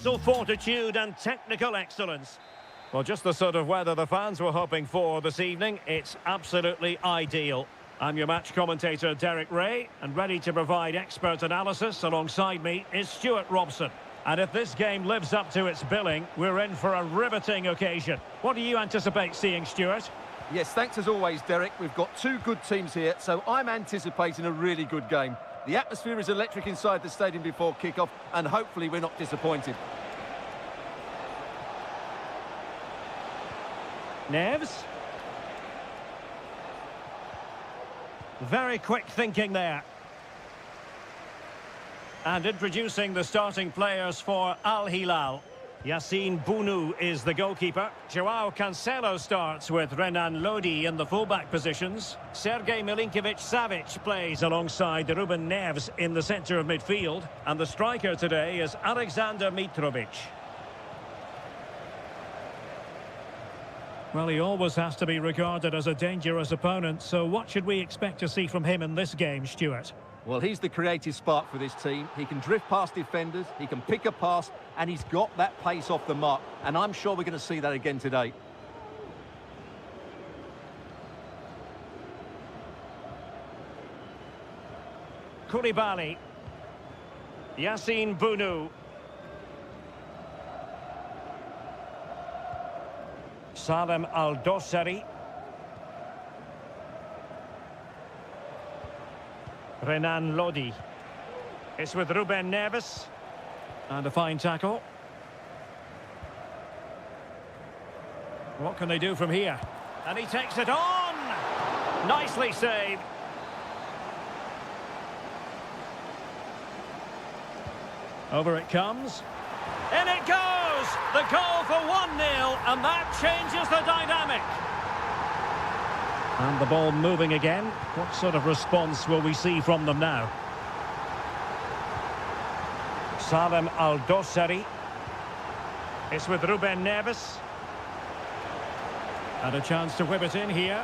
mental fortitude and technical excellence. Well, just the sort of weather the fans were hoping for this evening. It's absolutely ideal. I'm your match commentator, Derek Ray, and ready to provide expert analysis alongside me is Stuart Robson. And if this game lives up to its billing, we're in for a riveting occasion. What do you anticipate seeing, Stuart? Yes, thanks as always, Derek. We've got two good teams here, so I'm anticipating a really good game. The atmosphere is electric inside the stadium before kick-off, and hopefully we're not disappointed. Neves. Very quick thinking there. And introducing the starting players for Al Hilal. Yassine Bounou is the goalkeeper. Joao Cancelo starts with Renan Lodi in the fullback positions. Sergej Milinkovic-Savic plays alongside Ruben Neves in the centre of midfield. And the striker today is Alexander Mitrovic. Well, he always has to be regarded as a dangerous opponent, so what should we expect to see from him in this game, Stuart? Well, he's the creative spark for this team. He can drift past defenders, he can pick a pass, and he's got that pace off the mark. And I'm sure we're going to see that again today. Koulibaly. Yassine Bounou. Salem Al-Dossari. Renan Lodi. It's with Ruben Neves. And a fine tackle. What can they do from here? And he takes it on! Nicely saved. Over it comes. In it goes! The goal for 1-0, and that changes the dynamic. And the ball moving again. What sort of response will we see from them now? Salem Al-Dossari. It's with Ruben Neves. And a chance to whip it in here.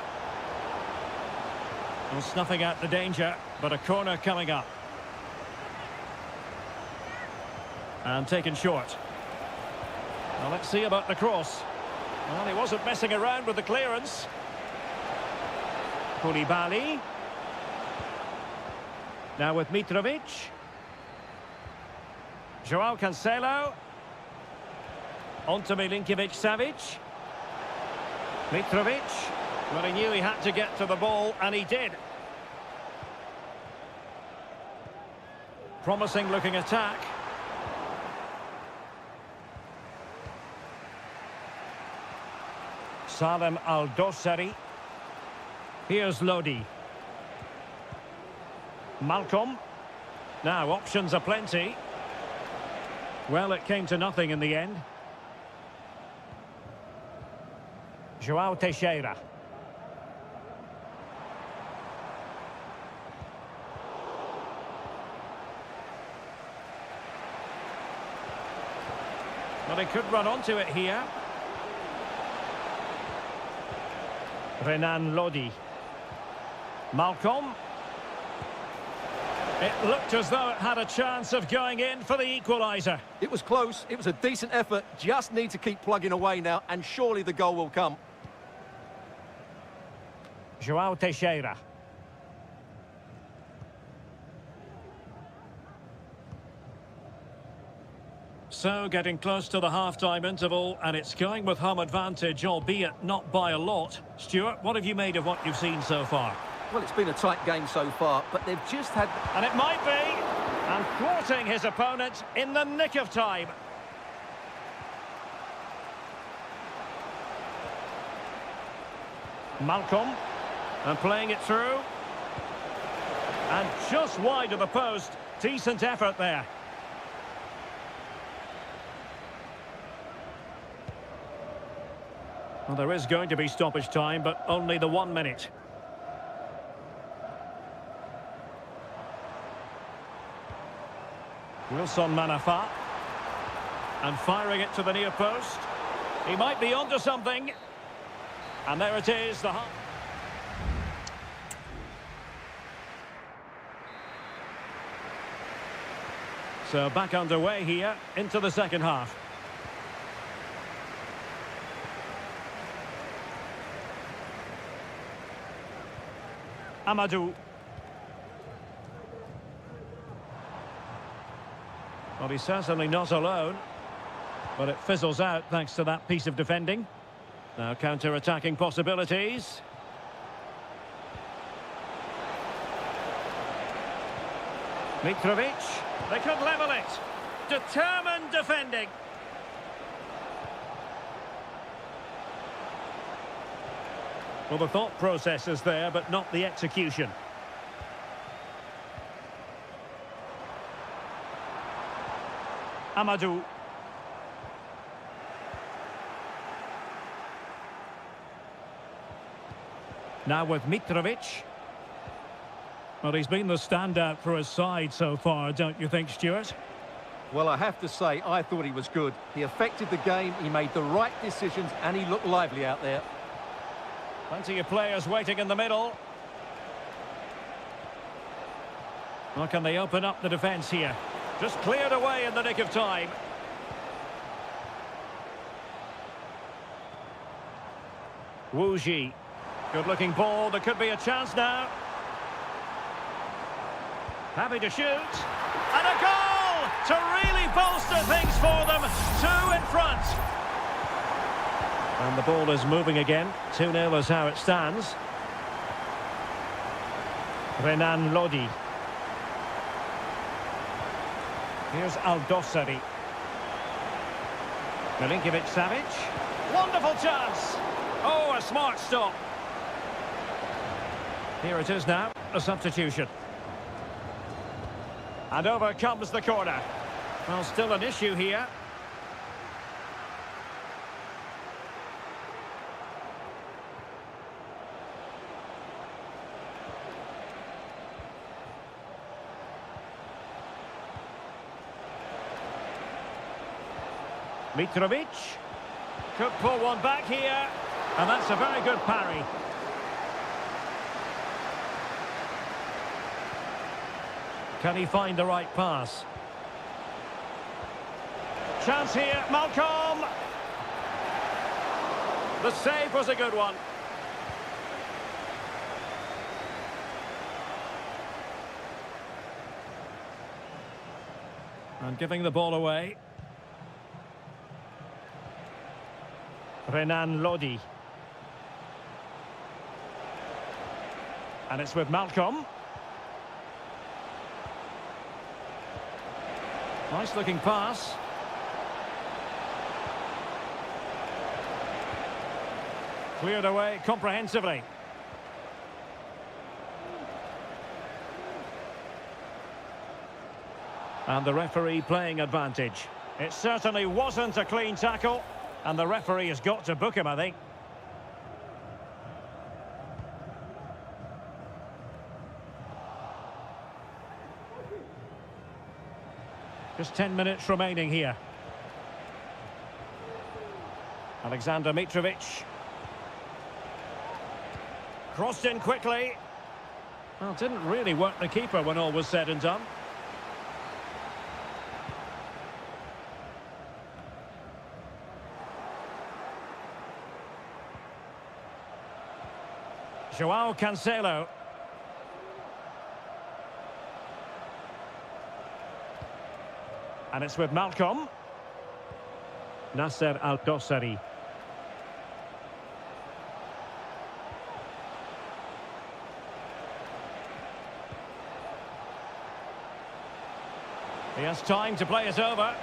Well, snuffing out the danger, but a corner coming up. And taken short. Well, let's see about the cross. Well, he wasn't messing around with the clearance. Koulibaly. Now with Mitrovic. Joao Cancelo. On to Milinkovic-Savic. Mitrovic. Well, he knew he had to get to the ball, and he did. Promising looking attack. Salem Al-Dossari. Here's Lodi. Malcolm. Now, options are plenty. Well, it came to nothing in the end. Joao Teixeira. Well, he could run onto it here. Renan Lodi. Malcolm. It looked as though it had a chance of going in for the equaliser. It was close, it was a decent effort, just need to keep plugging away now, and surely the goal will come. Joao Teixeira. So, getting close to the half-time interval, and it's going with home advantage, albeit not by a lot. Stuart, what have you made of what you've seen so far? Well, it's been a tight game so far, but they've just had... And it might be! And thwarting his opponent in the nick of time. Malcolm. And playing it through. And just wide of the post. Decent effort there. Well, there is going to be stoppage time, but only the 1 minute. Wilson Manafa. And firing it to the near post. He might be onto something. And there it is, the... So back underway here into the second half. Amadou. Well, he's certainly not alone, but it fizzles out thanks to that piece of defending. Now counter-attacking possibilities. Mitrovic, they could level it. Determined defending. Well, the thought process is there, but not the execution. Amadou. Now with Mitrovic. Well, he's been the standout for his side so far, don't you think, Stuart? Well, I have to say, I thought he was good. He affected the game, he made the right decisions, and he looked lively out there. Plenty of players waiting in the middle. Well, can they open up the defence here? Just cleared away in the nick of time. Wu Ji. Good-looking ball. There could be a chance now. Happy to shoot. And a goal to really bolster things for them. 2 in front. And the ball is moving again. 2-0 is how it stands. Renan Lodi. Here's Aldosari. Milinkovic-Savic. Wonderful chance. Oh, a smart stop. Here it is now, a substitution. And over comes the corner. Well, still an issue here. Mitrovic could pull one back here, and that's a very good parry. Can he find the right pass? Chance here, Malcolm. The save was a good one. And giving the ball away. Renan Lodi. And it's with Malcolm. Nice looking pass. Cleared away comprehensively. And the referee playing advantage. It certainly wasn't a clean tackle, and the referee has got to book him, I think. Just 10 minutes remaining here. Alexander Mitrovic. Crossed in quickly. Well, didn't really work the keeper when all was said and done. Joao Cancelo. And it's with Malcolm. Nasser Al-Dossari. He has time to play it over.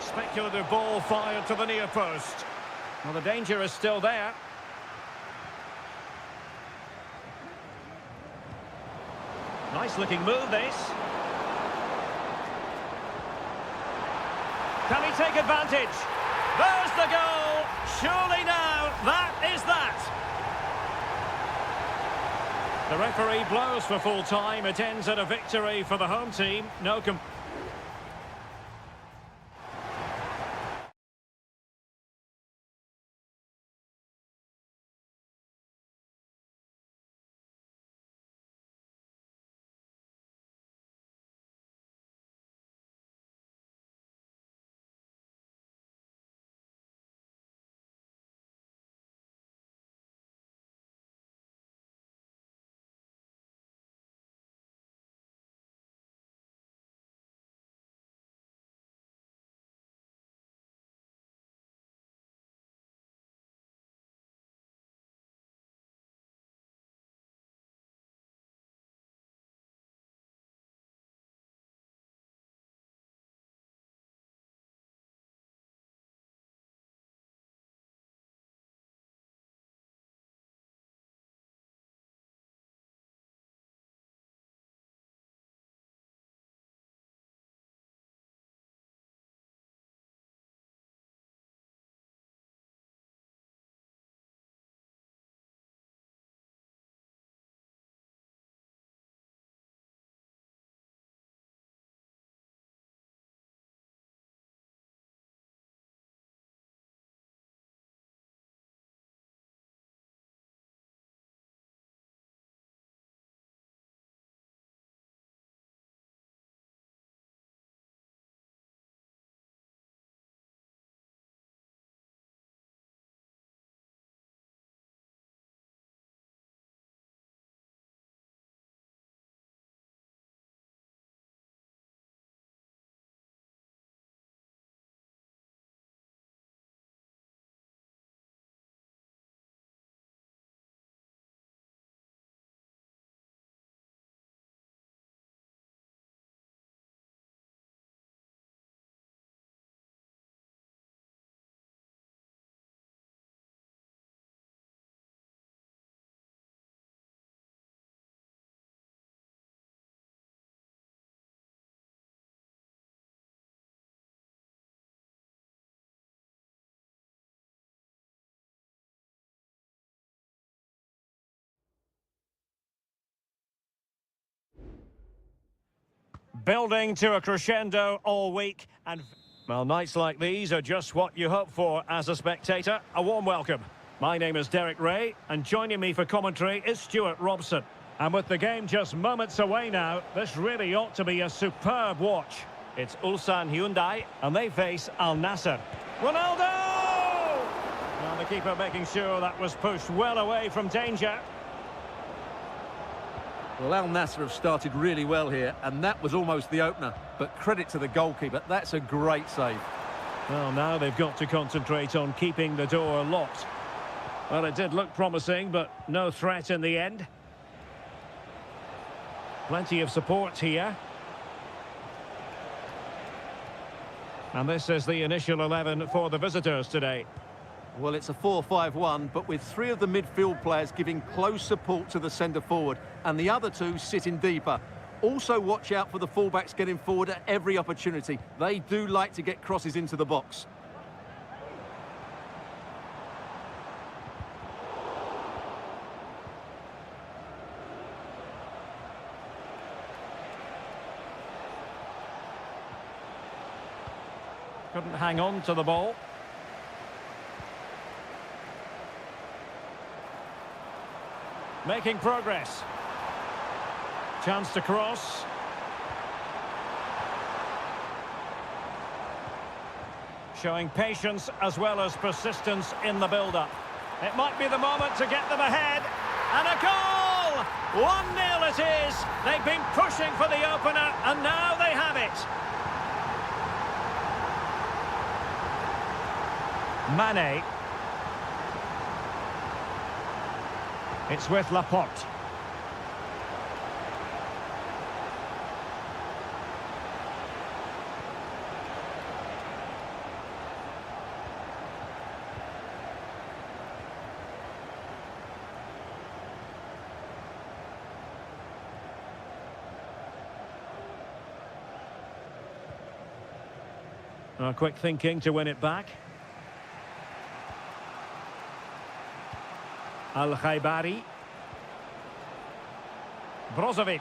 Speculative ball fired to the near post. Well, the danger is still there. Nice looking move, this. Can he take advantage? There's the goal! Surely now, that is that! The referee blows for full time. It ends at a victory for the home team. No Building to a crescendo all week, and well, nights like these are just what you hope for as a spectator. A warm welcome. My name is Derek Ray, and joining me for commentary is Stuart Robson. And with the game just moments away now, this really ought to be a superb watch. It's Ulsan Hyundai, and they face Al Nassr. Ronaldo! Now the keeper making sure that was pushed well away from danger. Well, Al Nassr have started really well here, and that was almost the opener. But credit to the goalkeeper, that's a great save. Well, now they've got to concentrate on keeping the door locked. Well, it did look promising, but no threat in the end. Plenty of support here. And this is the initial 11 for the visitors today. Well, it's a 4-5-1, but with three of the midfield players giving close support to the centre-forward, and the other two sitting deeper. Also watch out for the fullbacks getting forward at every opportunity. They do like to get crosses into the box. Couldn't hang on to the ball. Making progress. Chance to cross. Showing patience as well as persistence in the build-up. It might be the moment to get them ahead. And a goal! 1-0 it is. They've been pushing for the opener, and now they have it. Mane. It's with Laporte. Quick thinking to win it back. Al-Khaibari. Brozovic.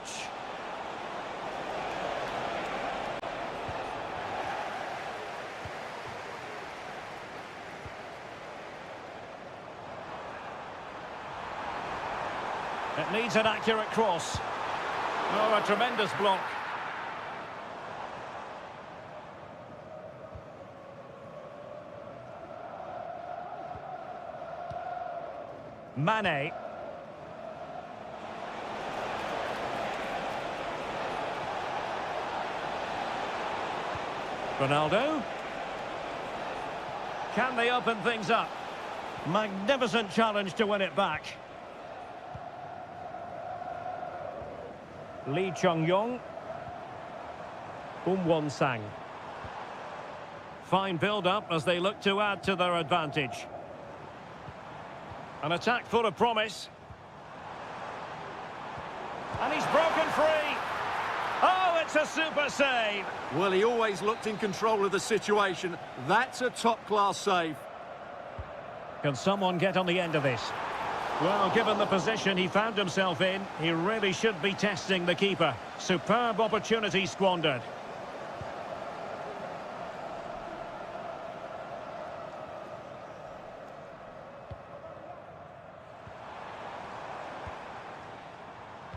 It needs an accurate cross. Oh, a tremendous block. Mane. Ronaldo. Can they open things up? Magnificent challenge to win it back. Lee Chung-yong. Won-sang. Fine build-up as they look to add to their advantage. An attack full of promise. And he's broken free. Oh, it's a super save. Well, he always looked in control of the situation. That's a top-class save. Can someone get on the end of this? Well, given the position he found himself in, he really should be testing the keeper. Superb opportunity squandered.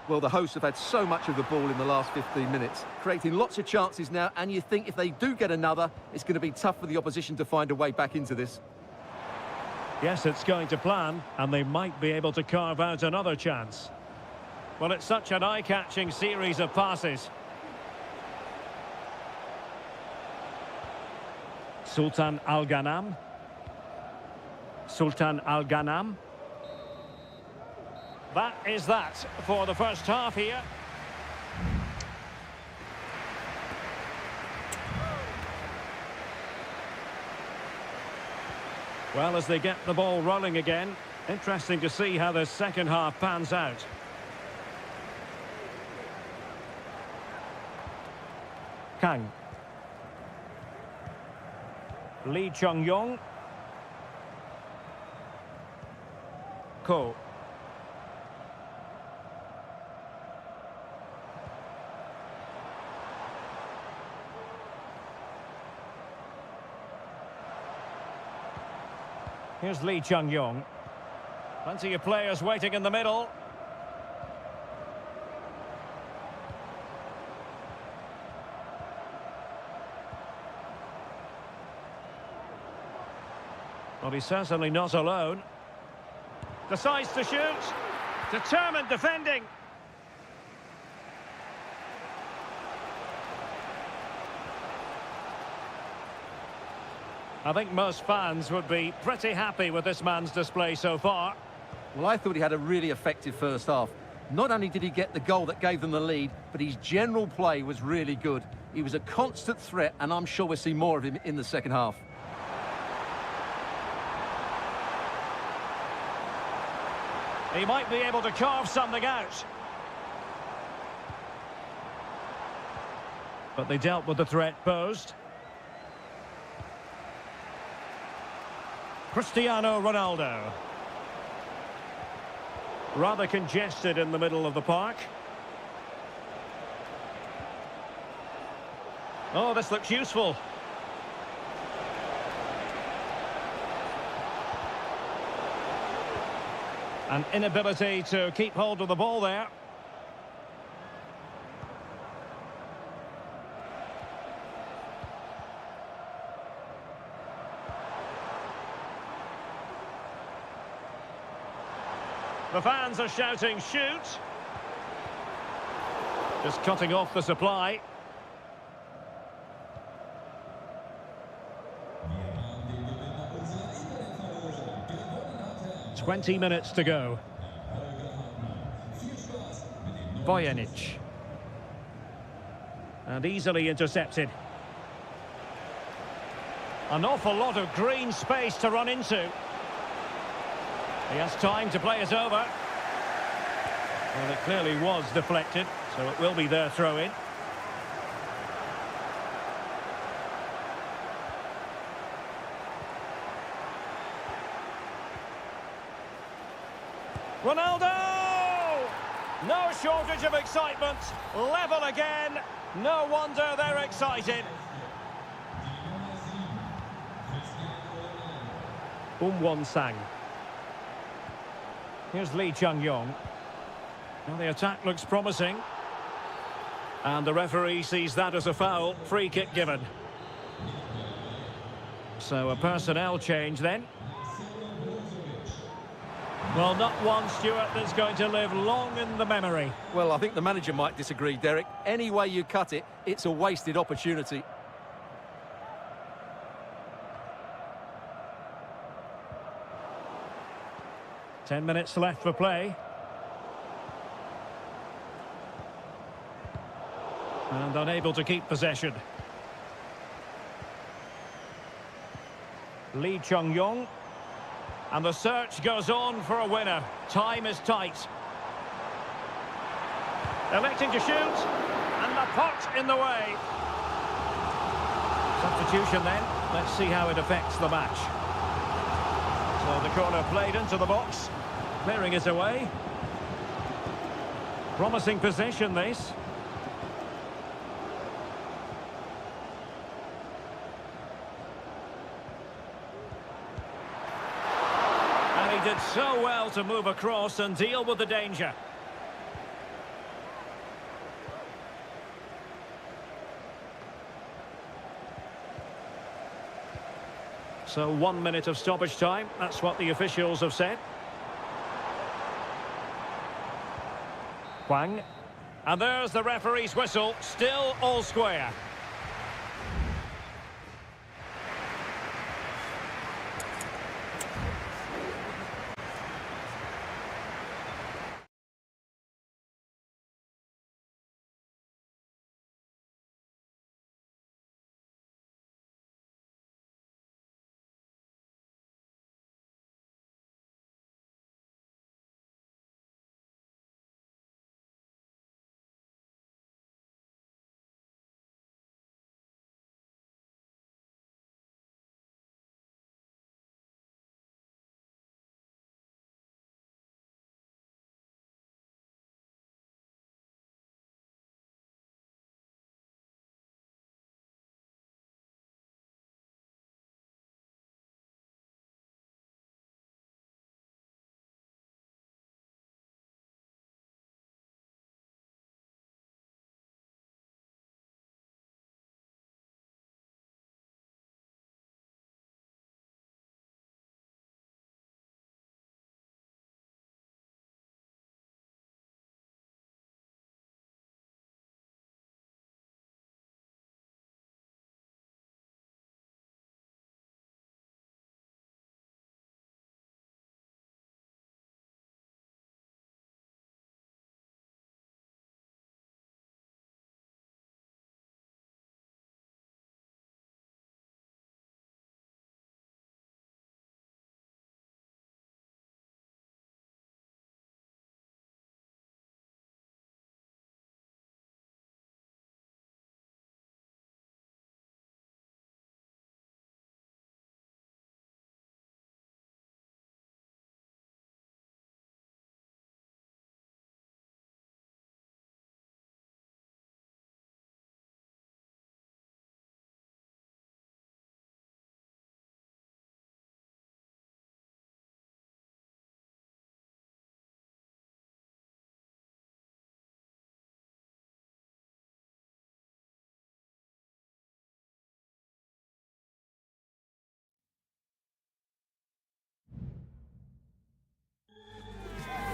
Well, the hosts have had so much of the ball in the last 15 minutes, creating lots of chances now, and you think if they do get another, it's going to be tough for the opposition to find a way back into this. Yes, it's going to plan, and they might be able to carve out another chance. Well, it's such an eye-catching series of passes. Sultan Al-Ghanam. Sultan Al-Ghanam. That is that for the first half here. Well, as they get the ball rolling again, interesting to see how the second half pans out. Kang. Lee Chung-yong. Ko. Here's Lee Chung-yong. Plenty of players waiting in the middle. Well, he's certainly not alone. Decides to shoot. Determined defending. I think most fans would be pretty happy with this man's display so far. Well, I thought he had a really effective first half. Not only did he get the goal that gave them the lead, but his general play was really good. He was a constant threat, and I'm sure we'll see more of him in the second half. He might be able to carve something out. But they dealt with the threat posed. Cristiano Ronaldo. Rather congested in the middle of the park. Oh, this looks useful. An inability to keep hold of the ball there. The fans are shouting, shoot! Just cutting off the supply. "20 minutes to go. Bojanic. And easily intercepted. An awful lot of green space to run into. He has time to play it over. Well, it clearly was deflected, so it will be their throw-in. Ronaldo! No shortage of excitement. Level again. No wonder they're excited. Won-sang. Here's Lee Chung-yong. Well, the attack looks promising. And the referee sees that as a foul. Free kick given. So a personnel change then. Well, not one, Stuart, that's going to live long in the memory. Well, I think the manager might disagree, Derek. Any way you cut it, it's a wasted opportunity. Ten minutes left for play. And unable to keep possession. Lee Chung-yong. And the search goes on for a winner. Time is tight. Electing to shoot. And the puck in the way. Substitution then. Let's see how it affects the match. So the corner played into the box. Clearing it away. Promising possession, this. And he did so well to move across and deal with the danger. So 1 minute of stoppage time. That's what the officials have said. Hwang. And there's the referee's whistle. Still all square.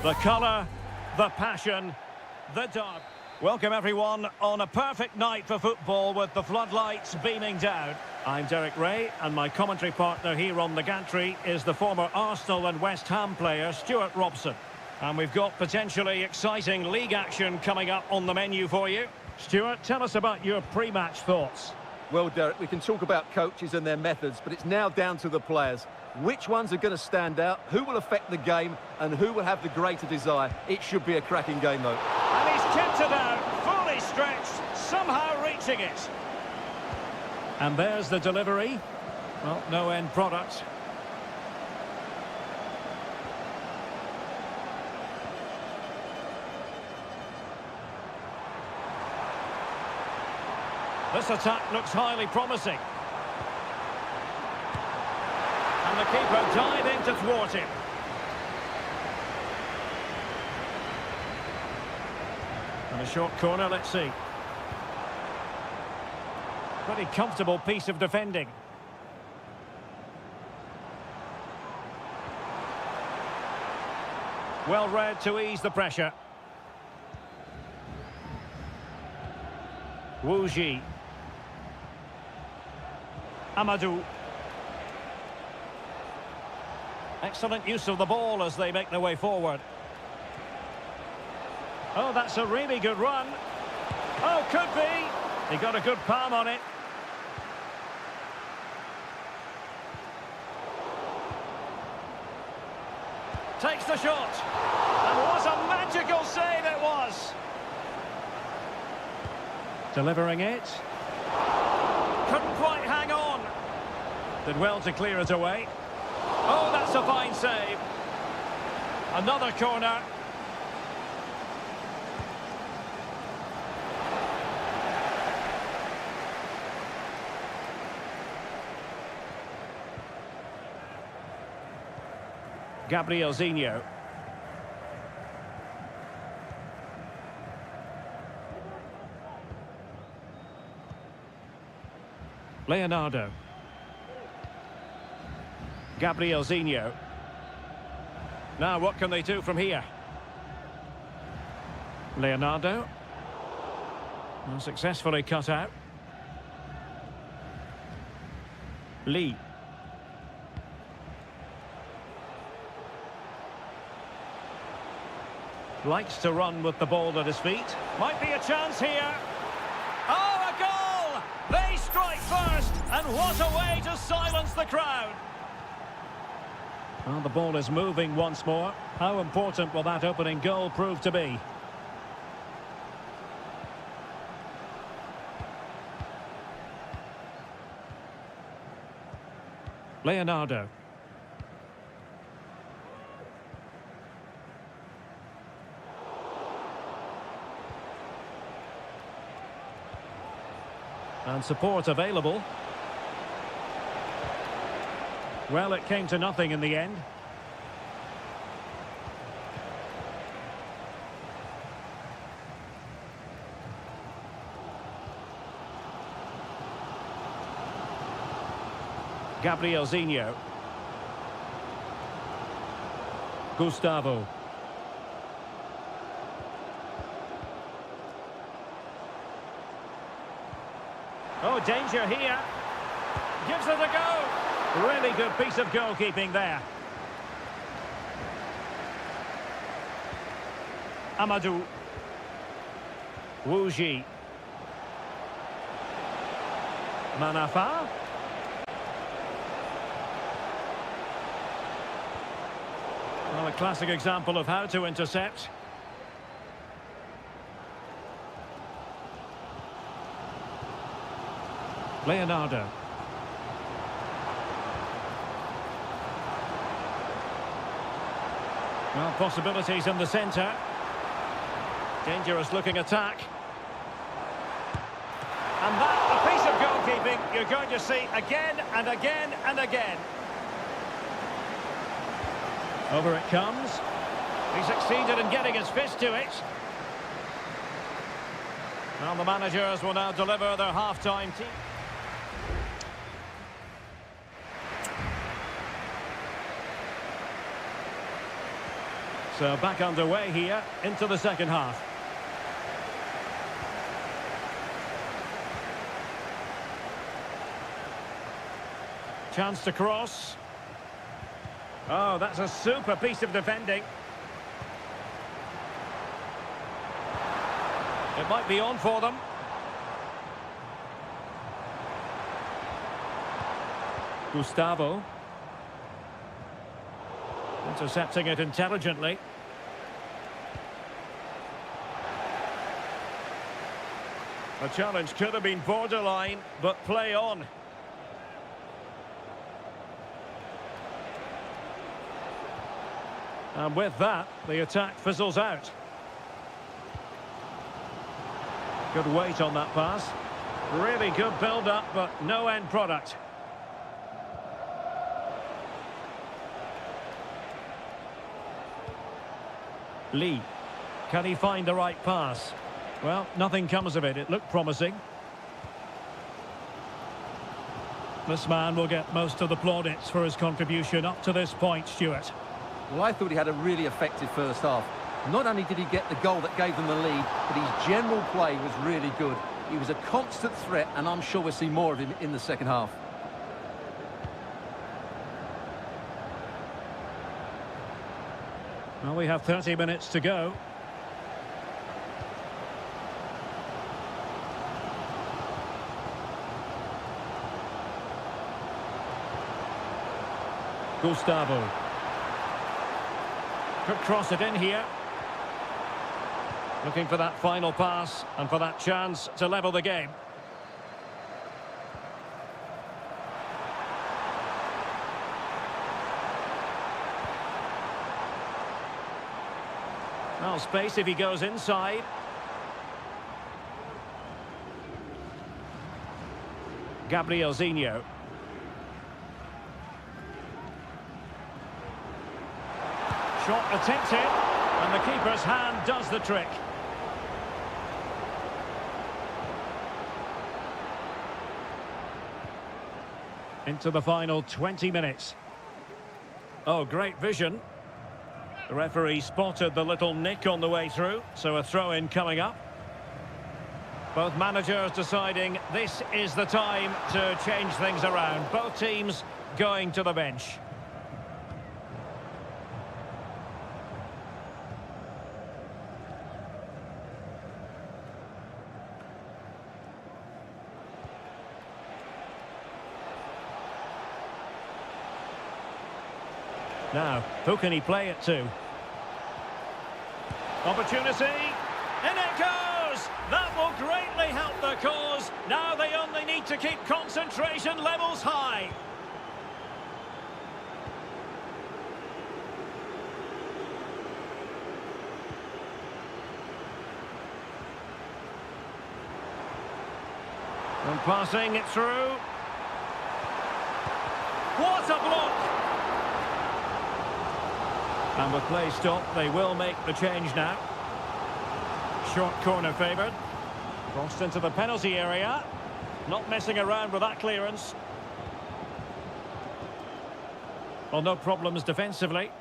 The colour, the passion, the dog. Welcome everyone on a perfect night for football with the floodlights beaming down. I'm Derek Ray and my commentary partner here on the gantry is the former Arsenal and West Ham player Stuart Robson. And we've got potentially exciting league action coming up on the menu for you. Stuart, tell us about your pre-match thoughts. Well, Derek, we can talk about coaches and their methods, but it's now down to the players. Which ones are going to stand out, who will affect the game, and who will have the greater desire? It should be a cracking game, though. And he's tipped it out, fully stretched, somehow reaching it. And there's the delivery. Well, no end product. This attack looks highly promising. And the keeper diving to thwart him. And a short corner, let's see. Pretty comfortable piece of defending. Well read to ease the pressure. Wu Ji. Amadou. Excellent use of the ball as they make their way forward. Oh, that's a really good run. Oh, could be. He got a good palm on it. Takes the shot. And what a magical save it was. Delivering it. Couldn't quite hang on. Did well to clear it away. Oh, that's a fine save. Another corner. Gabrielzinho. Leonardo. Gabrielzinho. Now what can they do from here? Leonardo. Well, successfully cut out. Lee. Likes to run with the ball at his feet. Might be a chance here. Oh, a goal! They strike first, and what a way to silence the crowd. Well, the ball is moving once more. How important will that opening goal prove to be? Leonardo. And support available. Well, it came to nothing in the end. Gabrielzinho. Gustavo. Oh, danger here. Gives it a go. Really good piece of goalkeeping there. Amadou. Wu Ji. Manafa. Well, a classic example of how to intercept. Leonardo. Well, possibilities in the centre. Dangerous looking attack. And that, a piece of goalkeeping you're going to see again and again and again. Over it comes. He succeeded in getting his fist to it. Well, the managers will now deliver their half-time team. So back underway here into the second half. Chance to cross. Oh, that's a super piece of defending. It might be on for them. Gustavo. Intercepting it intelligently. The challenge could have been borderline, but play on. And with that, the attack fizzles out. Good weight on that pass. Really good build-up, but no end product. Lee. Can he find the right pass? Well, nothing comes of it. It looked promising. This man will get most of the plaudits for his contribution up to this point, Stuart. Well, I thought he had a really effective first half. Not only did he get the goal that gave them the lead, but his general play was really good. He was a constant threat, and I'm sure we'll see more of him in the second half. Well, we have 30 minutes to go. Gustavo. Could cross it in here. Looking for that final pass and for that chance to level the game. Well, space if he goes inside. Gabrielzinho. Shot attempted, and the keeper's hand does the trick. Into the final 20 minutes. Oh, great vision. The referee spotted the little nick on the way through, so a throw-in coming up. Both managers deciding this is the time to change things around. Both teams going to the bench. Now, who can he play it to? Opportunity, and it goes! That will greatly help the cause. Now they only need to keep concentration levels high. And passing it through. What a block! And with play stopped, they will make the change now. Short corner favoured. Crossed into the penalty area. Not messing around with that clearance. Well, no problems defensively.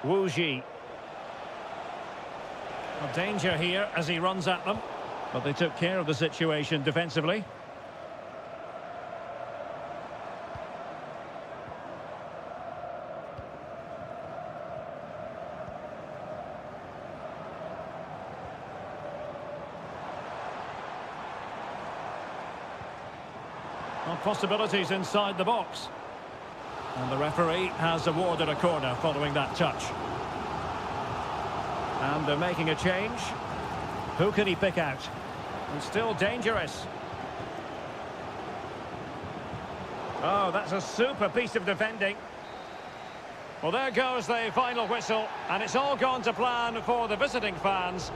Wu Ji. A danger here as he runs at them. But they took care of the situation defensively. Well, possibilities inside the box. And the referee has awarded a corner following that touch. And they're making a change. Who can he pick out? And still dangerous. Oh, that's a super piece of defending. Well, there goes the final whistle, and it's all gone to plan for the visiting fans.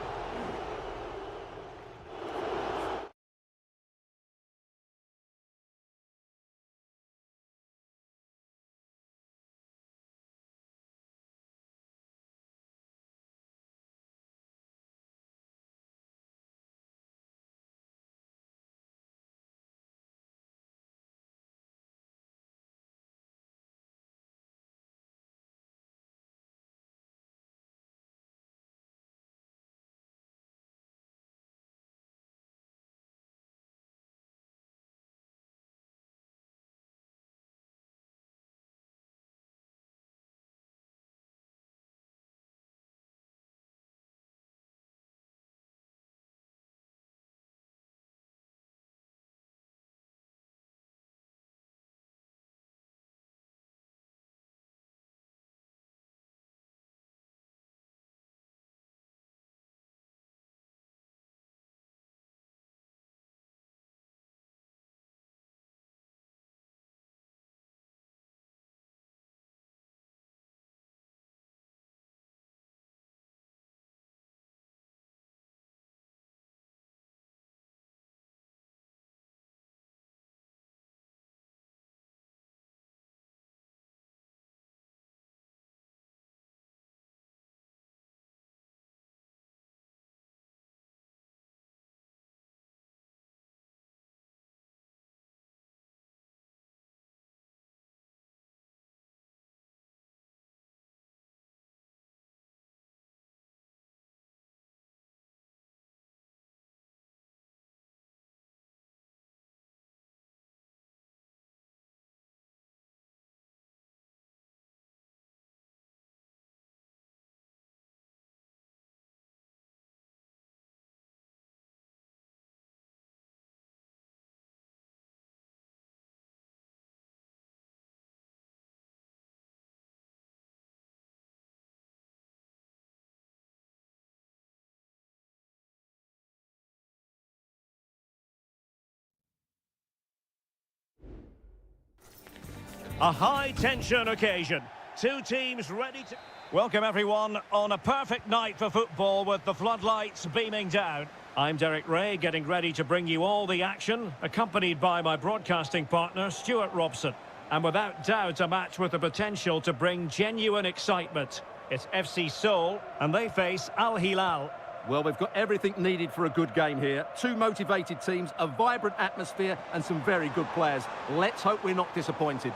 A high-tension occasion. Two teams ready to... Welcome, everyone, on a perfect night for football with the floodlights beaming down. I'm Derek Ray, getting ready to bring you all the action, accompanied by my broadcasting partner, Stuart Robson. And without doubt, a match with the potential to bring genuine excitement. It's FC Seoul, and they face Al Hilal. Well, we've got everything needed for a good game here. Two motivated teams, a vibrant atmosphere, and some very good players. Let's hope we're not disappointed.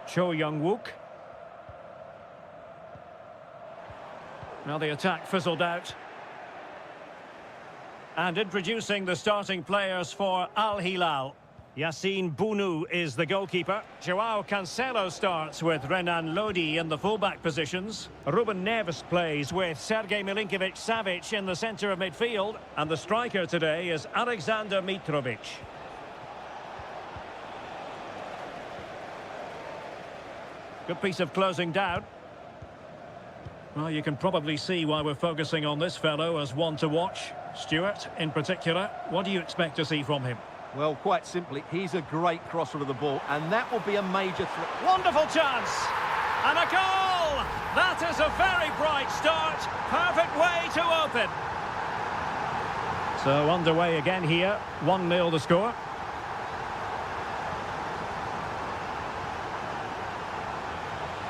Cho Young-wook. Now the attack fizzled out. And introducing the starting players for Al Hilal. Yassine Bounou is the goalkeeper. Joao Cancelo starts with Renan Lodi in the fullback positions. Ruben Neves plays with Sergej Milinkovic-Savic in the centre of midfield. And the striker today is Alexander Mitrovic. Good piece of closing down. Well, you can probably see why we're focusing on this fellow as one to watch. Stuart, in particular, what do you expect to see from him? Well, quite simply, he's a great crosser of the ball, and that will be a major threat. Wonderful chance! And a goal! That is a very bright start. Perfect way to open. So, underway again here. 1-0 the score.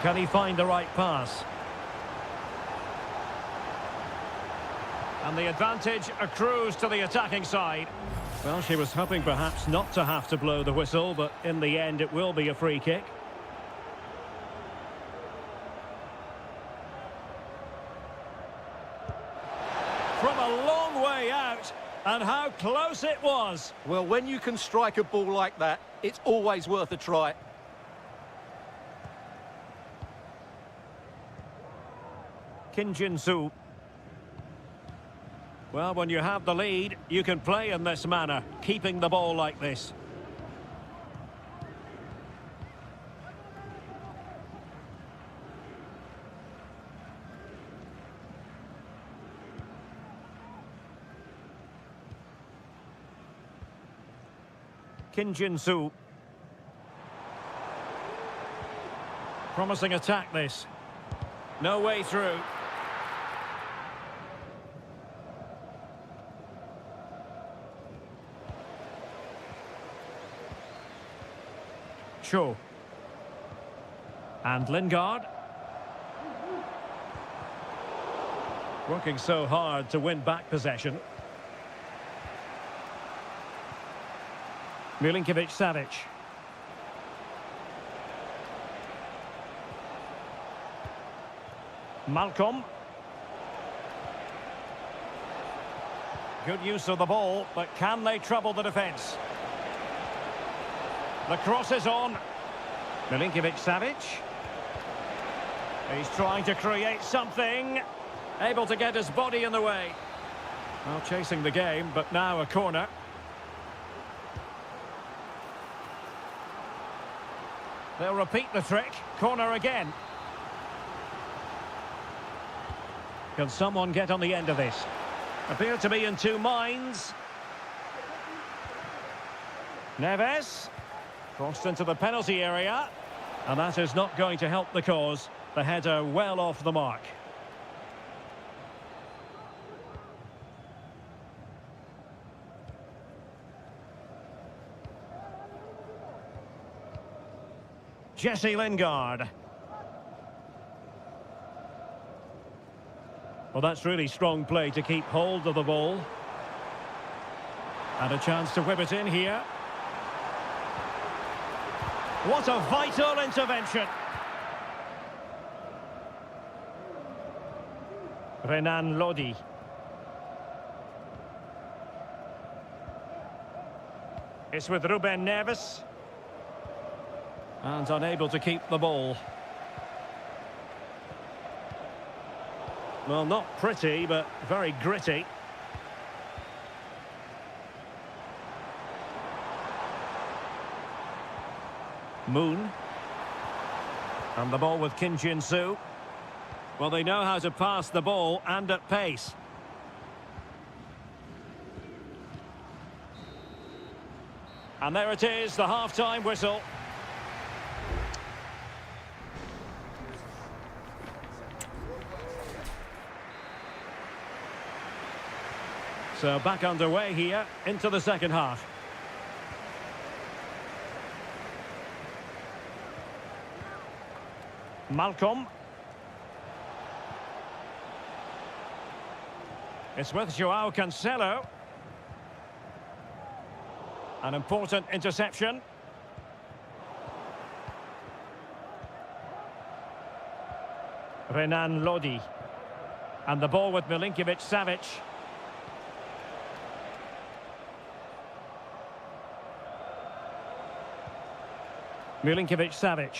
Can he find the right pass? And the advantage accrues to the attacking side. Well, she was hoping perhaps not to have to blow the whistle, but in the end it will be a free kick. From a long way out, and how close it was. Well, when you can strike a ball like that, it's always worth a try. Kim Jin-soo. Well, when you have the lead, you can play in this manner, keeping the ball like this. Kim Jin-soo. Promising attack this. No way through. Cho. And Lingard. Working so hard to win back possession. Milinkovic-Savic. Malcolm. Good use of the ball, but can they trouble the defence? The cross is on. Milinkovic-Savic. He's trying to create something. Able to get his body in the way. Well, chasing the game, but now a corner. They'll repeat the trick. Corner again. Can someone get on the end of this? Appear to be in two minds. Neves. Crossed into the penalty area. And that is not going to help the cause. The header well off the mark. Jesse Lingard. Well, that's really strong play to keep hold of the ball. And a chance to whip it in here. What a vital intervention. Renan Lodi. It's with Ruben Neves. And unable to keep the ball. Well, not pretty, but very gritty. Moon. And the ball with Kim Jin-soo. Well, they know how to pass the ball and at pace. And there it is, the half-time whistle. So back underway here into the second half. Malcolm. It's with João Cancelo. An important interception. Renan Lodi. And the ball with Milinkovic-Savic. Milinkovic-Savic.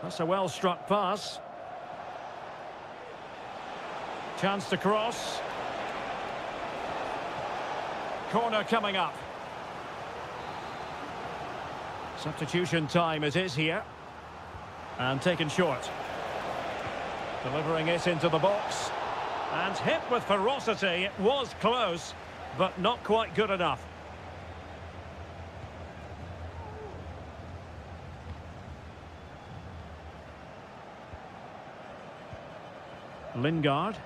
That's a well-struck pass. Chance to cross. Corner coming up. Substitution time it is here. And taken short. Delivering it into the box. And hit with ferocity. It was close, but not quite good enough. Lingard.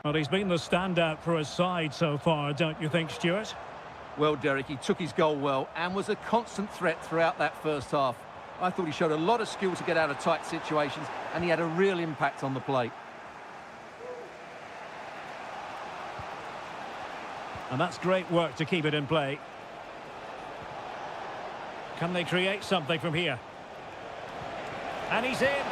Well, he's been the standout for his side so far, don't you think, Stuart? Well, Derek, he took his goal well and was a constant threat throughout that first half. I thought he showed a lot of skill to get out of tight situations, and he had a real impact on the plate. And that's great work to keep it in play. Can they create something from here? And he's in.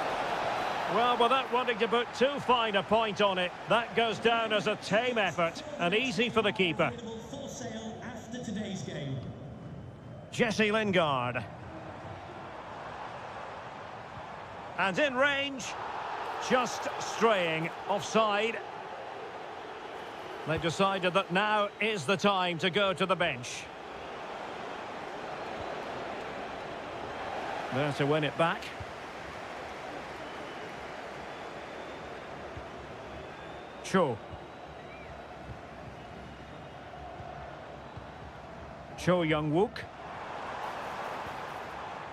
Well, without wanting to put too fine a point on it, that goes down as a tame effort and easy for the keeper. For sale after today's game. Jesse Lingard. And in range, just straying offside. They've decided that now is the time to go to the bench. There to win it back. Cho Young-wook.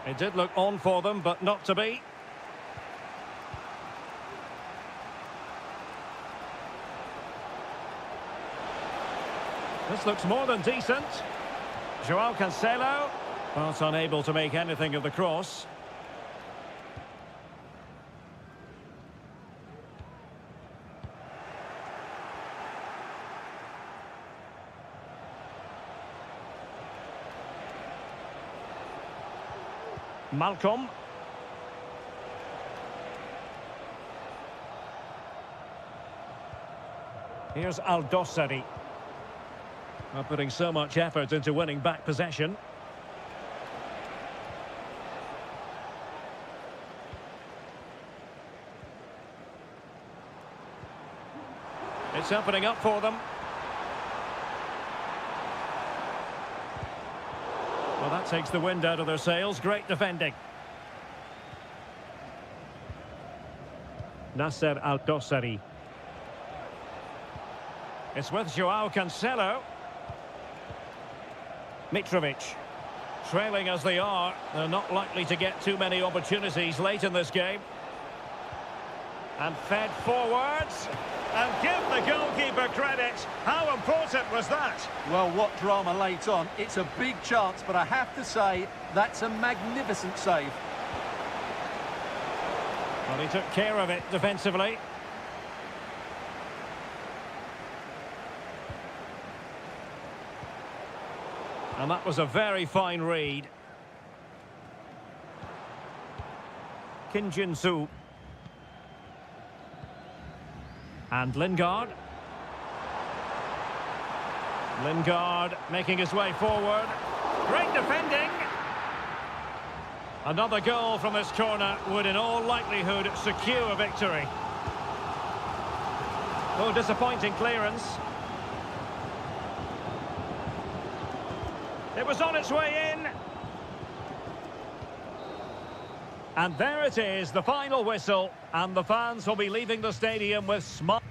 It did look on for them, but not to be. This looks more than decent. João Cancelo, but unable to make anything of the cross. Malcolm. Here's Aldosari. Not putting so much effort into winning back possession. It's opening up for them. Well, that takes the wind out of their sails. Great defending. Nasser Al-Dossari. It's with João Cancelo. Mitrovic. Trailing as they are, they're not likely to get too many opportunities late in this game. And fed forwards. And give the goalkeeper credit. How important was that? Well, what drama late on. It's a big chance, but I have to say, that's a magnificent save. Well, he took care of it defensively. And that was a very fine read. Kim Jin-soo. And Lingard. Lingard making his way forward. Great defending. Another goal from this corner would in all likelihood secure a victory. Oh, disappointing clearance. It was on its way in. And there it is, the final whistle. And the fans will be leaving the stadium with smiles.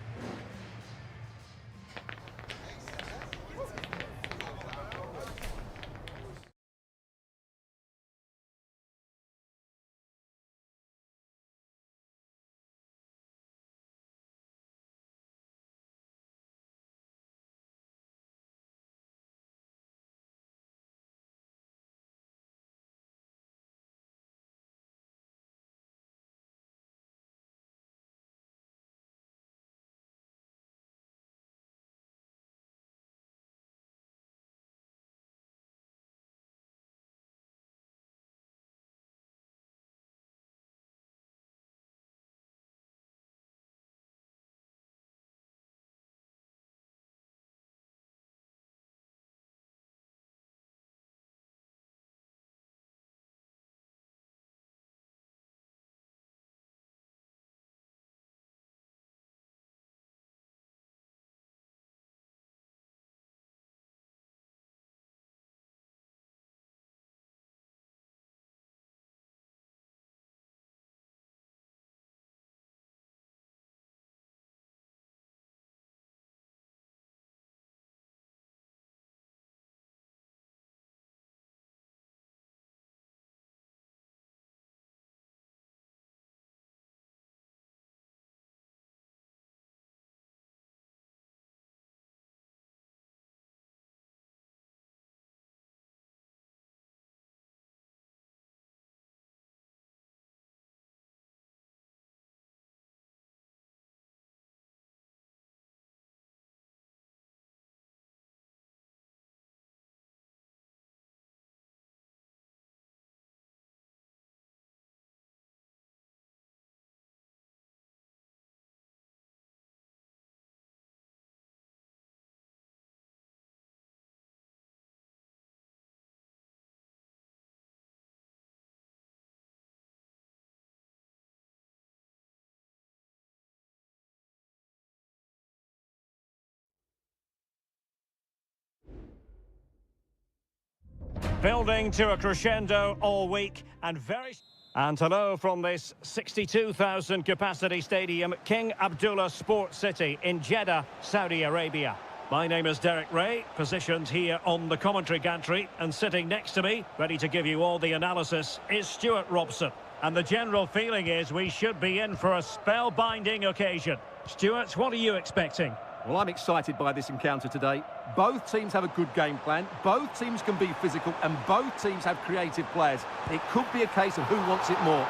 Building to a crescendo all week and very... And hello from this 62,000 capacity stadium, King Abdullah Sports City in Jeddah, Saudi Arabia. My name is Derek Ray, positioned here on the commentary gantry, and sitting next to me, ready to give you all the analysis, is Stuart Robson. And the general feeling is we should be in for a spellbinding occasion. Stuart, what are you expecting? Well, I'm excited by this encounter today. Both teams have a good game plan, both teams can be physical, and both teams have creative players. It could be a case of who wants it more.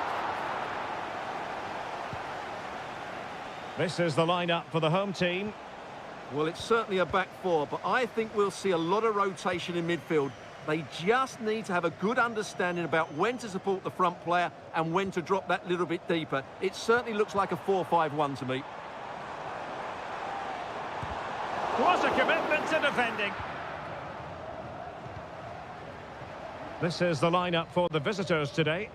This is the lineup for the home team. Well, it's certainly a back four, but I think we'll see a lot of rotation in midfield. They just need to have a good understanding about when to support the front player and when to drop that little bit deeper. It certainly looks like a 4-5-1 to me. What a commitment to defending. This is the lineup for the visitors today.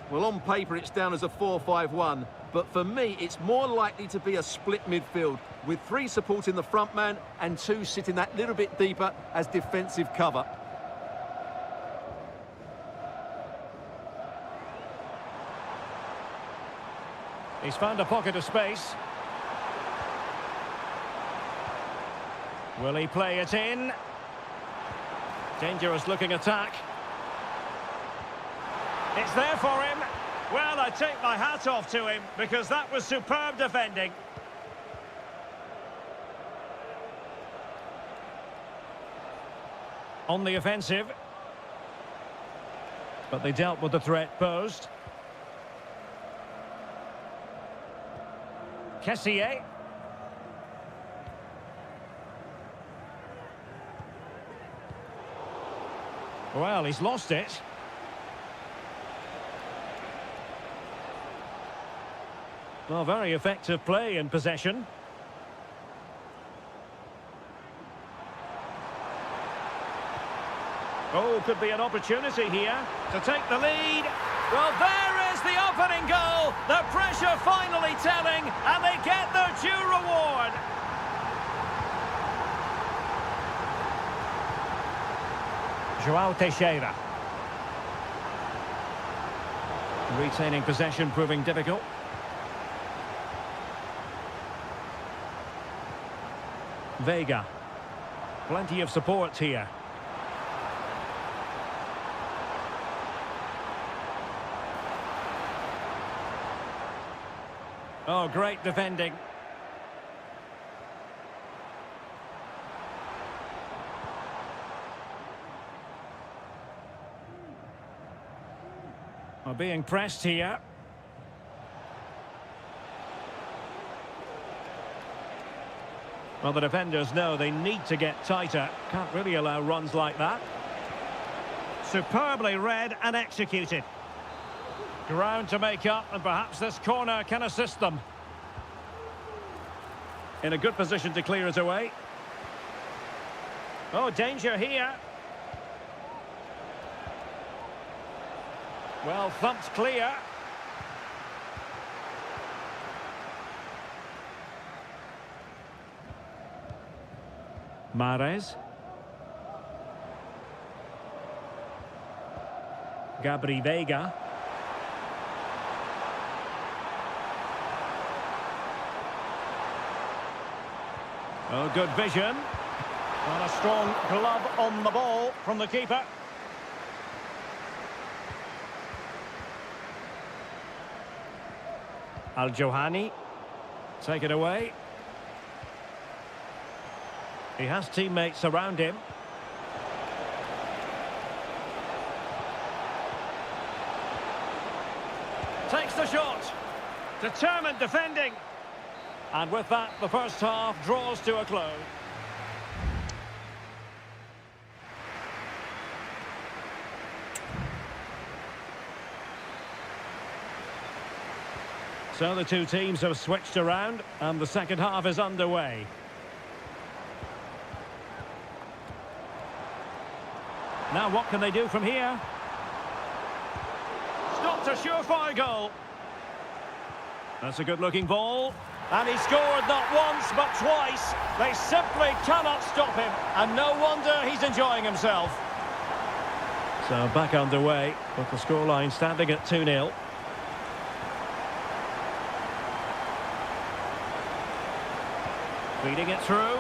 Well, on paper, it's down as a 4-5-1, but for me, it's more likely to be a split midfield, with 3 supporting the front man and 2 sitting that little bit deeper as defensive cover. He's found a pocket of space. Will he play it in? Dangerous looking attack. It's there for him. Well, I take my hat off to him because that was superb defending. On the offensive. But they dealt with the threat posed. Kessié. Well, he's lost it. Well, very effective play in possession. Oh, could be an opportunity here to take the lead. Well, there is the opening goal. The pressure finally telling, and they get their due reward. João Teixeira. Retaining possession proving difficult. Vega. Plenty of support here. Oh, great defending. Well, being pressed here. Well, the defenders know they need to get tighter. Can't really allow runs like that. Superbly read and executed. Ground to make up, and perhaps this corner can assist them. In a good position to clear it away. Oh, danger here. Well, thumped clear. Mahrez. Gabri Vega. Oh, good vision. And a strong glove on the ball from the keeper. Al-Johani. Take it away. He has teammates around him. Takes the shot. Determined defending. And with that, the first half draws to a close. So the two teams have switched around, and the second half is underway. Now what can they do from here? Stopped a surefire goal. That's a good-looking ball. And he scored not once, but twice. They simply cannot stop him. And no wonder he's enjoying himself. So back underway, with the scoreline standing at 2-0. Feeding it through.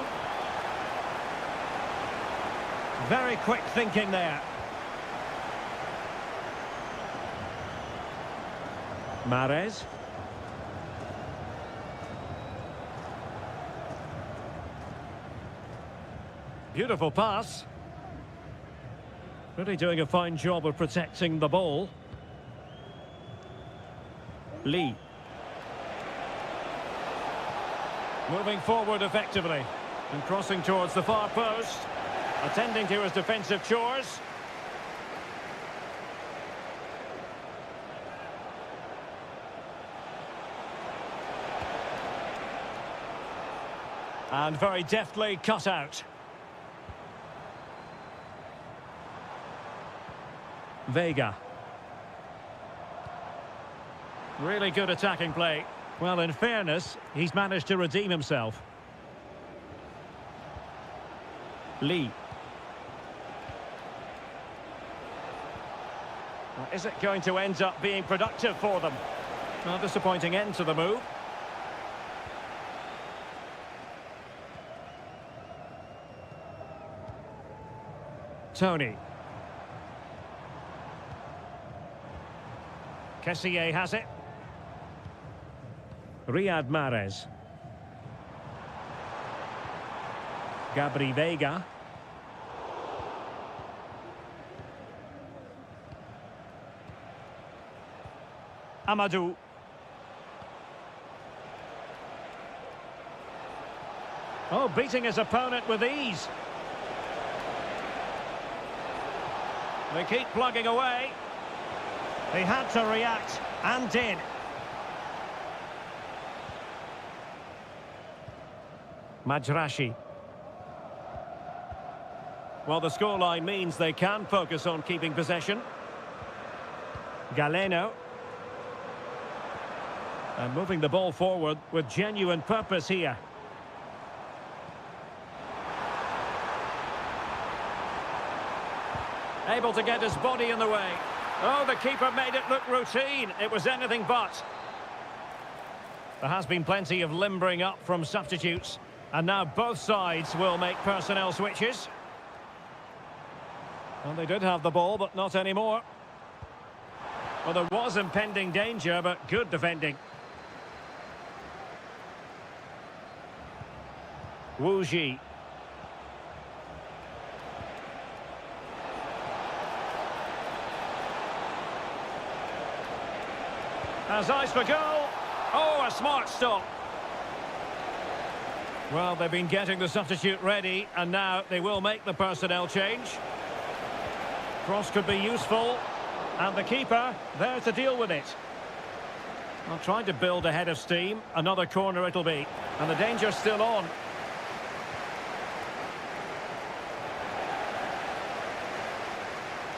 Very quick thinking there. Mahrez. Beautiful pass. Really doing a fine job of protecting the ball. Lee. Moving forward effectively and crossing towards the far post. Attending to his defensive chores. And very deftly cut out. Vega. Really good attacking play. Well, in fairness, he's managed to redeem himself. Lee. Well, is it going to end up being productive for them? Well, disappointing end to the move. Tony. Kessié has it. Riyad Mahrez. Gabri Vega. Amadou. Oh, beating his opponent with ease. They keep plugging away. He had to react, and did. Majrashi. Well, the scoreline means they can focus on keeping possession. Galeno. And moving the ball forward with genuine purpose here. Able to get his body in the way. Oh, the keeper made it look routine. It was anything but. There has been plenty of limbering up from substitutes. And now both sides will make personnel switches. Well, they did have the ball, but not anymore. Well, there was impending danger, but good defending. Wu Ji. Has eyes for goal. Oh, a smart stop. Well, they've been getting the substitute ready, and now they will make the personnel change. Cross could be useful, and the keeper there to deal with it. Well, trying to build a head of steam. Another corner it'll be, and the danger's still on.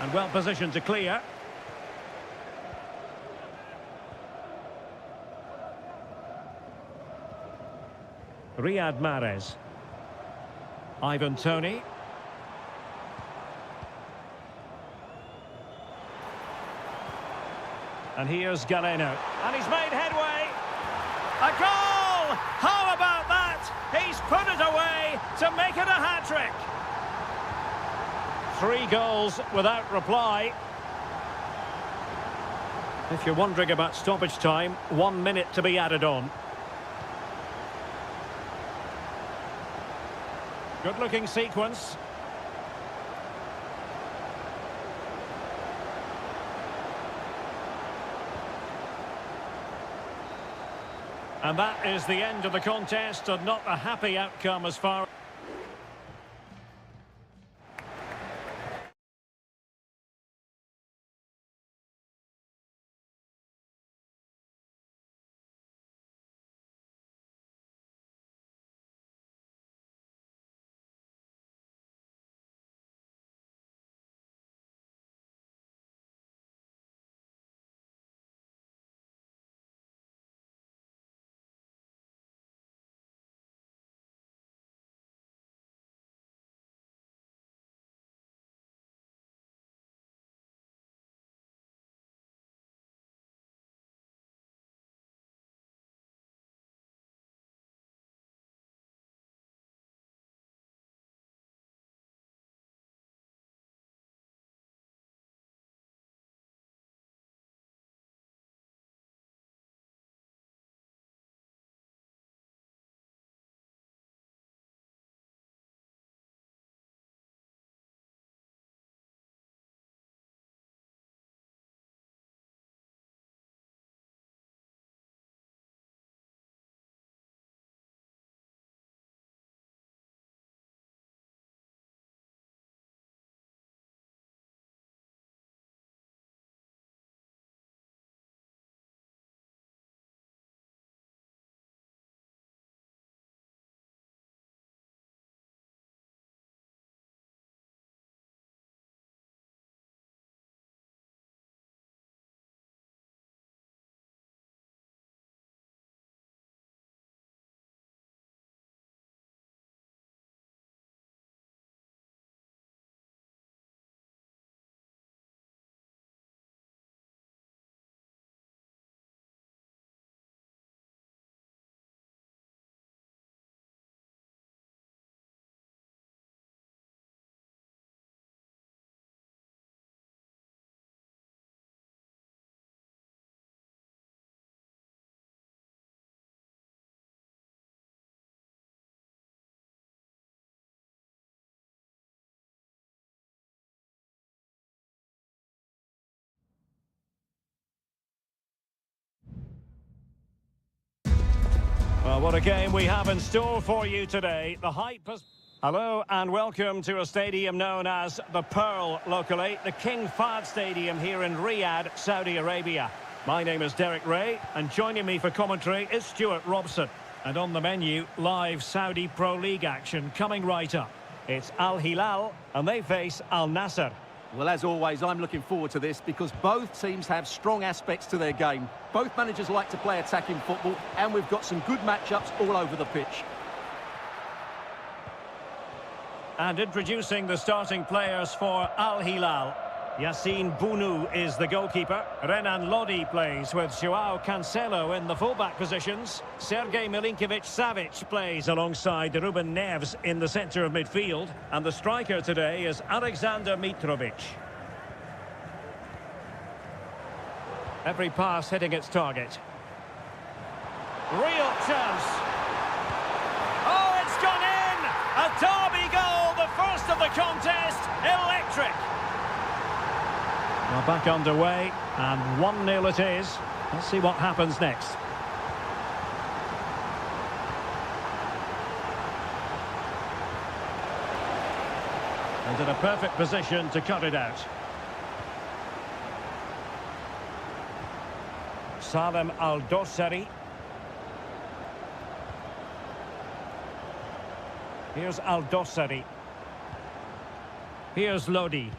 And well positioned to clear. Riyad Mahrez. Ivan Toney. And here's Galeno. And he's made headway. A goal! How about that? He's put it away to make it a hat-trick. 3 goals without reply. If you're wondering about stoppage time, 1 minute to be added on. Good-looking sequence. And that is the end of the contest, and not a happy outcome as far what a game we have in store for you today. The hype has... Hello and welcome to a stadium known as the Pearl locally, the King Fahd Stadium here in Riyadh, Saudi Arabia. My name is Derek Ray and joining me for commentary is Stuart Robson. And on the menu, live Saudi Pro League action coming right up. It's Al Hilal and they face Al Nassr. Well, as always, I'm looking forward to this because both teams have strong aspects to their game. Both managers like to play attacking football, and we've got some good matchups all over the pitch. And introducing the starting players for Al Hilal. Yassine Bounou is the goalkeeper. Renan Lodi plays with Joao Cancelo in the fullback positions. Sergej Milinkovic-Savic plays alongside Ruben Neves in the centre of midfield. And the striker today is Alexander Mitrovic. Every pass hitting its target. Real chance. Oh, it's gone in! A derby goal, the first of the contest. Electric. Well, back underway, and 1-0 it is. Let's see what happens next. And in a perfect position to cut it out. Salem Al-Dossari. Here's Al-Dossari. Here's Lodi.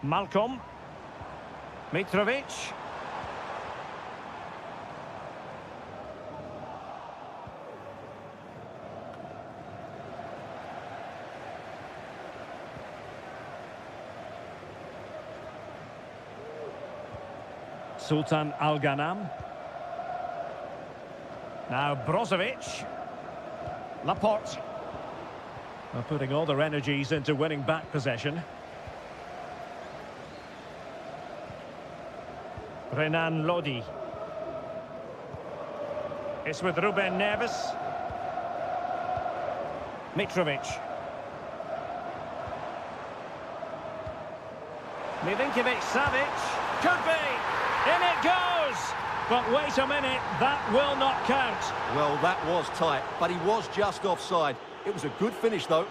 Malcolm. Mitrovic. Sultan Al-Ghanam. Now Brozovic. Laporte. Well, putting all their energies into winning back possession. Renan Lodi. It's with Ruben Neves. Mitrovic. Milinkovic-Savic. Could be. In it goes. But wait a minute, that will not count. Well, that was tight, but he was just offside. It was a good finish, though.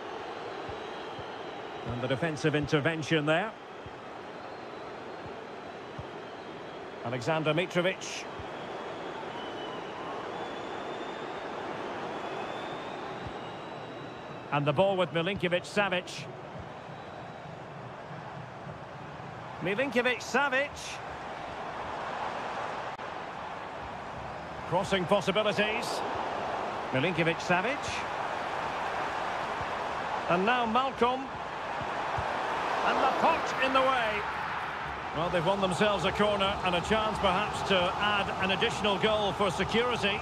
And the defensive intervention there. Alexander Mitrovic. And the ball with Milinkovic-Savic. Milinkovic-Savic. Crossing possibilities. Milinkovic-Savic. And now Malcolm. And Laporte in the way. Well, they've won themselves a corner and a chance perhaps to add an additional goal for security.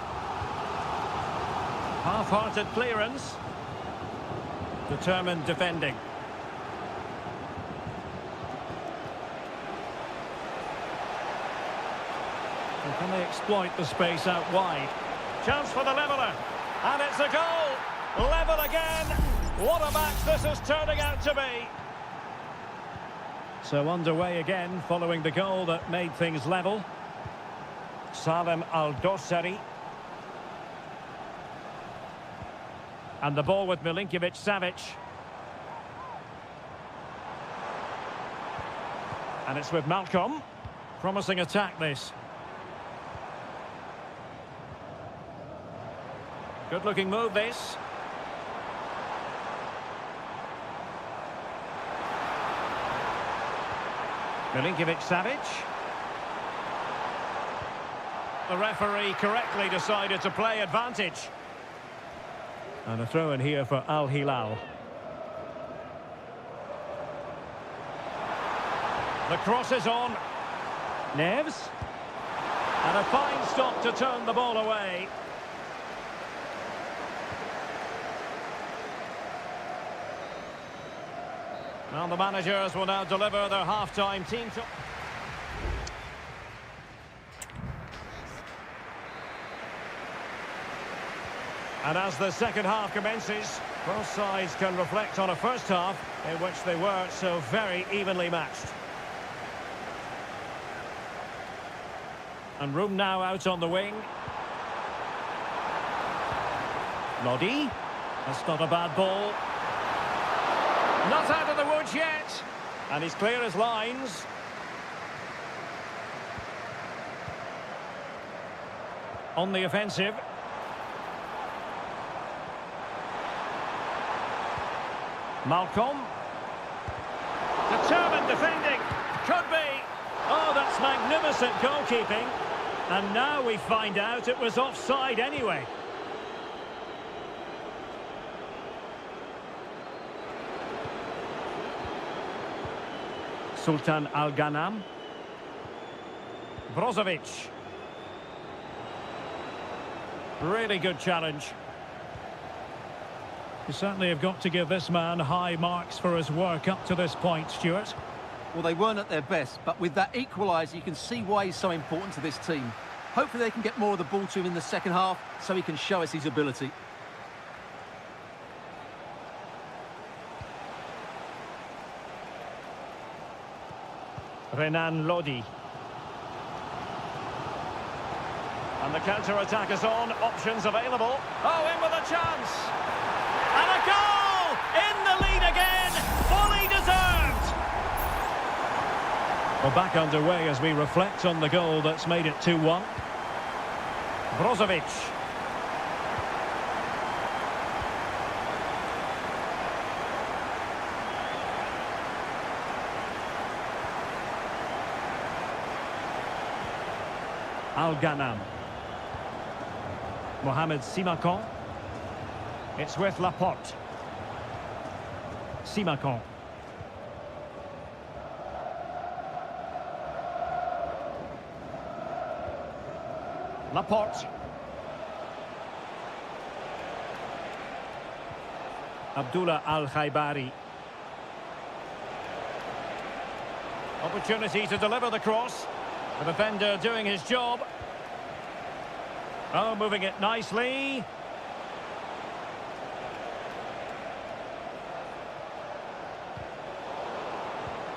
Half-hearted clearance. Determined defending. And can they exploit the space out wide? Chance for the leveller. And it's a goal. Level again. What a match this is turning out to be. So underway again following the goal that made things level. Salem Al-Dossari. And the ball with Milinkovic-Savic. And it's with Malcolm. Promising attack this. Good looking move this. Milinkovic-Savic. The referee correctly decided to play advantage. And a throw in here for Al Hilal. The cross is on. Neves. And a fine stop to turn the ball away. Well, the managers will now deliver their half-time team to... And as the second half commences, both sides can reflect on a first half in which they were so very evenly matched. And room now out on the wing. Lodi. That's not a bad ball. Not out of the woods yet. And he's clear as lines. On the offensive. Malcolm. Determined defending. Could be. Oh, that's magnificent goalkeeping. And now we find out it was offside anyway. Sultan Al-Ghanam. Brozovic. Really good challenge. You certainly have got to give this man high marks for his work up to this point, Stuart. Well, they weren't at their best, but with that equaliser, you can see why he's so important to this team. Hopefully they can get more of the ball to him in the second half so he can show us his ability. Renan Lodi. And the counter-attack is on. Options available. Oh, in with a chance. And a goal! In the lead again. Fully deserved. We're back underway as we reflect on the goal that's made it 2-1. Brozovic. Al-Ghanam. Mohamed Simakon. It's with Laporte. Simakon. Laporte. Abdullah Al-Khaibari. Opportunity to deliver the cross. The defender doing his job. Oh, moving it nicely.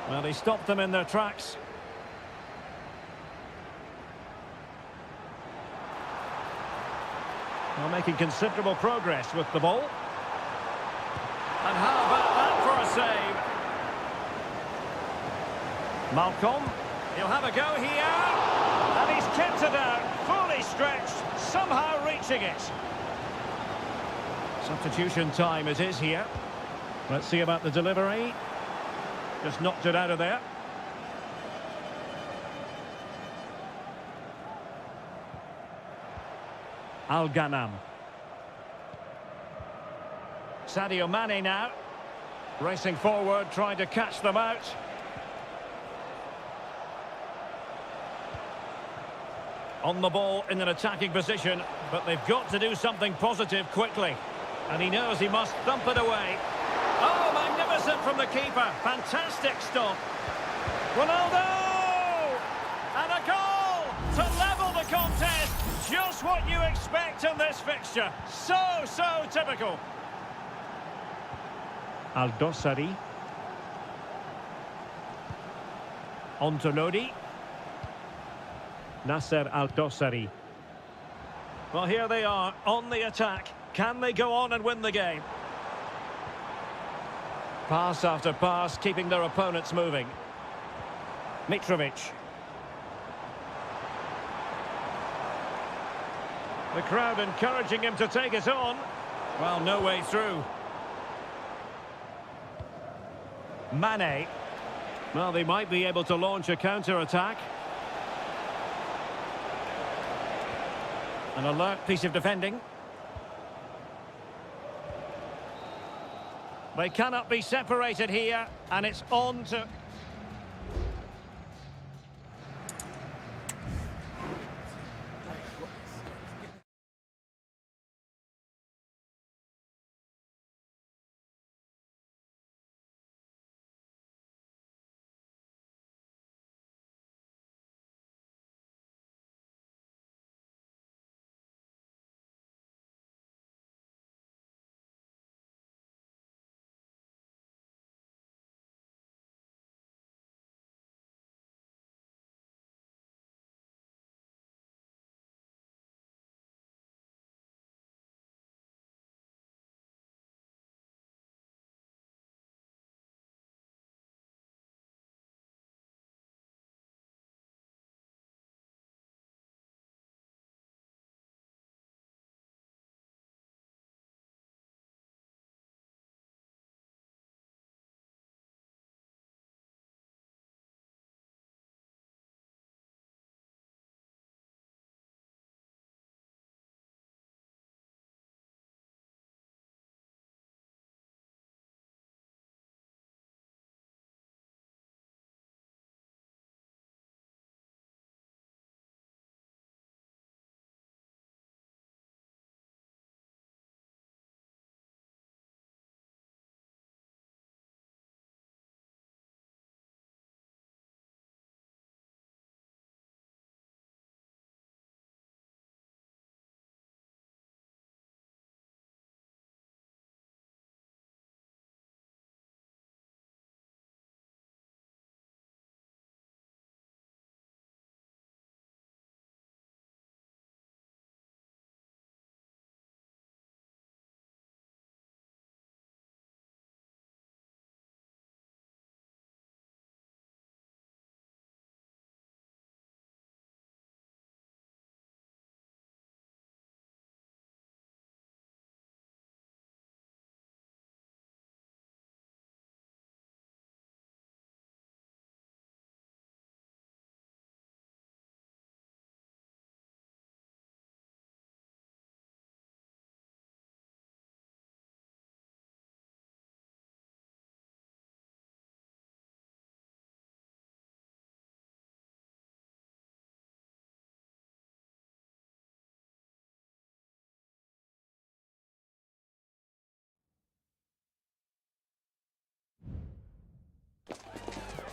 Well, he stopped them in their tracks. Well, making considerable progress with the ball. And how about that for a save? Malcolm. He'll have a go here. And he's kept it out. Fully stretched. Somehow reaching it. Substitution time it is here. Let's see about the delivery. Just knocked it out of there. Al-Ghanam. Sadio Mane now. Racing forward, trying to catch them out. On the ball in an attacking position, but they've got to do something positive quickly. And he knows he must thump it away. Oh, magnificent from the keeper. Fantastic stop. Ronaldo! And a goal to level the contest. Just what you expect in this fixture. So typical. Al-Dossari. On to Lodi. Nasser Al-Dossari. Well, here they are on the attack. Can they go on and win the game? Pass after pass, keeping their opponents moving. Mitrovic. The crowd encouraging him to take it on. Well, no way through. Mane. Well, they might be able to launch a counter-attack. An alert piece of defending. They cannot be separated here, and it's on to...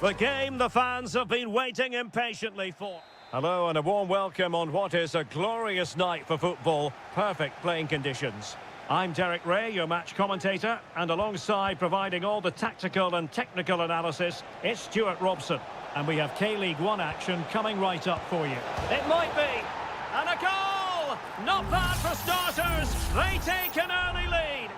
The game the fans have been waiting impatiently for. Hello and a warm welcome on what is a glorious night for football. Perfect playing conditions. I'm Derek Ray, your match commentator, and alongside providing all the tactical and technical analysis, it's Stuart Robson. And we have K-League 1 action coming right up for you. It might be. And a goal! Not bad for starters. They take an early lead.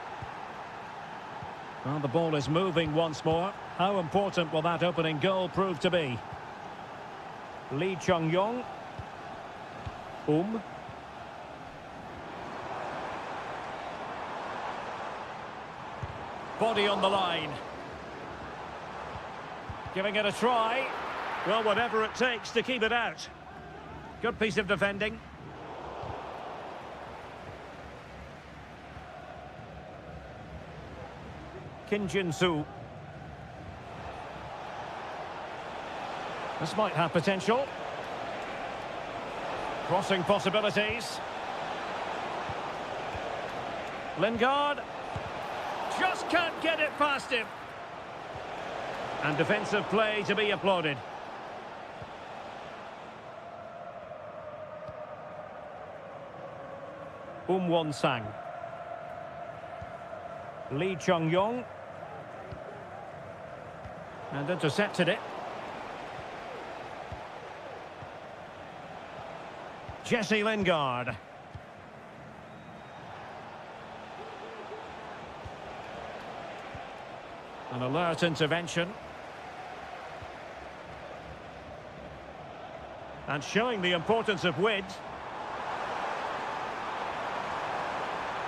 Well, the ball is moving once more. How important will that opening goal prove to be? Lee Chung-yong. Body on the line. Giving it a try. Well, whatever it takes to keep it out. Good piece of defending. Kim Jin-soo. This might have potential. Crossing possibilities. Lingard. Just can't get it past him. And defensive play to be applauded. Won-sang. Lee Chung-yong. And intercepted it. Jesse Lingard. An alert intervention. And showing the importance of width.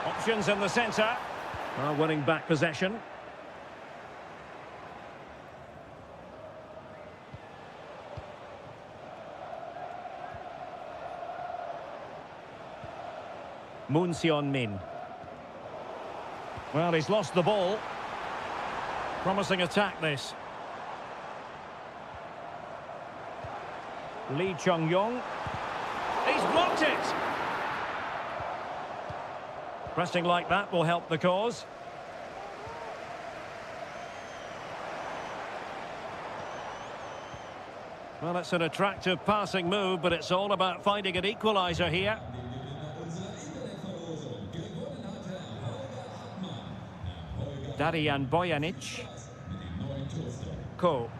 Options in the centre. Well, winning back possession. Moon Seon-min. Well, he's lost the ball. Promising attack, this. Lee Chung-yong. He's blocked it! Pressing like that will help the cause. Well, it's an attractive passing move, but it's all about finding an equaliser here. Darian Bojanic. Ko.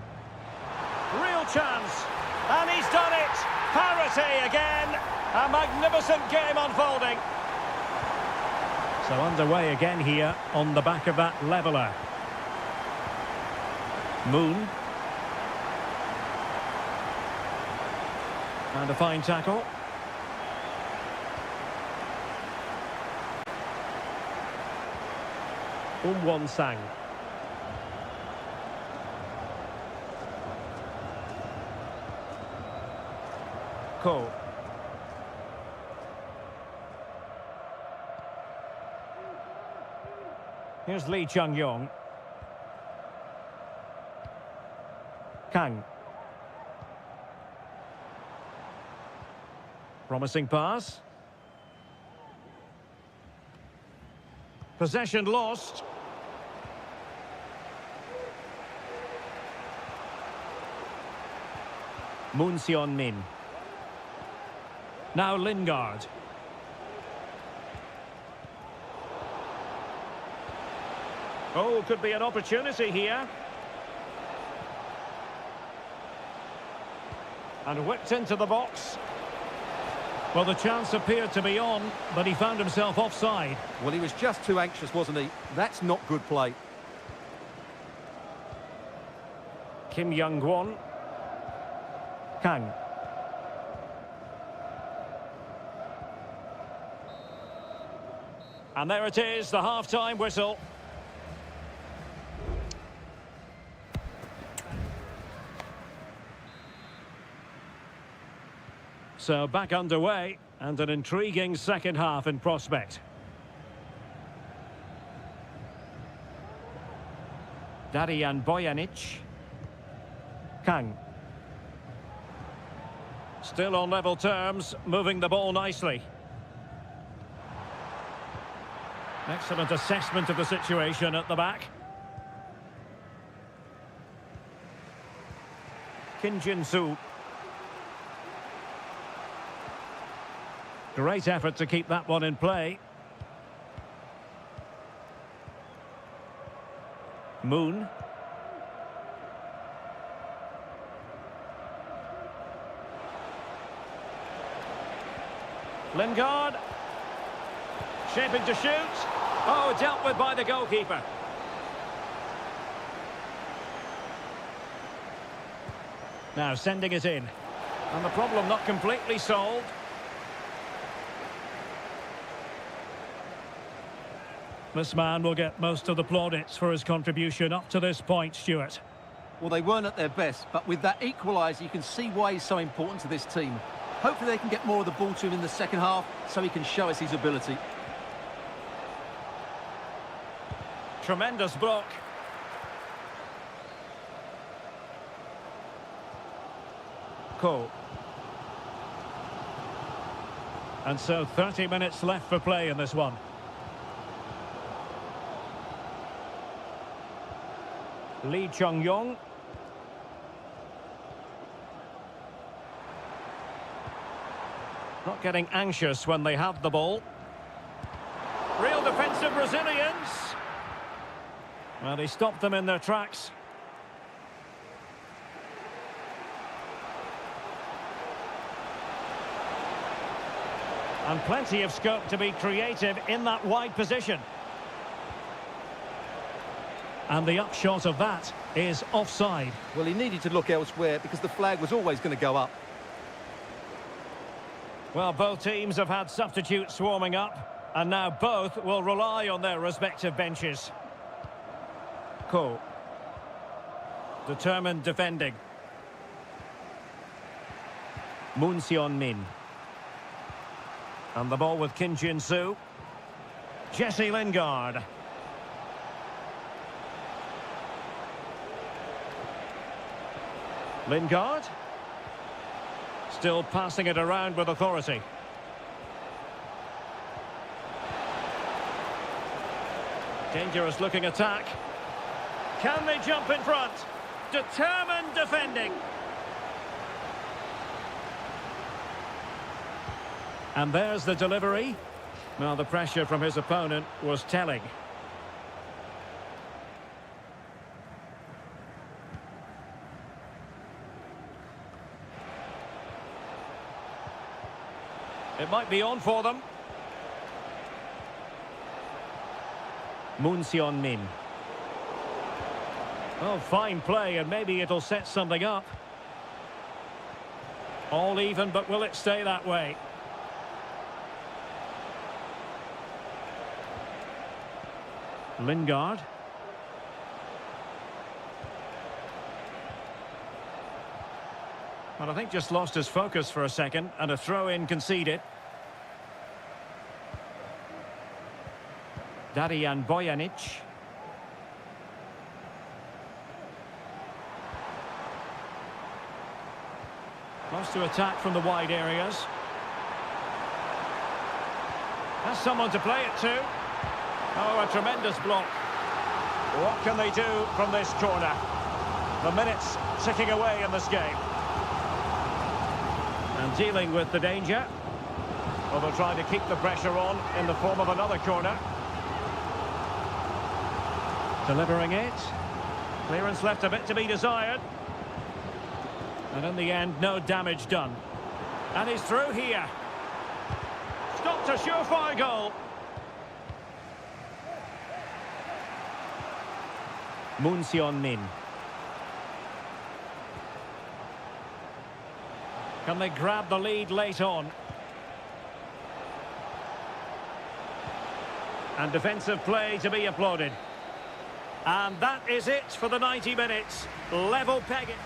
Real chance. And he's done it. Parity again. A magnificent game unfolding. So underway again here on the back of that leveller. Moon. And a fine tackle. Won-sang. Ko. Here's Lee Chung-yong. Kang. Promising pass. Possession lost. Moon Seon-min. Now Lingard. Oh, could be an opportunity here. And whipped into the box. Well, the chance appeared to be on, but he found himself offside. Well, he was just too anxious, wasn't he? That's not good play. Kim Young-won. Kang. And there it is, the half-time whistle. So back underway, and an intriguing second half in prospect. Darian Bojanic. Kang. Still on level terms, moving the ball nicely. Excellent assessment of the situation at the back. Kim Jin-soo. Great effort to keep that one in play. Moon. Lingard. Shaping to shoot. Oh, dealt with by the goalkeeper. Now sending it in. And the problem not completely solved. This man will get most of the plaudits for his contribution up to this point, Stuart. Well, they weren't at their best, but with that equaliser, you can see why he's so important to this team. Hopefully they can get more of the ball to him in the second half so he can show us his ability. Tremendous block. Cole. And so 30 minutes left for play in this one. Lee Chung-yong. Not getting anxious when they have the ball. Real defensive resilience. Well, he stopped them in their tracks. And plenty of scope to be creative in that wide position. And the upshot of that is offside. Well, he needed to look elsewhere because the flag was always going to go up. Well, both teams have had substitutes warming up, and now both will rely on their respective benches. Ko. Determined defending. Moon Seon-min. And the ball with Kim Jin-soo. Jesse Lingard. Lingard. Still passing it around with authority. Dangerous looking attack. Can they jump in front? Determined defending. And there's the delivery. Well, the pressure from his opponent was telling. It might be on for them. Moon Seon-min. Oh, fine play, and maybe it'll set something up. All even, but will it stay that way? Lingard. Well, I think just lost his focus for a second, and a throw-in conceded. Darian Bojanic. Close to attack from the wide areas. Has someone to play it to. Oh, a tremendous block. What can they do from this corner? The minutes ticking away in this game. And dealing with the danger. Well, they're trying to keep the pressure on in the form of another corner. Delivering it. Clearance left a bit to be desired. And in the end, no damage done. And he's through here. Stopped a surefire goal. Moon Seon-min. Can they grab the lead late on? And defensive play to be applauded. And that is it for the 90 minutes. Level pegging.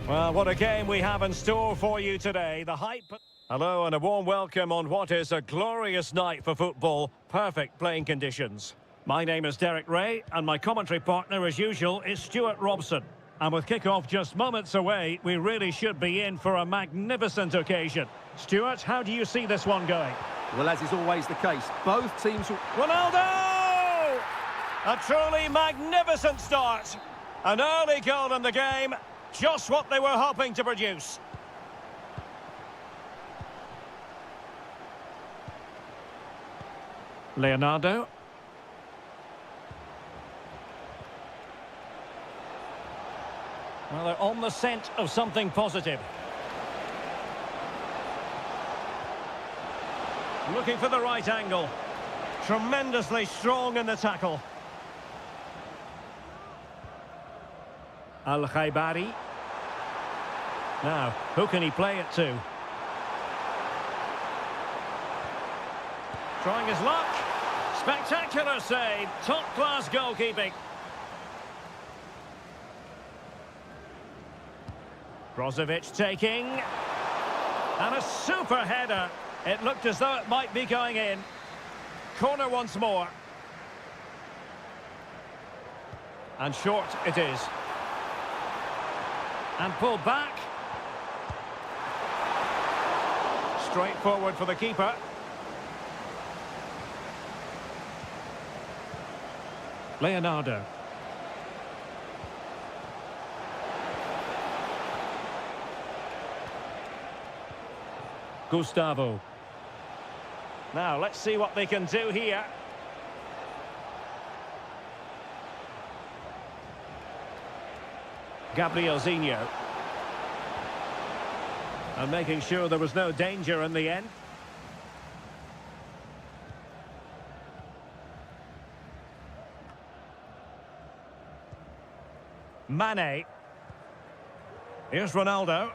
Well, what a game we have in store for you today. The hype... Hello and a warm welcome on what is a glorious night for football. Perfect playing conditions. My name is Derek Ray and my commentary partner, as usual, is Stuart Robson. And with kick-off just moments away, we really should be in for a magnificent occasion. Stuart, how do you see this one going? Well, as is always the case, both teams will... Ronaldo! A truly magnificent start. An early goal in the game. Just what they were hoping to produce. Leonardo. Well, they're on the scent of something positive. Looking for the right angle. Tremendously strong in the tackle. Al-Khaibari. Now, who can he play it to? Trying his luck. Spectacular save. Top-class goalkeeping. Brozovic taking. And a super header. It looked as though it might be going in. Corner once more. And short it is. And pulled back. Straight forward for the keeper. Leonardo. Gustavo. Now, let's see what they can do here. Gabriel Zinho. And making sure there was no danger in the end. Mane. Here's Ronaldo.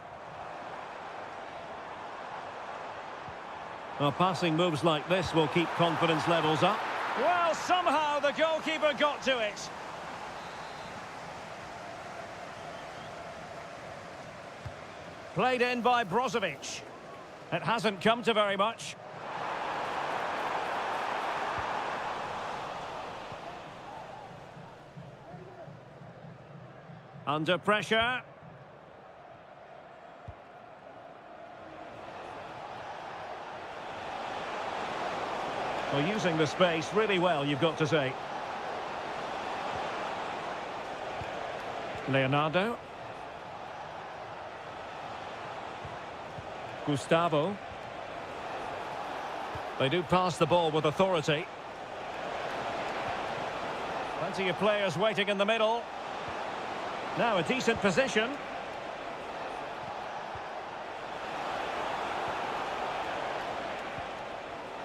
Well, passing moves like this will keep confidence levels up. Well, somehow the goalkeeper got to it. Played in by Brozovic. It hasn't come to very much. Under pressure. Well, using the space really well, you've got to say. Leonardo. Gustavo. They do pass the ball with authority. Plenty of players waiting in the middle. Now a decent position.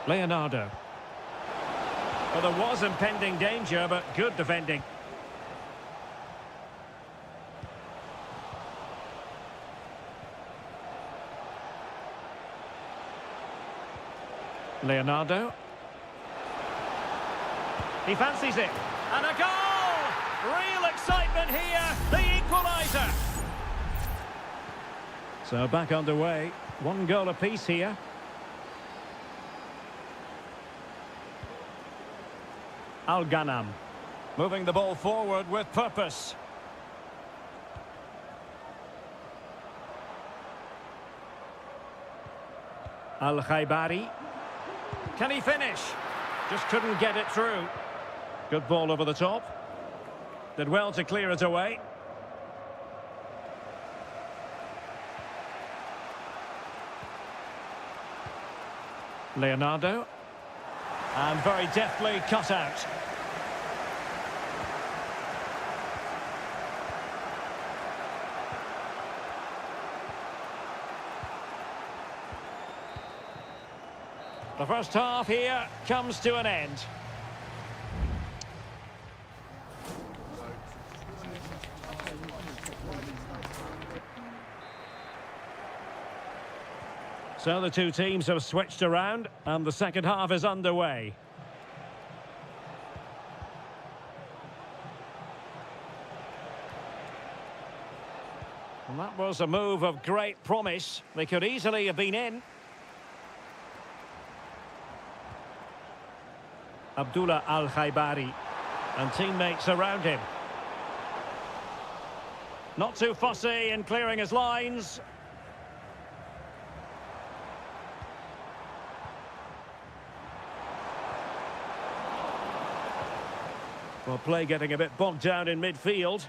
Leonardo. Well, there was impending danger, but good defending. Leonardo. He fancies it. And a goal! Real excitement here. The equaliser. So back underway. One goal apiece here. Al-Ghanam. Moving the ball forward with purpose. Al-Khaibari. Can he finish? Just couldn't get it through. Good ball over the top. Did well to clear it away. Leonardo. And very deftly cut out. The first half here comes to an end. So the two teams have switched around and the second half is underway. And that was a move of great promise. They could easily have been in. Abdullah Al-Khaibari and teammates around him. Not too fussy in clearing his lines. Well, play getting a bit bogged down in midfield.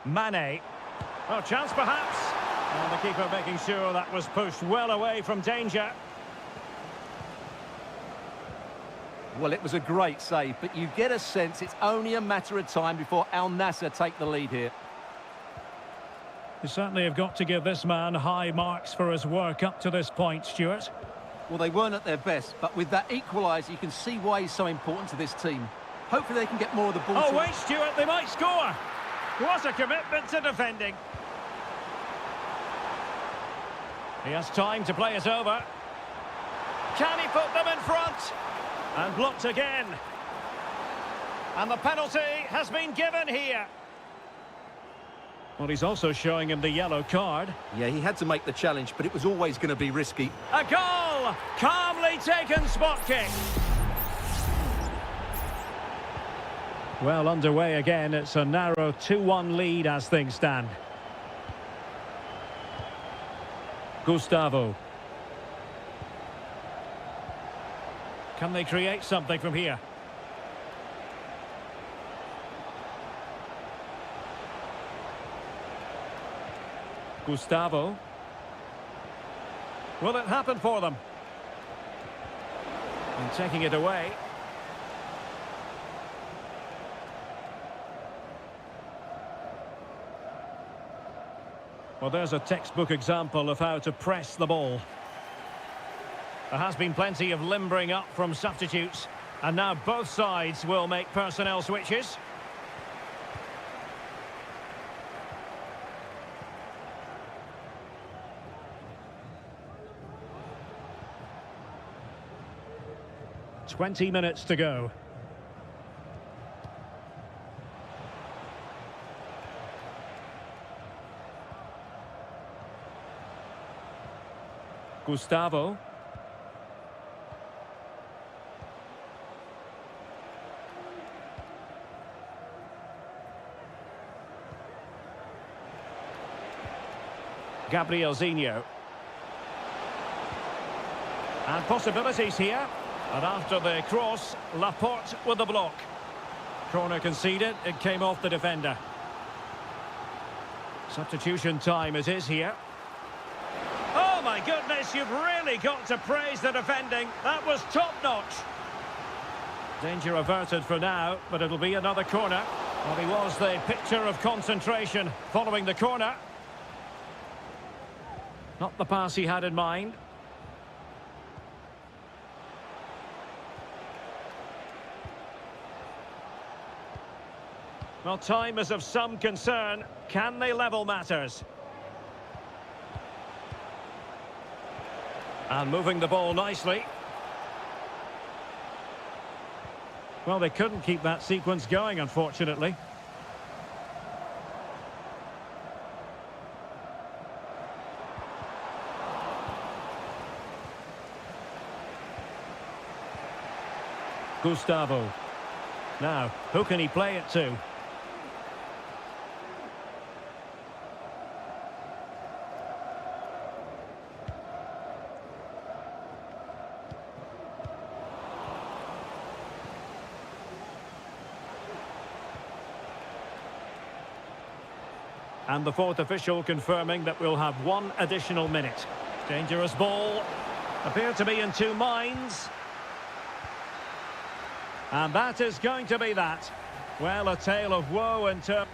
Mane. Oh, chance perhaps. And the keeper making sure that was pushed well away from danger. Well, it was a great save, but you get a sense it's only a matter of time before Al Nassr take the lead here. You certainly have got to give this man high marks for his work up to this point, Stuart. Well, they weren't at their best, but with that equaliser, you can see why he's so important to this team. Hopefully they can get more of the ball. Oh, wait, Stuart, they might score. What a commitment to defending. He has time to play it over. Can he put them in front? And blocked again. And the penalty has been given here. Well, he's also showing him the yellow card. Yeah, he had to make the challenge, but it was always going to be risky. A goal! Calmly taken spot kick. Well, underway again. It's a narrow 2-1 lead as things stand. Gustavo. Can they create something from here? Gustavo. Will it happen for them? And taking it away. Well, there's a textbook example of how to press the ball. There has been plenty of limbering up from substitutes, and now both sides will make personnel switches. "20 minutes to go. Gustavo. Gabriel Zinho. And possibilities here. And after the cross, Laporte with the block. Corner conceded, it came off the defender. Substitution time it is here. Oh my goodness, you've really got to praise the defending. That was top-notch. Danger averted for now, but it'll be another corner. Well, he was the picture of concentration following the corner. Not the pass he had in mind. Well, time is of some concern. Can they level matters? And moving the ball nicely. Well, they couldn't keep that sequence going, unfortunately. Gustavo. Now, who can he play it to? And the fourth official confirming that we'll have one additional minute. Dangerous ball. Appear to be in two minds. And that is going to be that. Well, a tale of woe in terms...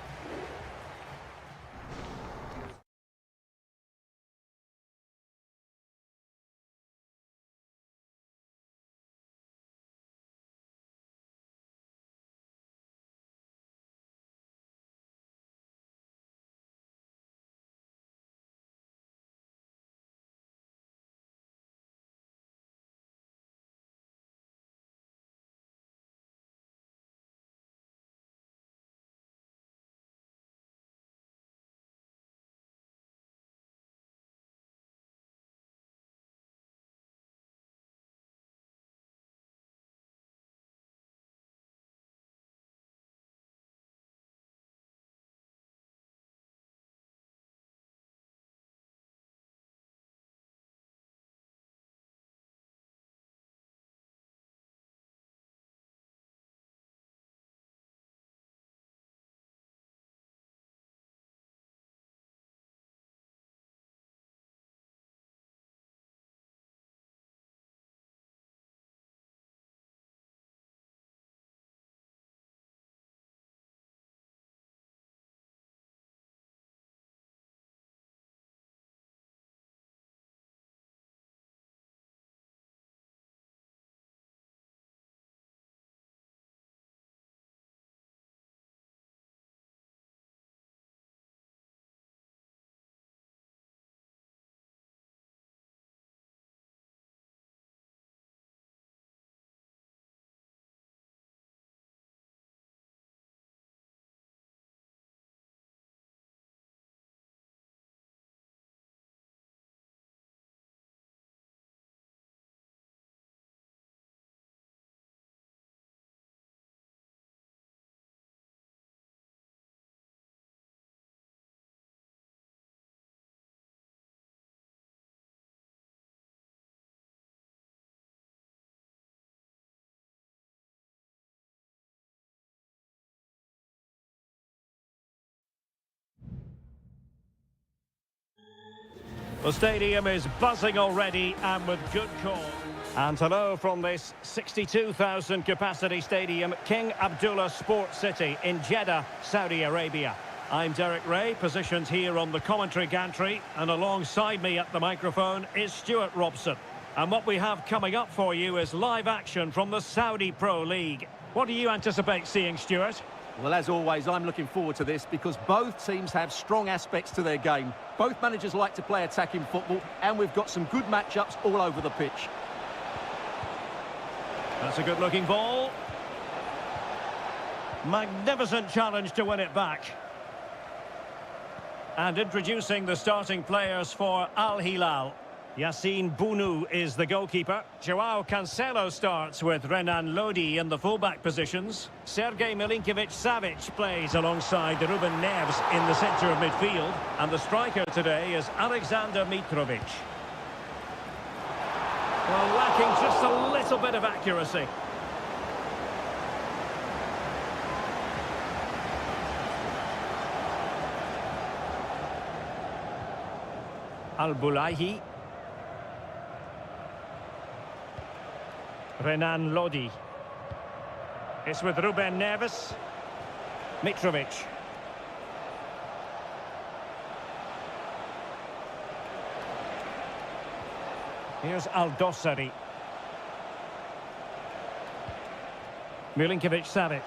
The stadium is buzzing already and with good cause. And hello from this 62,000 capacity stadium, King Abdullah Sports City in Jeddah, Saudi Arabia. I'm Derek Ray, positioned here on the commentary gantry, and alongside me at the microphone is Stuart Robson. And what we have coming up for you is live action from the Saudi Pro League. What do you anticipate seeing, Stuart? Well, as always, I'm looking forward to this because both teams have strong aspects to their game. Both managers like to play attacking football, and we've got some good matchups all over the pitch. That's a good-looking ball. Magnificent challenge to win it back. And introducing the starting players for Al Hilal. Yassine Bounou is the goalkeeper. Joao Cancelo starts with Renan Lodi in the fullback positions. Sergej Milinkovic-Savic plays alongside Ruben Neves in the centre of midfield. And the striker today is Alexander Mitrovic. Well, lacking just a little bit of accuracy. Al-Bulaihi. Renan Lodi. It's with Ruben Neves. Mitrovic. Here's Al-Dossari. Milinkovic-Savic.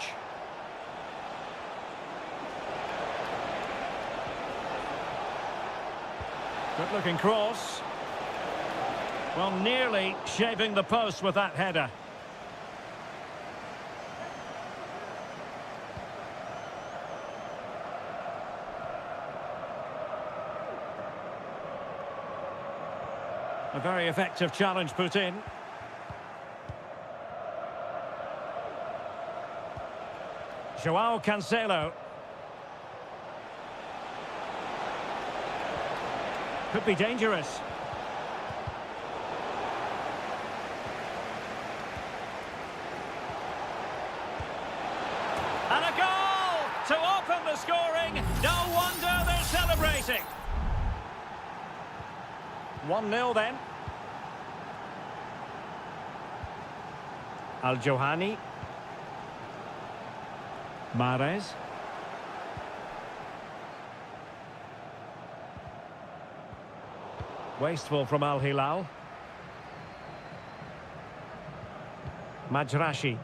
Good-looking cross. Well, nearly shaving the post with that header. A very effective challenge put in. Joao Cancelo. Could be dangerous. And a goal to open the scoring. No wonder they're celebrating. 1-0 then. Al-Johani. Mahrez. Wasteful from Al Hilal. Majrashi.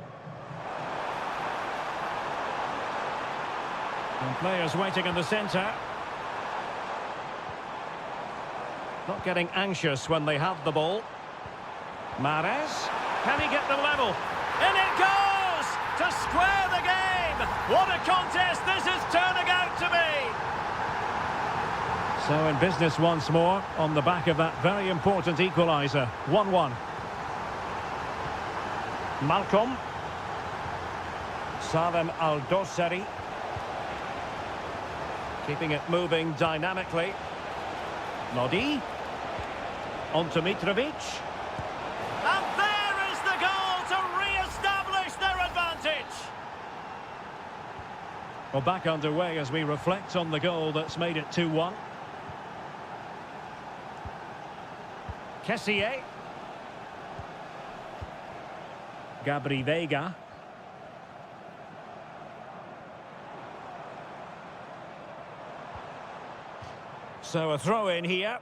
And players waiting in the centre. Not getting anxious when they have the ball. Mahrez. Can he get them level? In it goes! To square the game! What a contest this is turning out to be! So in business once more, on the back of that very important equaliser. 1-1. Malcolm. Salem Al-Dossari. Keeping it moving dynamically. Lodi. On to Mitrovic. And there is the goal to re-establish their advantage. Well, back underway as we reflect on the goal that's made it 2-1. Kessié. Gabri Veiga. So a throw in here.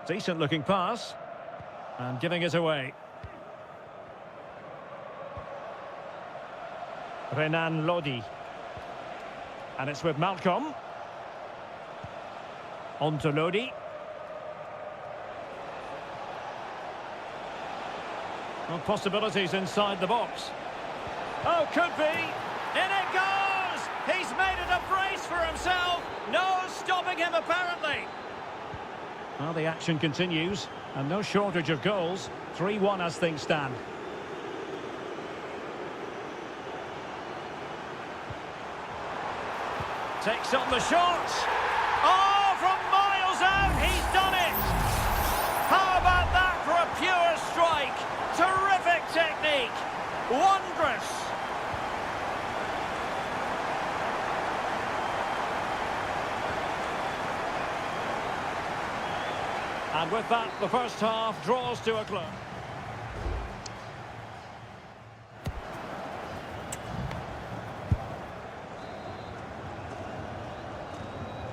Decent looking pass. And giving it away. Renan Lodi. And it's with Malcolm. On to Lodi. Well, possibilities inside the box. Oh, could be. In it goes! He's made it a brace for himself. No stopping him, apparently. Well, the action continues, and no shortage of goals. 3-1 as things stand. Takes on the shot. Oh, from miles out, he's done it. How about that for a pure strike? Terrific technique. Wondrous. And with that, the first half draws to a close.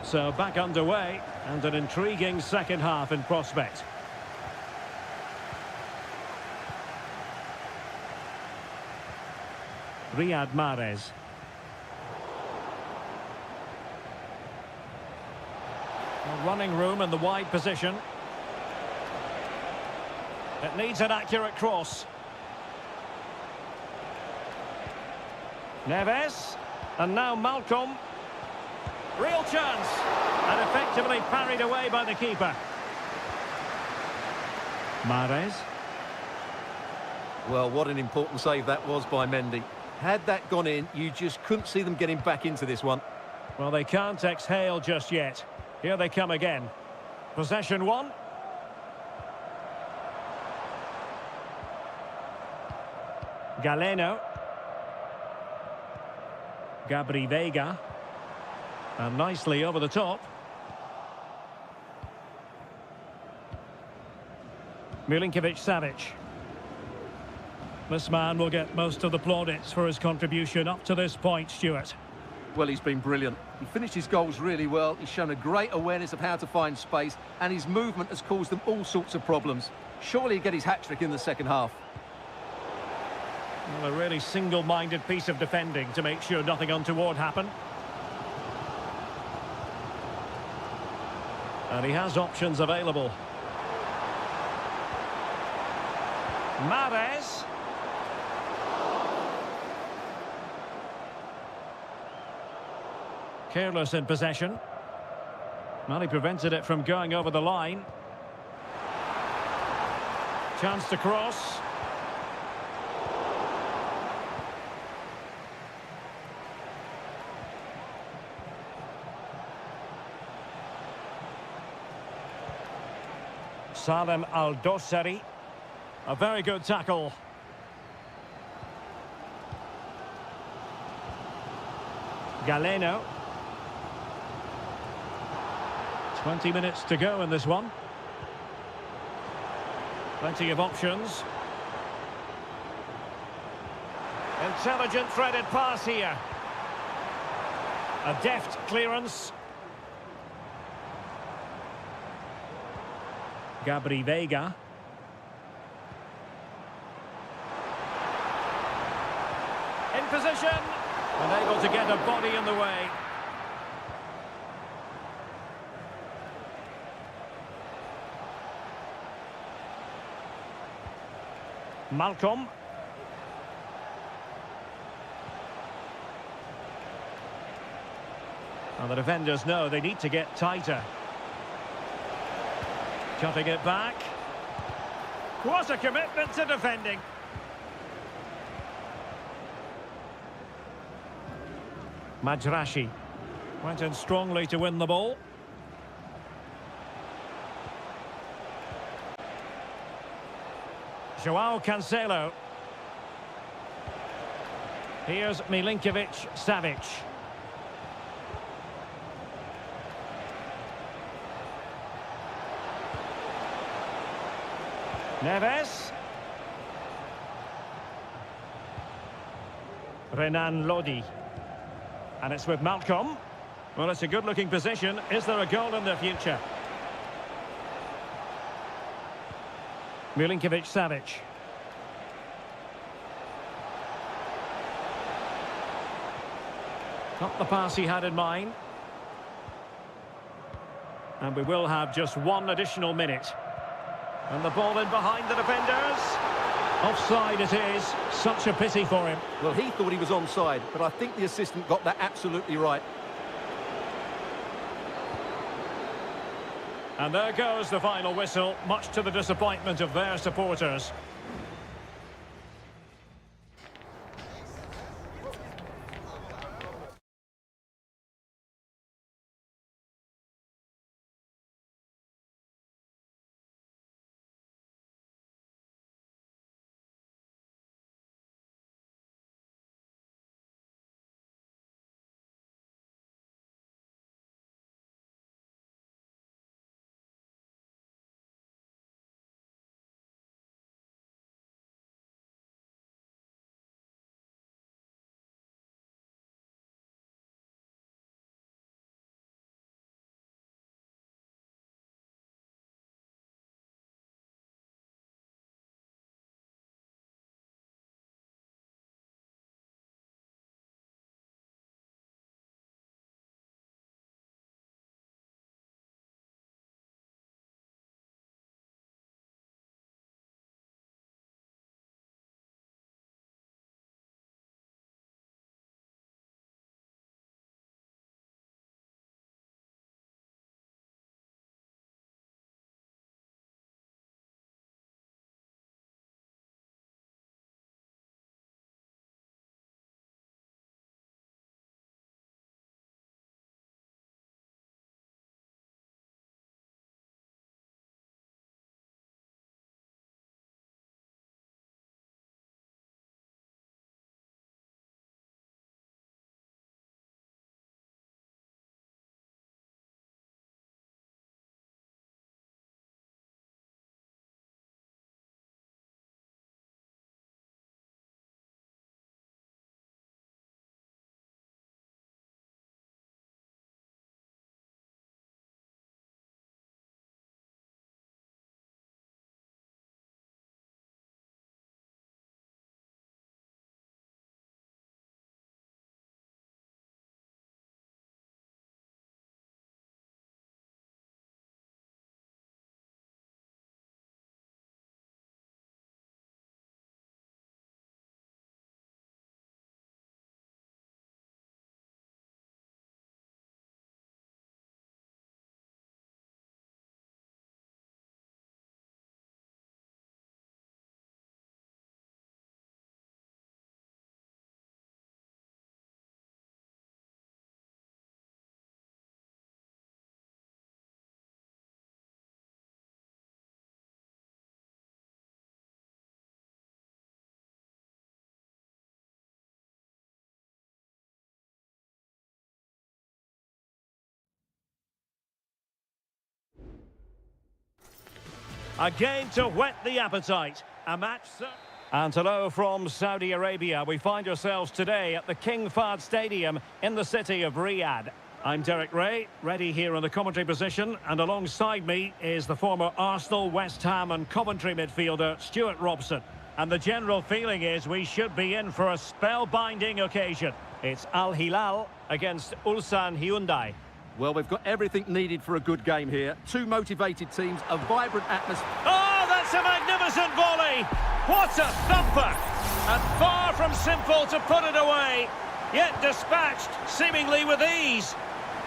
So back underway, and an intriguing second half in prospect. Riyad Mahrez. Running room in the wide position. It needs an accurate cross. Neves. And now Malcolm. Real chance. And effectively parried away by the keeper. Mahrez. Well, what an important save that was by Mendy. Had that gone in, you just couldn't see them getting back into this one. Well, they can't exhale just yet. Here they come again. Possession one. Galeno. Gabri Veiga. And nicely over the top. Milinkovic-Savic. This man will get most of the plaudits for his contribution up to this point, Stuart. Well, he's been brilliant. He finished his goals really well. He's shown a great awareness of how to find space, and his movement has caused them all sorts of problems. Surely he'll get his hat-trick in the second half. Well, a really single-minded piece of defending to make sure nothing untoward happened. And he has options available. Mahrez. Careless in possession. Well, he prevented it from going over the line. Chance to cross. Salem Al-Dossari. A very good tackle. Galeno. 20 minutes to go in this one. Plenty of options. Intelligent threaded pass here. A deft clearance. Gabri Veiga. In position. And able to get a body in the way. Malcolm. And the defenders know they need to get tighter. Cutting it back. What a commitment to defending. Majrashi went in strongly to win the ball. Joao Cancelo. Here's Milinkovic-Savic. Neves. Renan Lodi. And it's with Malcolm. Well, it's a good-looking position. Is there a goal in the future? Milinkovic-Savic. Not the pass he had in mind. And we will have just one additional minute. And the ball in behind the defenders. Offside it is. Such a pity for him. Well, he thought he was onside, but I think the assistant got that absolutely right. And there goes the final whistle, much to the disappointment of their supporters. A game to whet the appetite. A match... And hello from Saudi Arabia. We find ourselves today at the King Fahd Stadium in the city of Riyadh. I'm Derek Ray, ready here in the commentary position, and alongside me is the former Arsenal, West Ham and Coventry midfielder Stuart Robson. And the general feeling is we should be in for a spellbinding occasion. It's Al Hilal against Ulsan Hyundai. Well, we've got everything needed for a good game here. Two motivated teams, a vibrant atmosphere. Oh, that's a magnificent volley! What a thumper! And far from simple to put it away, yet dispatched seemingly with ease.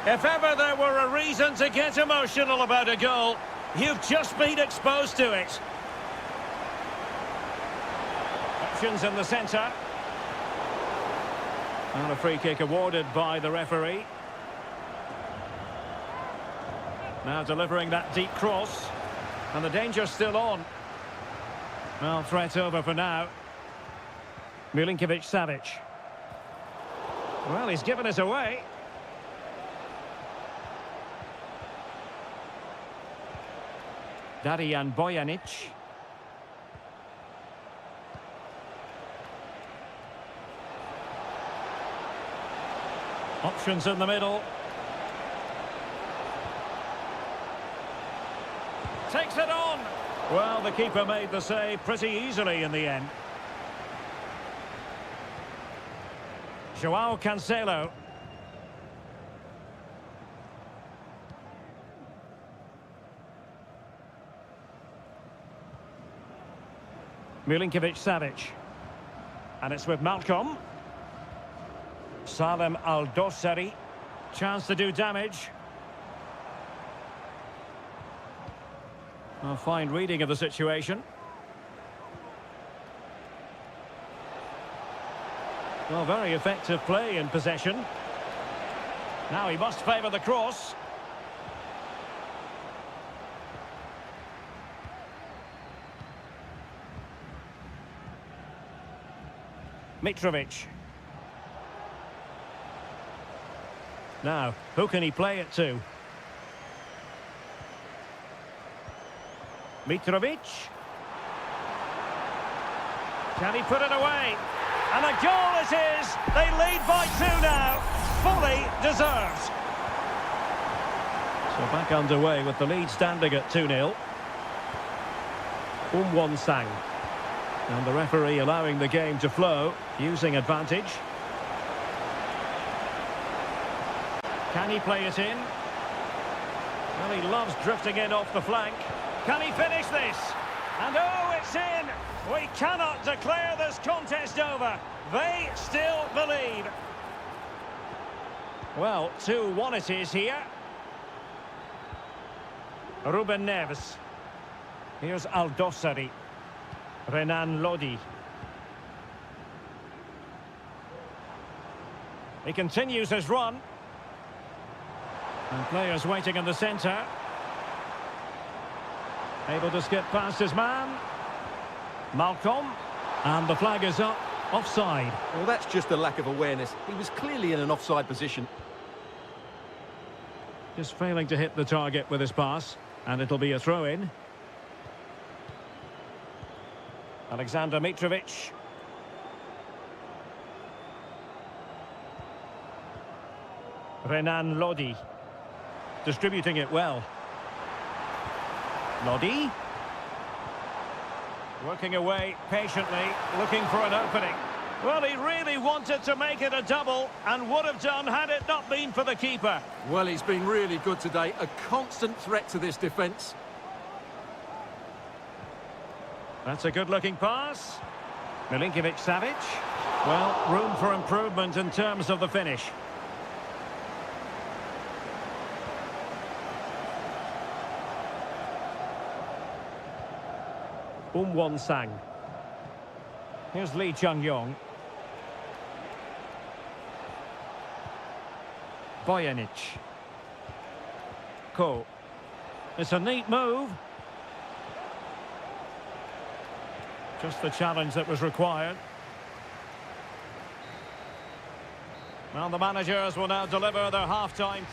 If ever there were a reason to get emotional about a goal, you've just been exposed to it. Options in the centre. And a free kick awarded by the referee. Now delivering that deep cross. And the danger's still on. Well, threat over for now. Milinkovic-Savic. Well, he's given us away. Darijan Bojanic. Options in the middle. Takes it on. Well, the keeper made the save pretty easily in the end. Joao Cancelo. Milinkovic-Savic. And it's with Malcolm. Salem Al-Dossari. Chance to do damage. A fine reading of the situation. Well, very effective play in possession. Now he must favour the cross. Mitrovic. Now, who can he play it to? Mitrovic. Can he put it away? And a goal it is! They lead by 2 now. Fully deserved. So back underway with the lead standing at 2-0. Won-Sang. And the referee allowing the game to flow, using advantage. Can he play it in? Well, he loves drifting in off the flank. Can he finish this? And oh, it's in! We cannot declare this contest over. They still believe. Well, 2-1 it is here. Ruben Neves. Here's Al-Dossari. Renan Lodi. He continues his run. And players waiting in the centre. Able to skip past his man. Malcolm. And the flag is up. Offside. Well, that's just a lack of awareness. He was clearly in an offside position. Just failing to hit the target with his pass. And it'll be a throw-in. Alexander Mitrovic. Renan Lodi. Distributing it well. Lodi. Working away patiently, looking for an opening. Well, he really wanted to make it a double, and would have done had it not been for the keeper. Well, he's been really good today. A constant threat to this defence. That's a good-looking pass. Milinkovic-Savic. Well, room for improvement in terms of the finish. Won-Sang. Here's Lee Chung-yong. Bojanic. Ko. It's a neat move. Just the challenge that was required. Well, the managers will now deliver their half-time.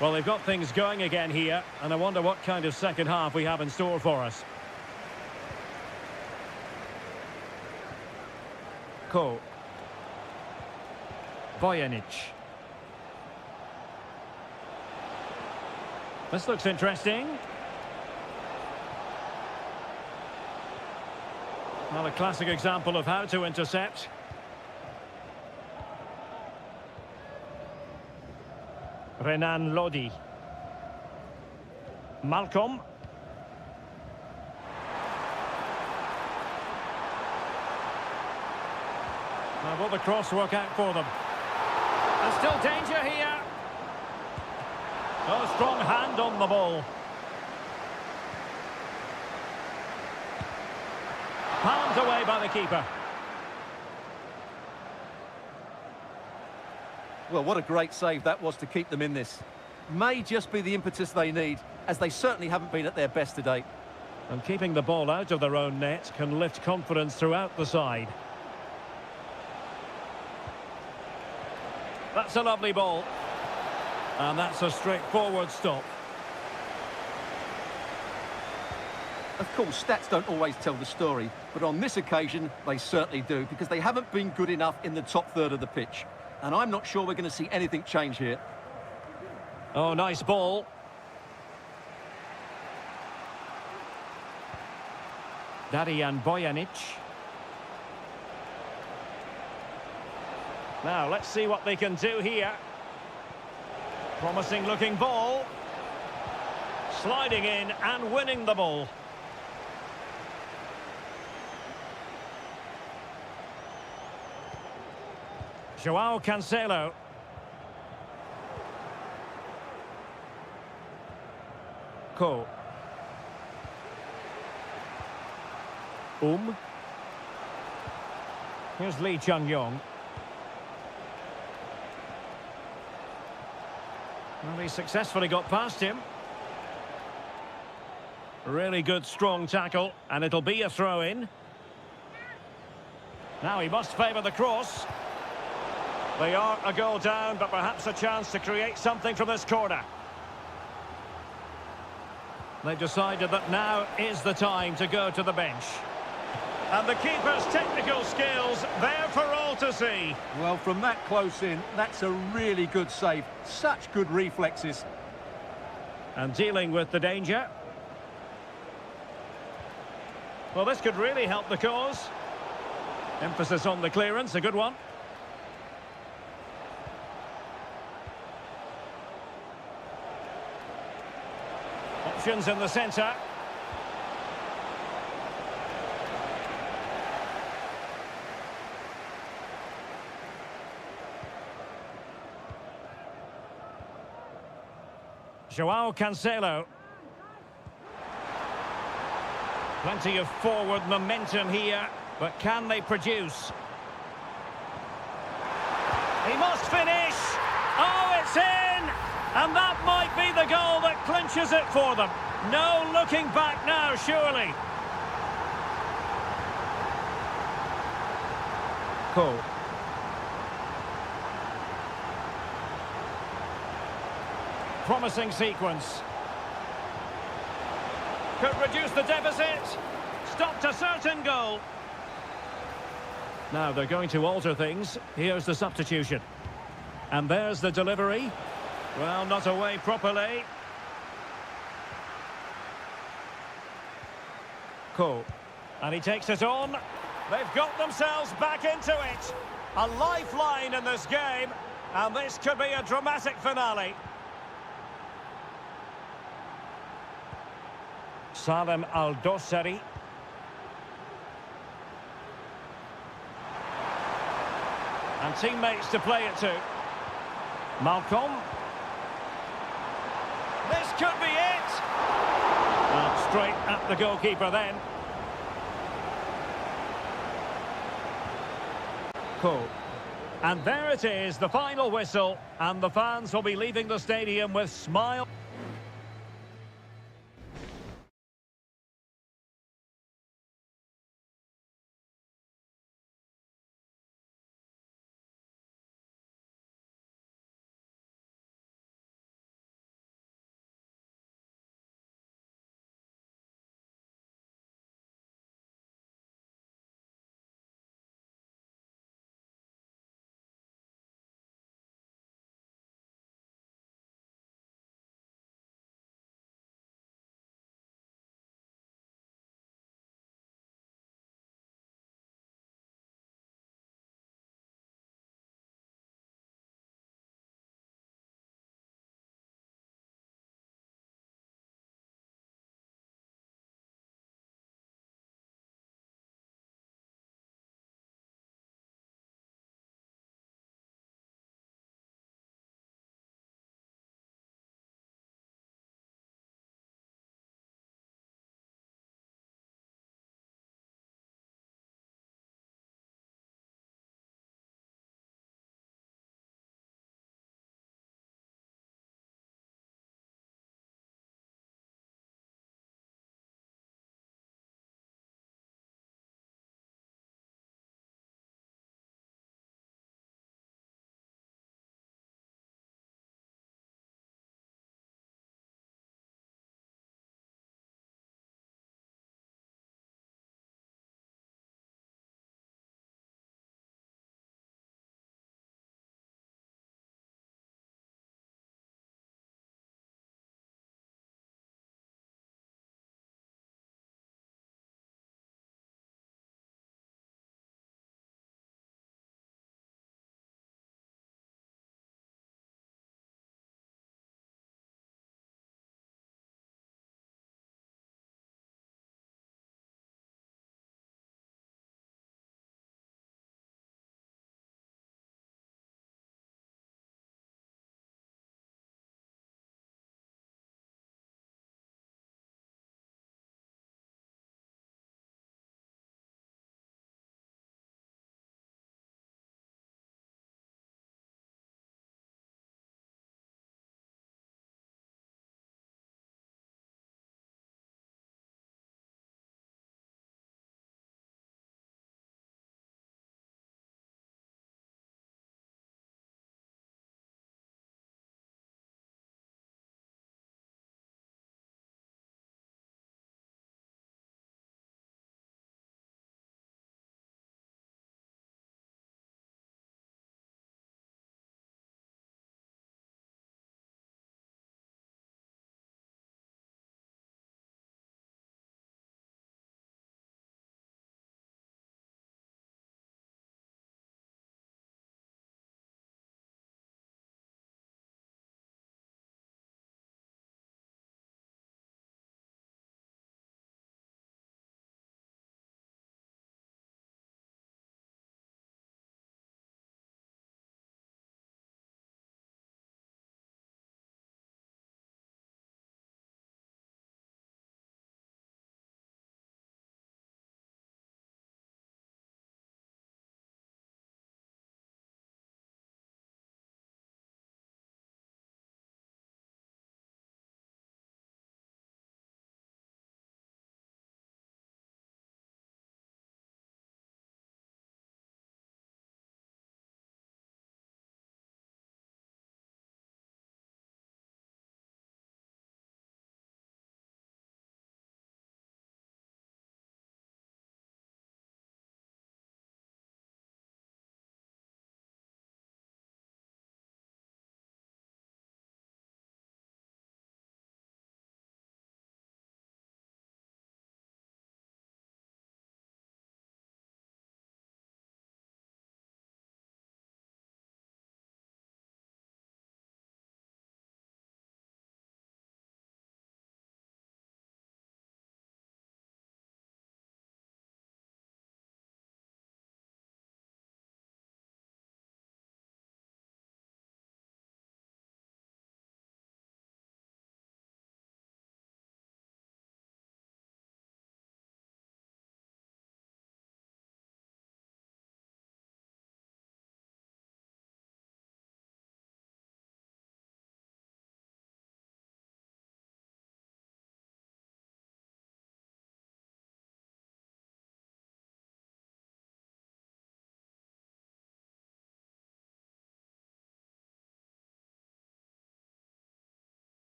Well, they've got things going again here, and I wonder what kind of second half we have in store for us. Ko. Bojanic. This looks interesting. Well, a classic example of how to intercept. Renan Lodi. Malcolm. Now, will the cross work out for them? And still danger here. Oh, strong hand on the ball. Palmed away by the keeper. Well, what a great save that was to keep them in this. May just be the impetus they need, as they certainly haven't been at their best today. And keeping the ball out of their own net can lift confidence throughout the side. That's a lovely ball. And that's a straightforward stop. Of course, stats don't always tell the story, but on this occasion, they certainly do, because they haven't been good enough in the top third of the pitch. And I'm not sure we're going to see anything change here. Oh, nice ball. Darijan Bojanic. Now, let's see what they can do here. Promising looking ball. Sliding in and winning the ball. João Cancelo. Ko. Here's Lee Chung-yong. Well, he successfully got past him. Really good, strong tackle, and it'll be a throw-in. Now he must favour the cross. They are a goal down, but perhaps a chance to create something from this corner. They've decided that now is the time to go to the bench. And the keeper's technical skills there for all to see. Well, from that close in, that's a really good save. Such good reflexes. And dealing with the danger. Well, this could really help the cause. Emphasis on the clearance, a good one. Options in the centre. João Cancelo. Plenty of forward momentum here, but can they produce? He must finish! Oh, it's in! And that might be the goal that clinches it for them. No looking back now, surely. Ko. Promising sequence. Could reduce the deficit. Stopped a certain goal. Now they're going to alter things. Here's the substitution. And there's the delivery. Well, not away properly. Ko. And he takes it on. They've got themselves back into it. A lifeline in this game. And this could be a dramatic finale. Salem Al-Dossari. And teammates to play it to. Malcolm. This could be it! And straight at the goalkeeper then. Ko. And there it is, the final whistle. And the fans will be leaving the stadium with smiles.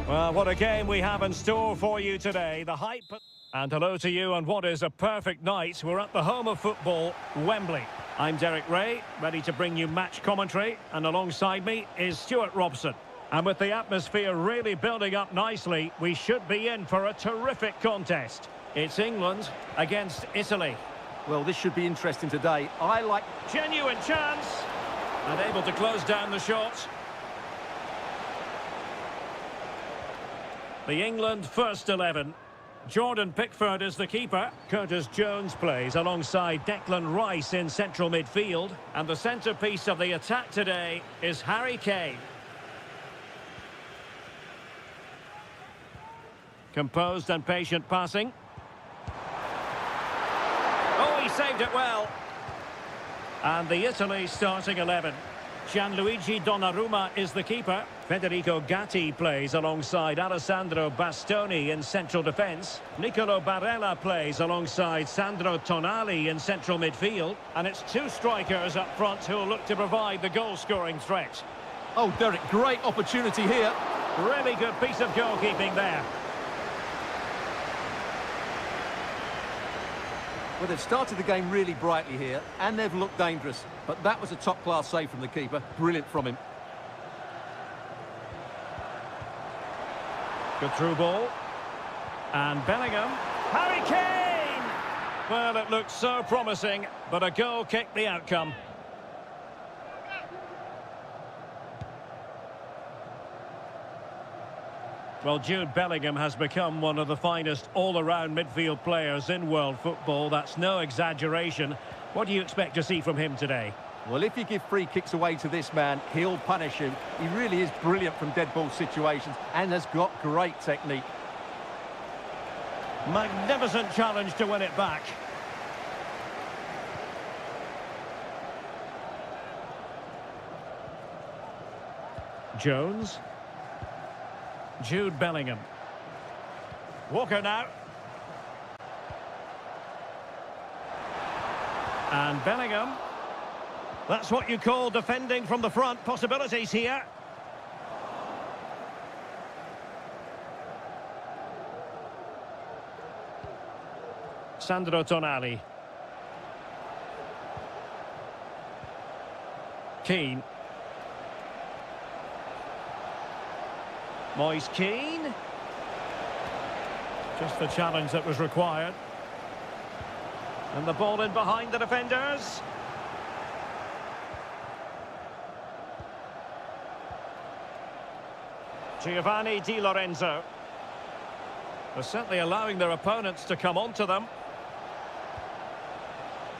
Well, what a game we have in store for you today. The hype... And hello to you on what is a perfect night. We're at the home of football, Wembley. I'm Derek Ray, ready to bring you match commentary. And alongside me is Stuart Robson. And with the atmosphere really building up nicely, we should be in for a terrific contest. It's England against Italy. Well, this should be interesting today. I like... Genuine chance. And able to close down the shot. The England first 11. Jordan Pickford is the keeper. Curtis Jones plays alongside Declan Rice in central midfield. And the centrepiece of the attack today is Harry Kane. Composed and patient passing. Oh, he saved it well. And the Italy starting 11. Gianluigi Donnarumma is the keeper. Federico Gatti plays alongside Alessandro Bastoni in central defence. Nicolo Barella plays alongside Sandro Tonali in central midfield. And it's two strikers up front who'll look to provide the goal-scoring threat. Oh, Derek, great opportunity here. Really good piece of goalkeeping there. Well, they've started the game really brightly here, and they've looked dangerous. But that was a top-class save from the keeper. Brilliant from him. Good through ball. And Bellingham. Harry Kane! Well, it looked so promising, but a goal kicked the outcome. Well, Jude Bellingham has become one of the finest all-around midfield players in world football. That's no exaggeration. What do you expect to see from him today? Well, if you give free kicks away to this man, he'll punish you. He really is brilliant from dead ball situations and has got great technique. Magnificent challenge to win it back. Jones. Jude Bellingham. Walker now. And Bellingham. That's what you call defending from the front. Possibilities here. Sandro Tonali. Keane. Moise Keane. Just the challenge that was required. And the ball in behind the defenders. Giovanni Di Lorenzo. They're certainly allowing their opponents to come onto them.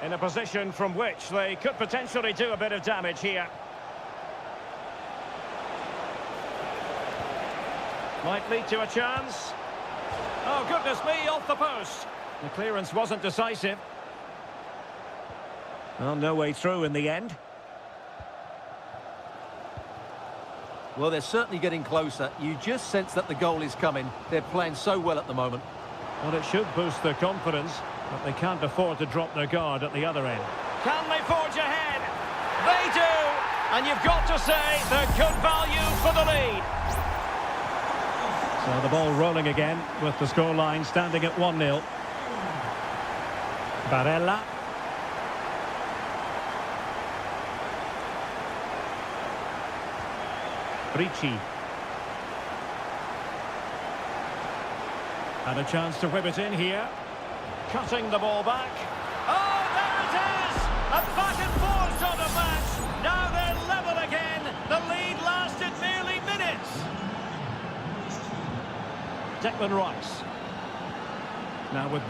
In a position from which they could potentially do a bit of damage here. Might lead to a chance. Oh, goodness me, off the post. The clearance wasn't decisive. Well, no way through in the end. Well, they're certainly getting closer. You just sense that the goal is coming. They're playing so well at the moment. Well, it should boost their confidence, but they can't afford to drop their guard at the other end. Can they forge ahead? They do! And you've got to say they're good value for the lead. So the ball rolling again with the scoreline standing at 1-0. Barella. Ricci. And a chance to whip it in here. Cutting the ball back. Oh, there it is! A back and forth sort of match. Now they're level again. The lead lasted merely minutes. Declan Rice. Now with...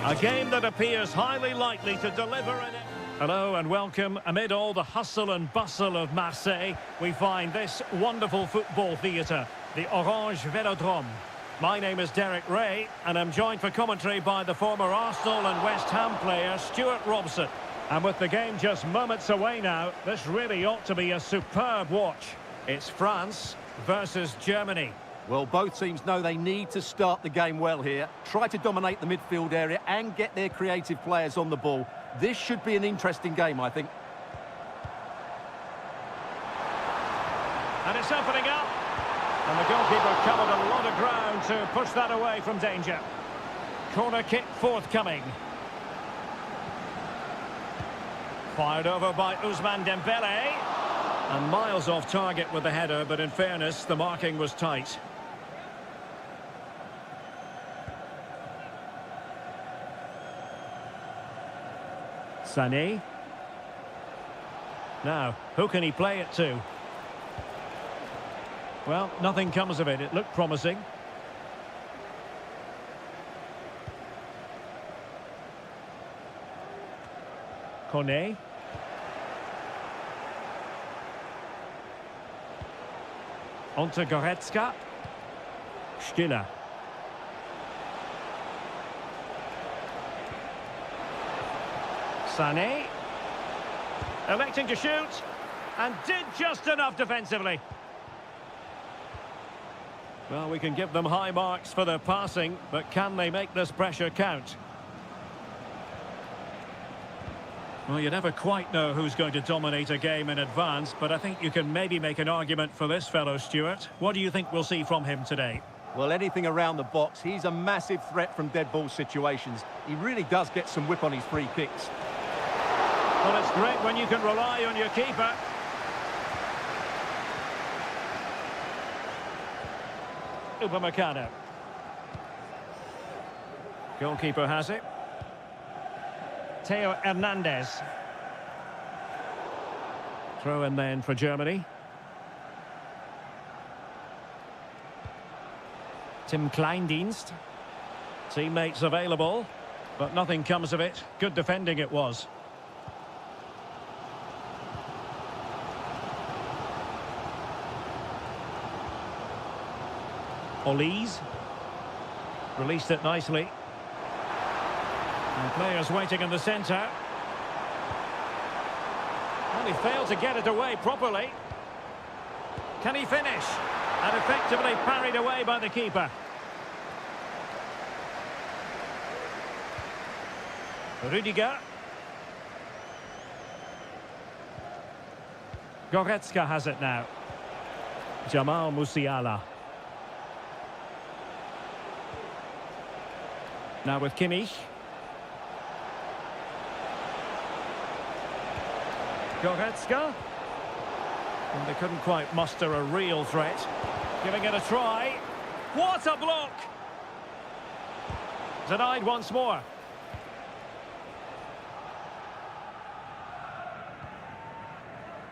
A game that appears highly likely to deliver an... Hello and welcome. Amid all the hustle and bustle of Marseille, we find this wonderful football theatre, the Orange Velodrome. My name is Derek Ray, and I'm joined for commentary by the former Arsenal and West Ham player, Stuart Robson. And with the game just moments away now, this really ought to be a superb watch. It's France versus Germany. Well, both teams know they need to start the game well here, try to dominate the midfield area and get their creative players on the ball. This should be an interesting game, I think. And it's opening up. And the goalkeeper covered a lot of ground to push that away from danger. Corner kick forthcoming. Fired over by Ousmane Dembele. And miles off target with the header, but in fairness, the marking was tight. Sané. Now, who can he play it to? Well, nothing comes of it. It looked promising. Kone. On to Goretzka. Stiller. Sané. Electing to shoot. And did just enough defensively. Well, we can give them high marks for their passing, but can they make this pressure count? Well, you never quite know who's going to dominate a game in advance, but I think you can maybe make an argument for this fellow, Stuart. What do you think we'll see from him today? Well, anything around the box. He's a massive threat from dead ball situations. He really does get some whip on his free kicks. Well, it's great when you can rely on your keeper. Upamecano. Goalkeeper has it. Theo Hernandez. Throw in then for Germany. Tim Kleindienst. Teammates available, but nothing comes of it. Good defending it was. Olise. Released it nicely. And players waiting in the centre. Well, he failed to get it away properly. Can he finish? And effectively parried away by the keeper. Rüdiger. Goretzka has it now. Jamal Musiala. Now with Kimmich. Goretzka. And they couldn't quite muster a real threat. Giving it a try. What a block! Denied once more.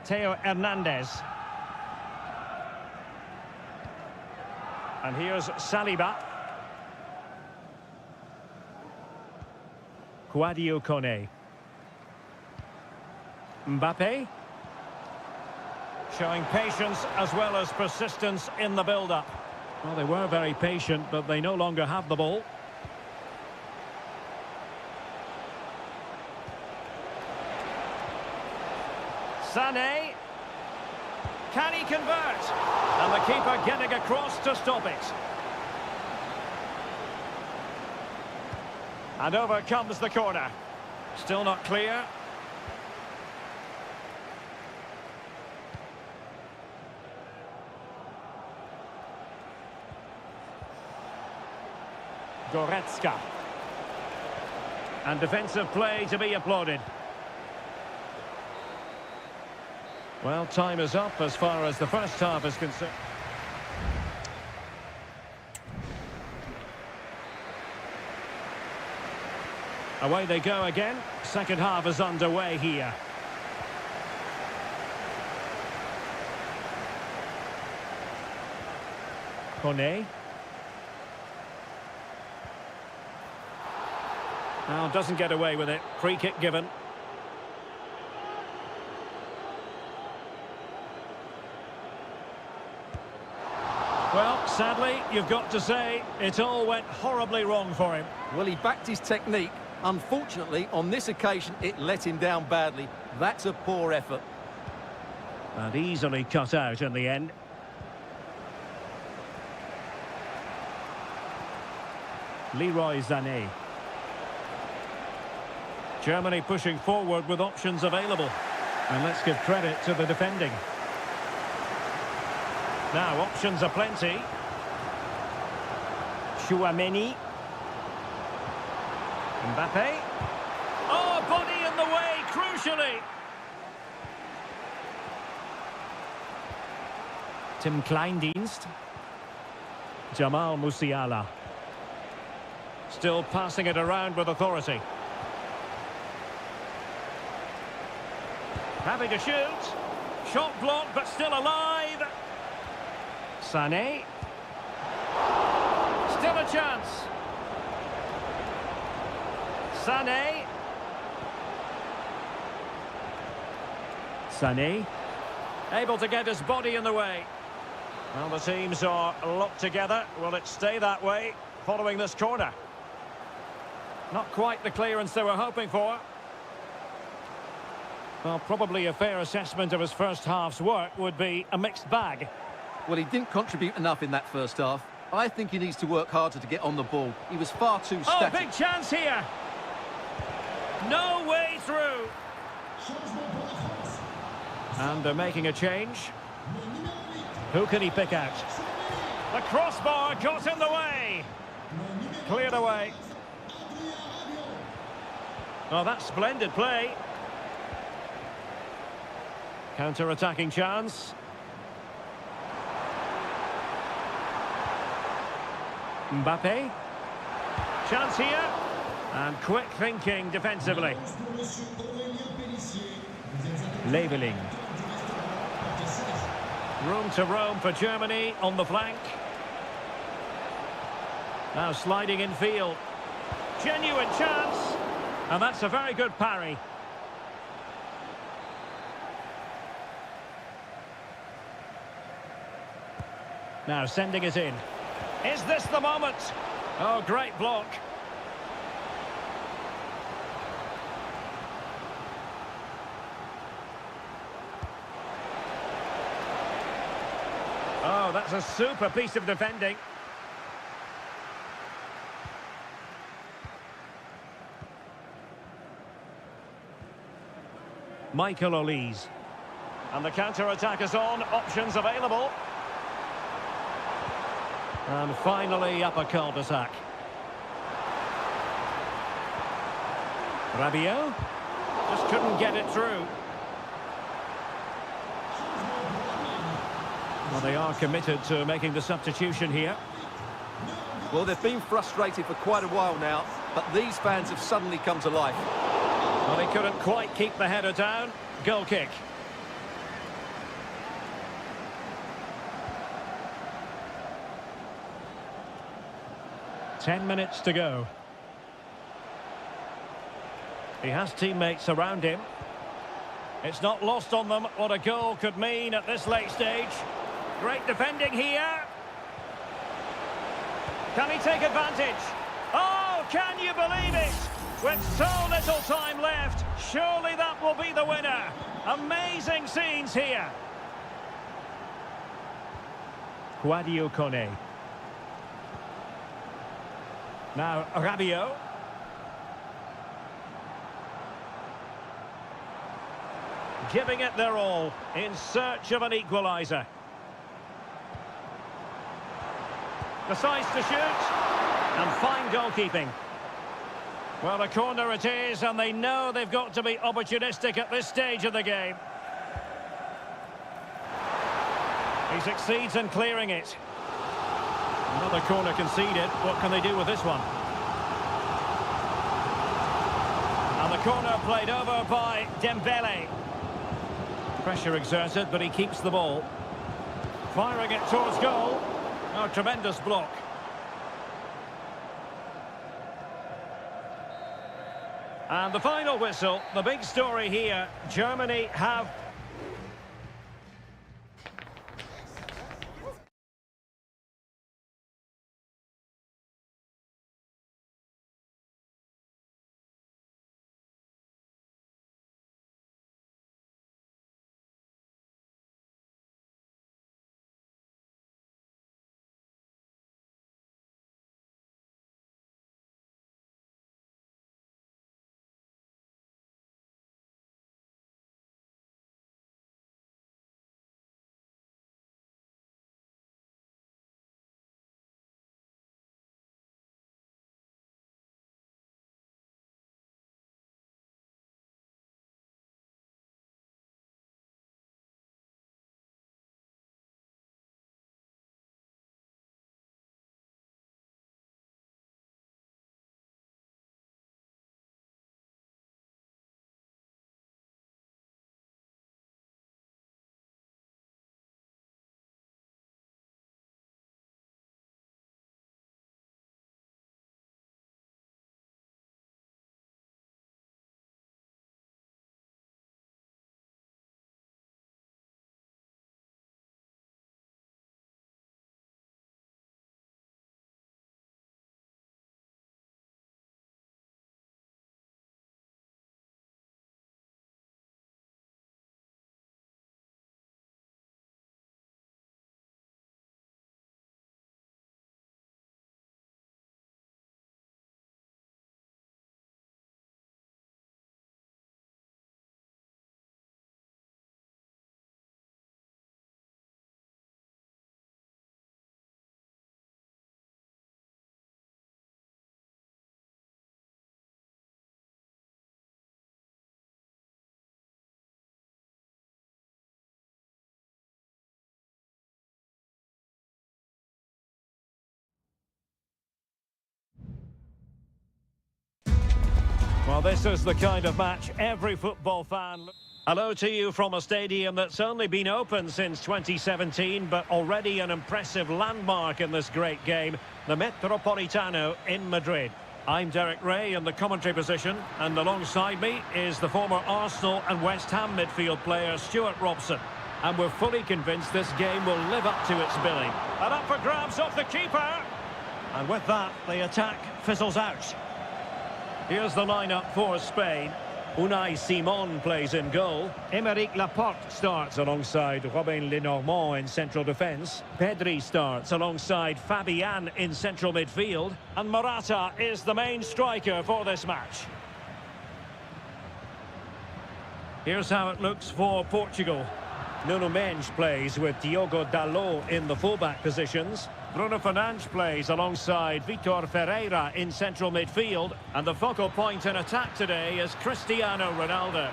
Theo Hernandez. And here's Saliba. Sadio Kone. Mbappe. Showing patience as well as persistence in the build-up. Well, they were very patient, but they no longer have the ball. Sané. Can he convert? And the keeper getting across to stop it. And over comes the corner. Still not clear. Goretzka. And defensive play to be applauded. Well, time is up as far as the first half is concerned. Away they go again. Second half is underway here. Kone. Now doesn't get away with it. Free kick given. Well, sadly, you've got to say, it all went horribly wrong for him. Well, he backed his technique. Unfortunately, on this occasion, it let him down badly. That's a poor effort. And easily cut out in the end. Leroy Sané. Germany pushing forward with options available. And let's give credit to the defending. Now, options are plenty. Chouameni. Mbappe. Oh, body in the way, crucially. Tim Kleindienst. Jamal Musiala. Still passing it around with authority. Having a shoot. Shot blocked, but still alive. Sané. Still a chance. Sané. Sané. Able to get his body in the way. Well, the teams are locked together. Will it stay that way following this corner? Not quite the clearance they were hoping for. Well, probably a fair assessment of his first half's work would be a mixed bag. Well, he didn't contribute enough in that first half. I think he needs to work harder to get on the ball. He was far too static. Oh, big chance here. No way through. And they're making a change. Who can he pick out? The crossbar got in the way. Cleared away. Oh, that's splendid play. Counter-attacking chance. Mbappe. Chance here. And quick thinking defensively. Leveling. Room to roam for Germany on the flank. Now sliding in field. Genuine chance. And that's a very good parry. Now sending it in. Is this the moment? Oh, great block. Oh, that's a super piece of defending. Michael Olise. And the counter-attack is on. Options available. And finally, up a cul-de-sac. Rabiot. Just couldn't get it through. Well, they are committed to making the substitution here. Well, they've been frustrated for quite a while now, but these fans have suddenly come to life. Well, he couldn't quite keep the header down. Goal kick. Ten minutes to go. He has teammates around him. It's not lost on them what a goal could mean at this late stage. Great defending here. Can he take advantage? Oh, can you believe it? With so little time left, surely that will be the winner. Amazing scenes here. Sadio Kone. Now Rabiot. Giving it their all in search of an equaliser. Decides to shoot. And fine goalkeeping. Well, a corner it is, and they know they've got to be opportunistic at this stage of the game. He succeeds in clearing it. Another corner conceded. What can they do with this one? And the corner played over by Dembele. Pressure exerted, but he keeps the ball. Firing it towards goal. Oh, tremendous block. And the final whistle, the big story here, Germany have... Well, this is the kind of match every football fan... Hello to you from a stadium that's only been open since 2017, but already an impressive landmark in this great game, the Metropolitano in Madrid. I'm Derek Ray in the commentary position, and alongside me is the former Arsenal and West Ham midfield player Stuart Robson. And we're fully convinced this game will live up to its billing. And up for grabs off the keeper! And with that, the attack fizzles out. Here's the lineup for Spain. Unai Simon plays in goal. Aymeric Laporte starts alongside Robin Lenormand in central defence. Pedri starts alongside Fabian in central midfield. And Morata is the main striker for this match. Here's how it looks for Portugal. Nuno Mendes plays with Diogo Dalot in the fullback positions. Bruno Fernandes plays alongside Vitor Ferreira in central midfield. And the focal point in attack today is Cristiano Ronaldo.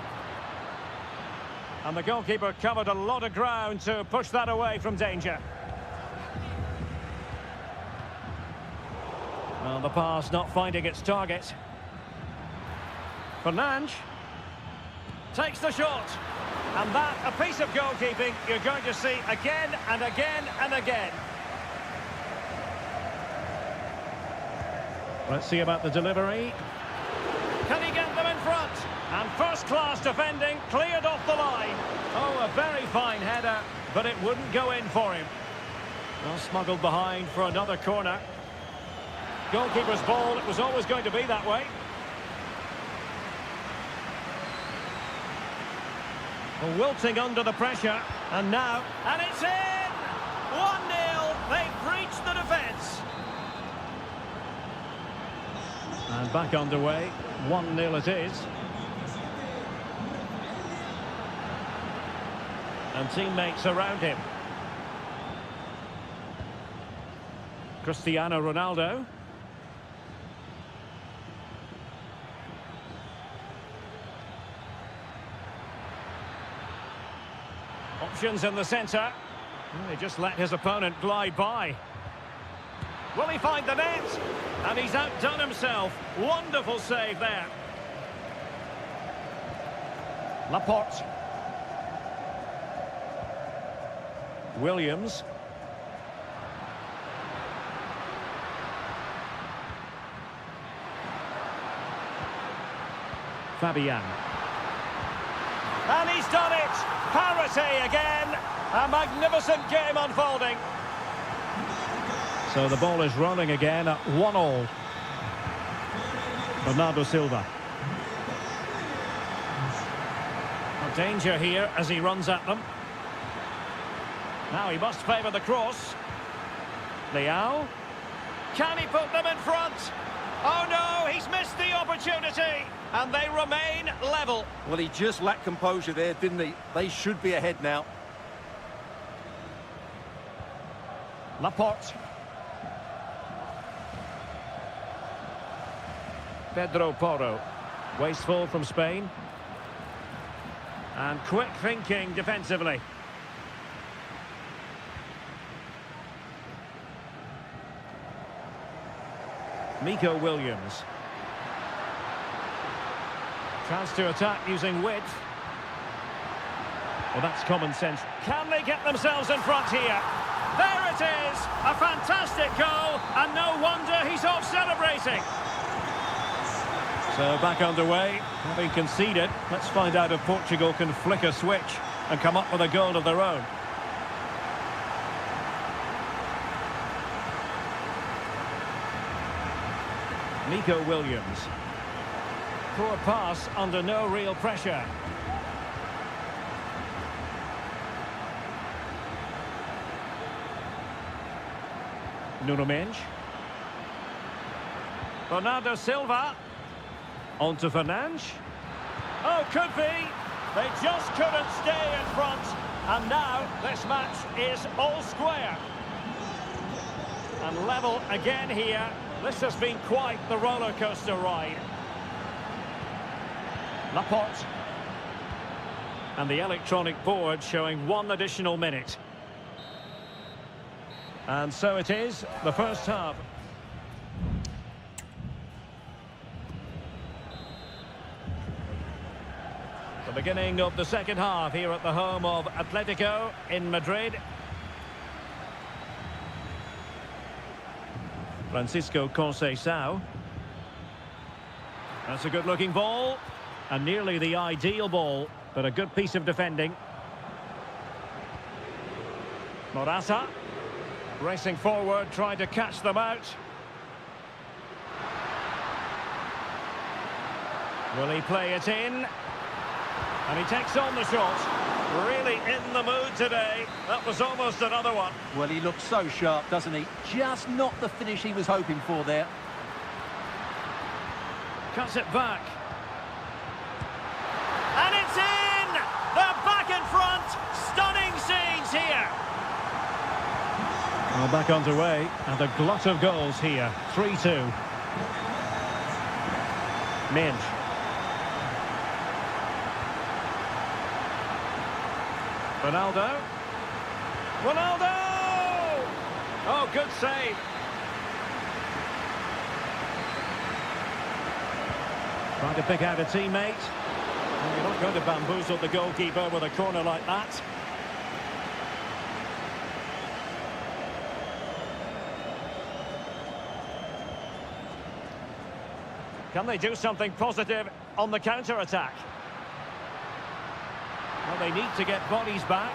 And the goalkeeper covered a lot of ground to push that away from danger. Well, the pass not finding its target. Fernandes takes the shot. And that, a piece of goalkeeping you're going to see again and again and again. Let's see about the delivery. Can he get them in front? And first-class defending, cleared off the line. Oh, a very fine header, but it wouldn't go in for him. Well, smuggled behind for another corner. Goalkeeper's ball, it was always going to be that way. Well, wilting under the pressure, and now, and it's in! 1-0, they've breached the defence. And back underway, 1-0 it is. And teammates around him. Cristiano Ronaldo. Options in the centre. He just let his opponent glide by. Will he find the net? And he's outdone himself. Wonderful save there. Laporte. Williams. Fabian. And he's done it! Parity again! A magnificent game unfolding. So the ball is rolling again at 1-1. Bernardo Silva. Danger here as he runs at them. Now he must favour the cross. Leao. Can he put them in front? Oh no, he's missed the opportunity. And they remain level. Well, he just lacked composure there, didn't he? They should be ahead now. Laporte. Pedro Porro. Wasteful from Spain. And quick thinking defensively. Nico Williams. Chance to attack using width. Well, that's common sense. Can they get themselves in front here? There it is! A fantastic goal, and no wonder he's off celebrating. So back underway, having conceded. Let's find out if Portugal can flick a switch and come up with a goal of their own. Nico Williams. Poor pass under no real pressure. Nuno Mendes. Bernardo Silva. On to Fernandes. Oh, could be. They just couldn't stay in front. And now this match is all square. And level again here. This has been quite the roller coaster ride. Laporte. And the electronic board showing 1 additional minute. And so it is, the first half. The beginning of the second half here at the home of Atletico in Madrid. Francisco Conceição. That's a good-looking ball. And nearly the ideal ball, but a good piece of defending. Morata. Racing forward, trying to catch them out. Will he play it in? And he takes on the shot. Really in the mood today. That was almost another one. Well, he looks so sharp, doesn't he? Just not the finish he was hoping for there. Cuts it back. And it's in! They're back in front. Stunning scenes here. Well, back underway, and a glut of goals here. 3-2. Mendes. Ronaldo. Ronaldo! Oh, good save. Trying to pick out a teammate. Well, you're not going to bamboozle the goalkeeper with a corner like that. Can they do something positive on the counter-attack? Well, they need to get bodies back.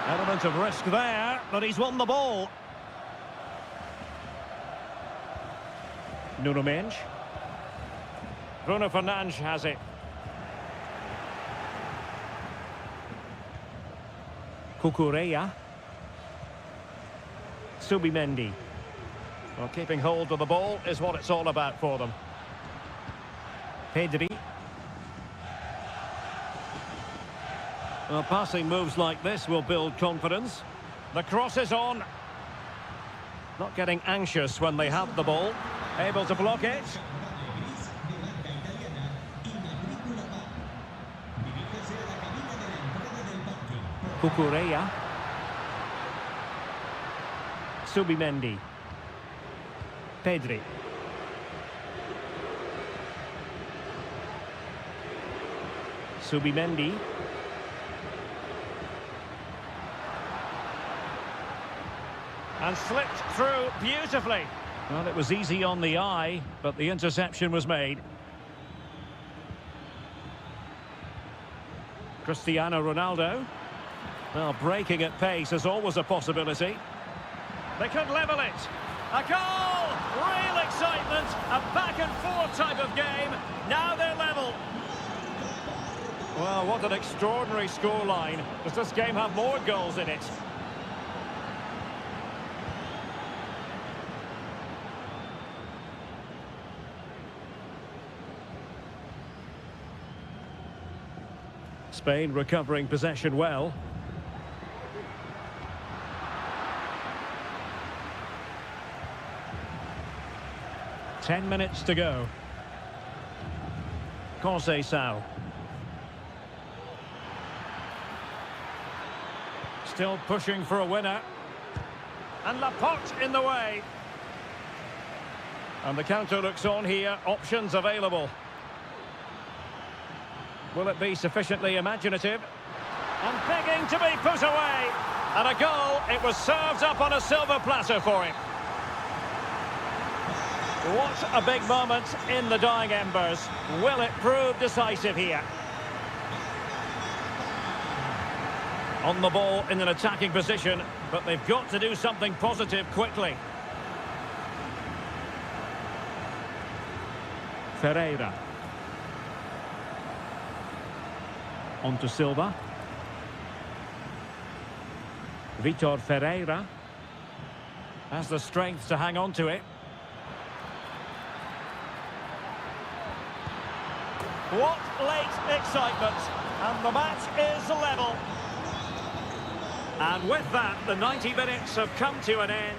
Element of risk there, but he's won the ball. Nuno Mendes. Bruno Fernandes has it. Cucurella. Subimendi. Well, keeping hold of the ball is what it's all about for them. Pedri. Well, passing moves like this will build confidence. The cross is on. Not getting anxious when they have the ball. Able to block it. Cucurella. Subimendi. Pedri. Subimendi. And slipped through beautifully. Well, it was easy on the eye, but the interception was made. Cristiano Ronaldo. Well, breaking at pace is always a possibility. They could level it. A goal! Real excitement. A back-and-forth type of game. Now they're level. Well, what an extraordinary scoreline. Does this game have more goals in it? Spain recovering possession well. Ten minutes to go. Conceição. Still pushing for a winner. And Laporte in the way. And the counter looks on here. Options available. Will it be sufficiently imaginative? And begging to be put away. And a goal. It was served up on a silver platter for him. What a big moment in the dying embers. Will it prove decisive here? On the ball in an attacking position, but they've got to do something positive quickly. Ferreira. On to Silva. Vitor Ferreira has the strength to hang on to it. What late excitement, and the match is level. And with that, the 90 minutes have come to an end.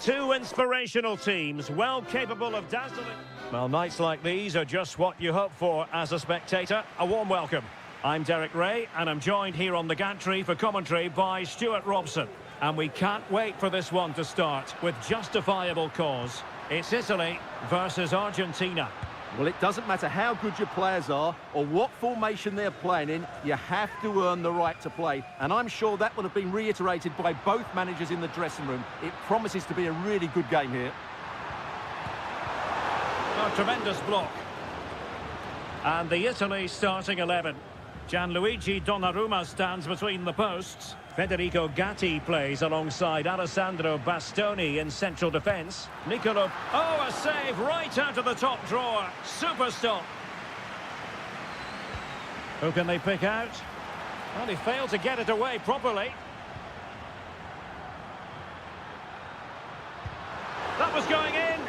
Two inspirational teams, well capable of dazzling. Well, nights like these are just what you hope for as a spectator. A warm welcome. I'm Derek Ray, and I'm joined here on the gantry for commentary by Stuart Robson. And we can't wait for this one to start with justifiable cause. It's Italy versus Argentina. Well, it doesn't matter how good your players are or what formation they're playing in, you have to earn the right to play. And I'm sure that will have been reiterated by both managers in the dressing room. It promises to be a really good game here. A tremendous block. And the Italy starting 11. Gianluigi Donnarumma stands between the posts. Federico Gatti plays alongside Alessandro Bastoni in central defence. Nicolo... Oh, a save right out of the top drawer. Super stop. Who can they pick out? Well, he failed to get it away properly. That was going in.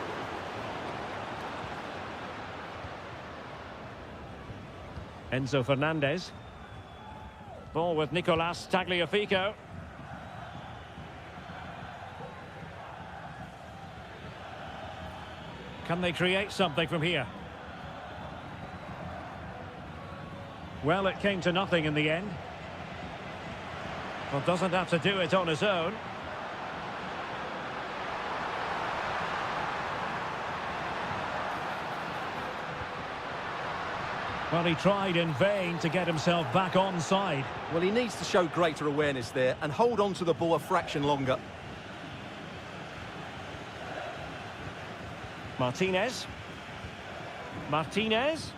Enzo Fernandez. Ball with Nicolas Tagliafico. Can they create something from here? Well, it came to nothing in the end. Well, doesn't have to do it on his own. Well, he tried in vain to get himself back onside. Well, he needs to show greater awareness there and hold on to the ball a fraction longer. Martinez. Martinez.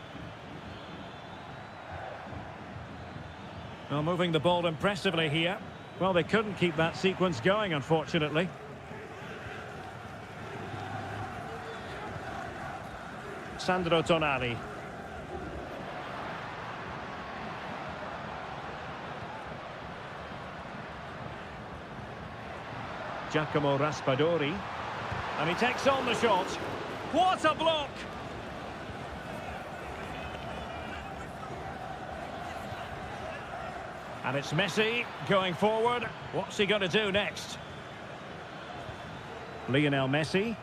Well, moving the ball impressively here. Well, they couldn't keep that sequence going, unfortunately. Sandro Tonali. Giacomo Raspadori. And he takes on the shot. What a block! And it's Messi going forward. What's he going to do next? Lionel Messi.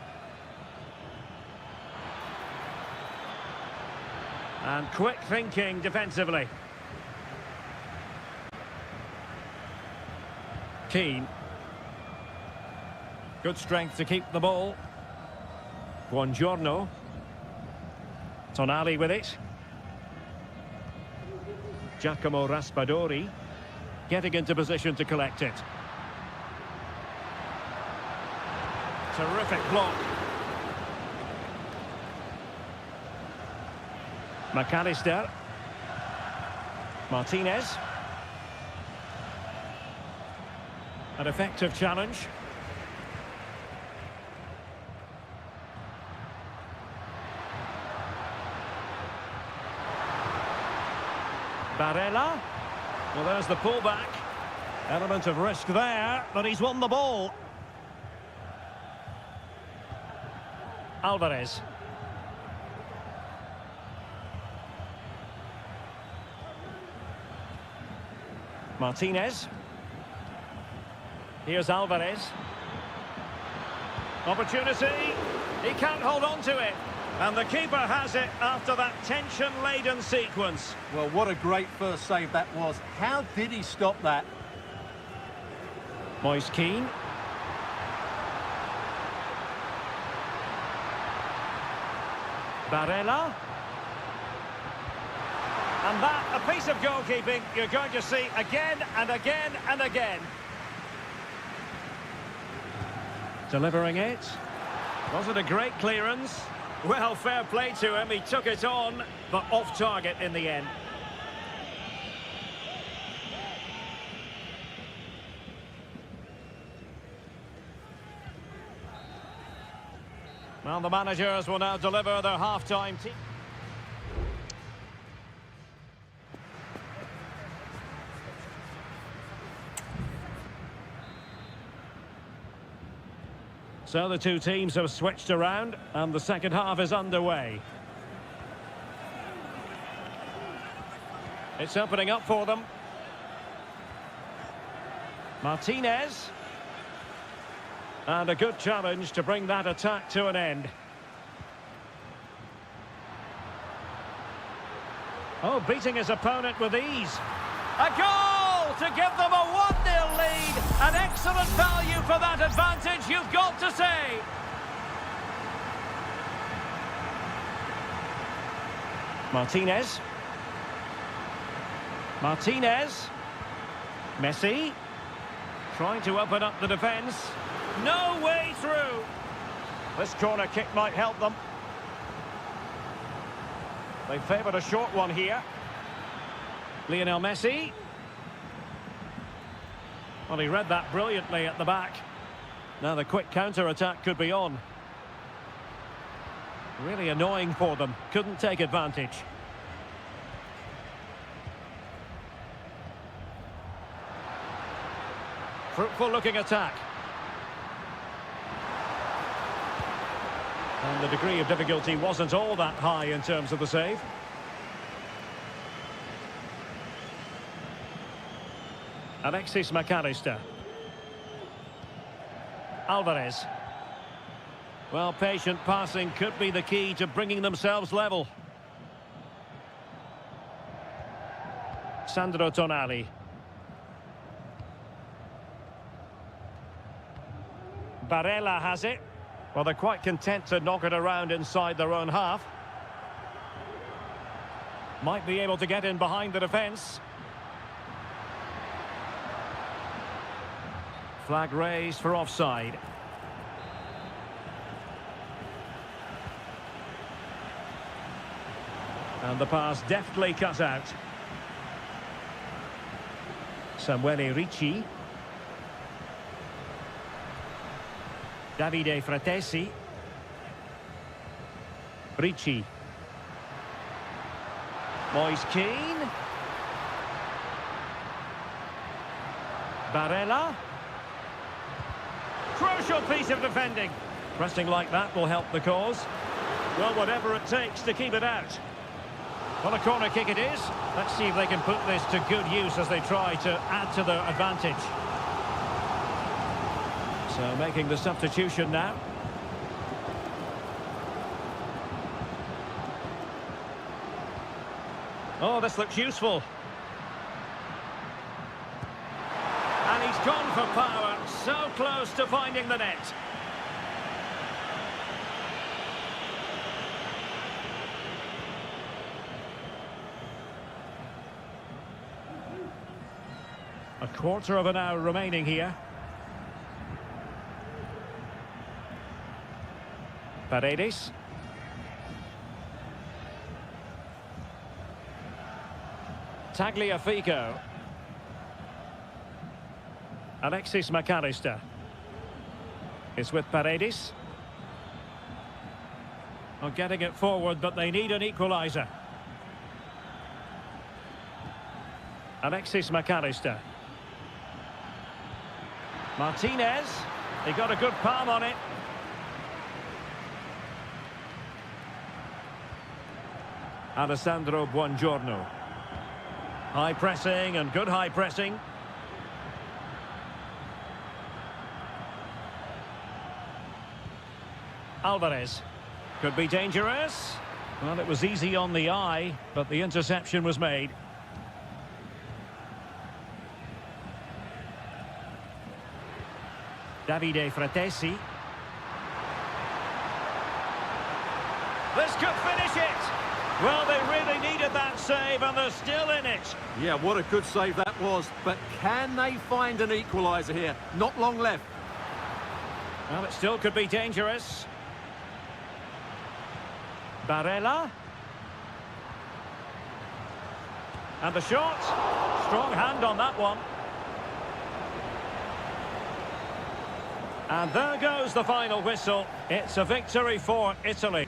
And quick thinking defensively. Keane. Good strength to keep the ball. Buongiorno. Tonali with it. Giacomo Raspadori. Getting into position to collect it. Terrific block. McAllister. Martinez. An effective challenge. Barella. Well, there's the pullback. Element of risk there, but he's won the ball. Alvarez. Martinez. Here's Alvarez. Opportunity. He can't hold on to it. And the keeper has it after that tension-laden sequence. Well, what a great first save that was. How did he stop that? Moise Keane. Barella. And that, a piece of goalkeeping you're going to see again and again and again. Delivering it. Was it a great clearance? Well, fair play to him. He took it on, but off target in the end. Well, the managers will now deliver their half-time team. So the two teams have switched around and the second half is underway. It's opening up for them. Martinez. And a good challenge to bring that attack to an end. Oh, beating his opponent with ease. A goal to give them a 1-0 lead. An excellent value for that advantage, you've got to say. Martinez. Martinez. Messi. Trying to open up the defence. No way through. This corner kick might help them. They favoured a short one here. Lionel Messi. Well, he read that brilliantly at the back. Now the quick counter-attack could be on. Really annoying for them. Couldn't take advantage. Fruitful looking attack. And the degree of difficulty wasn't all that high in terms of the save. Alexis McAllister. Alvarez. Well, patient passing could be the key to bringing themselves level. Sandro Tonali. Barella has it. Well, they're quite content to knock it around inside their own half. Might be able to get in behind the defence. Flag raised for offside. And the pass deftly cut out. Samuele Ricci. Davide Fratesi. Ricci. Moise Keane. Barella. Crucial piece of defending. Pressing like that will help the cause. Well, whatever it takes to keep it out. Well, a corner kick it is. Let's see if they can put this to good use as they try to add to their advantage. So making the substitution now. Oh, this looks useful. And he's gone for power, so close to finding the net. A quarter of an hour remaining here. Paredes. Tagliafico. Alexis McAllister. It's with Paredes. Well, getting it forward, but they need an equaliser. Alexis McAllister. Martinez. He got a good palm on it. Alessandro Buongiorno. High pressing and good high pressing. Alvarez. Could be dangerous. Well, it was easy on the eye, but the interception was made. Davide Fratesi. This could finish it. Well, they really needed that save, and they're still in it. Yeah, what a good save that was. But can they find an equaliser here? Not long left. Well, it still could be dangerous. Barella. And the shot. Strong hand on that one. And there goes the final whistle. It's a victory for Italy.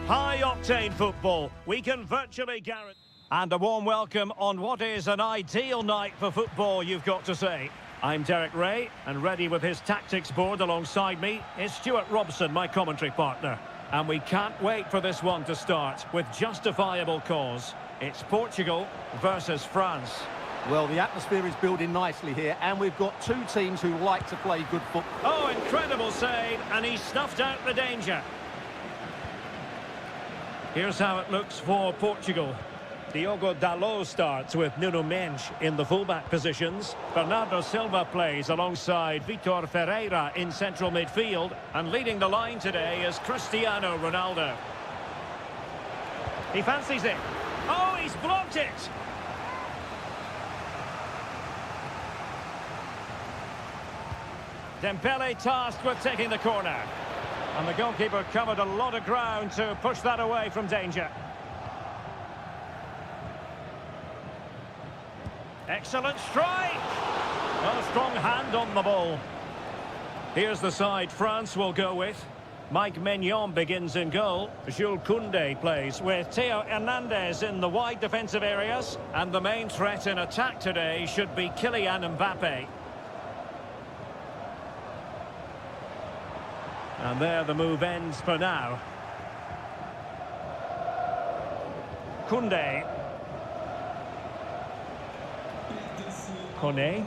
High-octane football. We can virtually guarantee... And a warm welcome on what is an ideal night for football, you've got to say. I'm Derek Ray, and ready with his tactics board alongside me is Stuart Robson, my commentary partner. And we can't wait for this one to start with justifiable cause. It's Portugal versus France. Well, the atmosphere is building nicely here, and we've got two teams who like to play good football. Oh, incredible save, and he snuffed out the danger. Here's how it looks for Portugal. Diogo Dalot starts with Nuno Mendes in the fullback positions. Bernardo Silva plays alongside Vitor Ferreira in central midfield. And leading the line today is Cristiano Ronaldo. He fancies it. Oh, he's blocked it! Dembele tasked with taking the corner. And the goalkeeper covered a lot of ground to push that away from danger. Excellent strike! A strong hand on the ball. Here's the side France will go with. Mike Maignan begins in goal. Jules Koundé plays with Theo Hernandez in the wide defensive areas. And the main threat in attack today should be Kylian Mbappe. And there the move ends for now. Koundé. Kone.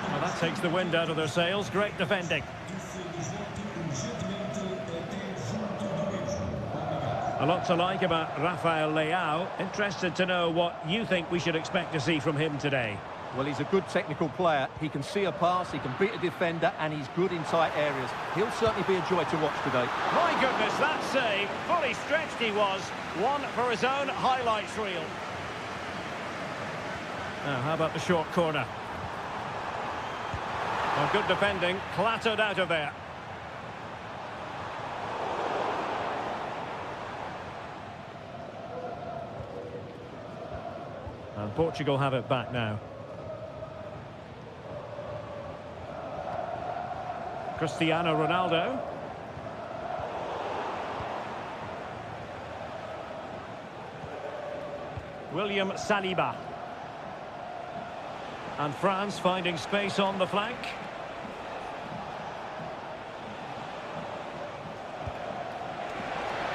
Well, that takes the wind out of their sails. Great defending. A lot to like about Rafael Leao. Interested to know what you think we should expect to see from him today. Well, he's a good technical player. He can see a pass, he can beat a defender, and he's good in tight areas. He'll certainly be a joy to watch today. My goodness, that save. Fully stretched he was. One for his own highlights reel. Now, how about the short corner? Well, good defending, clattered out of there. And Portugal have it back now. Cristiano Ronaldo. William Saliba. And France finding space on the flank.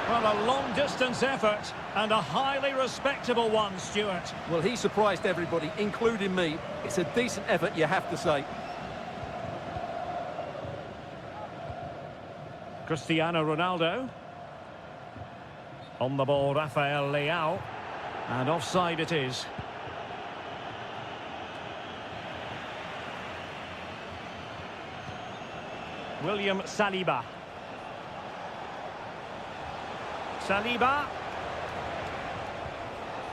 Well, a long-distance effort and a highly respectable one, Stuart. Well, he surprised everybody, including me. It's a decent effort, you have to say. Cristiano Ronaldo. On the ball, Rafael Leao. And offside it is. William Saliba. Saliba.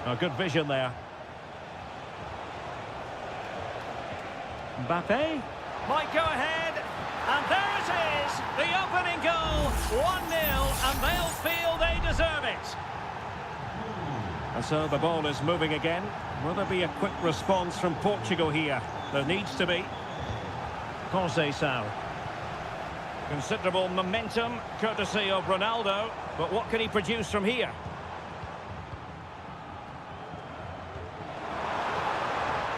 Oh, good vision there. Mbappe. Might go ahead. And there it is. The opening goal. 1-0. And they'll feel they deserve it. And so the ball is moving again. Will there be a quick response from Portugal here? There needs to be. Conceição. Considerable momentum, courtesy of Ronaldo. But what can he produce from here?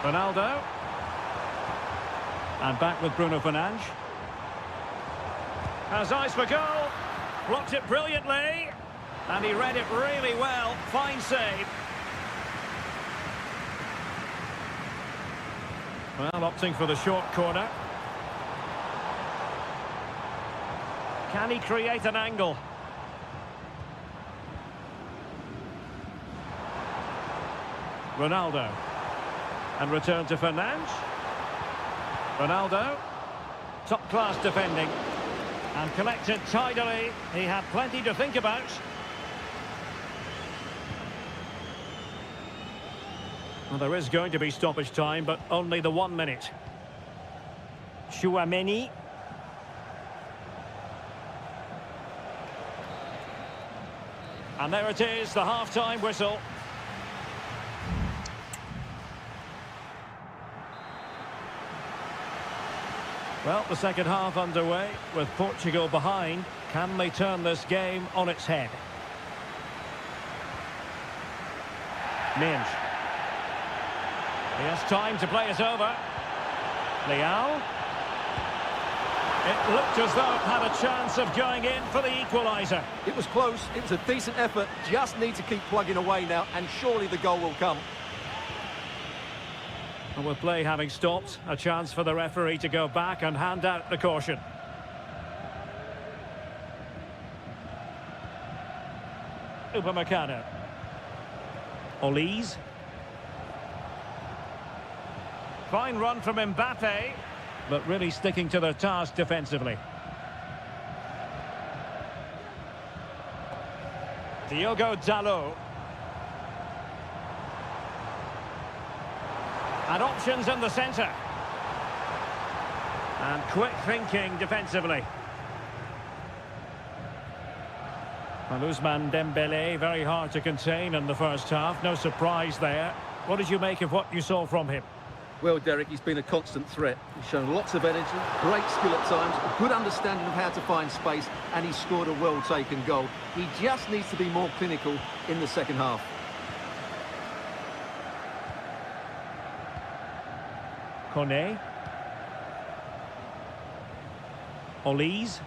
Ronaldo. And back with Bruno Fernandes. Has eyes for goal. Blocked it brilliantly. And he read it really well. Fine save. Well, opting for the short corner. Can he create an angle? Ronaldo. And return to Fernandes. Ronaldo. Top-class defending. And collected tidily. He had plenty to think about. Well, there is going to be stoppage time, but only the 1 minute. Chouameni. And there it is, the half-time whistle. Well, the second half underway with Portugal behind. Can they turn this game on its head? Minge. He has time to play it over. Leal. It looked as though it had a chance of going in for the equaliser. It was close, it was a decent effort, just need to keep plugging away now, and surely the goal will come. And with play having stopped, a chance for the referee to go back and hand out the caution. Upamecano. Olise. Fine run from Mbappe, but really sticking to their task defensively. Diogo Dalot. And options in the centre. And quick thinking defensively. And Ousmane Dembélé, very hard to contain in the first half. No surprise there. What did you make of what you saw from him? Well, Derek, he's been a constant threat. He's shown lots of energy, great skill at times, a good understanding of how to find space, and he's scored a well-taken goal. He just needs to be more clinical in the second half. Kone. Olise.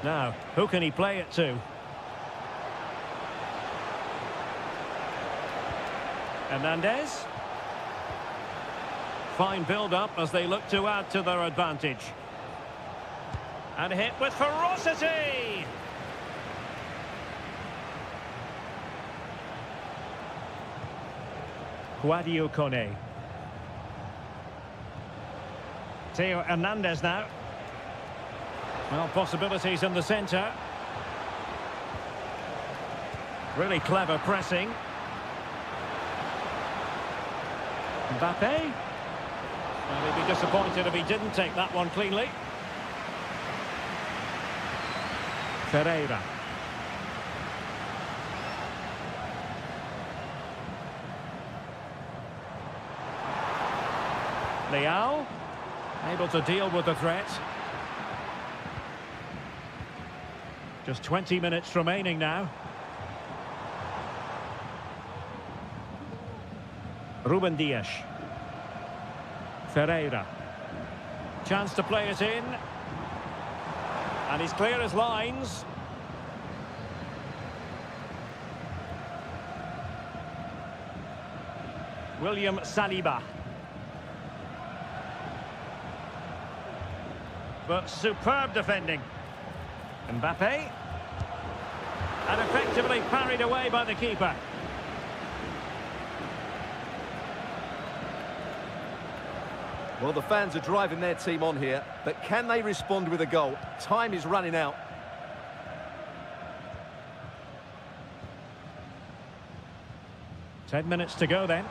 Now, who can he play it to? Hernandez. Fine build-up as they look to add to their advantage. And hit with ferocity! Guadio Kone. Theo Hernandez now. Well, possibilities in the centre. Really clever pressing. Mbappe. Well, he'd be disappointed if he didn't take that one cleanly. Ferreira. Leal. Able to deal with the threat. Just 20 minutes remaining now. Ruben Dias. Ferreira. Chance to play it in. And he's clear as lines. William Saliba. But superb defending. Mbappe. And effectively parried away by the keeper. Well, the fans are driving their team on here, but can they respond with a goal? Time is running out. Ten minutes to go then.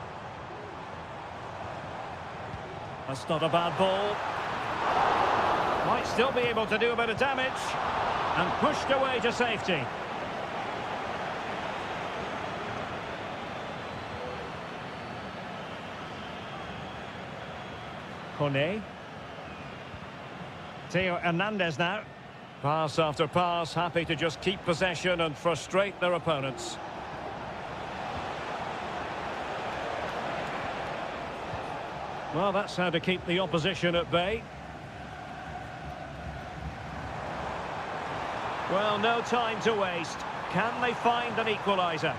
That's not a bad ball. Might still be able to do a bit of damage. And pushed away to safety. Kone. Theo Hernandez now. Pass after pass, happy to just keep possession and frustrate their opponents. Well, that's how to keep the opposition at bay. Well, no time to waste. Can they find an equaliser?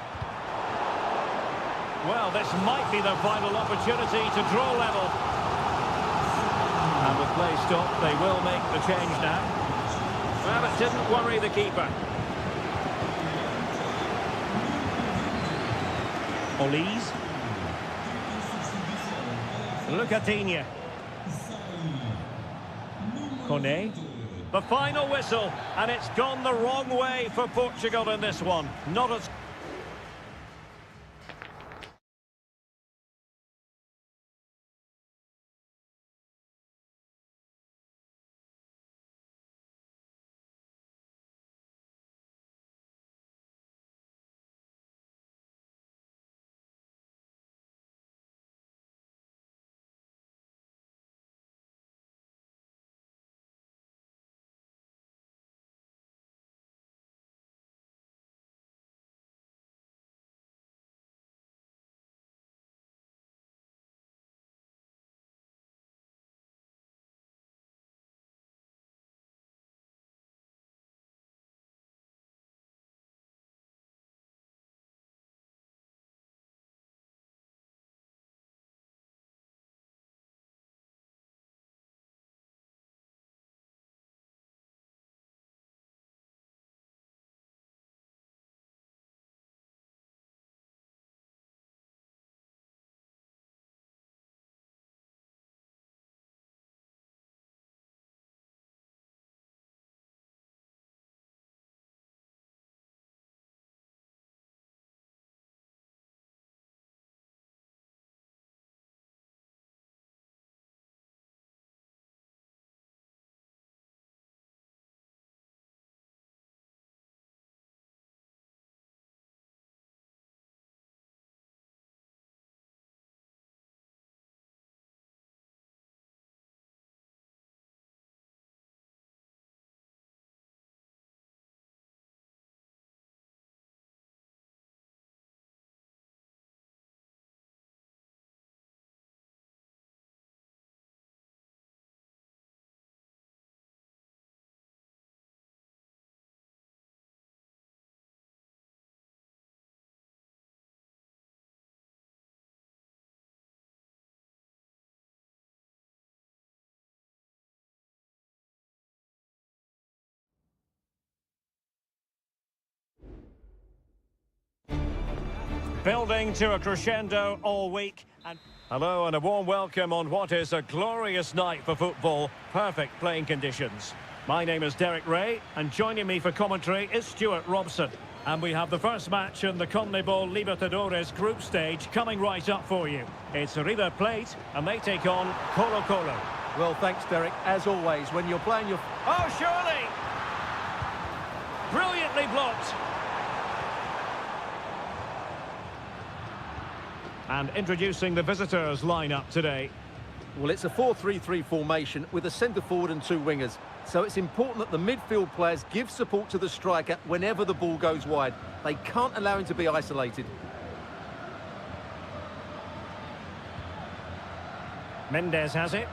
Well, this might be their final opportunity to draw level. And with play stopped, they will make the change now. Well, it didn't worry the keeper. Olise. Lucatinia. Kone. The final whistle, and it's gone the wrong way for Portugal in this one. Not as... Building to a crescendo all week. And hello and a warm welcome on what is a glorious night for football. Perfect playing conditions. My name is Derek Ray, and joining me for commentary is Stuart Robson. And we have the first match in the CONMEBOL Libertadores group stage coming right up for you. It's River Plate, and they take on Colo-Colo. Well, thanks, Derek. As always, when you're playing your... Oh, surely! Brilliantly blocked. And introducing the visitors' lineup today. Well, it's a 4-3-3 formation with a centre forward and two wingers. So it's important that the midfield players give support to the striker whenever the ball goes wide. They can't allow him to be isolated. Mendes has it.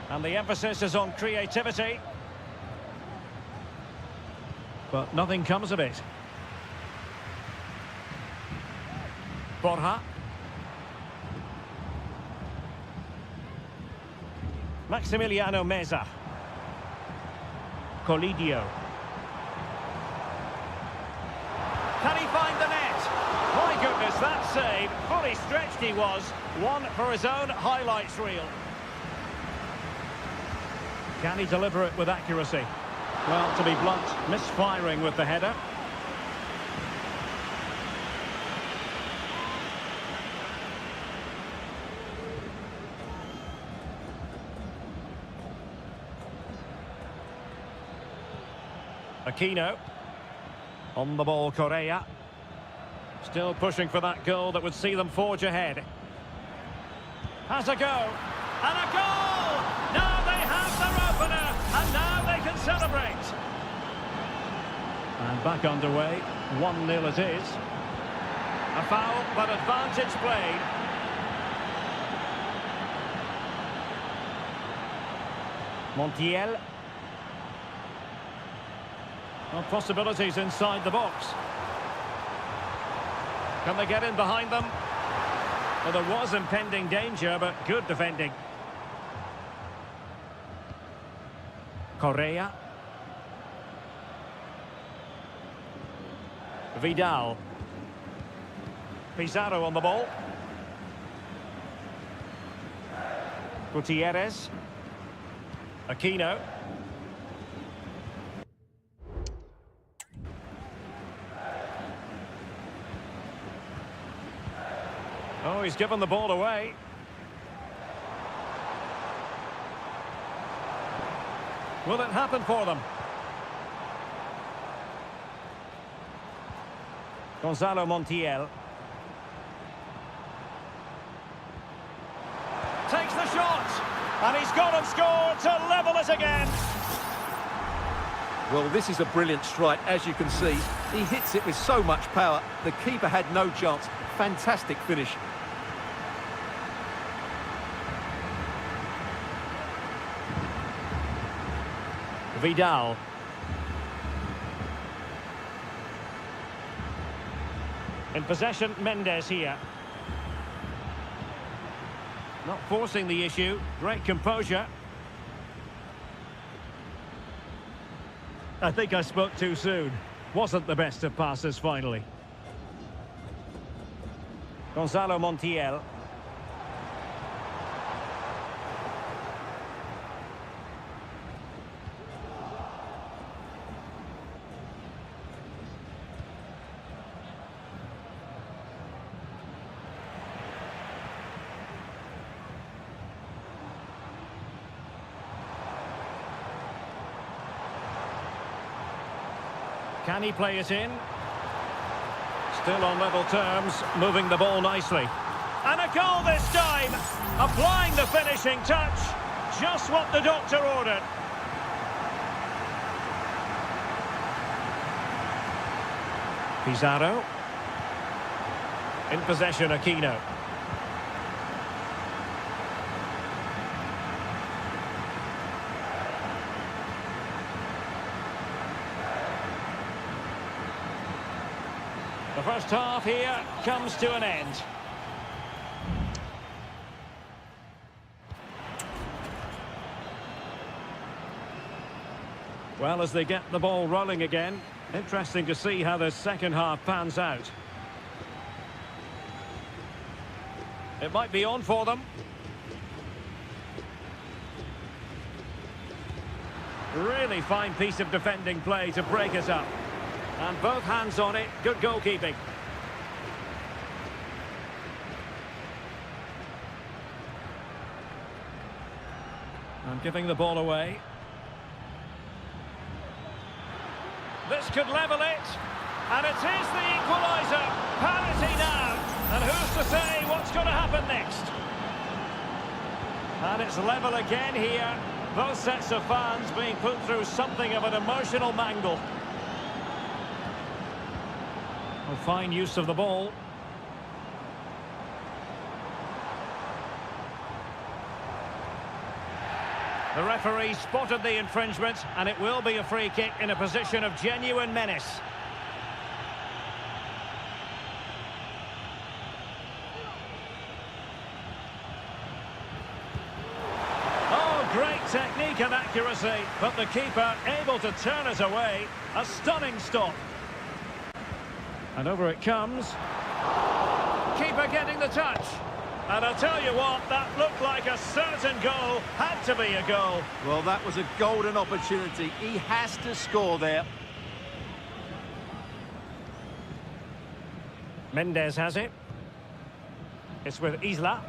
And the emphasis is on creativity. But nothing comes of it. Borja. Maximiliano Meza. Colidio. Can he find the net? My goodness, that save. Fully stretched he was. One for his own highlights reel. Can he deliver it with accuracy? Well, to be blunt, misfiring with the header. Aquino. On the ball, Correa. Still pushing for that goal that would see them forge ahead. Has a go. And a goal! Now they have their opener, and now they can celebrate. And back underway, 1-0 it is. A foul, but advantage played. Montiel. Well, possibilities inside the box. Can they get in behind them? Well, there was impending danger, but good defending. Correa. Vidal. Pizarro on the ball. Gutierrez. Aquino. Oh, he's given the ball away. Will it happen for them? Gonzalo Montiel. Takes the shot. And he's got him scored to level it again. Well, this is a brilliant strike, as you can see. He hits it with so much power. The keeper had no chance. Fantastic finish. Vidal. In possession, Mendes here. Not forcing the issue. Great composure. I think I spoke too soon. Wasn't the best of passes finally. Gonzalo Montiel. Can he play it in? Still on level terms, moving the ball nicely. And a goal this time! Applying the finishing touch. Just what the doctor ordered. Pizarro. In possession, Aquino. The first half here comes to an end. Well, as they get the ball rolling again, Interesting to see how the second half pans out. It might be on for them. Really fine piece of defending play to break us up. And both hands on it, good goalkeeping. And giving the ball away. This could level it. And it is the equaliser. Parity now. And who's to say what's going to happen next? And it's level again here. Both sets of fans being put through something of an emotional mangle. A fine use of the ball. The referee spotted the infringement, and it will be a free kick in a position of genuine menace. Oh, great technique and accuracy, but the keeper able to turn it away. A stunning stop. And over it comes. Keeper getting the touch. And I'll tell you what, that looked like a certain goal. Had to be a goal. Well, that was a golden opportunity. He has to score there. Mendes has it. It's with Isla.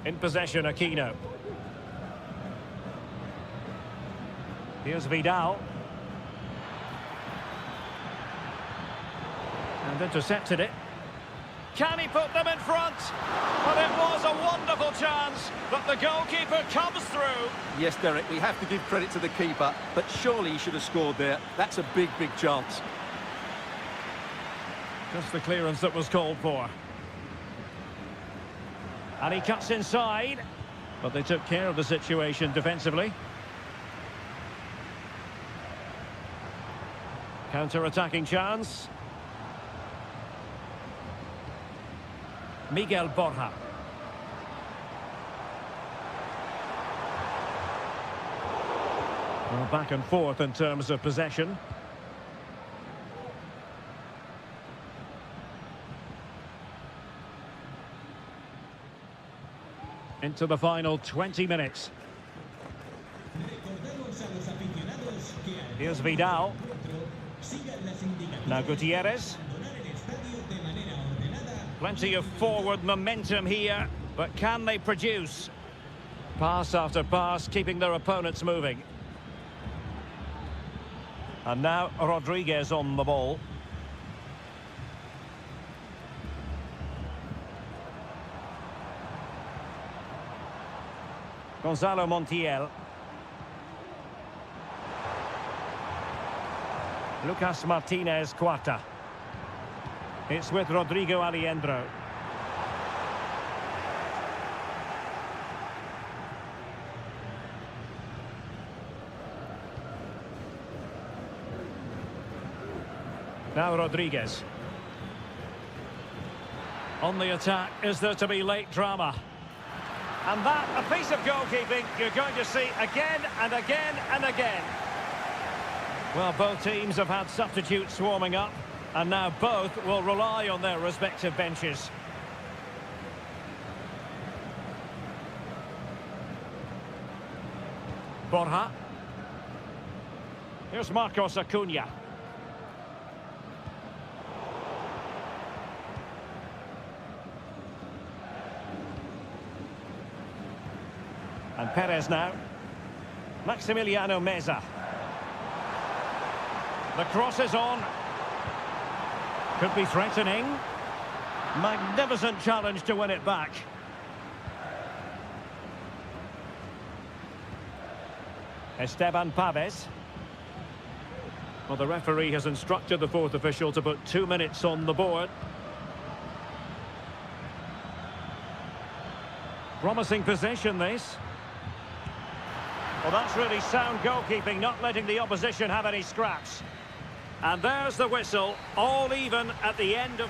In possession, Aquino. Here's Vidal. And intercepted it. Can he put them in front? Well, it was a wonderful chance, but the goalkeeper comes through. Yes, Derek, we have to give credit to the keeper, but surely he should have scored there. That's a big, big chance. Just the clearance that was called for. And he cuts inside, but they took care of the situation defensively. Counter-attacking chance. Miguel Borja. Well, back and forth in terms of possession. Into the final 20 minutes. Here's Vidal. Now Gutierrez. Plenty of forward momentum here, but can they produce? Pass after pass, keeping their opponents moving. And now Rodriguez on the ball. Gonzalo Montiel. Lucas Martinez Cuarta. It's with Rodrigo Aliendro. Now Rodriguez. On the attack, is there to be late drama? And that, a piece of goalkeeping you're going to see again and again and again. Well, both teams have had substitutes swarming up, and now both will rely on their respective benches. Borja. Here's Marcos Acuna. And Perez now. Maximiliano Meza. The cross is on. Could be threatening. Magnificent challenge to win it back. Esteban Paves. Well, the referee has instructed the fourth official to put 2 minutes on the board. Promising possession, this. Well, that's really sound goalkeeping, not letting the opposition have any scraps. And there's the whistle, all even at the end of...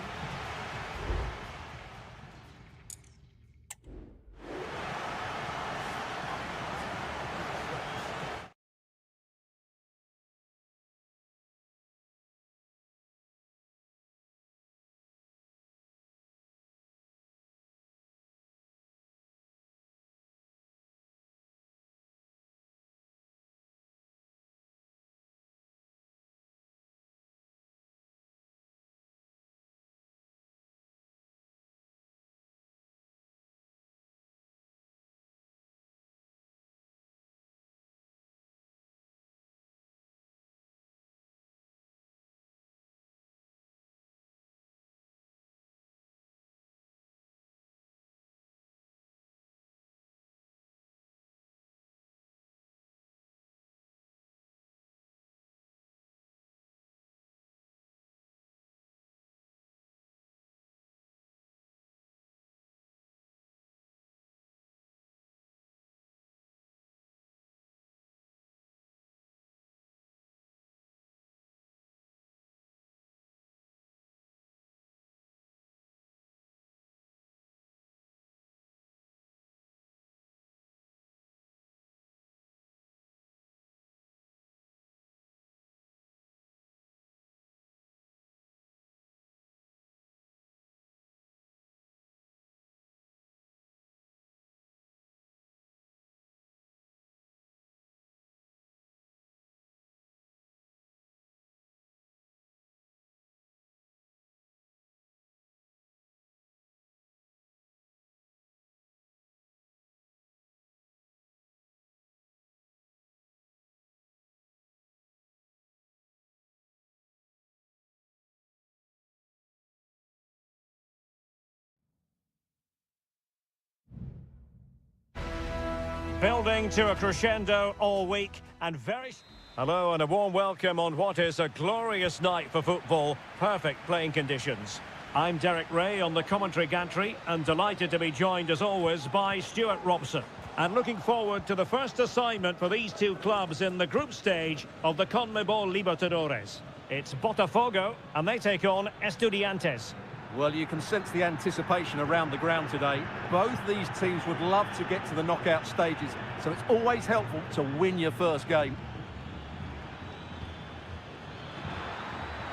Building to a crescendo all week and very... Hello and a warm welcome on what is a glorious night for football. Perfect playing conditions. I'm Derek Ray on the commentary gantry and delighted to be joined as always by Stuart Robson. And looking forward to the first assignment for these two clubs in the group stage of the CONMEBOL Libertadores. It's Botafogo and they take on Estudiantes. Well, you can sense the anticipation around the ground today. Both these teams would love to get to the knockout stages, so it's always helpful to win your first game.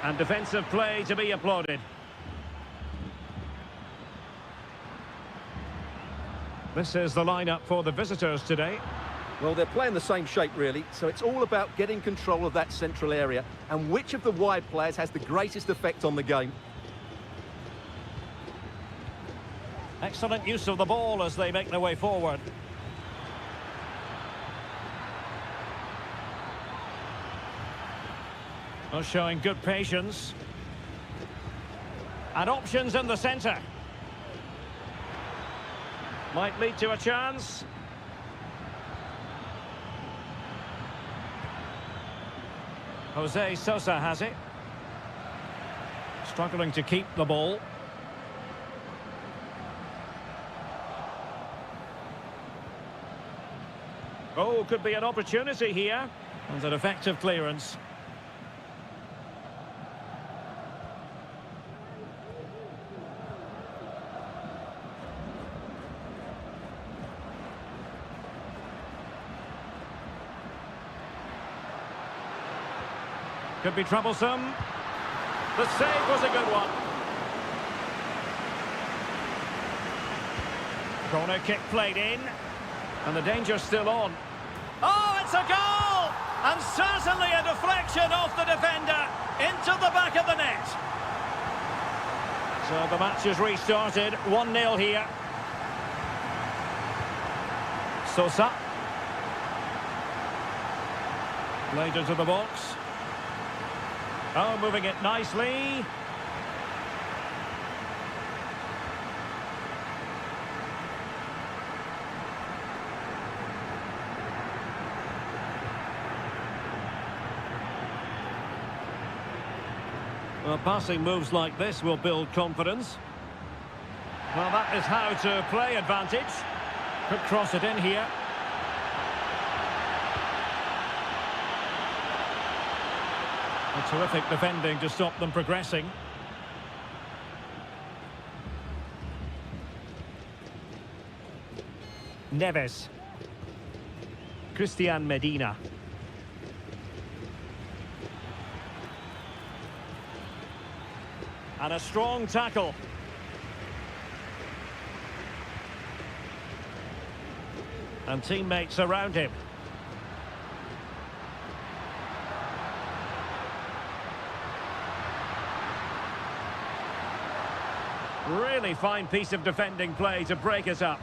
And defensive play to be applauded. This is the lineup for the visitors today. Well, they're playing the same shape, really, so it's all about getting control of that central area and which of the wide players has the greatest effect on the game. Excellent use of the ball as they make their way forward. Well, showing good patience. And options in the centre. Might lead to a chance. Jose Sosa has it. Struggling to keep the ball. Oh, could be an opportunity here. And an effective clearance. Could be troublesome. The save was a good one. Corner kick played in. And the danger's still on. Oh, it's a goal! And certainly a deflection off the defender into the back of the net. So the match is restarted. 1-0 here. Sosa. Played into the box. Oh, moving it nicely. Well, passing moves like this will build confidence. Well, that is how to play advantage. Could cross it in here. A terrific defending to stop them progressing. Neves. Christian Medina. And a strong tackle. And teammates around him. Really fine piece of defending play to break us up.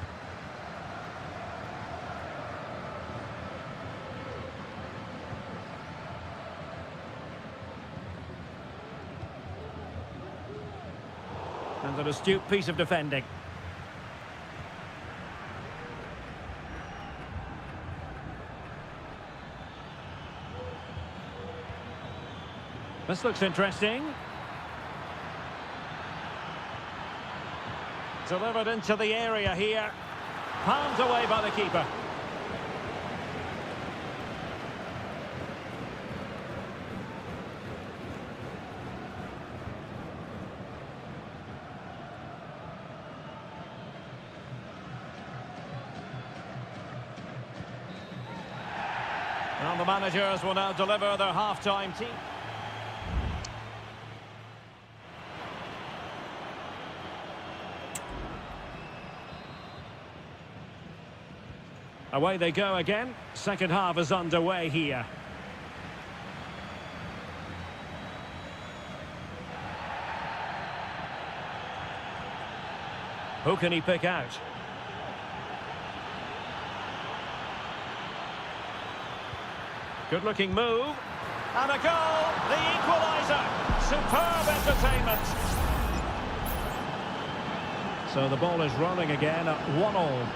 And an astute piece of defending. This looks interesting. Delivered into the area here. Palmed away by the keeper. Well, the managers will now deliver their half-time team. Away they go again. Second half is underway here. Who can he pick out? Good looking move. And a goal! The equaliser! Superb entertainment! So the ball is rolling again at 1-1.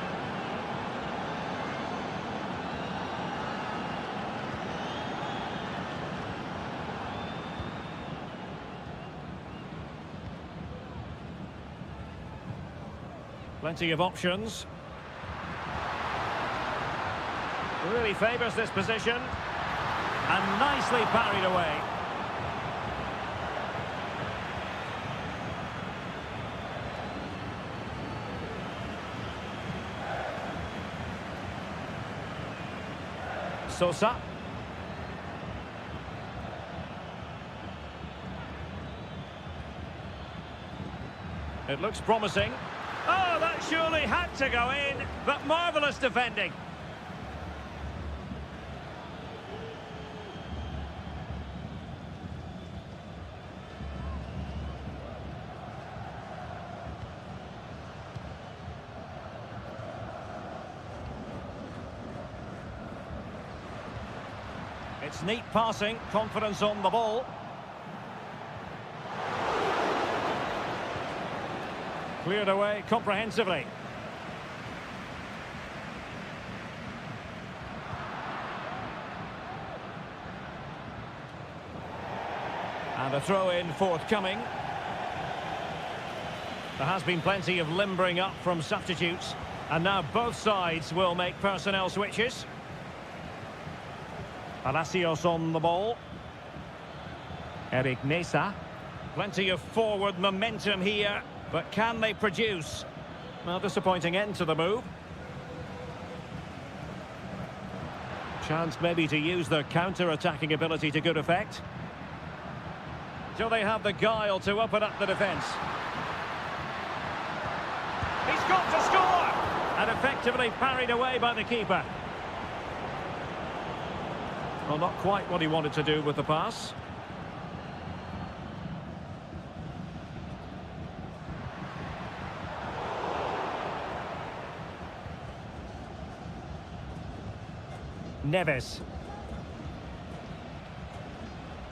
Plenty of options. Really favours this position. And nicely parried away. Sosa. It looks promising. Oh, that surely had to go in, but marvellous defending. It's neat passing, confidence on the ball. Cleared away comprehensively. And a throw-in forthcoming. There has been plenty of limbering up from substitutes. And now both sides will make personnel switches. Palacios on the ball. Eric Nesa. Plenty of forward momentum here, but can they produce? Well, disappointing end to the move. Chance maybe to use their counter-attacking ability to good effect. Do they have the guile to open up the defence? He's got to score! And effectively parried away by the keeper. Well, not quite what he wanted to do with the pass. Neves.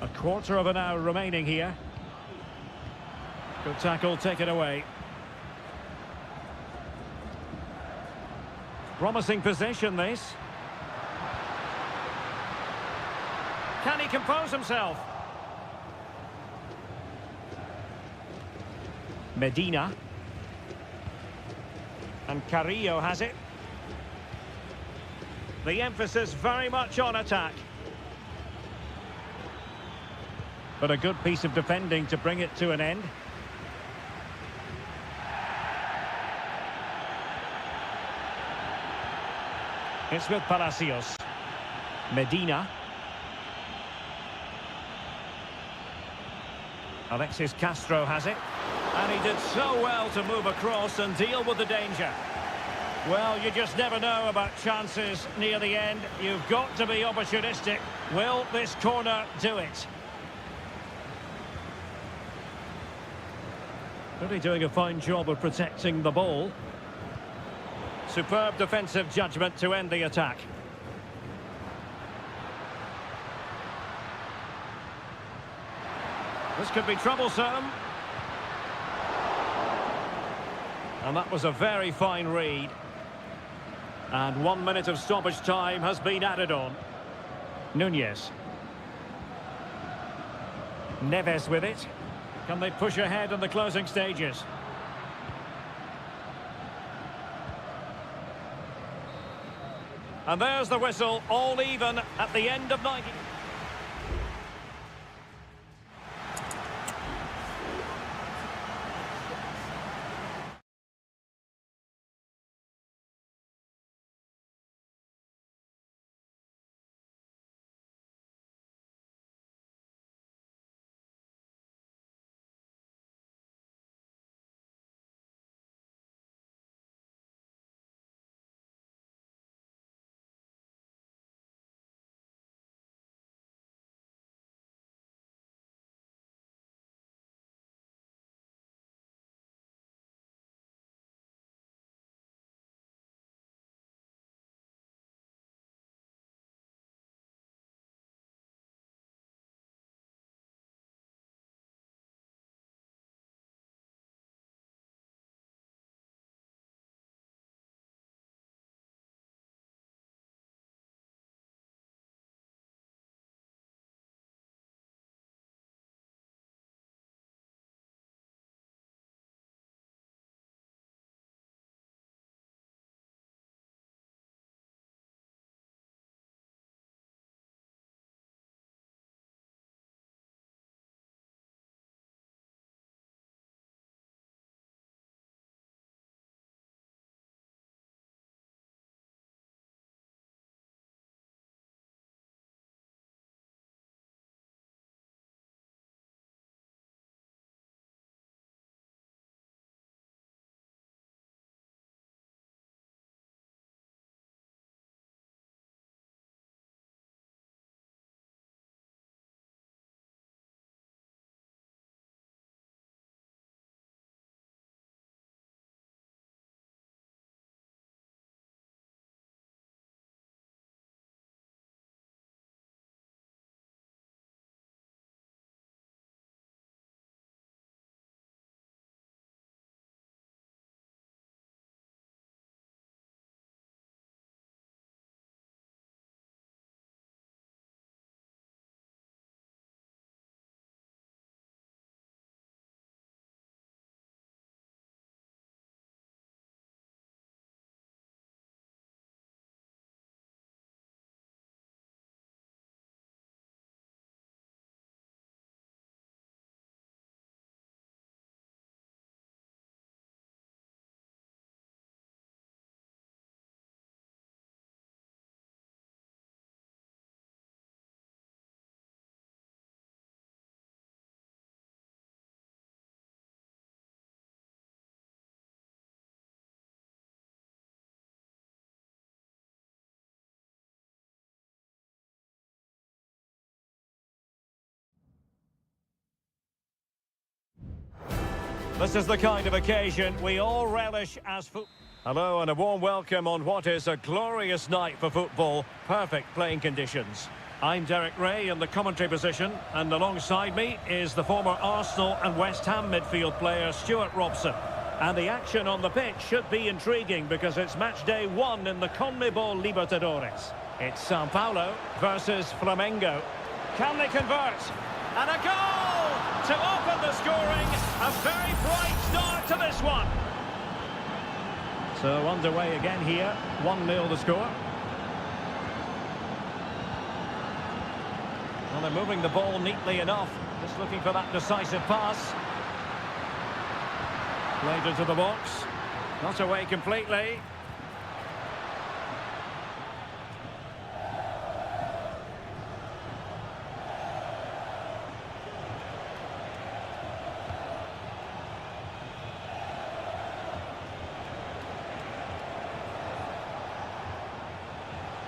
A quarter of an hour remaining here. Good tackle, take it away. Promising position, this. Can he compose himself? Medina. And Carrillo has it. The emphasis very much on attack. But a good piece of defending to bring it to an end. It's with Palacios. Medina. Alexis Castro has it. And he did so well to move across and deal with the danger. Well, you just never know about chances near the end. You've got to be opportunistic. Will this corner do it? Really doing a fine job of protecting the ball. Superb defensive judgment to end the attack. This could be troublesome. And that was a very fine read. And 1 minute of stoppage time has been added on. Nunez. Neves with it. Can they push ahead in the closing stages? And there's the whistle, all even at the end of 90. This is the kind of occasion we all relish as football. Hello and a warm welcome on what is a glorious night for football. Perfect playing conditions. I'm Derek Ray in the commentary position, and alongside me is the former Arsenal and West Ham midfield player Stuart Robson. And the action on the pitch should be intriguing because it's match day 1 in the CONMEBOL Libertadores. It's Sao Paulo versus Flamengo. Can they convert? And a goal to open the scoring. A very bright start to this one. So underway again here. 1-0 the score. Well, they're moving the ball neatly enough. Just looking for that decisive pass. Played into the box. Not away completely.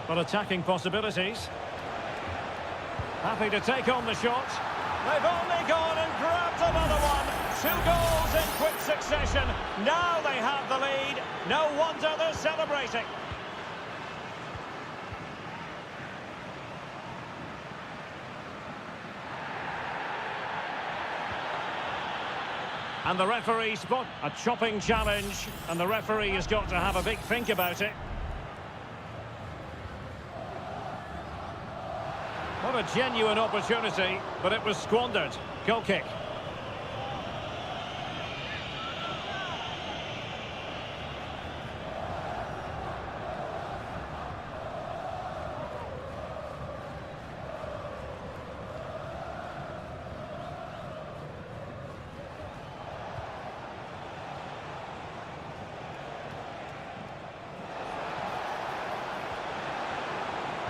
But attacking possibilities. Happy to take on the shot. They've only gone and grabbed another one. 2 goals in quick succession. Now they have the lead. No wonder they're celebrating. And the referee spot a chopping challenge, and the referee has got to have a big think about it. What a genuine opportunity, but it was squandered. Goal kick.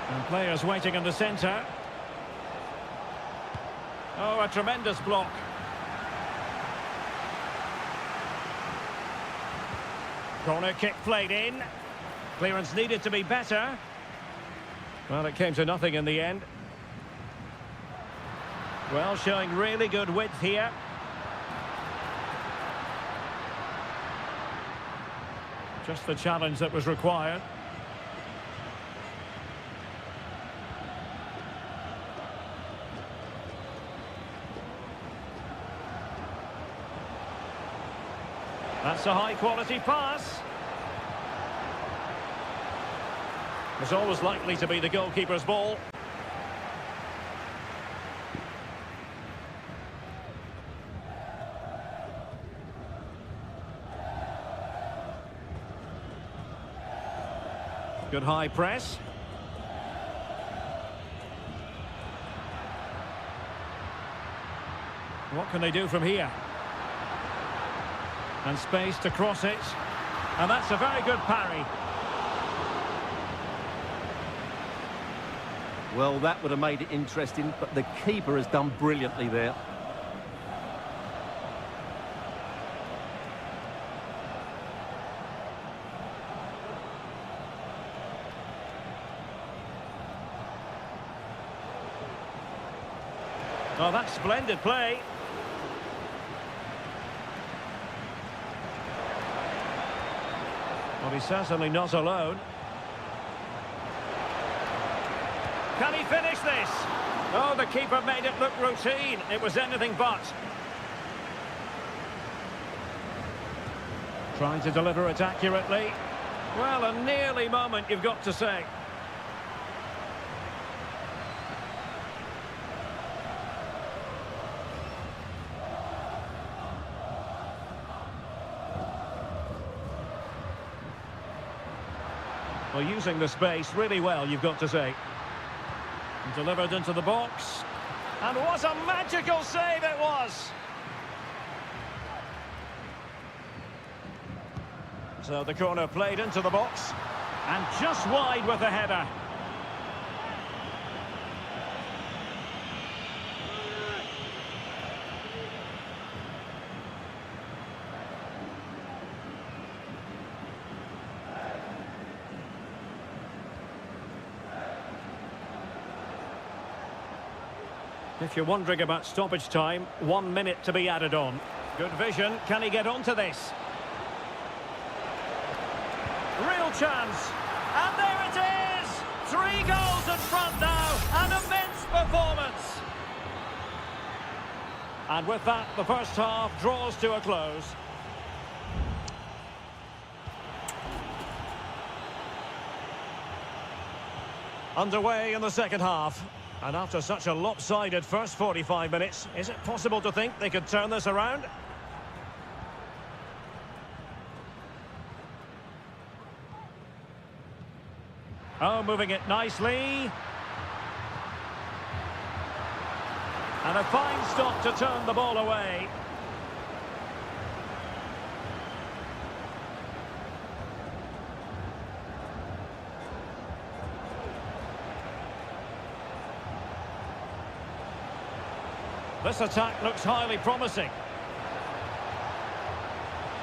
And players waiting in the centre. Oh, a tremendous block. Corner kick played in. Clearance needed to be better. Well, it came to nothing in the end. Well, showing really good width here. Just the challenge that was required. That's a high-quality pass. It's always likely to be the goalkeeper's ball. Good high press. What can they do from here? And space to cross it. And that's a very good parry. Well, that would have made it interesting, but the keeper has done brilliantly there. Oh, that's splendid play. Well, he's certainly not alone. Can he finish this? Oh, the keeper made it look routine. It was anything but. Trying to deliver it accurately. Well, a nearly moment, you've got to say. Well, using the space really well, you've got to say. And delivered into the box. And what a magical save it was! So the corner played into the box. And just wide with the header. If you're wondering about stoppage time, 1 minute to be added on. Good vision. Can he get onto this? Real chance. And there it is! 3 goals in front now. An immense performance. And with that, the first half draws to a close. Underway in the second half. And after such a lopsided first 45 minutes, is it possible to think they could turn this around? Oh, moving it nicely. And a fine stop to turn the ball away. This attack looks highly promising.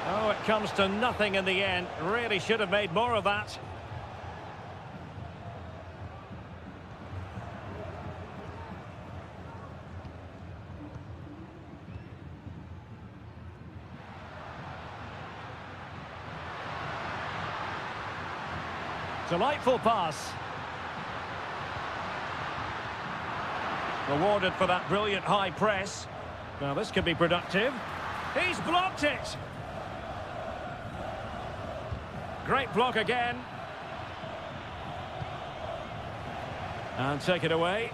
Oh, it comes to nothing in the end. Really should have made more of that. Delightful pass. Rewarded for that brilliant high press. Now this could be productive. He's blocked it. Great block again. And take it away.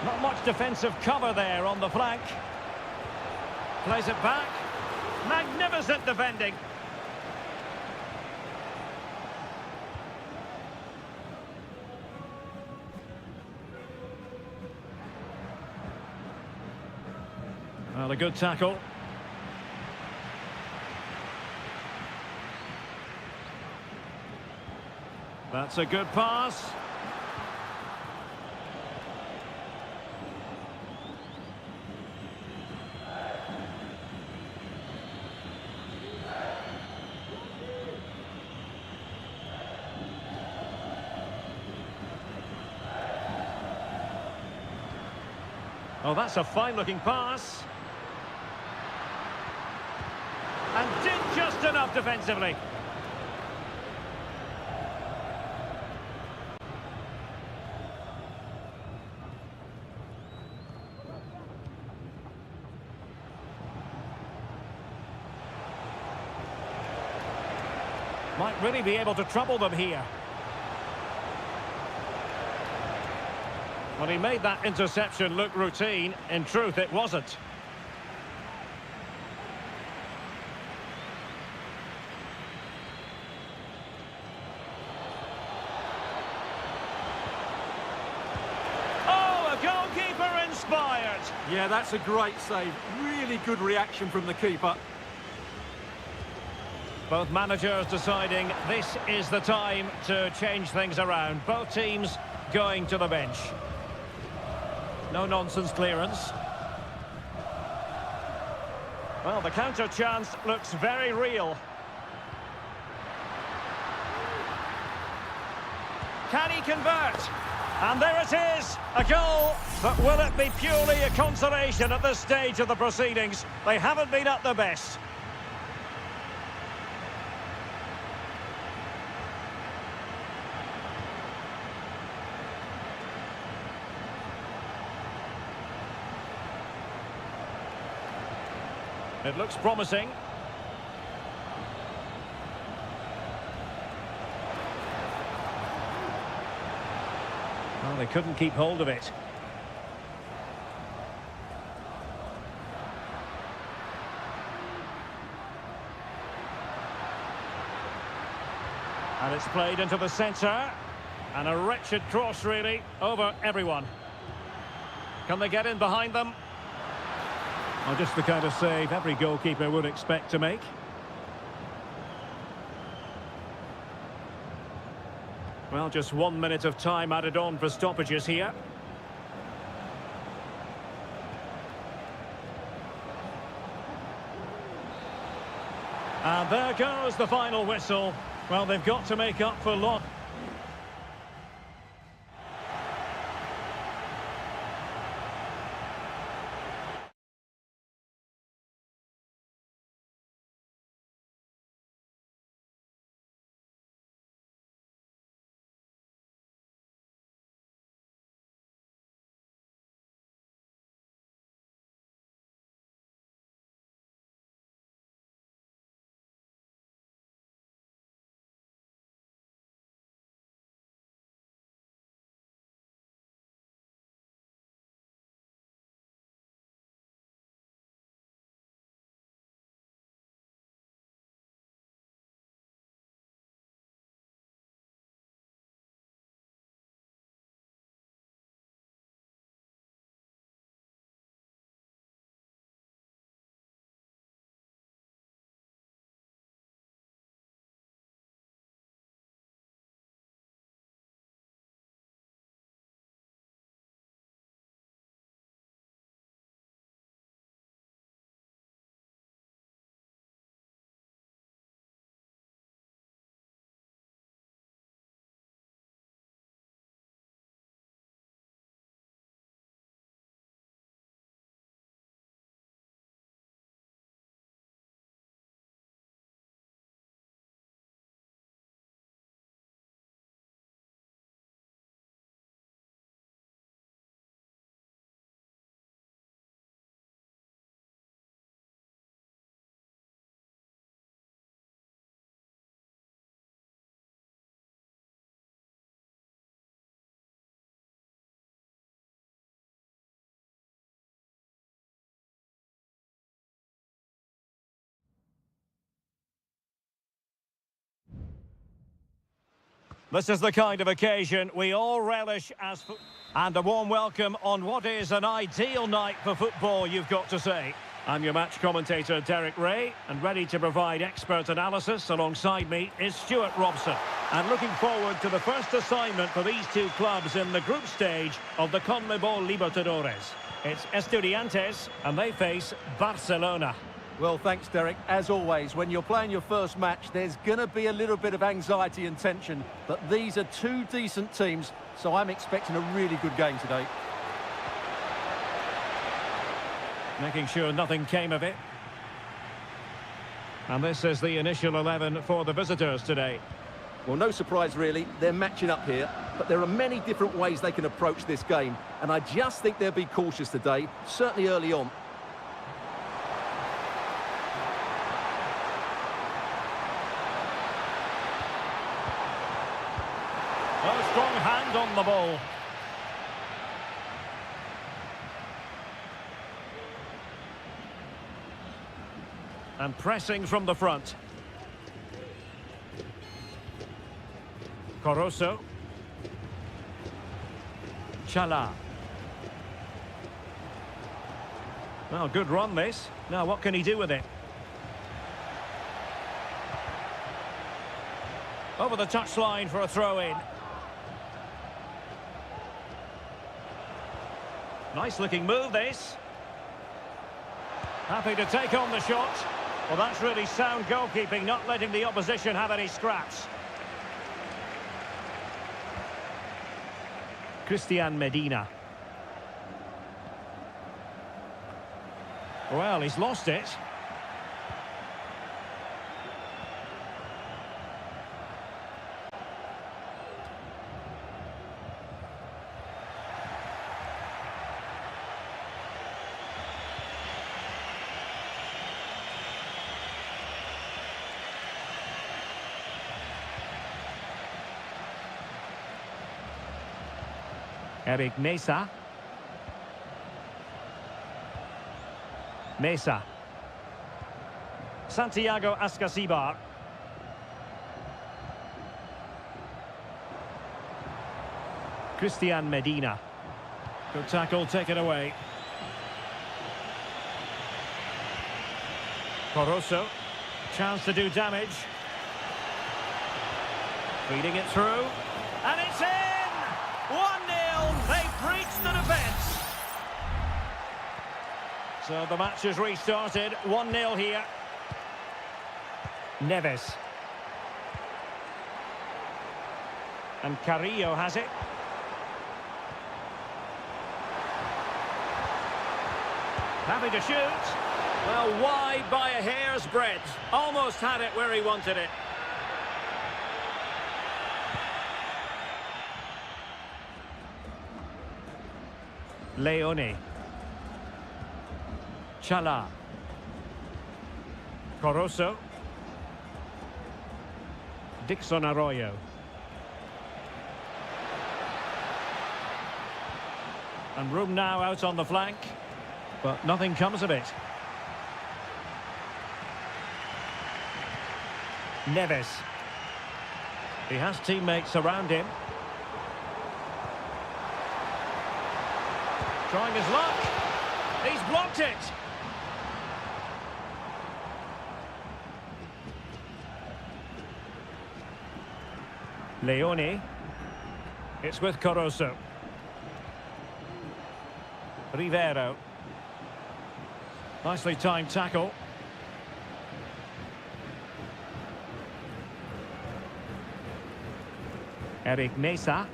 Not much defensive cover there on the flank. Plays it back. Magnificent defending. Well, a good tackle. That's a good pass. Oh, that's a fine-looking pass. And did just enough defensively. Might really be able to trouble them here. Well, he made that interception look routine. In truth, it wasn't. Oh, a goalkeeper inspired. Yeah, that's a great save. Really good reaction from the keeper. Both managers deciding this is the time to change things around. Both teams going to the bench. No-nonsense clearance. Well, the counter chance looks very real. Can he convert? And there it is, a goal. But will it be purely a consolation at this stage of the proceedings? They haven't been at their best. It looks promising. Well, they couldn't keep hold of it. And it's played into the centre. And a wretched cross, really, over everyone. Can they get in behind them? Well, just the kind of save every goalkeeper would expect to make. Well, just 1 minute of time added on for stoppages here. And there goes the final whistle. Well, they've got to make up for loss. This is the kind of occasion we all relish as... And a warm welcome on what is an ideal night for football, you've got to say. I'm your match commentator, Derek Ray, and ready to provide expert analysis alongside me is Stuart Robson. And looking forward to the first assignment for these two clubs in the group stage of the CONMEBOL Libertadores. It's Estudiantes, and they face Barcelona. Well, thanks, Derek. As always, when you're playing your first match, there's going to be a little bit of anxiety and tension. But these are two decent teams, so I'm expecting a really good game today. Making sure nothing came of it. And this is the initial 11 for the visitors today. Well, no surprise, really. They're matching up here, but there are many different ways they can approach this game. And I just think they'll be cautious today, certainly early on. A strong hand on the ball. And pressing from the front. Coroso. Chala. Well, good run this. Now what can he do with it? Over the touchline for a throw-in. Nice looking move this. Happy to take on the shot. Well, that's really sound goalkeeping, not letting the opposition have any scraps. Christian Medina. Well, he's lost it. Eric Mesa. Mesa. Santiago Ascasibar. Christian Medina. Good tackle taken away. Coroso. Chance to do damage. Feeding it through. And it's in! 1-0. They've breached the defence. So the match has restarted. 1-0 here. Neves. And Carrillo has it. Happy to shoot. Well, wide by a hair's breadth. Almost had it where he wanted it. Leone. Chala. Coroso. Dixon Arroyo. And room now out on the flank, but nothing comes of it. Neves. He has teammates around him. Trying his luck. He's blocked it. Leone. It's with Coroso. Rivero. Nicely timed tackle. Eric Mesa.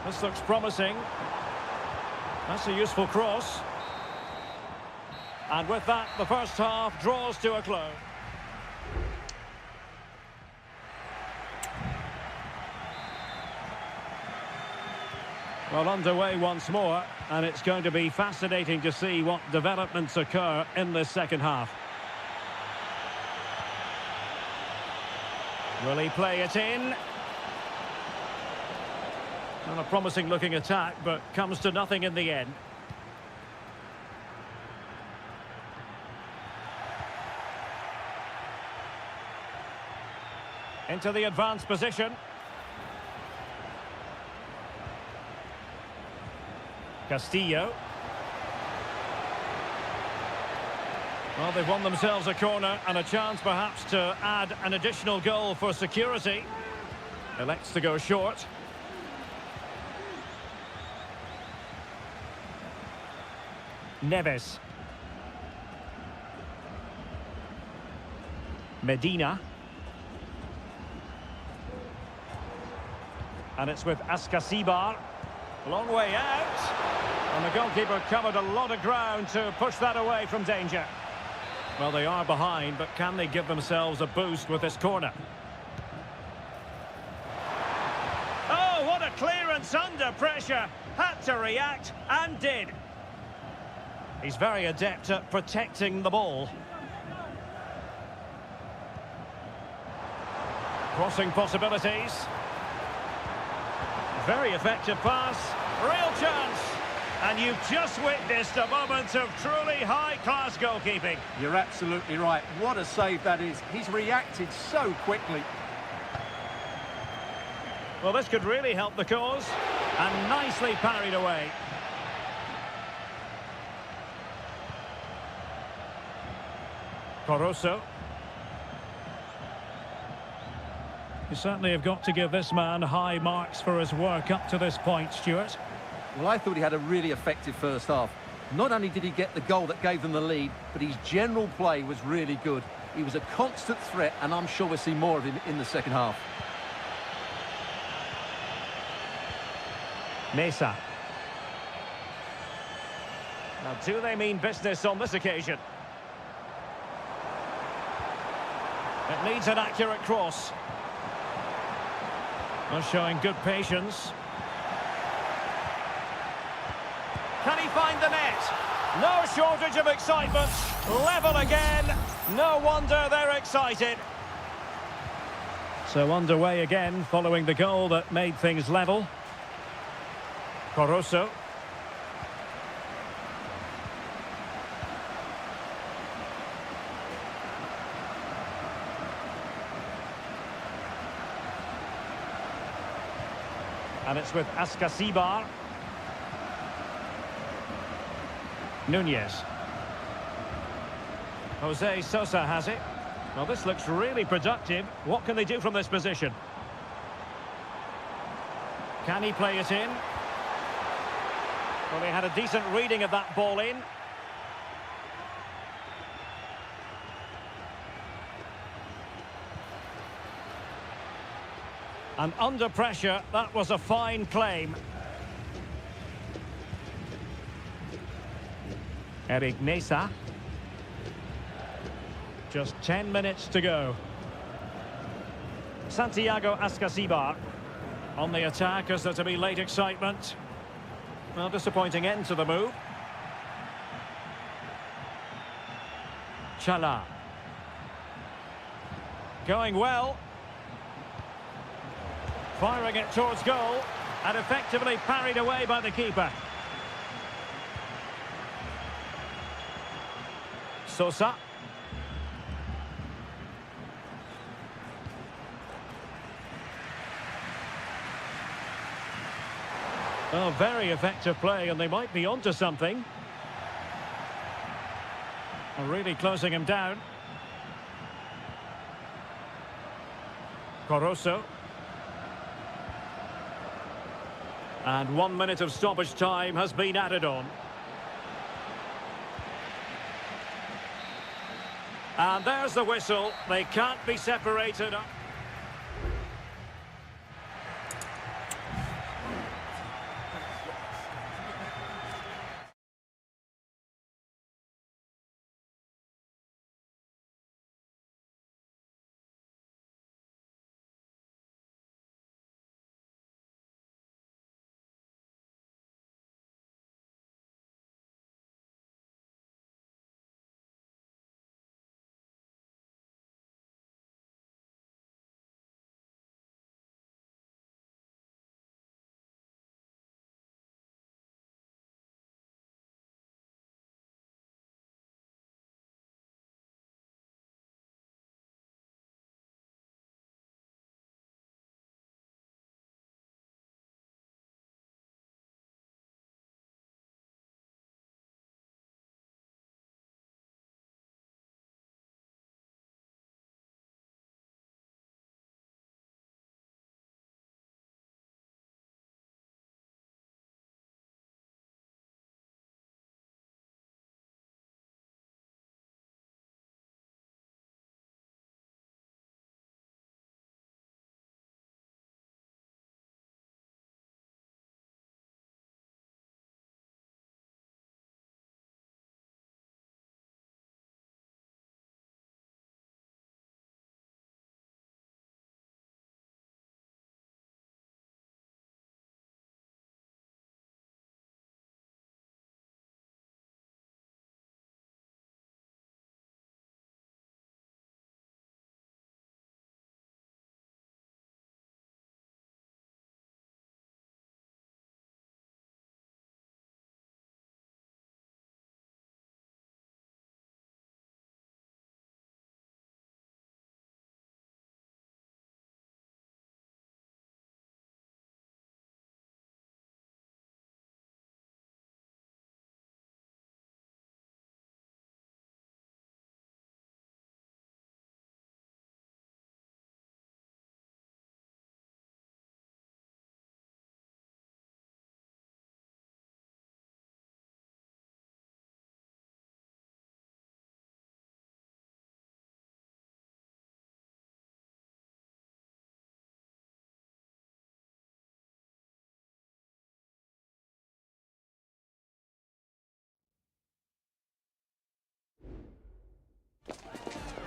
This looks promising. That's a useful cross. And with that, the first half draws to a close. Well, underway once more, and it's going to be fascinating to see what developments occur in this second half. Will he play it in? Well, a promising looking attack, but comes to nothing in the end. Into the advanced position. Castillo. Well, they've won themselves a corner and a chance perhaps to add an additional goal for security. Elects to go short. Neves. Medina. And it's with Ascasibar. Long way out. And the goalkeeper covered a lot of ground to push that away from danger. Well, they are behind, but can they give themselves a boost with this corner? Oh, what a clearance under pressure. Had to react, and did. He's very adept at protecting the ball. Crossing possibilities. Very effective pass. Real chance. And you've just witnessed a moment of truly high-class goalkeeping. You're absolutely right. What a save that is. He's reacted so quickly. Well, this could really help the cause. And nicely parried away. Caruso. You certainly have got to give this man high marks for his work up to this point, Stuart. Well, I thought he had a really effective first half. Not only did he get the goal that gave them the lead, but his general play was really good. He was a constant threat, and I'm sure we'll see more of him in the second half. Mesa. Now, do they mean business on this occasion? It needs an accurate cross. Well, showing good patience. Can he find the net? No shortage of excitement. Level again. No wonder they're excited. So underway again following the goal that made things level. Caruso. And it's with Ascasibar. Nunez. Jose Sosa has it. Well, this looks really productive. What can they do from this position? Can he play it in? Well, they had a decent reading of that ball in. And under pressure, that was a fine claim. Eric Mesa. Just 10 minutes to go. Santiago Ascasibar on the attack as there to be late excitement. Well, disappointing end to the move. Chala. Going well. Firing it towards goal and effectively parried away by the keeper. Sosa. Oh, very effective play, and they might be onto something. Really closing him down. Caruso. And 1 minute of stoppage time has been added on. And there's the whistle. They can't be separated.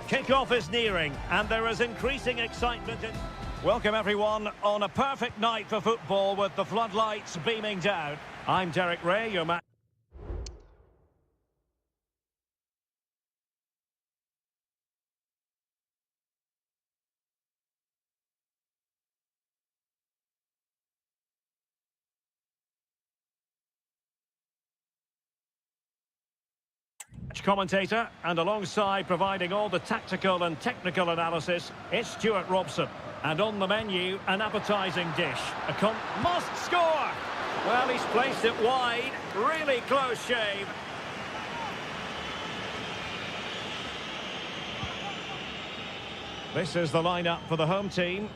Kick-off is nearing, and there is increasing excitement. Welcome, everyone, on a perfect night for football with the floodlights beaming down. I'm Derek Ray, your match commentator, and alongside providing all the tactical and technical analysis, it's Stuart Robson. And on the menu, an appetising dish. Must score! Well, he's placed it wide. Really close shave. This is the lineup for the home team.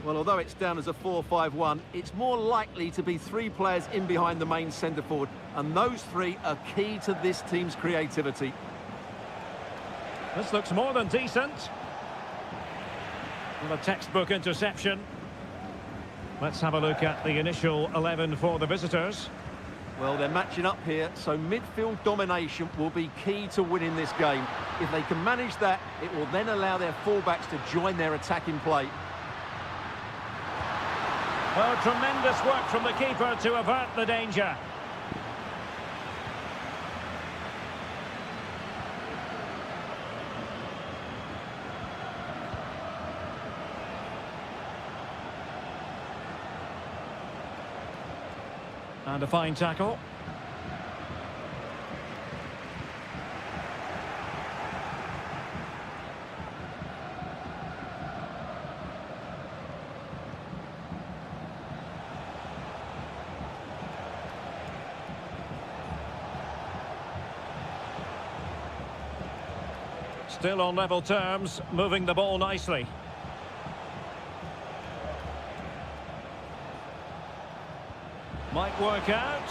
Well, although it's down as a 4-5-1, it's more likely to be three players in behind the main centre forward, and those three are key to this team's creativity. This looks more than decent. And a textbook interception. Let's have a look at the initial 11 for the visitors. Well, they're matching up here, so midfield domination will be key to winning this game. If they can manage that, it will then allow their fullbacks to join their attacking play. Well, tremendous work from the keeper to avert the danger. And a fine tackle. Still on level terms, moving the ball nicely. Might work out.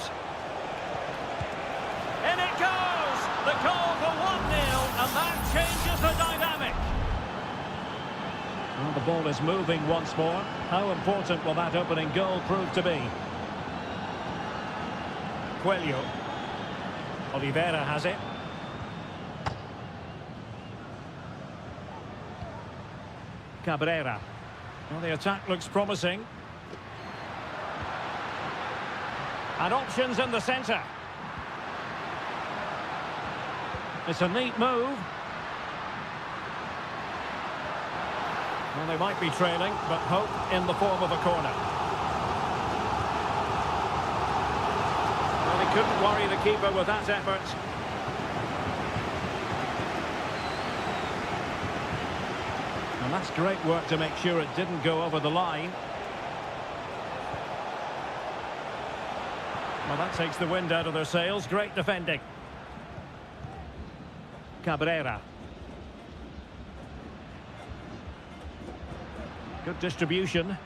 In it goes! The goal for 1-0, and that changes the dynamic. Well, the ball is moving once more. How important will that opening goal prove to be? Coelho. Oliveira has it. Cabrera. Well, the attack looks promising. And options in the centre. It's a neat move. Well, they might be trailing, but hope in the form of a corner. Well, he couldn't worry the keeper with that effort. And that's great work to make sure it didn't go over the line. Well, that takes the wind out of their sails. Great defending. Cabrera. Good distribution.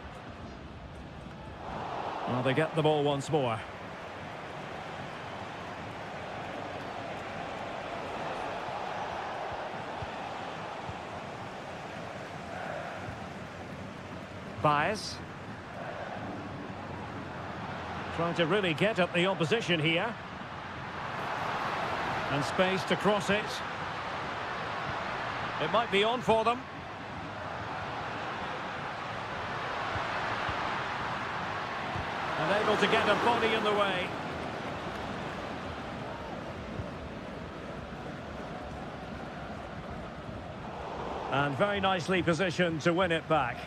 Well, they get the ball once more. Baez. Trying to really get at the opposition here. And space to cross it. It might be on for them. And able to get a body in the way. And very nicely positioned to win it back.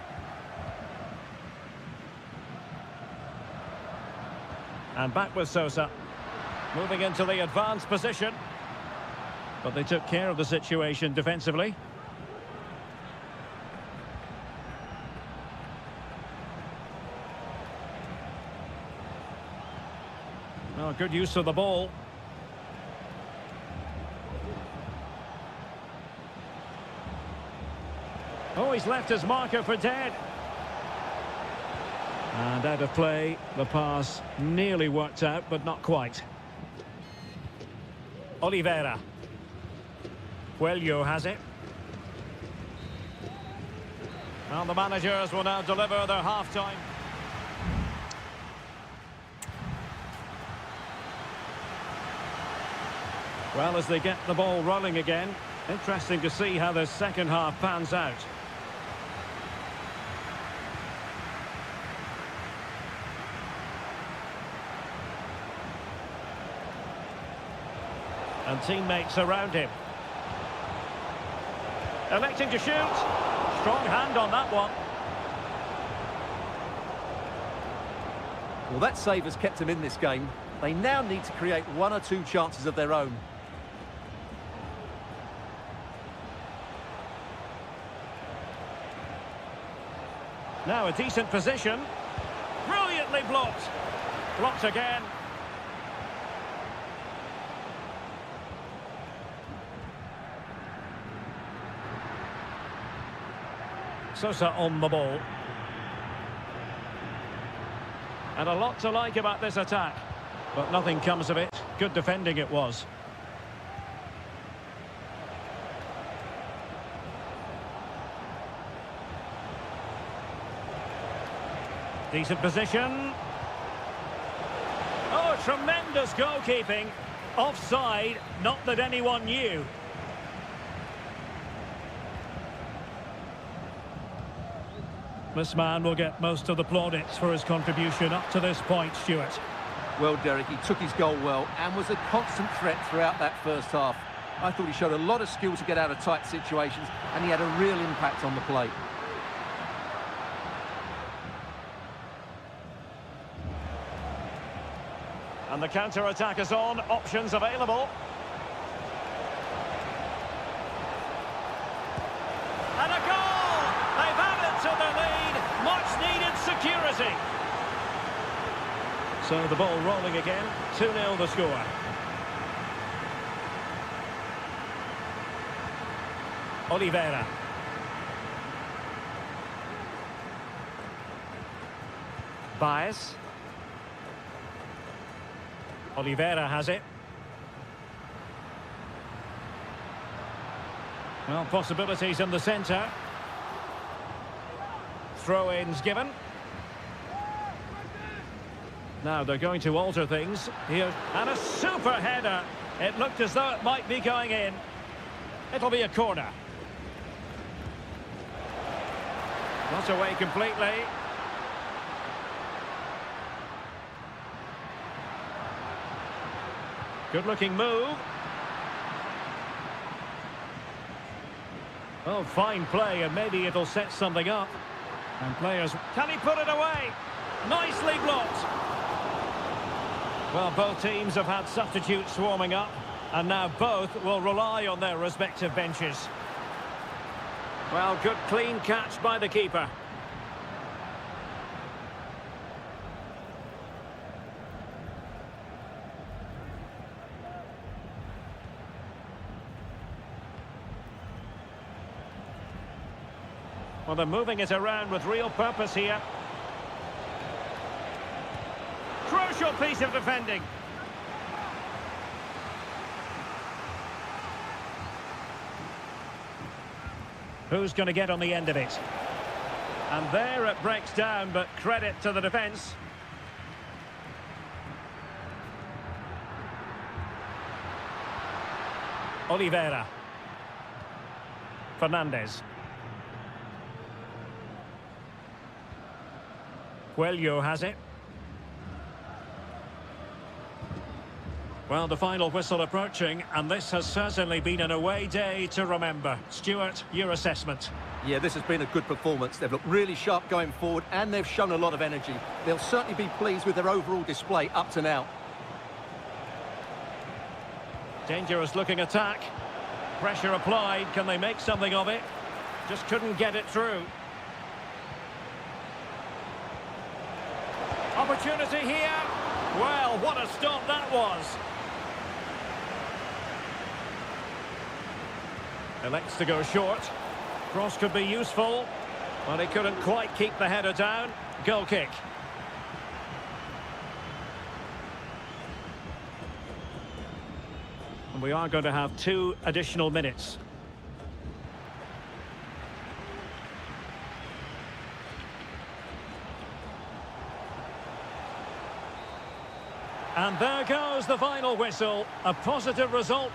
And back with Sosa. Moving into the advanced position. But they took care of the situation defensively. Oh, good use of the ball. Oh, he's left his marker for dead. And out of play, the pass nearly worked out, but not quite. Oliveira. Coelho has it. Well, the managers will now deliver their half-time. Well, as they get the ball rolling again, Interesting to see how the second half pans out. And teammates around him. Electing to shoot. Strong hand on that one. Well, that save has kept them in this game. They now need to create one or two chances of their own. Now a decent position. Brilliantly blocked. Blocked again. Sosa on the ball. And a lot to like about this attack. But nothing comes of it. Good defending it was. Decent position. Oh, tremendous goalkeeping. Offside, not that anyone knew. This man will get most of the plaudits for his contribution up to this point, Stuart. Well, Derek, he took his goal well and was a constant threat throughout that first half. I thought he showed a lot of skill to get out of tight situations, and he had a real impact on the play. And the counter-attack is on, options available. And a goal! They've added to the lead, much-needed security. So the ball rolling again, 2-0 the score. Oliveira. Baez. Oliveira has it. Well, possibilities in the centre. Throw-ins given. Now they're going to alter things here. And a super header. It looked as though it might be going in. It'll be a corner. Not away completely. Good-looking move. Oh, fine play, and maybe it'll set something up. And players... Can he put it away? Nicely blocked. Well, both teams have had substitutes warming up, and now both will rely on their respective benches. Well, good clean catch by the keeper. Well, they're moving it around with real purpose here. Crucial piece of defending. Who's going to get on the end of it? And there it breaks down, but credit to the defence. Oliveira. Fernandez. Coelho has it. Well, the final whistle approaching, and this has certainly been an away day to remember. Stuart, your assessment? Yeah, this has been a good performance. They've looked really sharp going forward, and they've shown a lot of energy. They'll certainly be pleased with their overall display up to now. Dangerous looking attack. Pressure applied. Can they make something of it? Just couldn't get it through. Opportunity here. Well, what a stop that was. Elects to go short. Cross could be useful, but he couldn't quite keep the header down. Goal kick. And we are going to have 2 additional minutes. And there goes the final whistle. A positive result.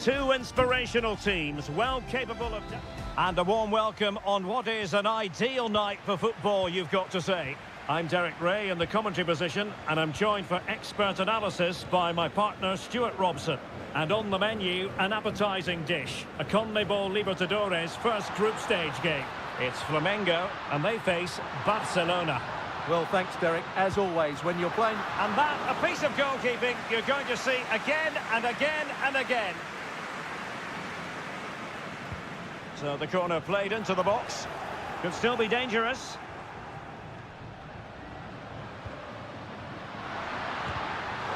Two inspirational teams, well capable of... And a warm welcome on what is an ideal night for football, you've got to say. I'm Derek Ray in the commentary position, and I'm joined for expert analysis by my partner Stuart Robson. And on the menu, an appetising dish, a CONMEBOL Libertadores first group stage game. It's Flamengo, and they face Barcelona. Well, thanks, Derek. As always, when you're playing... And that, a piece of goalkeeping you're going to see again and again and again. So the corner played into the box. Could still be dangerous.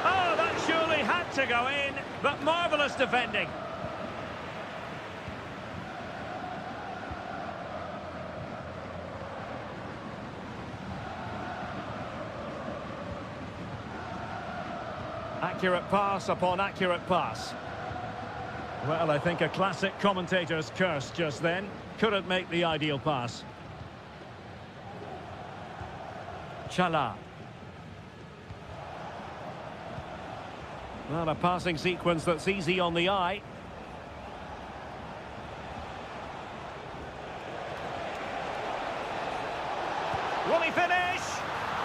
Oh, that surely had to go in, but marvellous defending. Accurate pass upon accurate pass. Well, I think a classic commentator's curse just then. Couldn't make the ideal pass. Chala. Well, a passing sequence that's easy on the eye. Will he finish?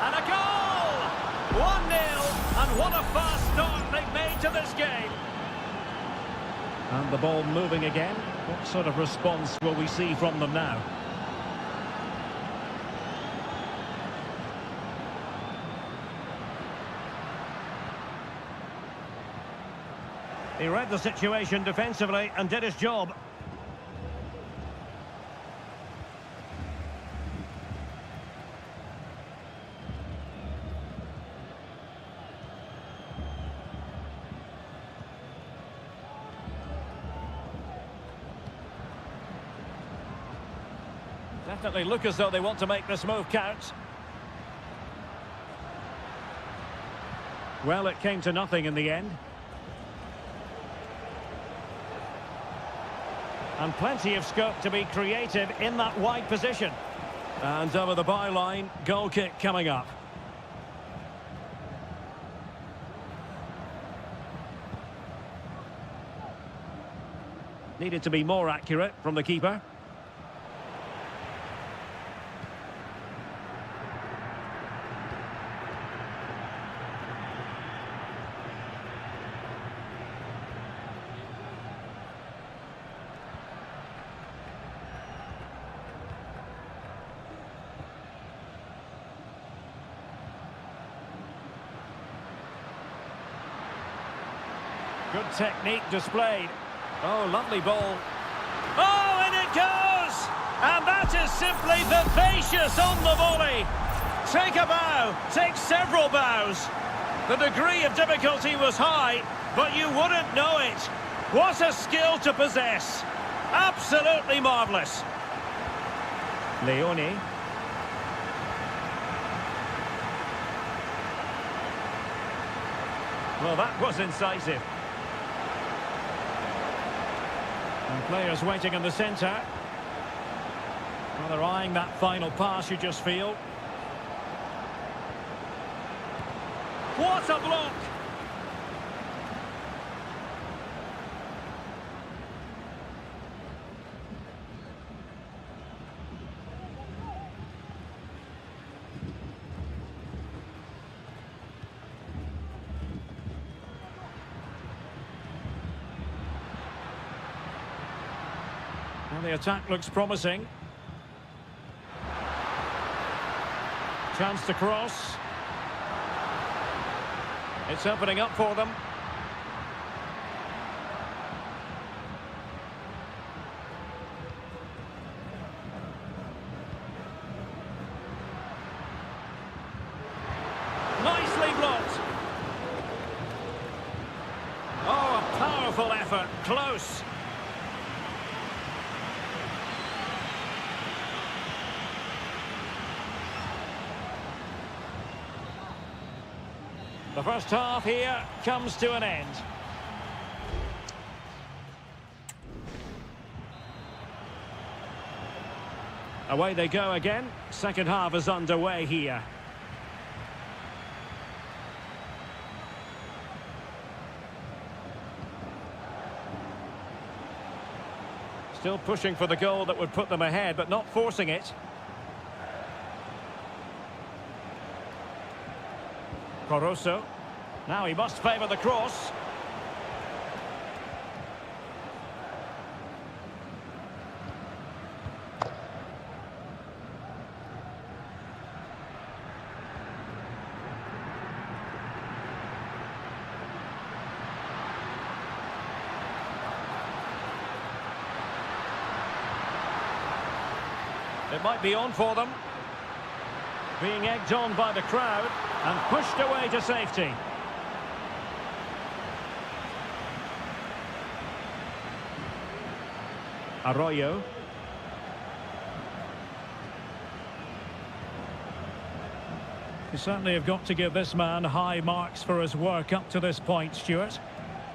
And a goal! 1-0, and what a fast start they've made to this game. And the ball moving again. What sort of response will we see from them now? He read the situation defensively and did his job. Definitely look as though they want to make this move count. Well, it came to nothing in the end. And plenty of scope to be creative in that wide position. And over the byline, goal kick coming up. Needed to be more accurate from the keeper. Good technique displayed. Oh, lovely ball. Oh, and it goes! And that is simply vivacious on the volley. Take a bow, take several bows. The degree of difficulty was high, but you wouldn't know it. What a skill to possess. Absolutely marvellous. Leone. Well, that was incisive. And players waiting in the centre. Well, they're eyeing that final pass, you just feel. What a block! Well, the attack looks promising. Chance to cross. It's opening up for them. Nicely blocked. Oh, a powerful effort. Close. The first half here comes to an end. Away they go again. Second half is underway here. Still pushing for the goal that would put them ahead, but not forcing it. Caruso. Now he must favour the cross. It might be on for them. Being egged on by the crowd and pushed away to safety. Arroyo. You certainly have got to give this man high marks for his work up to this point, Stuart.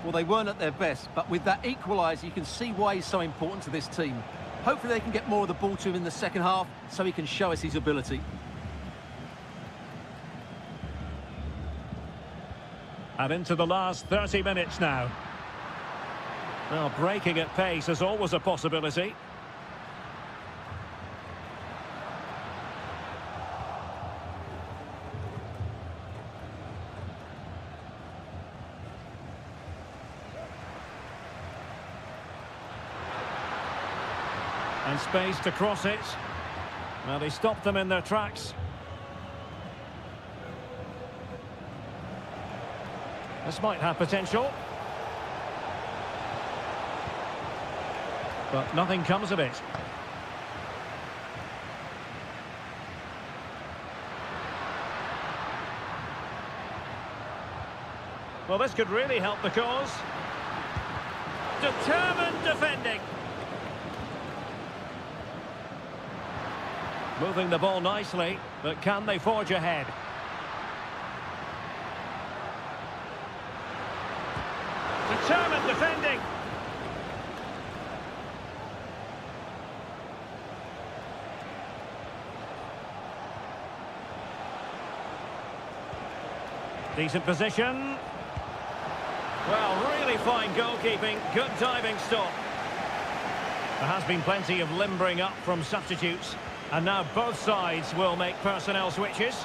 Well, they weren't at their best, but with that equaliser, you can see why he's so important to this team. Hopefully they can get more of the ball to him in the second half so he can show us his ability. And into the last 30 minutes now. Well, breaking at pace is always a possibility. And space to cross it. Well, he stopped them in their tracks. This might have potential. But nothing comes of it. Well, this could really help the cause. Determined defending. Moving the ball nicely, but can they forge ahead? Determined defending. Decent position. Well, really fine goalkeeping, good diving stop. There has been plenty of limbering up from substitutes. And now both sides will make personnel switches.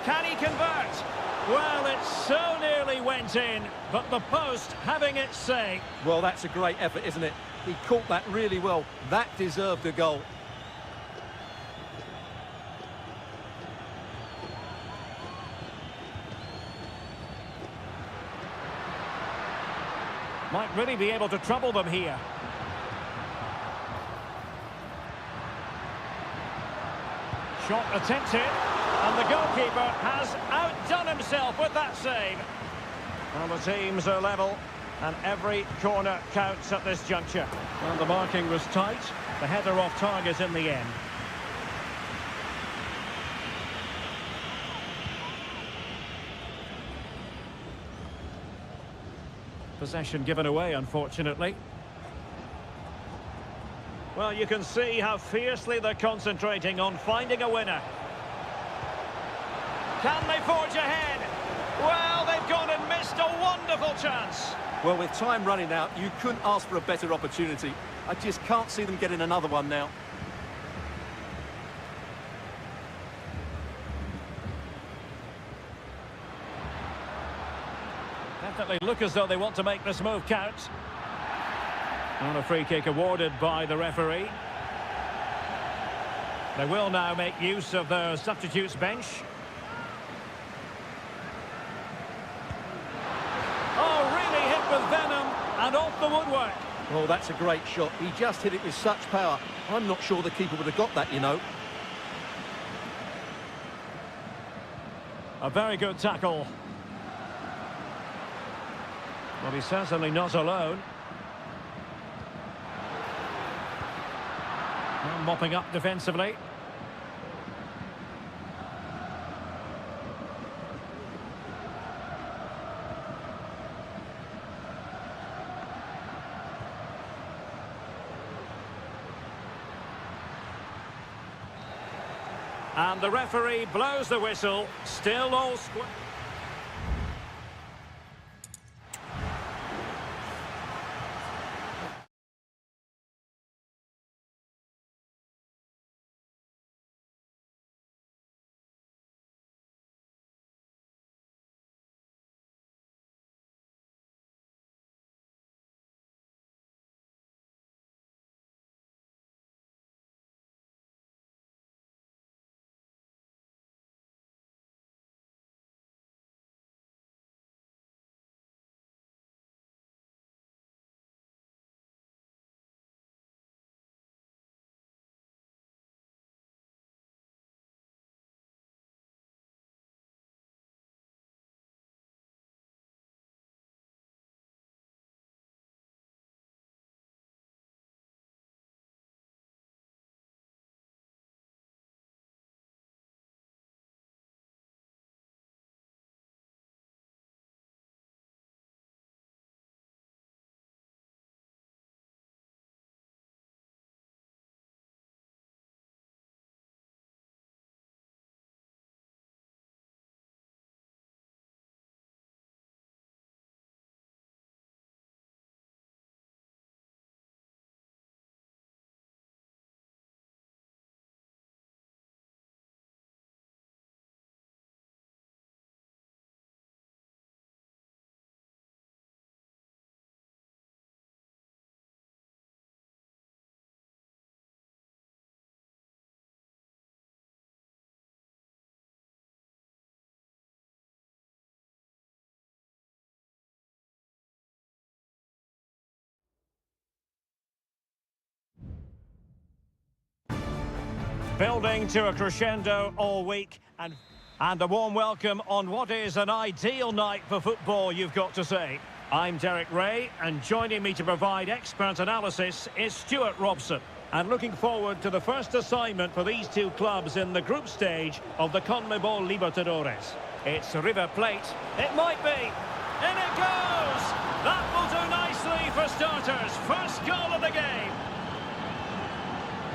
Can he convert? Well, it so nearly went in, but the post having its say. Well, that's a great effort, isn't it? He caught that really well. That deserved a goal. Might really be able to trouble them here. Shot attempted, and the goalkeeper has outdone himself with that save. Well, the teams are level, and every corner counts at this juncture. Well, the marking was tight, the header off target in the end. Possession given away, unfortunately. Well, you can see how fiercely they're concentrating on finding a winner. Can they forge ahead? Well, they've gone and missed a wonderful chance. Well, with time running out, you couldn't ask for a better opportunity. I just can't see them getting another one now. Definitely look as though they want to make this move count. And a free kick awarded by the referee. They will now make use of their substitutes bench. Oh, really hit with venom and off the woodwork. Oh, that's a great shot. He just hit it with such power. I'm not sure the keeper would have got that, you know. A very good tackle. Well, he's certainly not alone. And mopping up defensively. And the referee blows the whistle. Still all square. Building to a crescendo all week and a warm welcome on what is an ideal night for football, you've got to say. I'm Derek Ray, and joining me to provide expert analysis is Stuart Robson. And looking forward to the first assignment for these two clubs in the group stage of the CONMEBOL Libertadores. It's River Plate. It might be. In it goes! That will do nicely for starters. First goal of the game.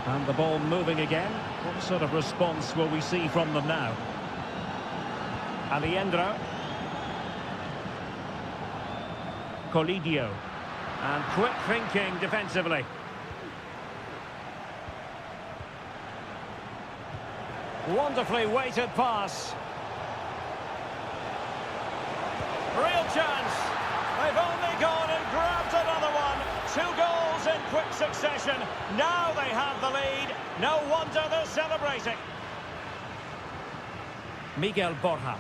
And the ball moving again. What sort of response will we see from them now? Aliendro. Colidio. And quick thinking defensively. Wonderfully weighted pass. Real chance. They've only gone and grabbed another one. 2 goals in quick succession. Now they have the lead. No wonder they're celebrating. Miguel Borja.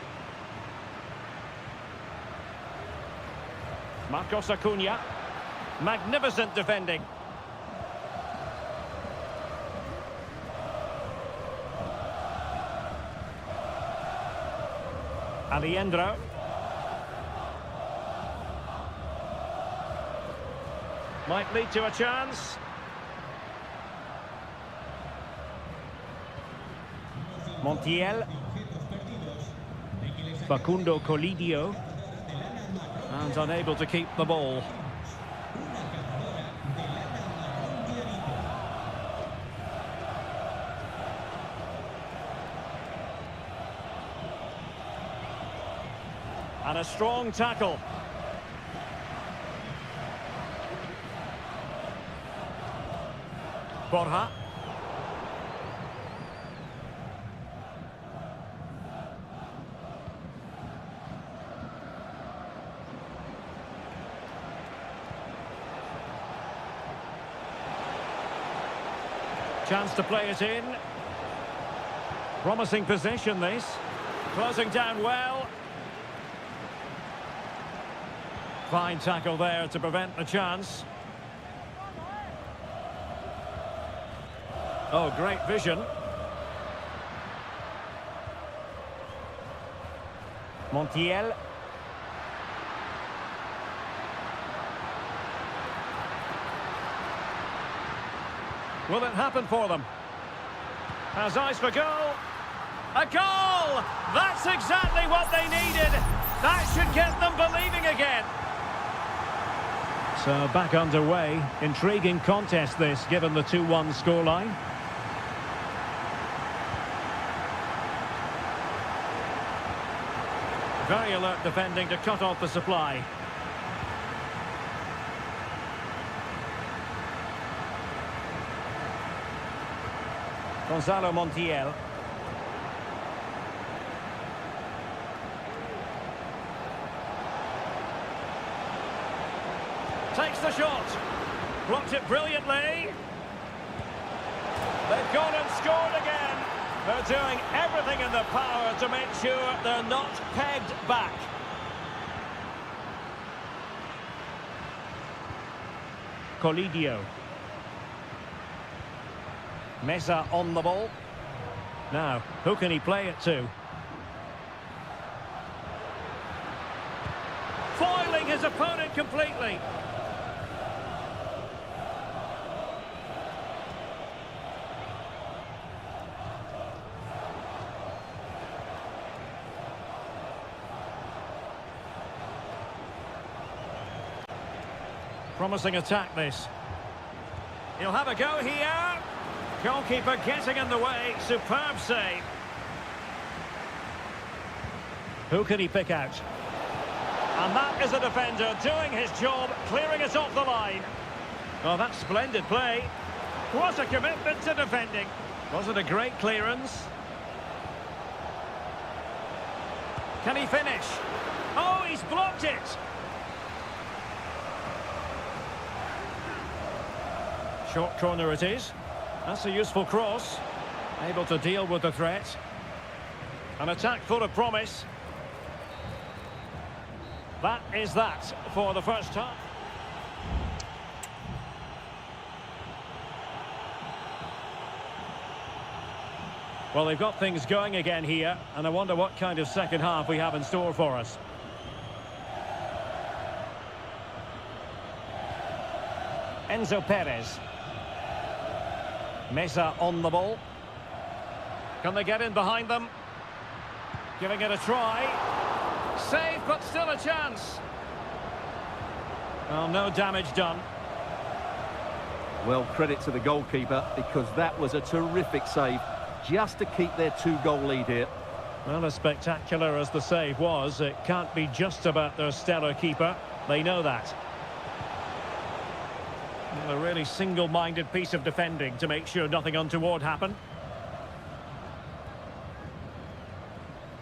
Marcos Acuna. Magnificent defending. Aliendro. Might lead to a chance. Montiel. Facundo Colidio. And unable to keep the ball. And a strong tackle. Borja. Chance to play it in. Promising possession this. Closing down well. Fine tackle there to prevent the chance. Oh, great vision. Montiel. Will it happen for them? Has eyes for goal. A goal! That's exactly what they needed. That should get them believing again. So back underway. Intriguing contest this, given the 2-1 scoreline. Very alert defending to cut off the supply. Gonzalo Montiel. Takes the shot. Blocked it brilliantly. They've gone and scored again. They're doing everything in their power to make sure they're not pegged back. Colidio. Mesa on the ball. Now, who can he play it to? Foiling his opponent completely. Promising attack this. He'll have a go here. Goalkeeper getting in the way. Superb save. Who can he pick out? And that is a defender doing his job, clearing it off the line. Oh, that's splendid play. What a commitment to defending. Was it a great clearance? Can he finish? Oh, he's blocked it. Short corner it is. That's a useful cross. Able to deal with the threat. An attack full of promise. That is that for the first time. Well, they've got things going again here, and I wonder what kind of second half we have in store for us. Enzo Perez. Mesa on the ball. Can they get in behind them? Giving it a try. Save, but still a chance. Well, no damage done. Well, credit to the goalkeeper, because that was a terrific save, just to keep their 2-goal lead here. Well, as spectacular as the save was, it can't be just about their stellar keeper. They know that. Well, a really single-minded piece of defending to make sure nothing untoward happened.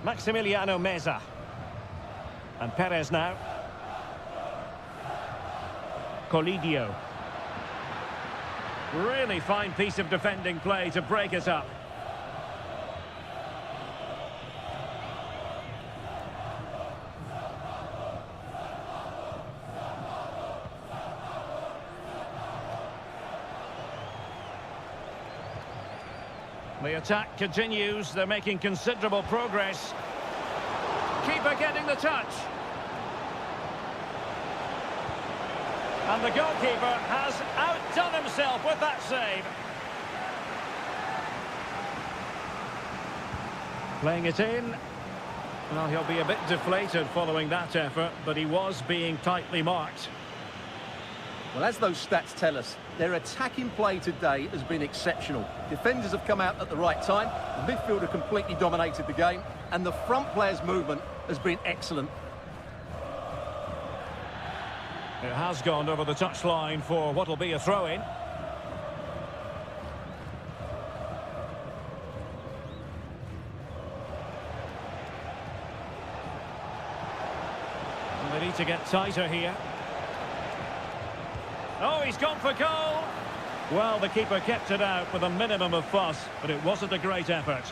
Maximiliano Meza. And Perez now. Colidio. Really fine piece of defending play to break us up. The attack continues. They're making considerable progress. Keeper getting the touch. And the goalkeeper has outdone himself with that save. Playing it in. Well, he'll be a bit deflated following that effort, but he was being tightly marked. Well, as those stats tell us, their attacking play today has been exceptional. Defenders have come out at the right time, the midfielder completely dominated the game, and the front players' movement has been excellent. It has gone over the touchline for what will be a throw-in. They need to get tighter here. Oh, he's gone for goal. Well, the keeper kept it out with a minimum of fuss, but it wasn't a great effort.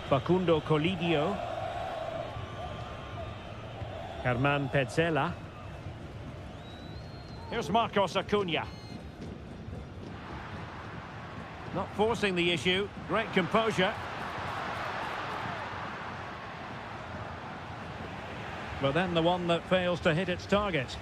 Facundo Colidio. Herman Petzela. Here's Marcos Acuna. Not forcing the issue. Great composure. But then the one that fails to hit its target.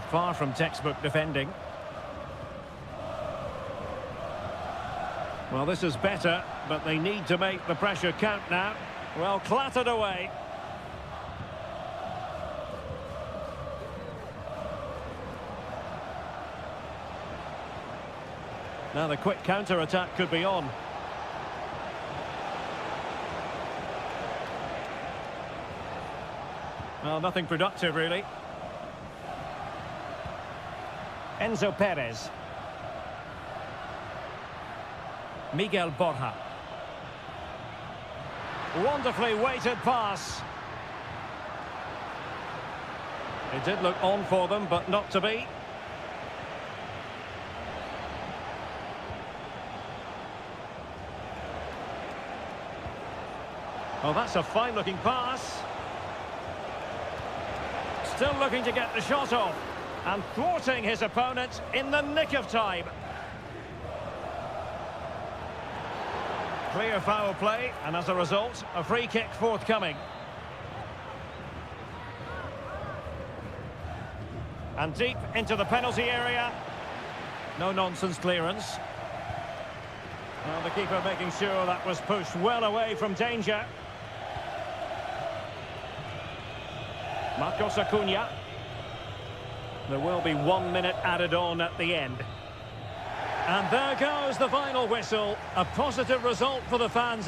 Far from textbook defending. Well, this is better, but they need to make the pressure count now. Well, clattered away. Now the quick counter-attack could be on. Well, nothing productive, really. Enzo Perez. Miguel Borja. Wonderfully weighted pass. It did look on for them, but not to be. Oh, that's a fine-looking pass. Still looking to get the shot off. And thwarting his opponent in the nick of time. Clear foul play, and as a result, a free kick forthcoming. And deep into the penalty area. No-nonsense clearance. Well, the keeper making sure that was pushed well away from danger. Marcos Acuna. There will be 1 minute added on at the end. And there goes the final whistle. A positive result for the fans.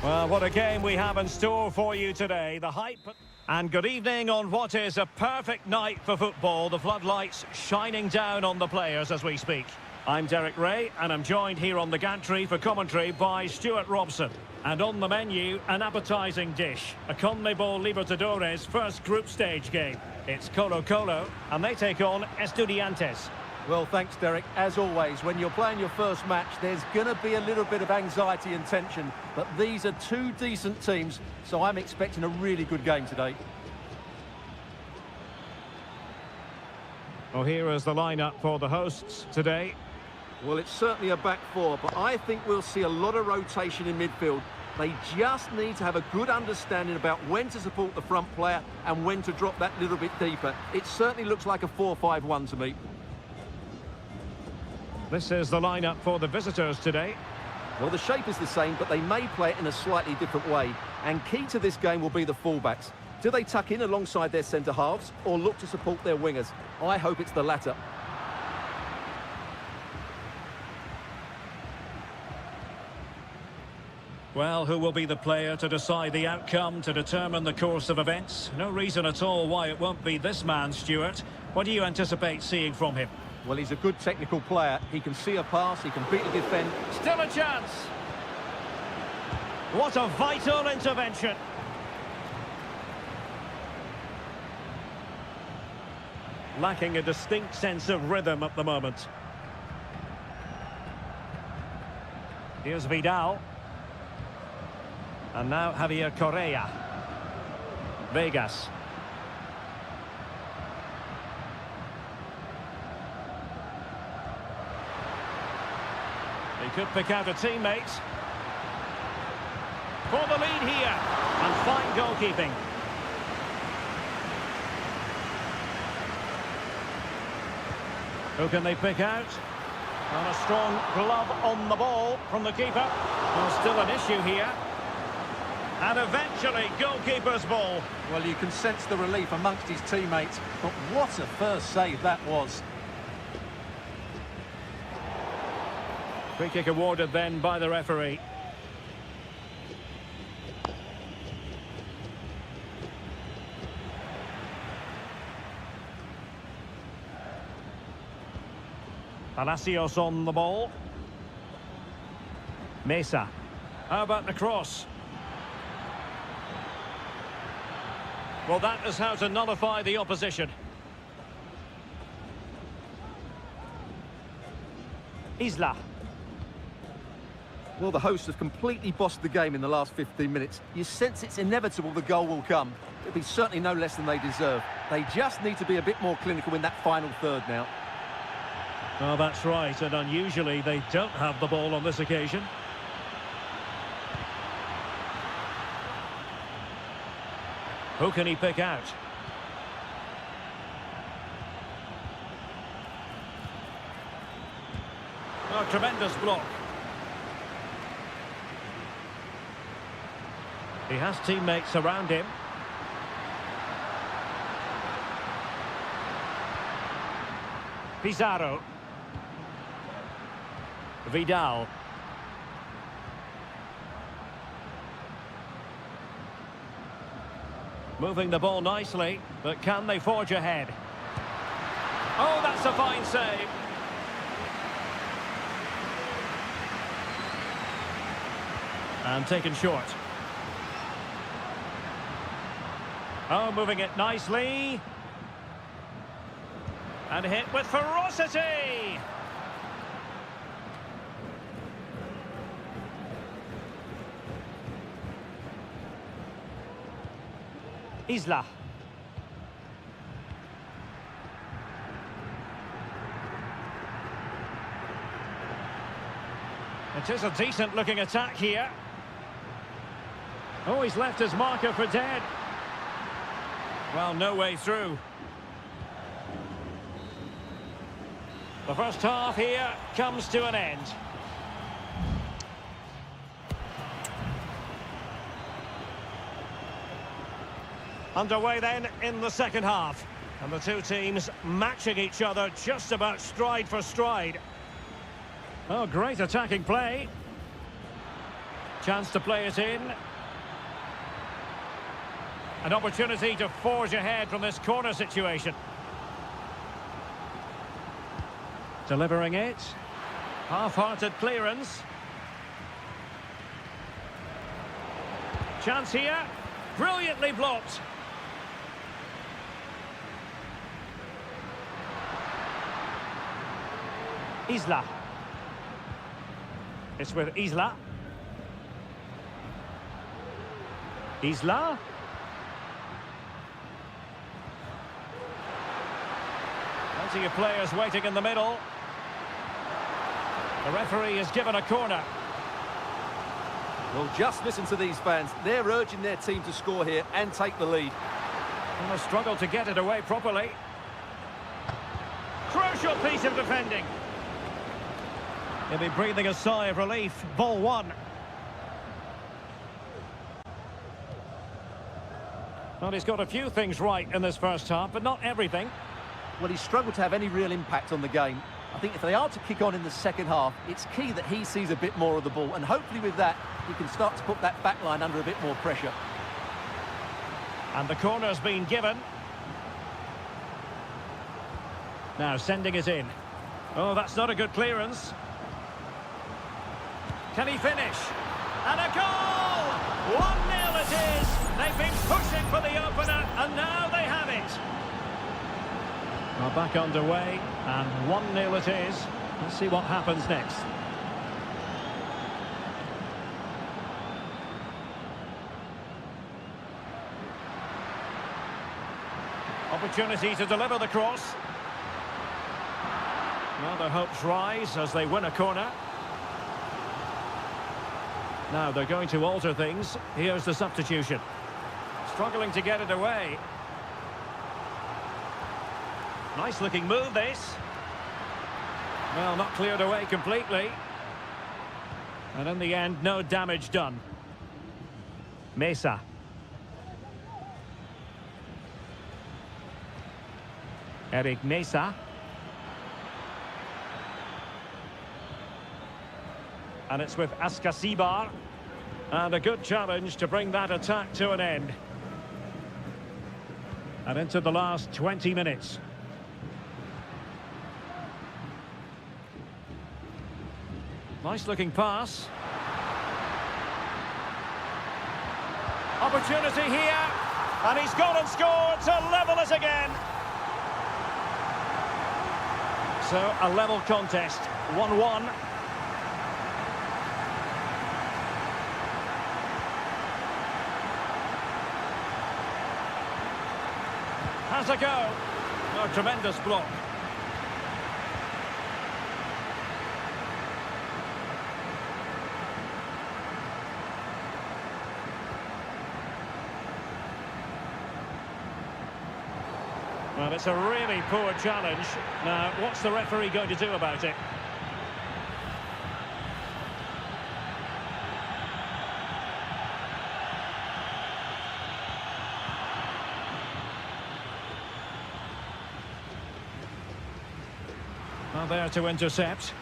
Well, what a game we have in store for you today. The hype... And good evening on what is a perfect night for football. The floodlights shining down on the players as we speak. I'm Derek Ray, and I'm joined here on the gantry for commentary by Stuart Robson. And on the menu, an appetising dish. A CONMEBOL Libertadores first group stage game. It's Colo-Colo, and they take on Estudiantes. Well, thanks, Derek. As always, when you're playing your first match, there's going to be a little bit of anxiety and tension. But these are two decent teams, so I'm expecting a really good game today. Well, here is the lineup for the hosts today. Well, it's certainly a back four, but I think we'll see a lot of rotation in midfield. They just need to have a good understanding about when to support the front player and when to drop that little bit deeper. It certainly looks like a 4-5-1 to me. This is the lineup for the visitors today. Well, the shape is the same, but they may play it in a slightly different way. And key to this game will be the fullbacks. Do they tuck in alongside their centre-halves or look to support their wingers? I hope it's the latter. Well, who will be the player to decide the outcome, to determine the course of events? No reason at all why it won't be this man, Stuart. What do you anticipate seeing from him? Well, he's a good technical player. He can see a pass, he can beat the defence. Still a chance! What a vital intervention! Lacking a distinct sense of rhythm at the moment. Here's Vidal. And now Javier Correa. Vegas. He could pick out a teammate. For the lead here. And fine goalkeeping. Who can they pick out? And a strong glove on the ball from the keeper. Well, still an issue here. And eventually, goalkeeper's ball. Well, you can sense the relief amongst his teammates. But what a first save that was. Free kick awarded then by the referee. Palacios on the ball. Mesa. How about the cross? Well, that is how to nullify the opposition. Isla. Well, the hosts have completely bossed the game in the last 15 minutes. You sense it's inevitable the goal will come. It'll be certainly no less than they deserve. They just need to be a bit more clinical in that final third now. Well, that's right, and unusually they don't have the ball on this occasion. Who can he pick out? Oh, tremendous block. He has teammates around him. Pizarro. Vidal. Moving the ball nicely, but can they forge ahead? Oh, that's a fine save. And taken short. Oh, moving it nicely. And hit with ferocity. Isla. It is a decent looking attack here. Oh, he's left his marker for dead. Well, no way through. The first half here comes to an end. Underway then in the second half. And the two teams matching each other just about stride for stride. Oh, great attacking play. Chance to play it in. An opportunity to forge ahead from this corner situation. Delivering it. Half-hearted clearance. Chance here. Brilliantly blocked. Isla. It's with Isla. Isla. Plenty of players waiting in the middle. The referee has given a corner. Well, just listen to these fans. They're urging their team to score here and take the lead. And they struggled to get it away properly. Crucial piece of defending. He'll be breathing a sigh of relief. Ball one. Well, he's got a few things right in this first half, but not everything. Well, he's struggled to have any real impact on the game. I think if they are to kick on in the second half, it's key that he sees a bit more of the ball, and hopefully with that, he can start to put that back line under a bit more pressure. And the corner's been given. Now sending it in. Oh, that's not a good clearance. Can he finish? And a goal! 1-0 it is! They've been pushing for the opener, and now they have it. Well, back underway, and 1-0 it is. Let's see what happens next. Opportunity to deliver the cross. Well, their hopes rise as they win a corner. Now they're going to alter things. Here's the substitution. Struggling to get it away. Nice looking move, this. Well, not cleared away completely. And in the end, no damage done. Mesa. Eric Mesa. And it's with Askasibar. And a good challenge to bring that attack to an end. And into the last 20 minutes. Nice looking pass. Opportunity here. And he's gone and scored to level it again. So a level contest. 1-1. Has a go. Oh, tremendous block. Well, it's a really poor challenge. Now, what's the referee going to do about it? Well, there to intercept.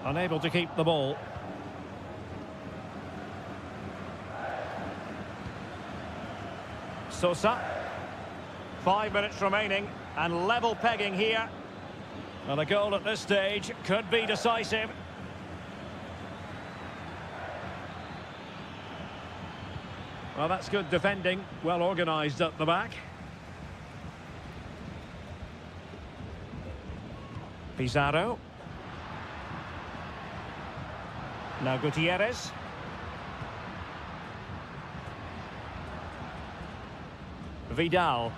Unable to keep the ball. Sosa. 5 minutes remaining and level pegging here. Well, a goal at this stage could be decisive. Well, that's good defending. Well organised at the back. Pizarro. Now Gutierrez. Vidal.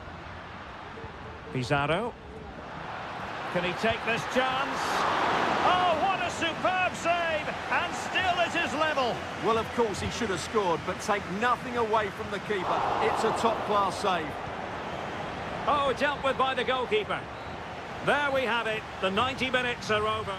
Pizarro. Can he take this chance? Oh, what a superb save! And still it is level. Well, of course he should have scored, but take nothing away from the keeper. It's a top-class save. Oh, dealt with by the goalkeeper. There we have it. The 90 minutes are over.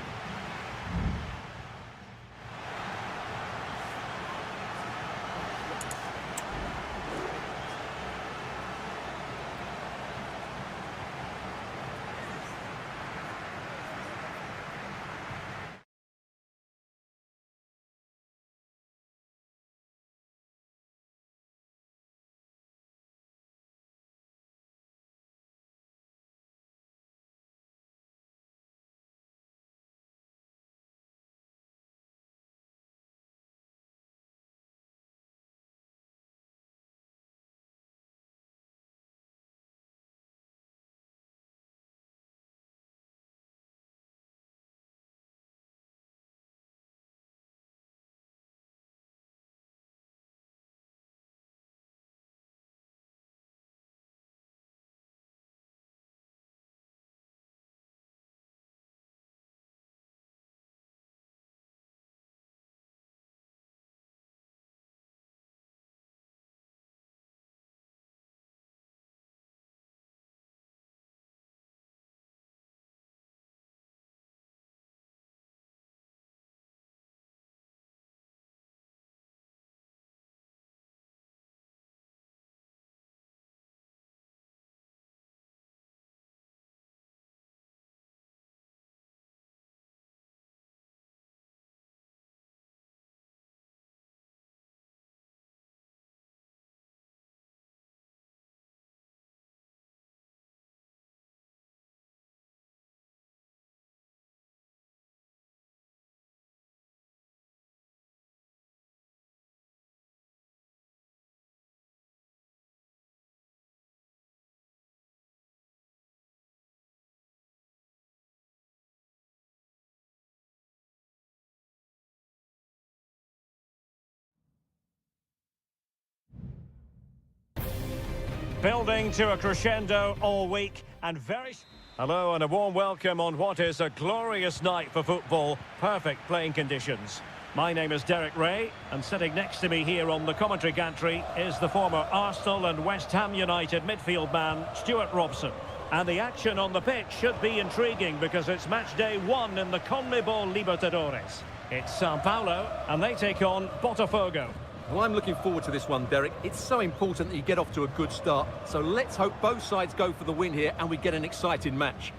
Building to a crescendo all week and very... Hello and a warm welcome on what is a glorious night for football. Perfect playing conditions. My name is Derek Ray, and sitting next to me here on the commentary gantry is the former Arsenal and West Ham United midfield man, Stuart Robson. And the action on the pitch should be intriguing because it's match day 1 in the CONMEBOL Libertadores. It's Sao Paulo, and they take on Botafogo. Well, I'm looking forward to this one, Derek. It's so important that you get off to a good start. So let's hope both sides go for the win here and we get an exciting match.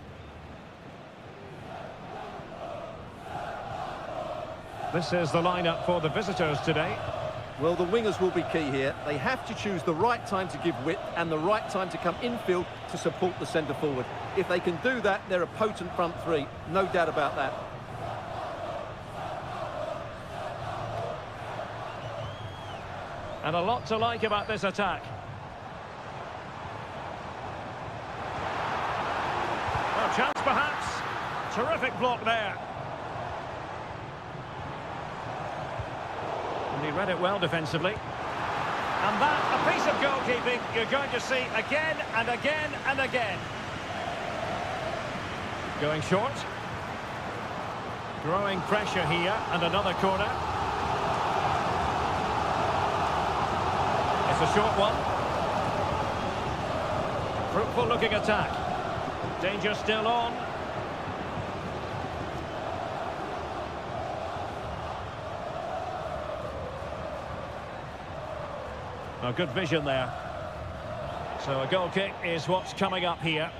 This is the lineup for the visitors today. Well, the wingers will be key here. They have to choose the right time to give width and the right time to come infield to support the centre forward. If they can do that, they're a potent front three. No doubt about that. And a lot to like about this attack. A chance perhaps. Terrific block there. And he read it well defensively. And that, a piece of goalkeeping you're going to see again and again and again. Going short. Growing pressure here, and another corner. It's a short one. Fruitful looking attack. Danger still on. A good vision there. So a goal kick is what's coming up here.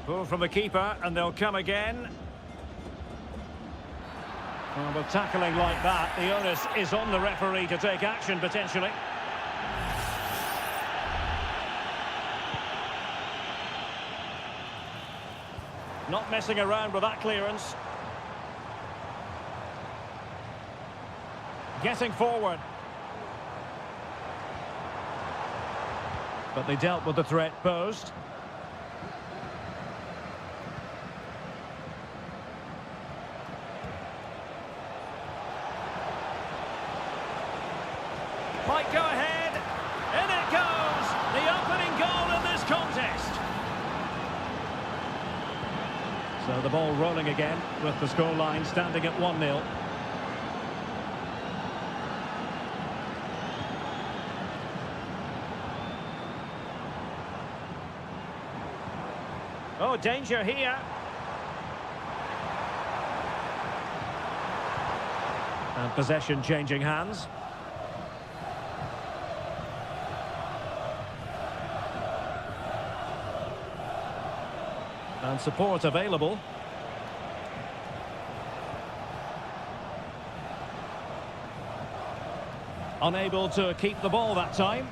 Pull from the keeper, and they'll come again. Well, with tackling like that, the onus is on the referee to take action, potentially. Not messing around with that clearance. Getting forward. But they dealt with the threat posed. Might go ahead. In it goes. The opening goal in this contest. So the ball rolling again with the scoreline standing at 1-0. Oh, danger here. And possession changing hands. And support available. Unable to keep the ball that time.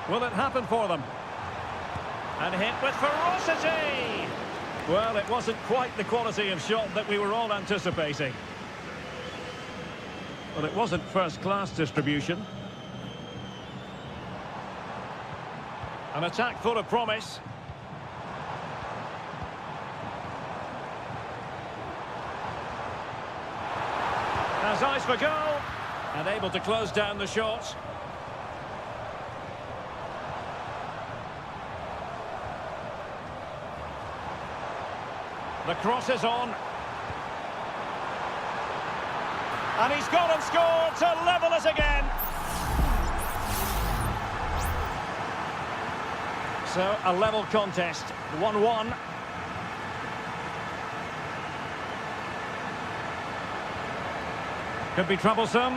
Will it happen for them? And hit with ferocity! Well, it wasn't quite the quality of shot that we were all anticipating. Well, it wasn't first-class distribution. An attack full of promise. Has eyes for goal. And able to close down the shot. The cross is on. And he's gone and scored to level us again. So, a level contest, 1-1. Could be troublesome.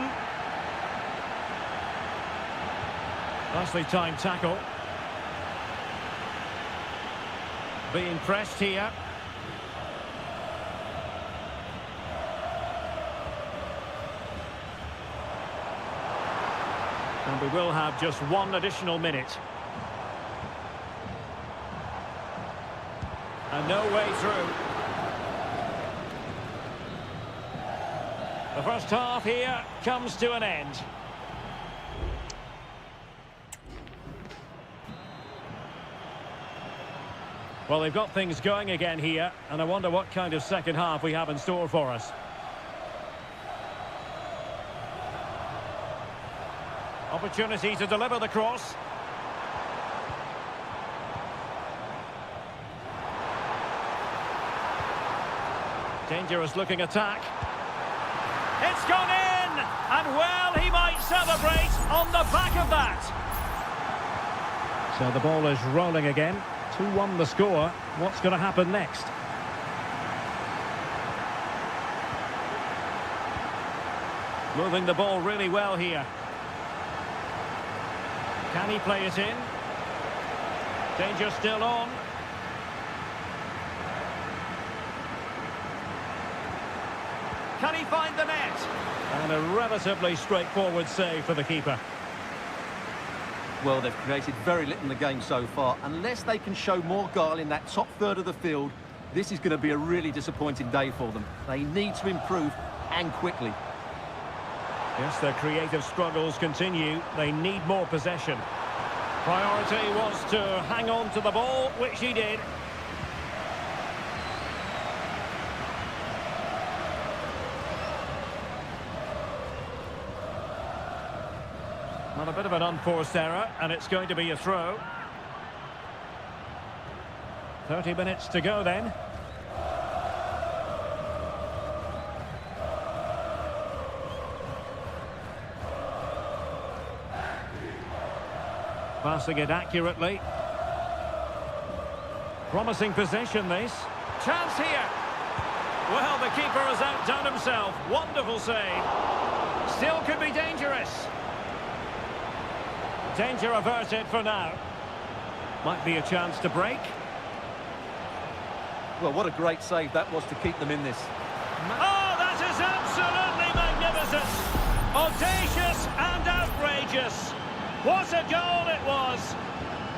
Nicely timed tackle. Being pressed here. And we will have just one additional minute. And no way through. The first half here comes to an end. Well, they've got things going again here, and I wonder what kind of second half we have in store for us. Opportunity to deliver the cross. Dangerous looking attack. It's gone in! And well, he might celebrate on the back of that. So the ball is rolling again. 2-1 the score. What's going to happen next? Moving the ball really well here. Can he play it in? Danger still on. Can he find the net? And a relatively straightforward save for the keeper. Well, they've created very little in the game so far. Unless they can show more guile in that top third of the field, this is going to be a really disappointing day for them. They need to improve, and quickly. Yes, their creative struggles continue. They need more possession. Priority was to hang on to the ball, which he did. Well, a bit of an unforced error, and it's going to be a throw. 30 minutes to go then. Passing it accurately. Promising possession, this. Chance here. Well, the keeper has outdone himself. Wonderful save. Still could be dangerous. Danger averted for now. Might be a chance to break. Well, what a great save that was to keep them in this. Oh, that is absolutely magnificent. Audacious and outrageous. What a goal it was.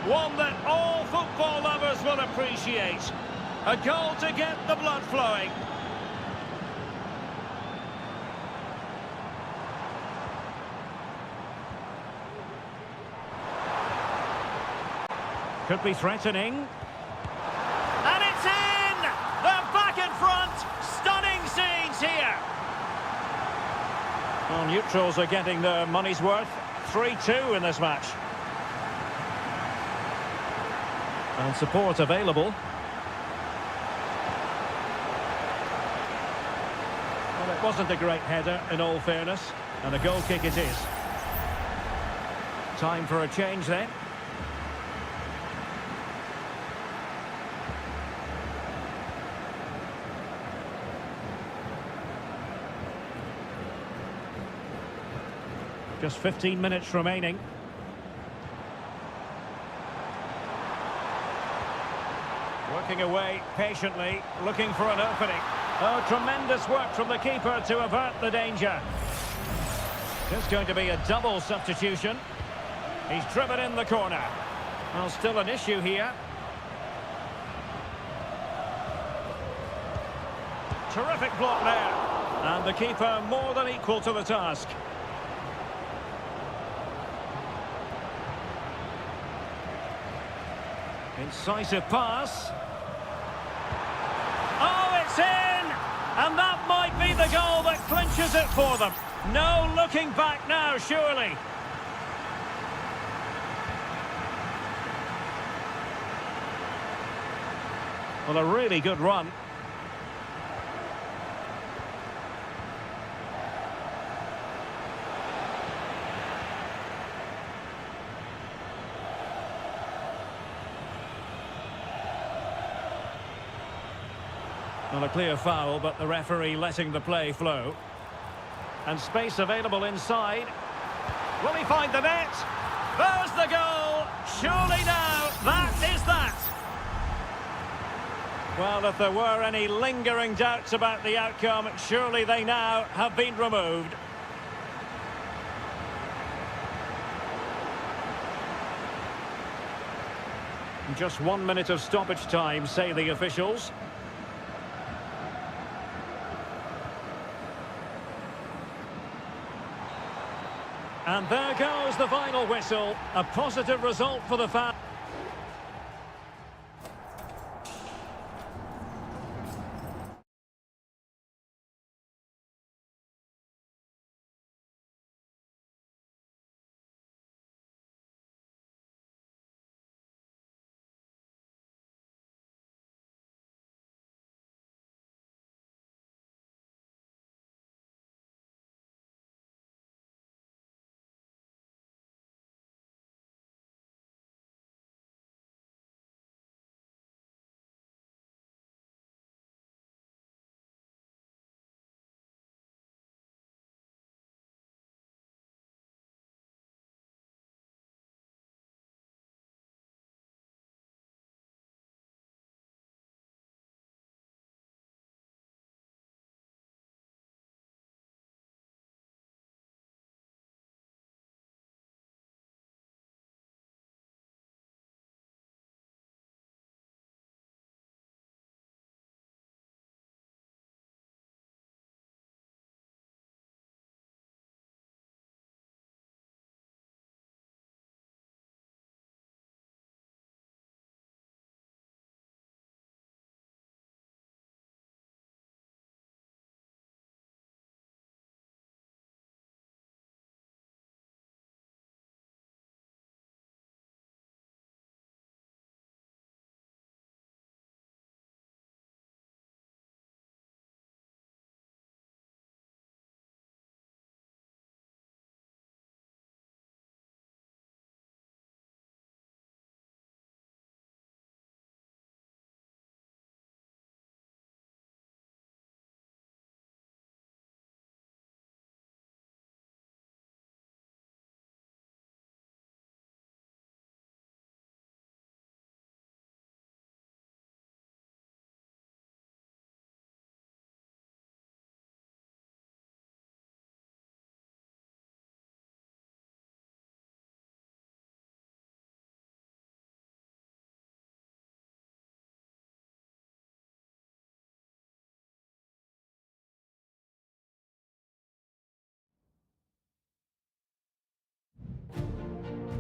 One that all football lovers will appreciate. A goal to get the blood flowing. Could be threatening. And it's in! They're back in front! Stunning scenes here! Well, neutrals are getting their money's worth. 3-2 in this match. And support available. Well, it wasn't a great header, in all fairness. And a goal kick it is. Time for a change then. Just 15 minutes remaining. Working away patiently, looking for an opening. Oh, tremendous work from the keeper to avert the danger. There's going to be a double substitution. He's driven in the corner. Well, still an issue here. Terrific block there. And the keeper more than equal to the task. Incisive pass. Oh, it's in! And that might be the goal that clinches it for them. No looking back now, surely. Well, a really good run. Well, a clear foul, but the referee letting the play flow. And space available inside. Will he find the net? There's the goal! Surely now, that is that! Well, if there were any lingering doubts about the outcome, surely they now have been removed. Just 1 minute of stoppage time, say the officials. And there goes the final whistle. A positive result for the fans.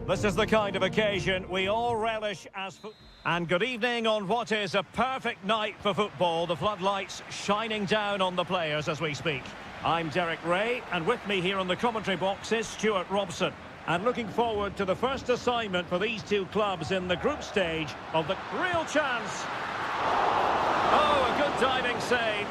This is the kind of occasion we all relish as And good evening on what is a perfect night for football. The floodlights shining down on the players as we speak. I'm Derek Ray, and with me here on the commentary box is Stuart Robson. And looking forward to the first assignment for these two clubs in the group stage of the real chance. Oh, a good diving save.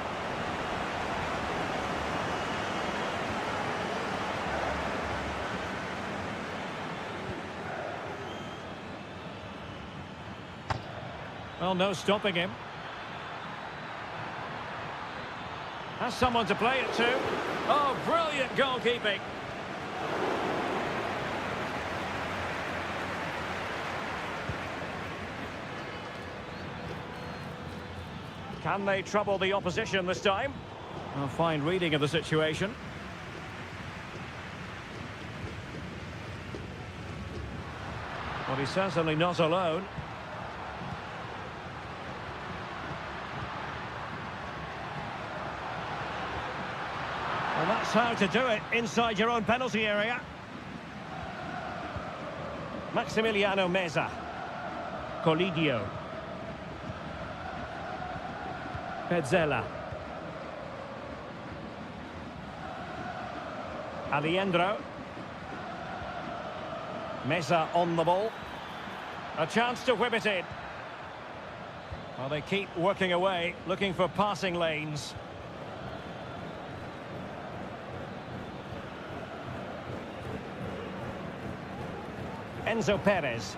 Well, no stopping him. Has someone to play it to. Oh, brilliant goalkeeping. Can they trouble the opposition this time? A fine reading of the situation. Well, he's certainly not alone. Well, that's how to do it inside your own penalty area. Maximiliano Meza. Colidio. Pezzella. Aliendro. Meza on the ball. A chance to whip it in. Well, they keep working away, looking for passing lanes. Enzo Perez.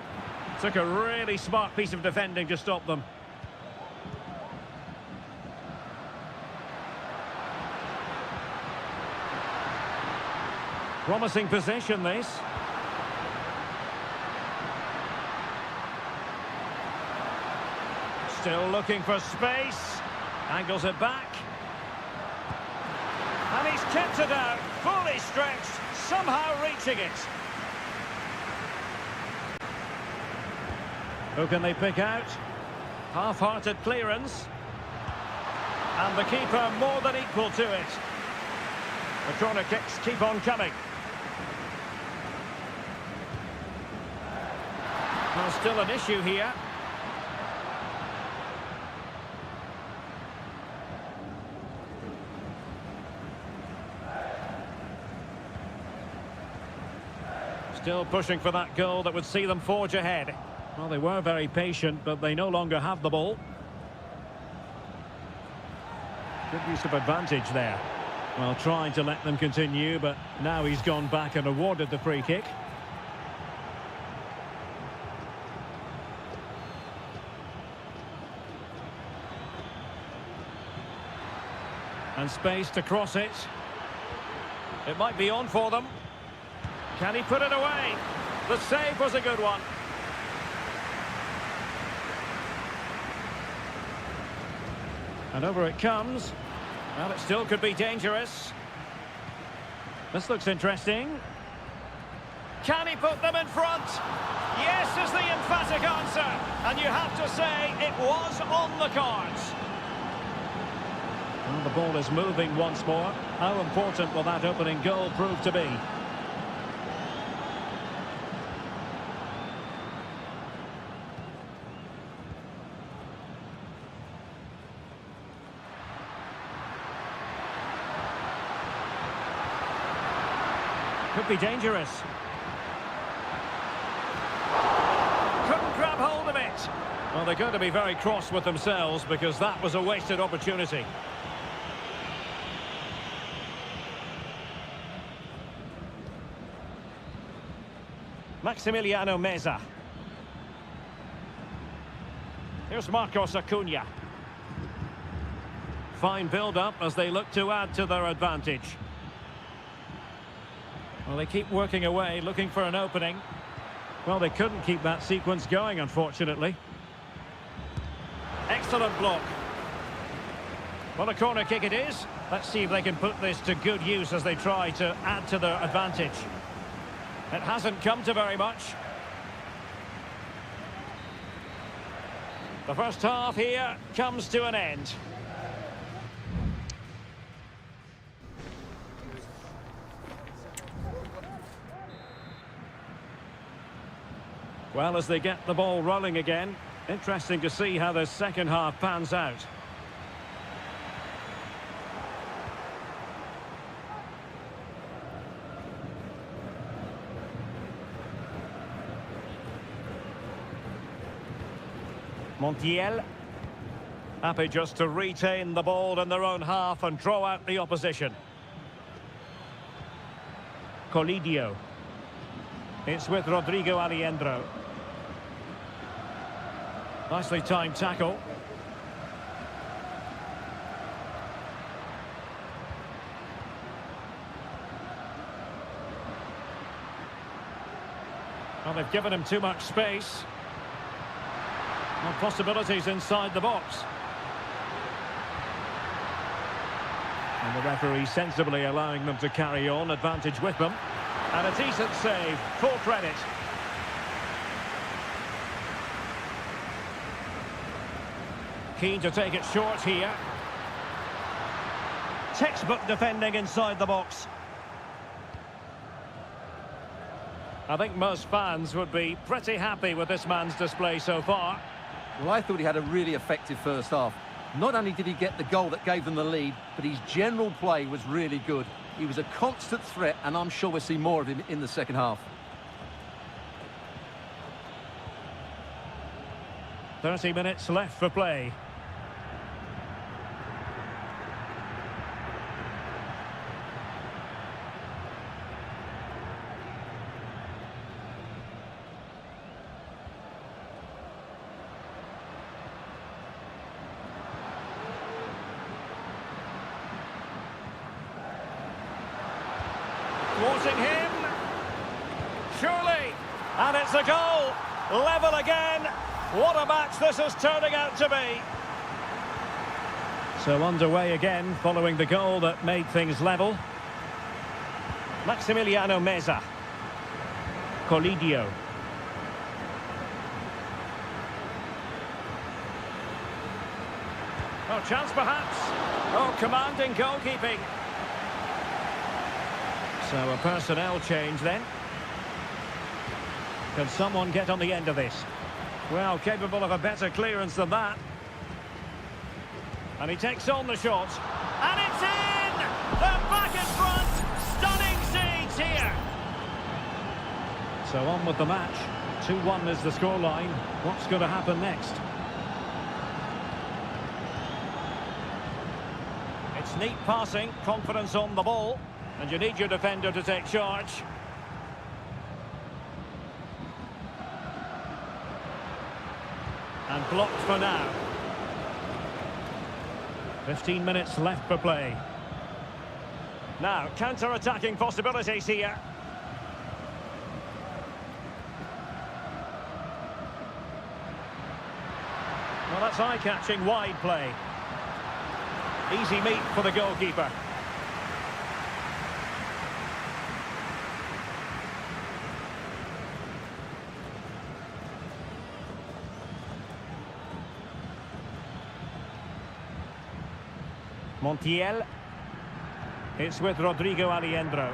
Took a really smart piece of defending to stop them. Promising possession, this. Still looking for space. Angles it back. And he's kept it out, fully stretched, somehow reaching it. Who can they pick out? Half-hearted clearance. And the keeper more than equal to it. The corner kicks keep on coming. Well, still an issue here. Still pushing for that goal that would see them forge ahead. Well, they were very patient, but they no longer have the ball. Good use of advantage there. Well, trying to let them continue, but now he's gone back and awarded the free kick. And space to cross it. It might be on for them. Can he put it away? The save was a good one. And over it comes. Well, it still could be dangerous. This looks interesting. Can he put them in front? Yes is the emphatic answer. And you have to say it was on the cards. Well, the ball is moving once more. How important will that opening goal prove to be? Could be dangerous. Couldn't grab hold of it. Well, they're going to be very cross with themselves because that was a wasted opportunity. Maximiliano Meza. Here's Marcos Acuna. Fine build-up as they look to add to their advantage. Well, they keep working away, looking for an opening. Well, they couldn't keep that sequence going, unfortunately. Excellent block. Well, a corner kick it is. Let's see if they can put this to good use as they try to add to their advantage. It hasn't come to very much. The first half here comes to an end. Well, as they get the ball rolling again, interesting to see how the second half pans out. Montiel. Happy just to retain the ball in their own half and draw out the opposition. Colidio. It's with Rodrigo Aliendro. Nicely timed tackle. Well, they've given him too much space. No possibilities inside the box. And the referee sensibly allowing them to carry on, advantage with them. And a decent save, full credit. Keen to take it short here. Textbook defending inside the box. I think most fans would be pretty happy with this man's display so far. Well, I thought he had a really effective first half. Not only did he get the goal that gave them the lead, but his general play was really good. He was a constant threat, and I'm sure we'll see more of him in the second half. 30 minutes left for play. Thwarting him. Surely. And it's a goal. Level again. What a match this is turning out to be. So underway again following the goal that made things level. Maximiliano Meza. Colidio. Oh, chance perhaps. Oh, commanding goalkeeping. So a personnel change then. Can someone get on the end of this? Well, capable of a better clearance than that. And he takes on the shot. And it's in! They're back in front! Stunning scenes here! So on with the match. 2-1 is the scoreline. What's going to happen next? It's neat passing, confidence on the ball. And you need your defender to take charge. And blocked for now. 15 minutes left for play. Now, counter-attacking possibilities here. Well, that's eye-catching wide play. Easy meet for the goalkeeper. Montiel. It's with Rodrigo Aliendro.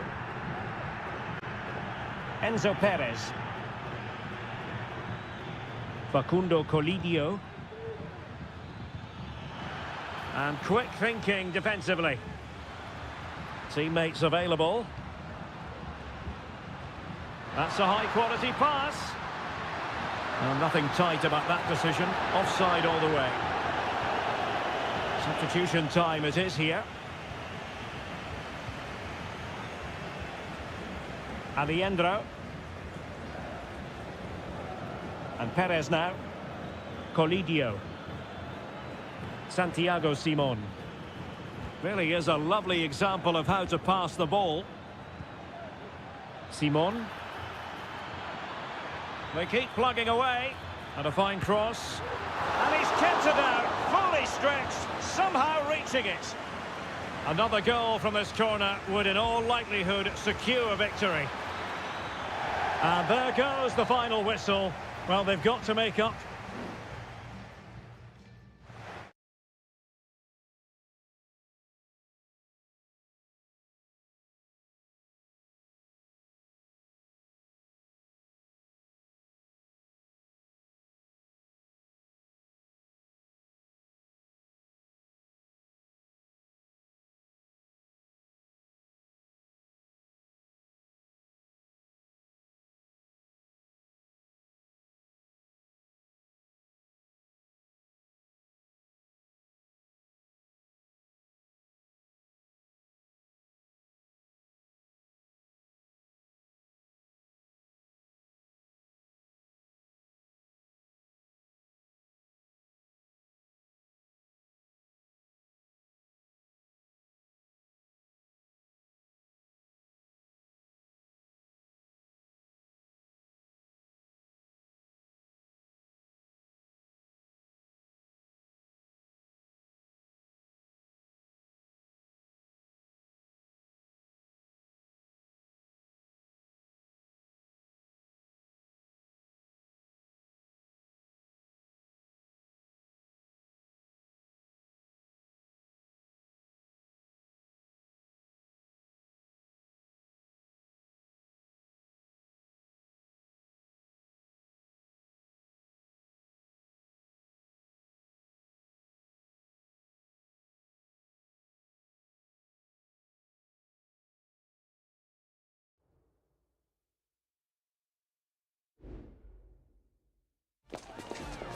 Enzo Perez. Facundo Colidio. And quick thinking defensively. Teammates available. That's a high-quality pass. And nothing tight about that decision. Offside all the way. Substitution time it is here. Aliendro. And Perez now. Colidio. Santiago Simon. Really is a lovely example of how to pass the ball. Simon. They keep plugging away. And a fine cross. And he's kept it out. Fully stretched. Somehow reaching it. Another goal from this corner would in all likelihood secure victory. And there goes the final whistle. Well, they've got to make up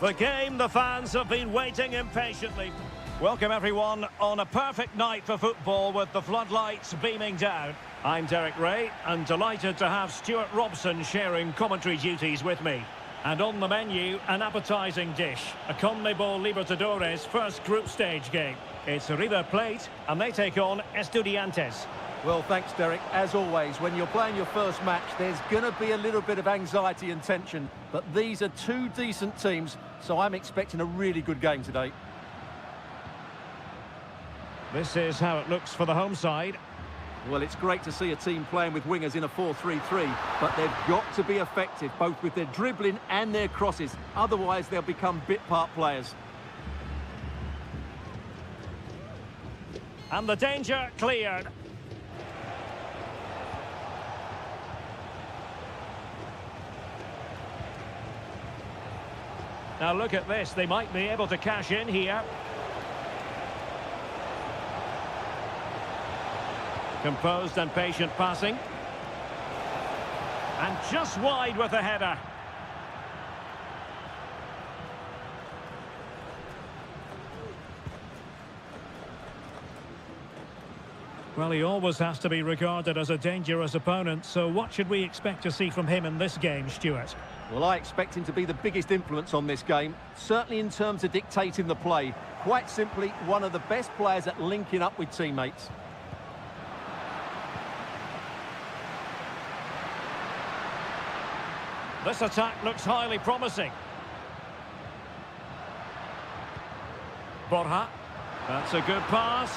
The game the fans have been waiting impatiently. Welcome everyone on a perfect night for football with the floodlights beaming down. I'm Derek Ray and delighted to have Stuart Robson sharing commentary duties with me. And on the menu, an appetising dish, a CONMEBOL Libertadores first group stage game. It's River Plate and they take on Estudiantes. Well, thanks, Derek. As always, when you're playing your first match, there's going to be a little bit of anxiety and tension. But these are two decent teams, so I'm expecting a really good game today. This is how it looks for the home side. Well, it's great to see a team playing with wingers in a 4-3-3, but they've got to be effective, both with their dribbling and their crosses. Otherwise, they'll become bit-part players. And the danger cleared. Now look at this, they might be able to cash in here. Composed and patient passing. And just wide with the header. Well, he always has to be regarded as a dangerous opponent, so what should we expect to see from him in this game, Stuart? Well, I expect him to be the biggest influence on this game, certainly in terms of dictating the play. Quite simply, one of the best players at linking up with teammates. This attack looks highly promising. Borja, that's a good pass.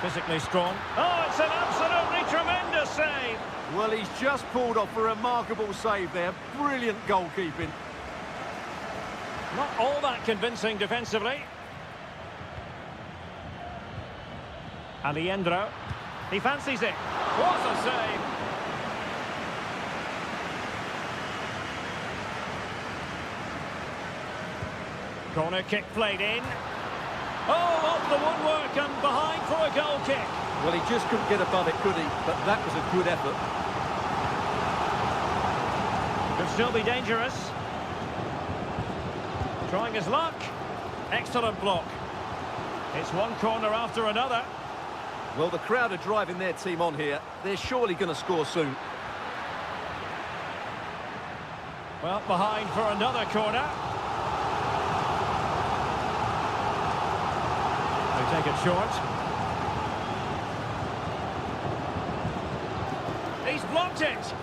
Physically strong. Oh, it's an absolutely tremendous save. Well, he's just pulled off a remarkable save there. Brilliant goalkeeping. Not all that convincing defensively. Alejandro. He fancies it. What a save. Corner kick played in. Oh, off the woodwork and behind for a goal kick. Well, he just couldn't get above it, could he? But that was a good effort. Could still be dangerous. Trying his luck. Excellent block. It's one corner after another. Well, the crowd are driving their team on here. They're surely going to score soon. Well, behind for another corner. They take it short. He's blocked it.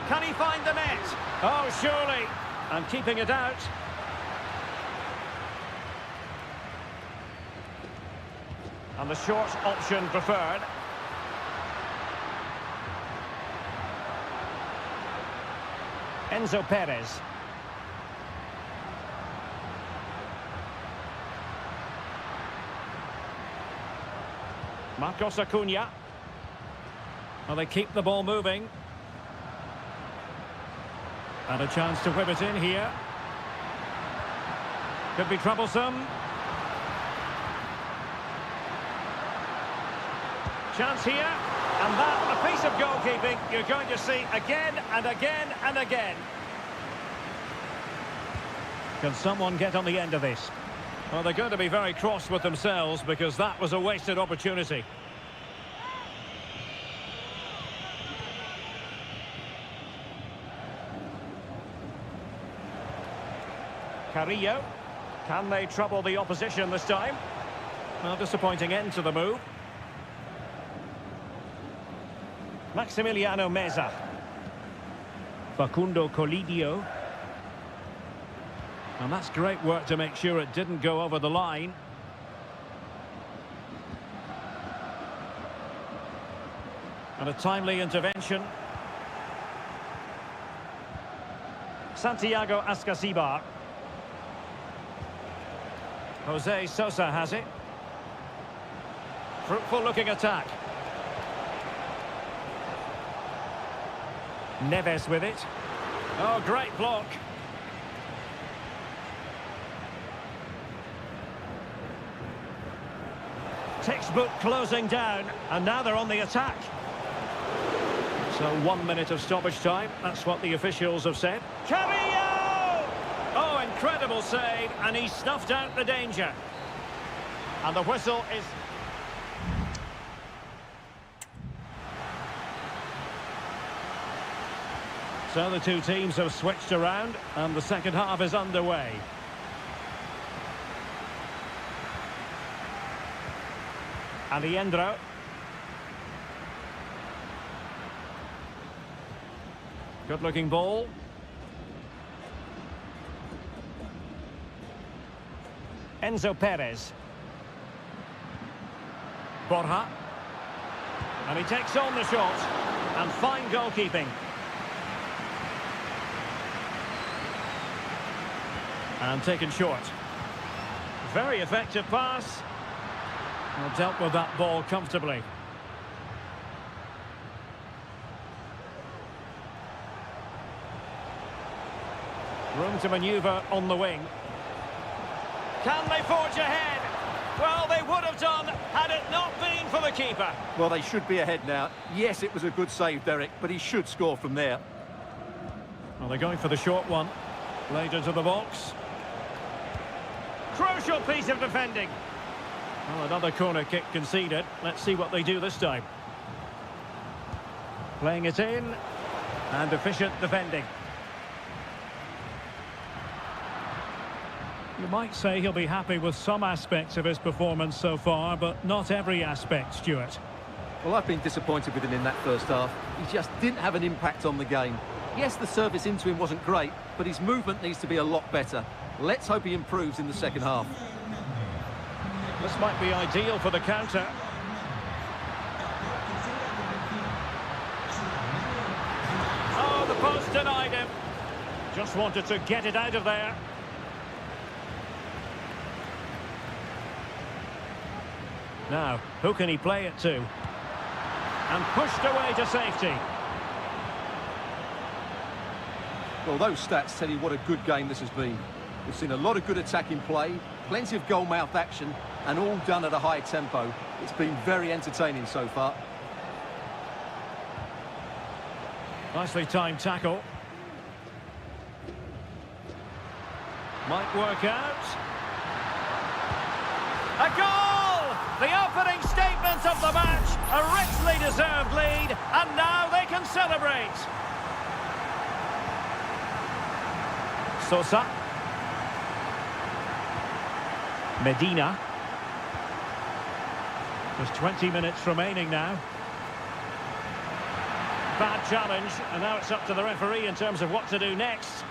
Can he find the net? Oh, surely. And keeping it out. And the short option preferred. Enzo Perez. Marcos Acuna. Well, they keep the ball moving. And a chance to whip it in here. Could be troublesome. Chance here. And that, a piece of goalkeeping you're going to see again and again and again. Can someone get on the end of this? Well, they're going to be very cross with themselves because that was a wasted opportunity. Carrillo. Can they trouble the opposition this time? Well, disappointing end to the move. Maximiliano Meza. Facundo Colidio. And that's great work to make sure it didn't go over the line. And a timely intervention. Santiago Ascasibar. Jose Sosa has it. Fruitful looking attack. Neves with it. Oh, great block. Textbook closing down, and now they're on the attack. So 1 minute of stoppage time. That's what the officials have said. Cavillo! Oh, incredible save, and he snuffed out the danger. And the whistle is... So the two teams have switched around, and the second half is underway. Aliendro. Good-looking ball. Enzo Perez. Borja. And he takes on the shot. And fine goalkeeping. And taken short. Very effective pass. Well, dealt with that ball comfortably. Room to manoeuvre on the wing. Can they forge ahead? Well, they would have done had it not been for the keeper. Well, they should be ahead now. Yes, it was a good save, Derek, but he should score from there. Well, they're going for the short one. Laid into the box. Crucial piece of defending. Well, another corner kick conceded. Let's see what they do this time. Playing it in. And efficient defending. You might say he'll be happy with some aspects of his performance so far, but not every aspect, Stuart. Well, I've been disappointed with him in that first half. He just didn't have an impact on the game. Yes, the service into him wasn't great, but his movement needs to be a lot better. Let's hope he improves in the second half. This might be ideal for the counter. Oh, the post denied him. Just wanted to get it out of there. Now, who can he play it to? And pushed away to safety. Well, those stats tell you what a good game this has been. We've seen a lot of good attacking play, plenty of goal-mouth action, and all done at a high tempo. It's been very entertaining so far. Nicely timed tackle. Might work out. A goal! The opening statement of the match. A richly deserved lead, and now they can celebrate. Sosa. Medina. There's 20 minutes remaining now. Bad challenge, and now it's up to the referee in terms of what to do next.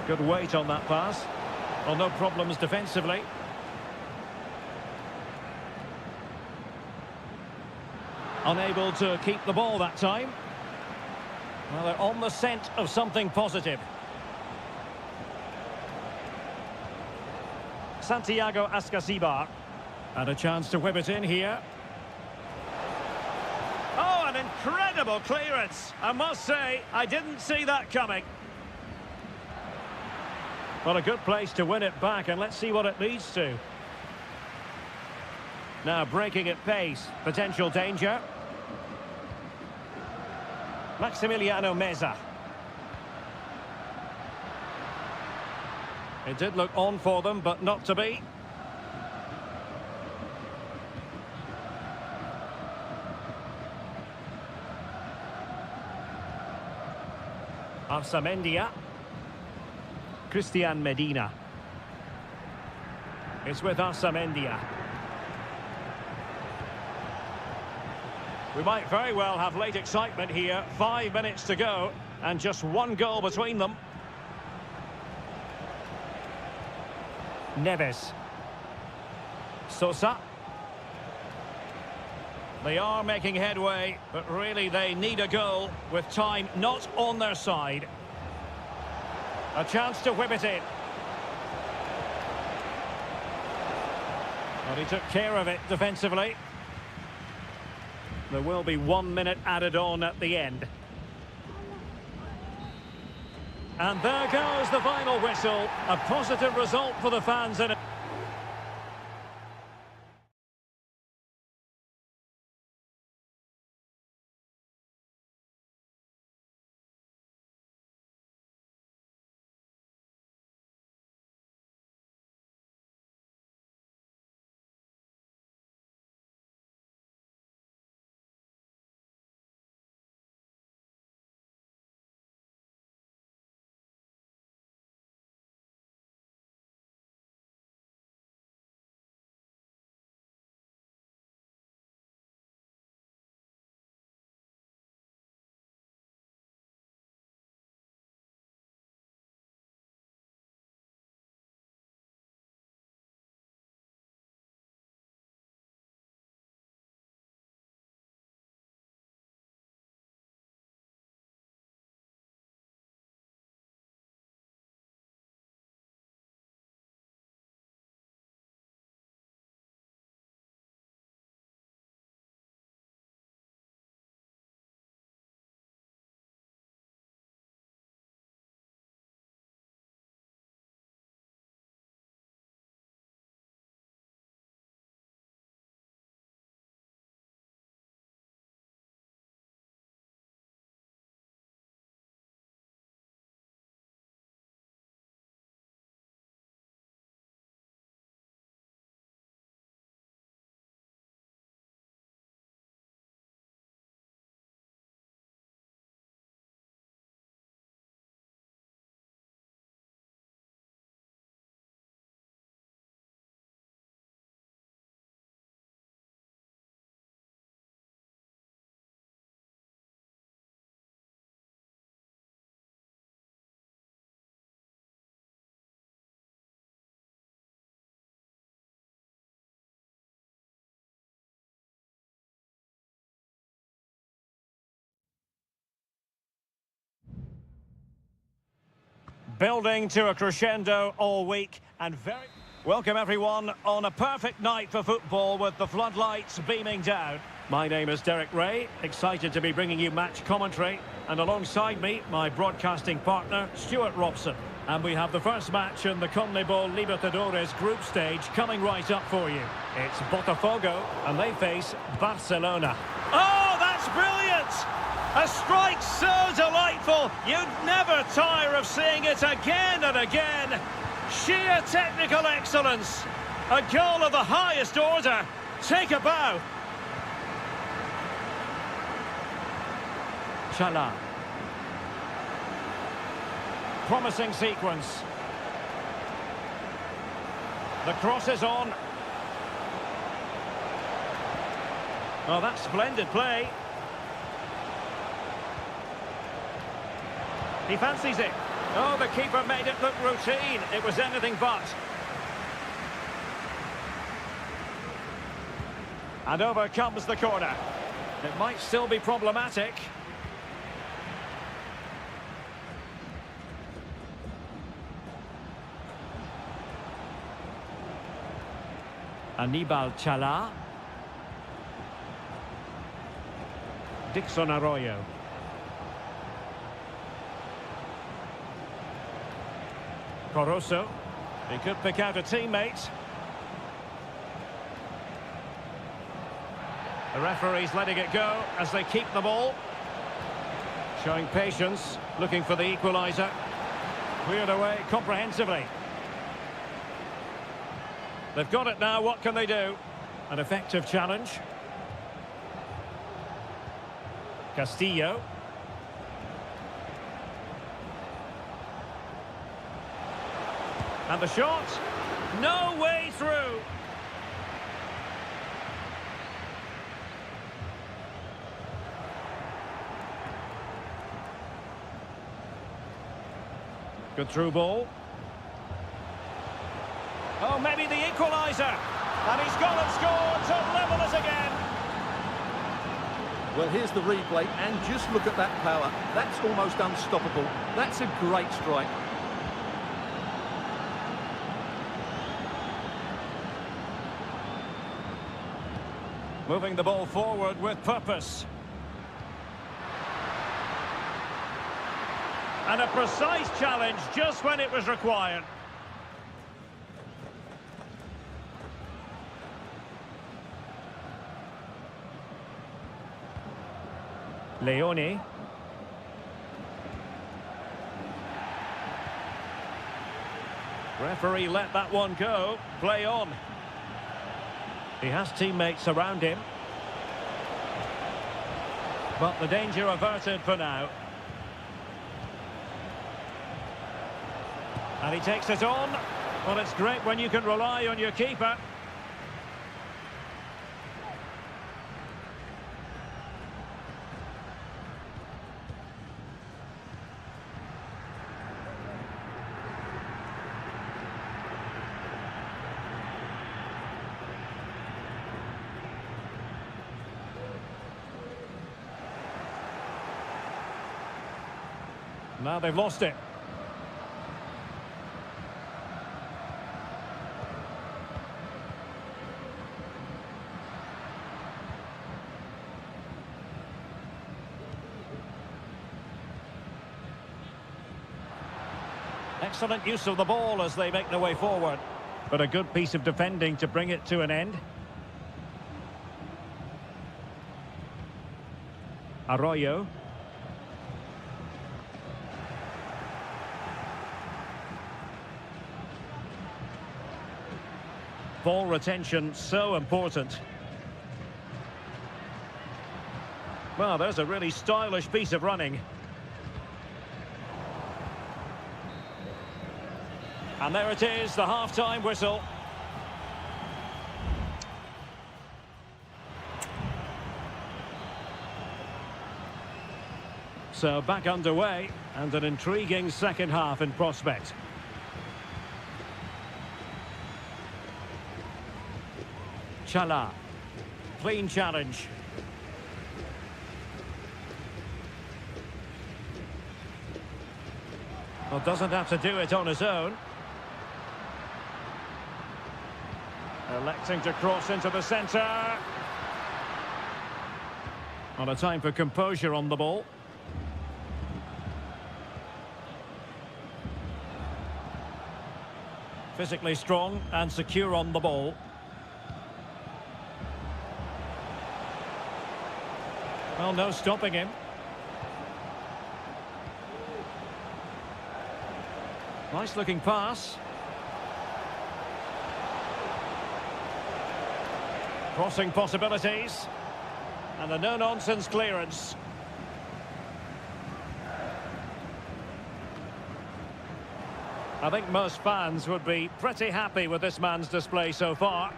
Good weight on that pass. Well, no problems defensively. Unable to keep the ball that time. Well, they're on the scent of something positive. Santiago Ascasibar. And a chance to whip it in here. Oh, an incredible clearance. I must say, I didn't see that coming. Well, a good place to win it back, and let's see what it leads to. Now breaking at pace. Potential danger. Maximiliano Meza. It did look on for them, but not to be. Arsamendia. Christian Medina. It's with Arsamendia. We might very well have late excitement here. 5 minutes to go, and just one goal between them. Neves. Sosa. They are making headway, but really they need a goal with time not on their side. A chance to whip it in. Well, he took care of it defensively. There will be 1 minute added on at the end. And there goes the final whistle. A positive result for the fans in it. Building to a crescendo all week and very... Welcome everyone on a perfect night for football with the floodlights beaming down. My name is Derek Ray, excited to be bringing you match commentary. And alongside me, my broadcasting partner, Stuart Robson. And we have the first match in the CONMEBOL Libertadores group stage coming right up for you. It's Botafogo, and they face Barcelona. Oh, that's brilliant! A strike so delightful, you'd never tire of seeing it again and again. Sheer technical excellence. A goal of the highest order. Take a bow. Chala. Promising sequence. The cross is on. Oh, that's splendid play. He fancies it. Oh, the keeper made it look routine. It was anything but. And over comes the corner. It might still be problematic. Aníbal Chala. Dixon Arroyo. Coroso. He could pick out a teammate. The referee's letting it go as they keep the ball. Showing patience, looking for the equaliser. Cleared away comprehensively. They've got it now, what can they do? An effective challenge. Castillo. And the shot, no way through. Good through ball. Oh, maybe the equaliser. And he's gone and scored to level us again. Well, here's the replay, and just look at that power. That's almost unstoppable. That's a great strike. Moving the ball forward with purpose. And a precise challenge just when it was required. Leone. Referee let that one go. Play on. He has teammates around him. But the danger averted for now. And he takes it on. Well, it's great when you can rely on your keeper. Now they've lost it. Excellent use of the ball as they make their way forward. But a good piece of defending to bring it to an end. Arroyo. Ball retention, so important. Well, there's a really stylish piece of running. And there it is, the half-time whistle. So back underway, and an intriguing second half in prospect. Chala. Clean challenge. Well, doesn't have to do it on his own. Electing to cross into the centre. On a time for composure on the ball. Physically strong and secure on the ball. Well, no stopping him. Nice looking pass. Crossing possibilities. And a no-nonsense clearance. I think most fans would be pretty happy with this man's display so far.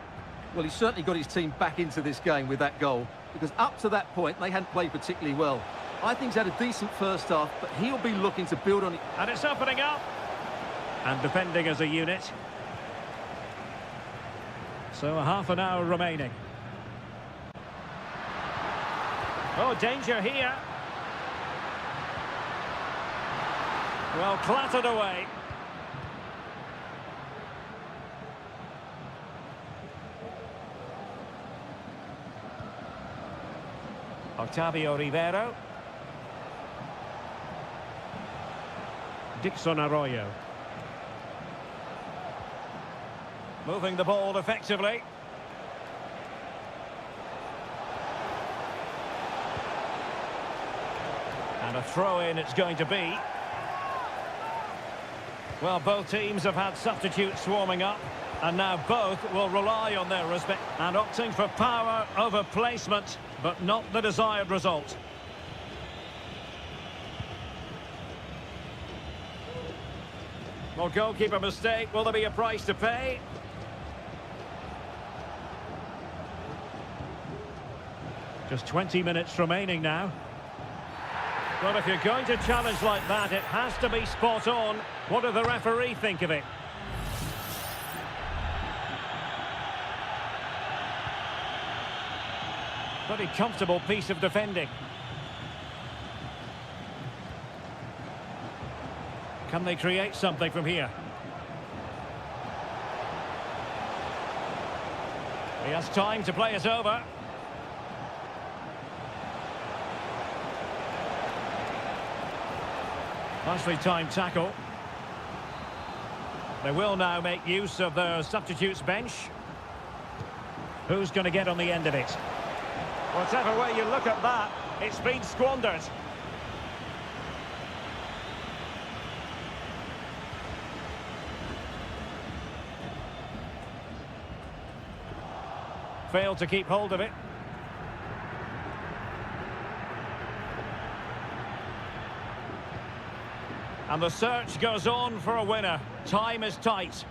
Well, he's certainly got his team back into this game with that goal, because up to that point, they hadn't played particularly well. I think he's had a decent first half, but he'll be looking to build on it. And it's opening up. And defending as a unit. So a half an hour remaining. Oh, danger here. Well, clattered away. Octavio Rivero. Dixon Arroyo. Moving the ball effectively. And a throw-in it's going to be. Well, both teams have had substitutes warming up, and now both will rely on their respect and opting for power over placement, but not the desired result. Well, goalkeeper mistake. Will there be a price to pay? Just 20 minutes remaining now. Well, if you're going to challenge like that, it has to be spot on. What do the referee think of it? Pretty comfortable piece of defending. Can they create something from here? He has time to play it over. Nicely timed tackle. They will now make use of their substitutes bench. Who's going to get on the end of it? Whatever way you look at that, it's been squandered. Failed to keep hold of it. And the search goes on for a winner. Time is tight.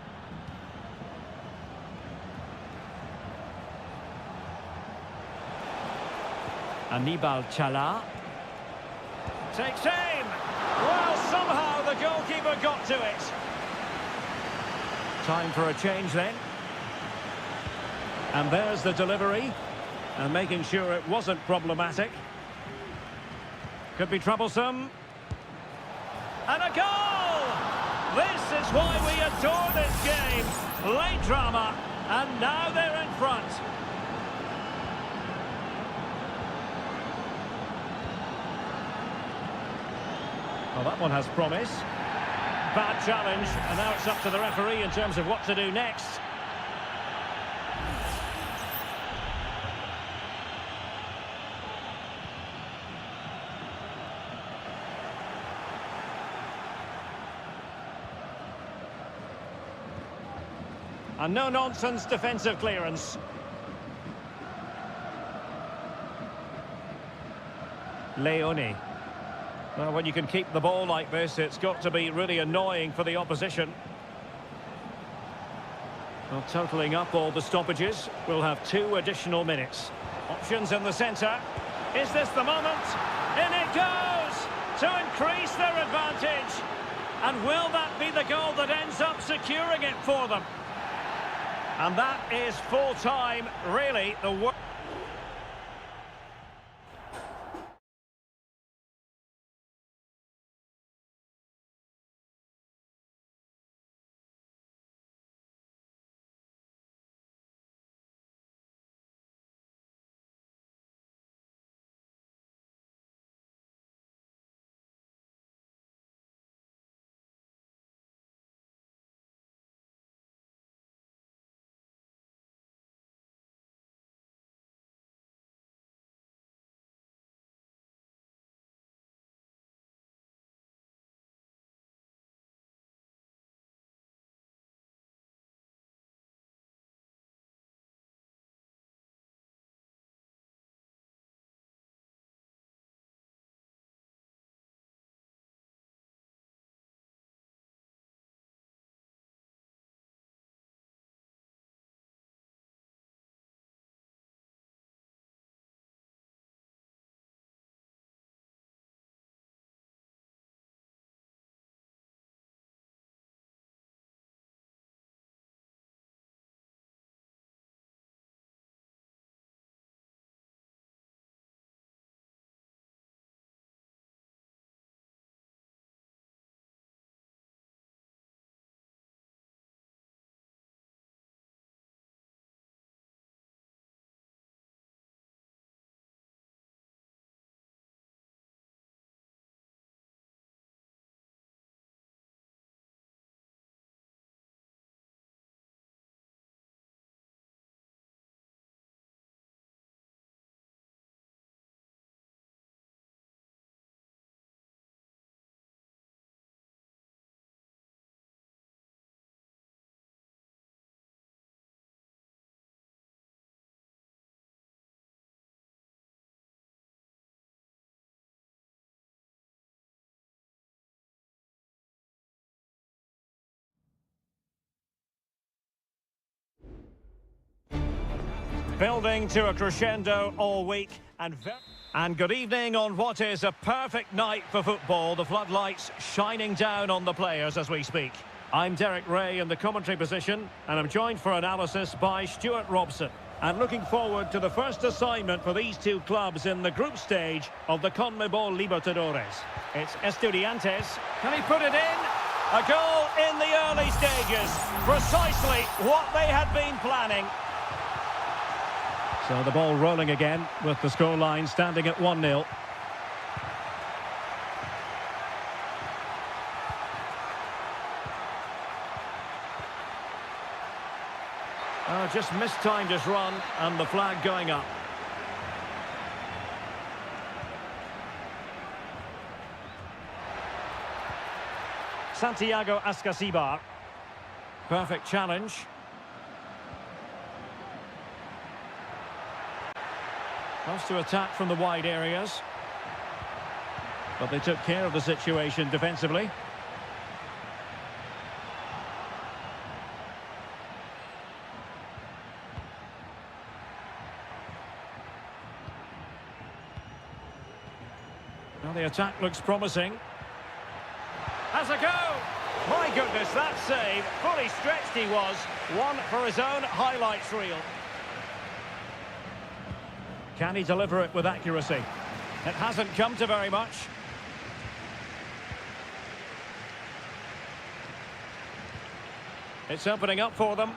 Anibal Chala. Takes aim. Well, somehow the goalkeeper got to it. Time for a change then. And there's the delivery. And making sure it wasn't problematic. Could be troublesome. And a goal! This is why we adore this game. Late drama, and now they're in front. Well, that one has promise. Bad challenge, and now it's up to the referee in terms of what to do next. A no-nonsense defensive clearance. Leone. Well, when you can keep the ball like this, it's got to be really annoying for the opposition. Well, totalling up all the stoppages, we'll have 2 additional minutes. Options in the centre. Is this the moment? In it goes! To increase their advantage. And will that be the goal that ends up securing it for them? And that is full time, really, the work. building to a crescendo all week and good evening on what is a perfect night for football. The floodlights shining down on the players as we speak. I'm Derek Ray in the commentary position, and I'm joined for analysis by Stuart Robson. And looking forward to the first assignment for these two clubs in the group stage of the CONMEBOL Libertadores. It's Estudiantes. Can he put it in? A goal in the early stages. Precisely what they had been planning. So the ball rolling again with the scoreline standing at 1-0. Just mistimed his run and the flag going up. Santiago Ascasibar. Perfect challenge. Wants to attack from the wide areas. But they took care of the situation defensively. Well, the attack looks promising. Has a go! My goodness, that save. Fully stretched he was. One for his own highlights reel. Can he deliver it with accuracy? It hasn't come to very much. It's opening up for them.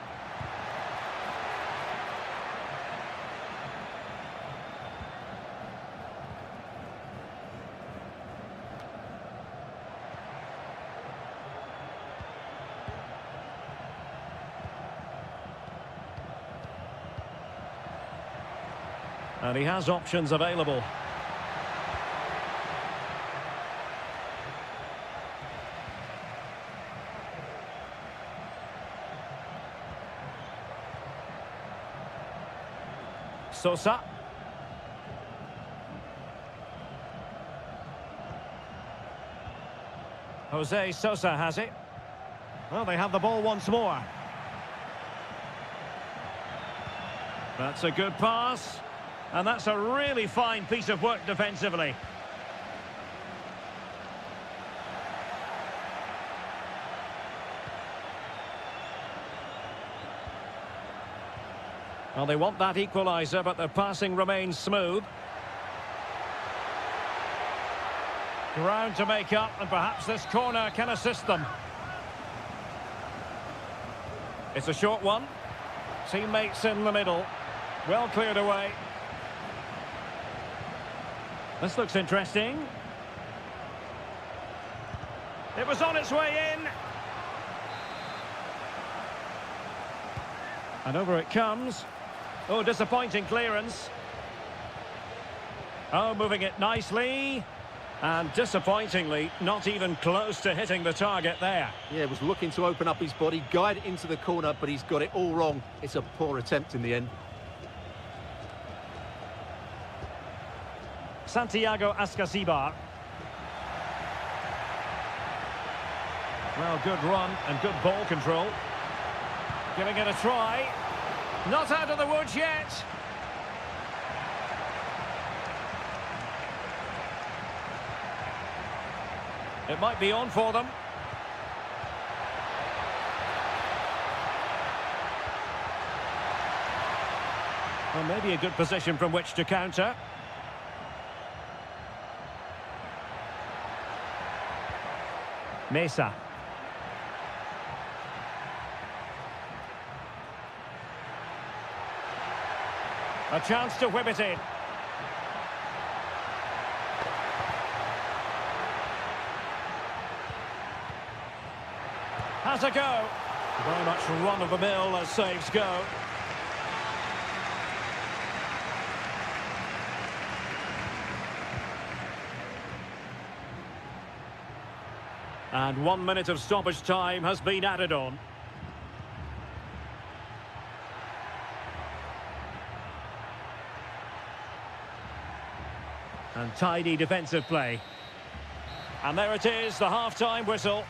And he has options available. Sosa. Jose Sosa has it. Well, they have the ball once more. That's a good pass. And that's a really fine piece of work defensively. Well, they want that equaliser, but their passing remains smooth. Ground to make up, and perhaps this corner can assist them. It's a short one. Teammates in the middle. Well cleared away. This looks interesting. It was on its way in. And over it comes. Oh, disappointing clearance. Oh, moving it nicely. And disappointingly, not even close to hitting the target there. Yeah, was looking to open up his body, guide it into the corner, but he's got it all wrong. It's a poor attempt in the end. Santiago Ascasibar. Well, good run and good ball control. Giving it a try. Not out of the woods yet. It might be on for them. Well, maybe a good position from which to counter. Mesa. A chance to whip it in. Has a go. Very much run-of-the-mill as saves go. And 1 minute of stoppage time has been added on. And tidy defensive play. And there it is, the half-time whistle.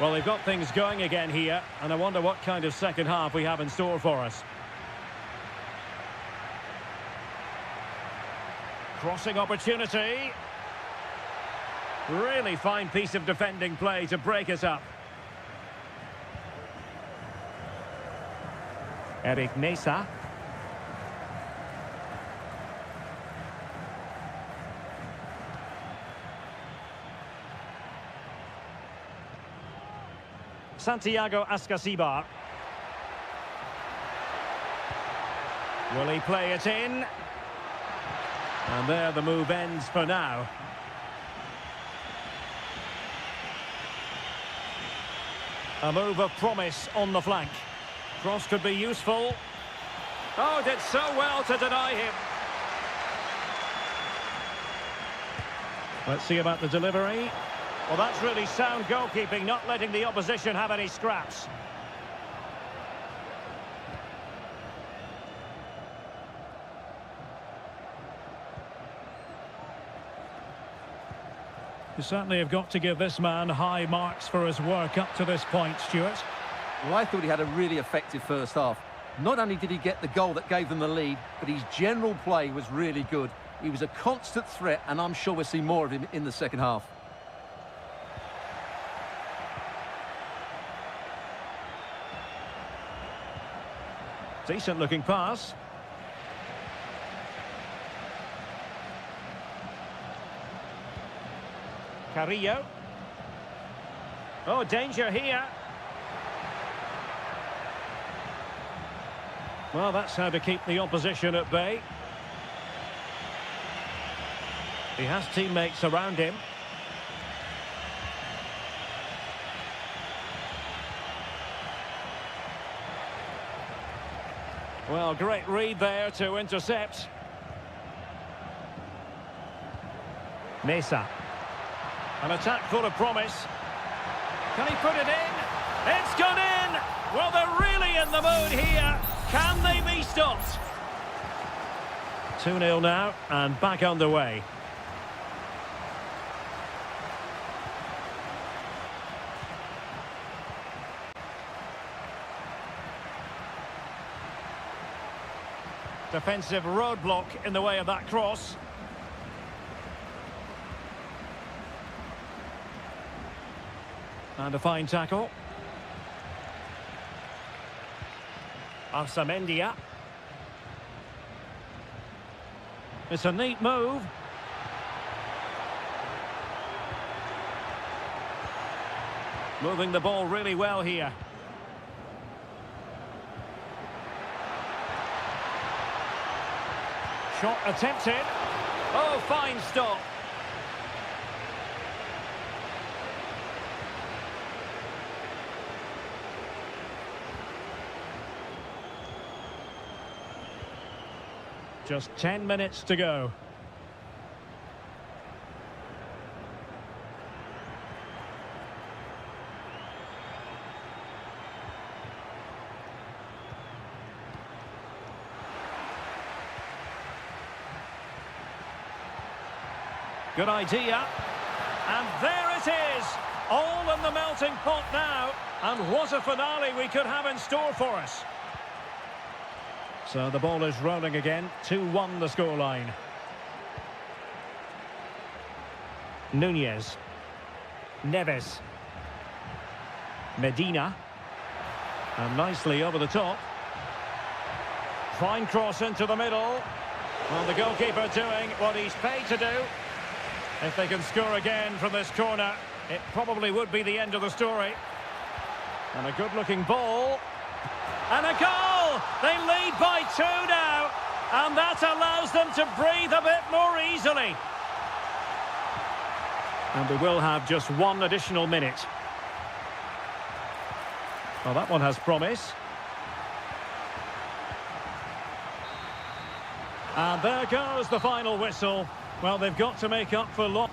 Well, they've got things going again here, and I wonder what kind of second half we have in store for us. Crossing opportunity. Really fine piece of defending play to break us up. Eric Mesa. Santiago Ascasibar. Will he play it in? And there the move ends for now. A move of promise on the flank. Cross could be useful. Oh, did so well to deny him. Let's see about the delivery. Well, that's really sound goalkeeping, not letting the opposition have any scraps. You certainly have got to give this man high marks for his work up to this point, Stuart. Well, I thought he had a really effective first half. Not only did he get the goal that gave them the lead, but his general play was really good. He was a constant threat, and I'm sure we'll see more of him in the second half. Decent looking pass. Carrillo. Oh, danger here. Well, that's how to keep the opposition at bay. He has teammates around him. Well, great read there to intercept. Mesa. An attack full of promise. Can he put it in? It's gone in! Well, they're really in the mood here. Can they be stopped? 2-0 now, and back underway. Defensive roadblock in the way of that cross. And a fine tackle. Arsamendia. It's a neat move. Moving the ball really well here. Shot attempted. Oh, fine stop. Just 10 minutes to go. Good idea. And there it is. All in the melting pot now. And what a finale we could have in store for us. So the ball is rolling again. 2-1 the scoreline. Nunez. Neves. Medina. And nicely over the top. Fine cross into the middle. Well, the goalkeeper doing what he's paid to do. If they can score again from this corner, it probably would be the end of the story. And a good-looking ball. And a goal! They lead by 2 now. And that allows them to breathe a bit more easily. And we will have just 1 additional minute. Well, that one has promise. And there goes the final whistle. Well, they've got to make up for loss.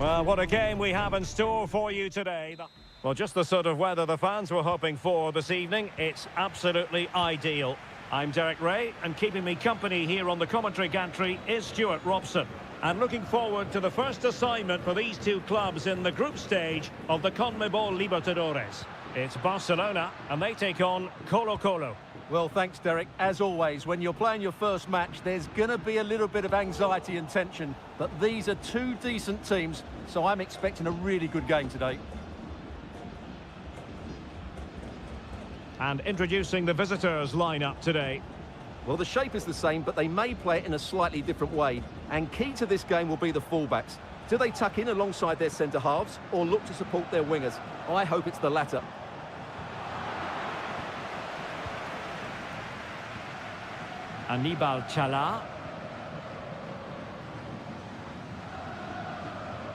Well, what a game we have in store for you today. Well, just the sort of weather the fans were hoping for this evening. It's absolutely ideal. I'm Derek Ray, and keeping me company here on the commentary gantry is Stuart Robson. And looking forward to the first assignment for these two clubs in the group stage of the CONMEBOL Libertadores. It's Barcelona, and they take on Colo-Colo. Well, thanks, Derek. As always, when you're playing your first match, there's going to be a little bit of anxiety and tension. But these are two decent teams, so I'm expecting a really good game today. And introducing the visitors' lineup today. Well, the shape is the same, but they may play it in a slightly different way. And key to this game will be the fullbacks. Do they tuck in alongside their centre-halves or look to support their wingers? I hope it's the latter. Aníbal Chala.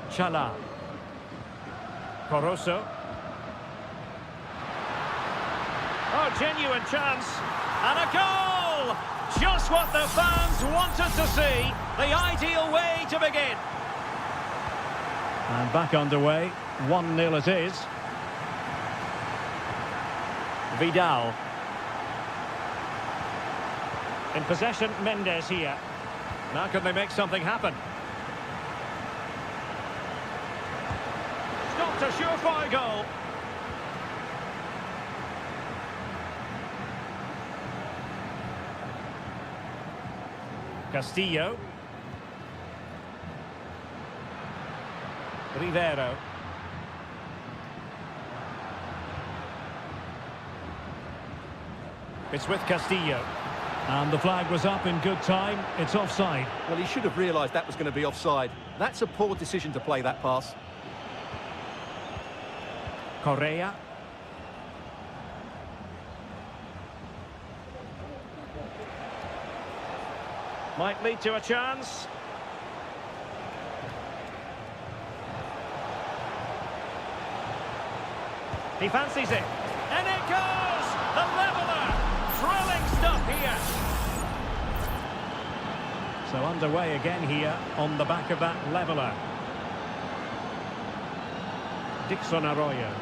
Chala. Corozo. Oh, genuine chance. And a goal! Just what the fans wanted to see. The ideal way to begin. And back underway. 1-0 it is. Vidal. In possession, Mendes here. Now can they make something happen? Stopped a surefire goal. Castillo. Rivero. It's with Castillo. And the flag was up in good time. It's offside. Well, he should have realised that was going to be offside. That's a poor decision to play that pass. Correa. Might lead to a chance. He fancies it. And it goes! The leveller! Thrilling stuff here. So underway again here on the back of that leveller. Dixon Arroyo.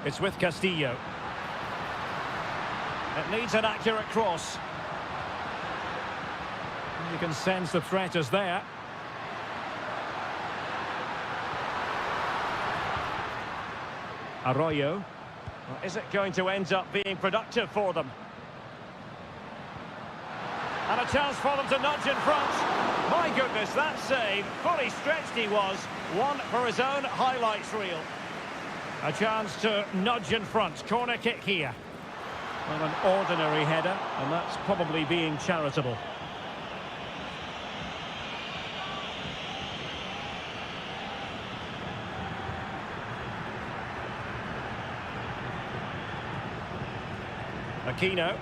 It's with Castillo. It needs an accurate cross. You can sense the threat is there. Arroyo. Well, is it going to end up being productive for them? And a chance for them to nudge in front. My goodness, that save. Fully stretched he was. One for his own highlights reel. A chance to nudge in front. Corner kick here. Well, an ordinary header, and that's probably being charitable. Aquino.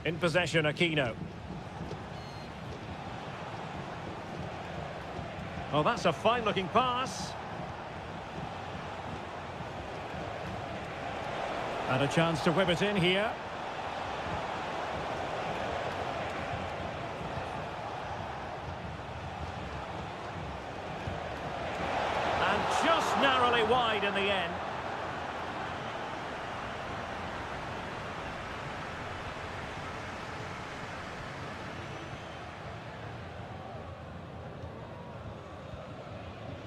In possession, Aquino. Oh, that's a fine-looking pass. And a chance to whip it in here. And just narrowly wide in the end.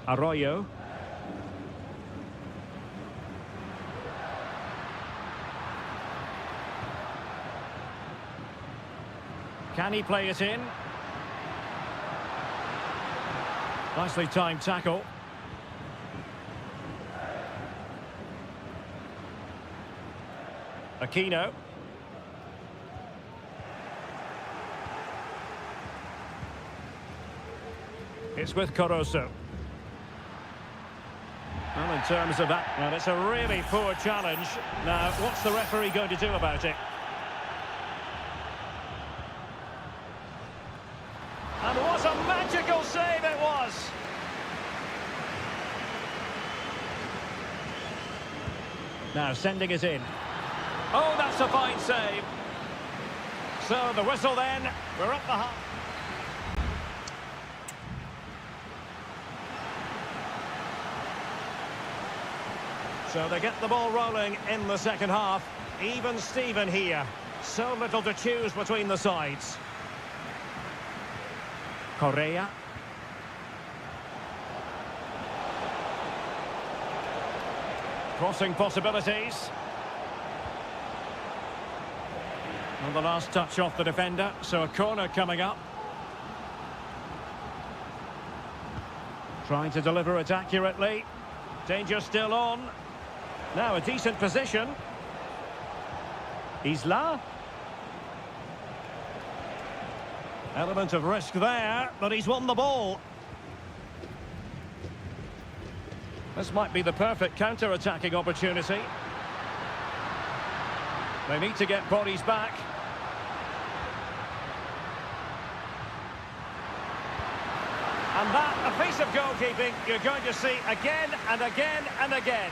Arroyo. Can he play it in? Nicely timed tackle. Aquino. It's with Corozo. Well, in terms of that, well, it's a really poor challenge. Now, what's the referee going to do about it? And what a magical save it was! Now, sending it in. Oh, that's a fine save. So the whistle then, we're up the half. So they get the ball rolling in the second half. Even Steven here. So little to choose between the sides. Correa. Crossing possibilities. And the last touch off the defender, so a corner coming up. Trying to deliver it accurately. Danger still on. Now a decent position. Isla. Element of risk there, but he's won the ball. This might be the perfect counter-attacking opportunity. They need to get bodies back. And that, a piece of goalkeeping you're going to see again and again and again.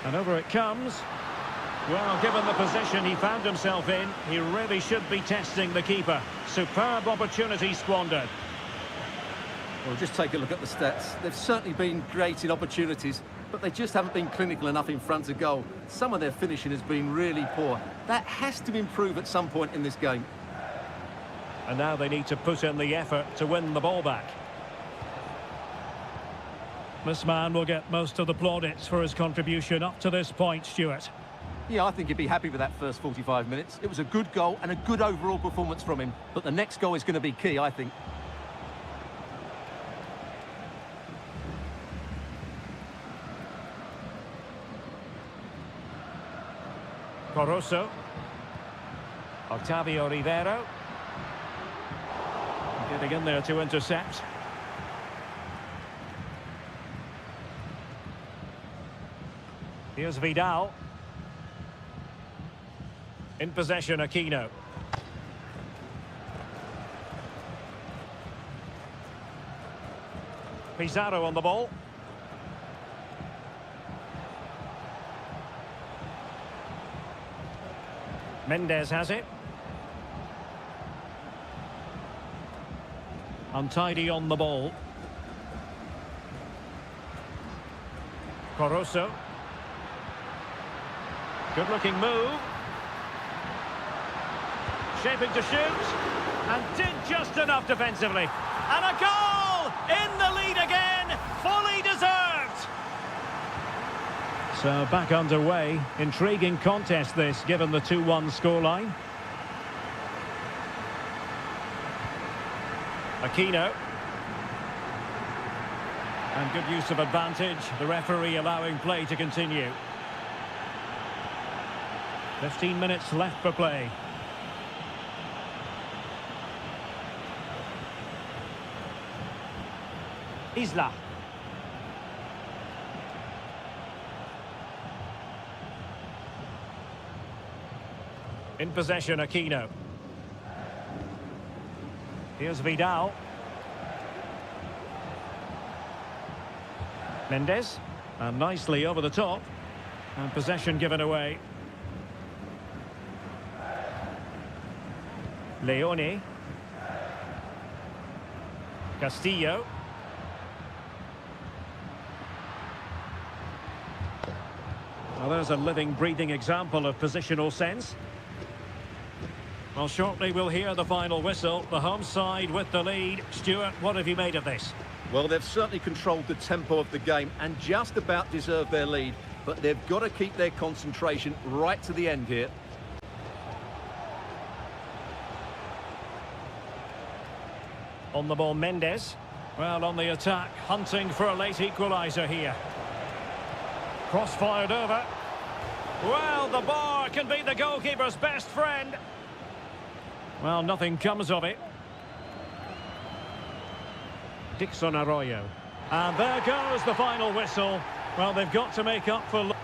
And over it comes. Well, given the position he found himself in, he really should be testing the keeper. Superb opportunity squandered. Well, just take a look at the stats. They've certainly been creating opportunities, but they just haven't been clinical enough in front of goal. Some of their finishing has been really poor. That has to improve at some point in this game. And now they need to put in the effort to win the ball back. This man will get most of the plaudits for his contribution up to this point, Stuart. Yeah, I think he'd be happy with that first 45 minutes. It was a good goal and a good overall performance from him. But the next goal is going to be key, I think. Caruso. Octavio Rivero. Getting in there to intercept. Here's Vidal. In possession, Aquino. Pizarro on the ball. Mendes has it. Untidy on the ball. Caruso. Good looking move. Shaping to shoot. And did just enough defensively. And a goal! In the lead again. Fully deserved. So back underway. Intriguing contest this, given the 2-1 scoreline. Aquino. And good use of advantage. The referee allowing play to continue. 15 minutes left for play. Isla. In possession, Aquino. Here's Vidal. Mendes. And nicely over the top. And possession given away. Leone. Castillo. Well, there's a living, breathing example of positional sense. Well, shortly we'll hear the final whistle. The home side with the lead. Stuart, what have you made of this? Well, they've certainly controlled the tempo of the game and just about deserved their lead. But they've got to keep their concentration right to the end here. On the ball, Mendes. Well, on the attack, hunting for a late equaliser here. Cross fired over. Well, the bar can be the goalkeeper's best friend. Well, nothing comes of it. Dixon Arroyo. And there goes the final whistle. Well, they've got to make up for...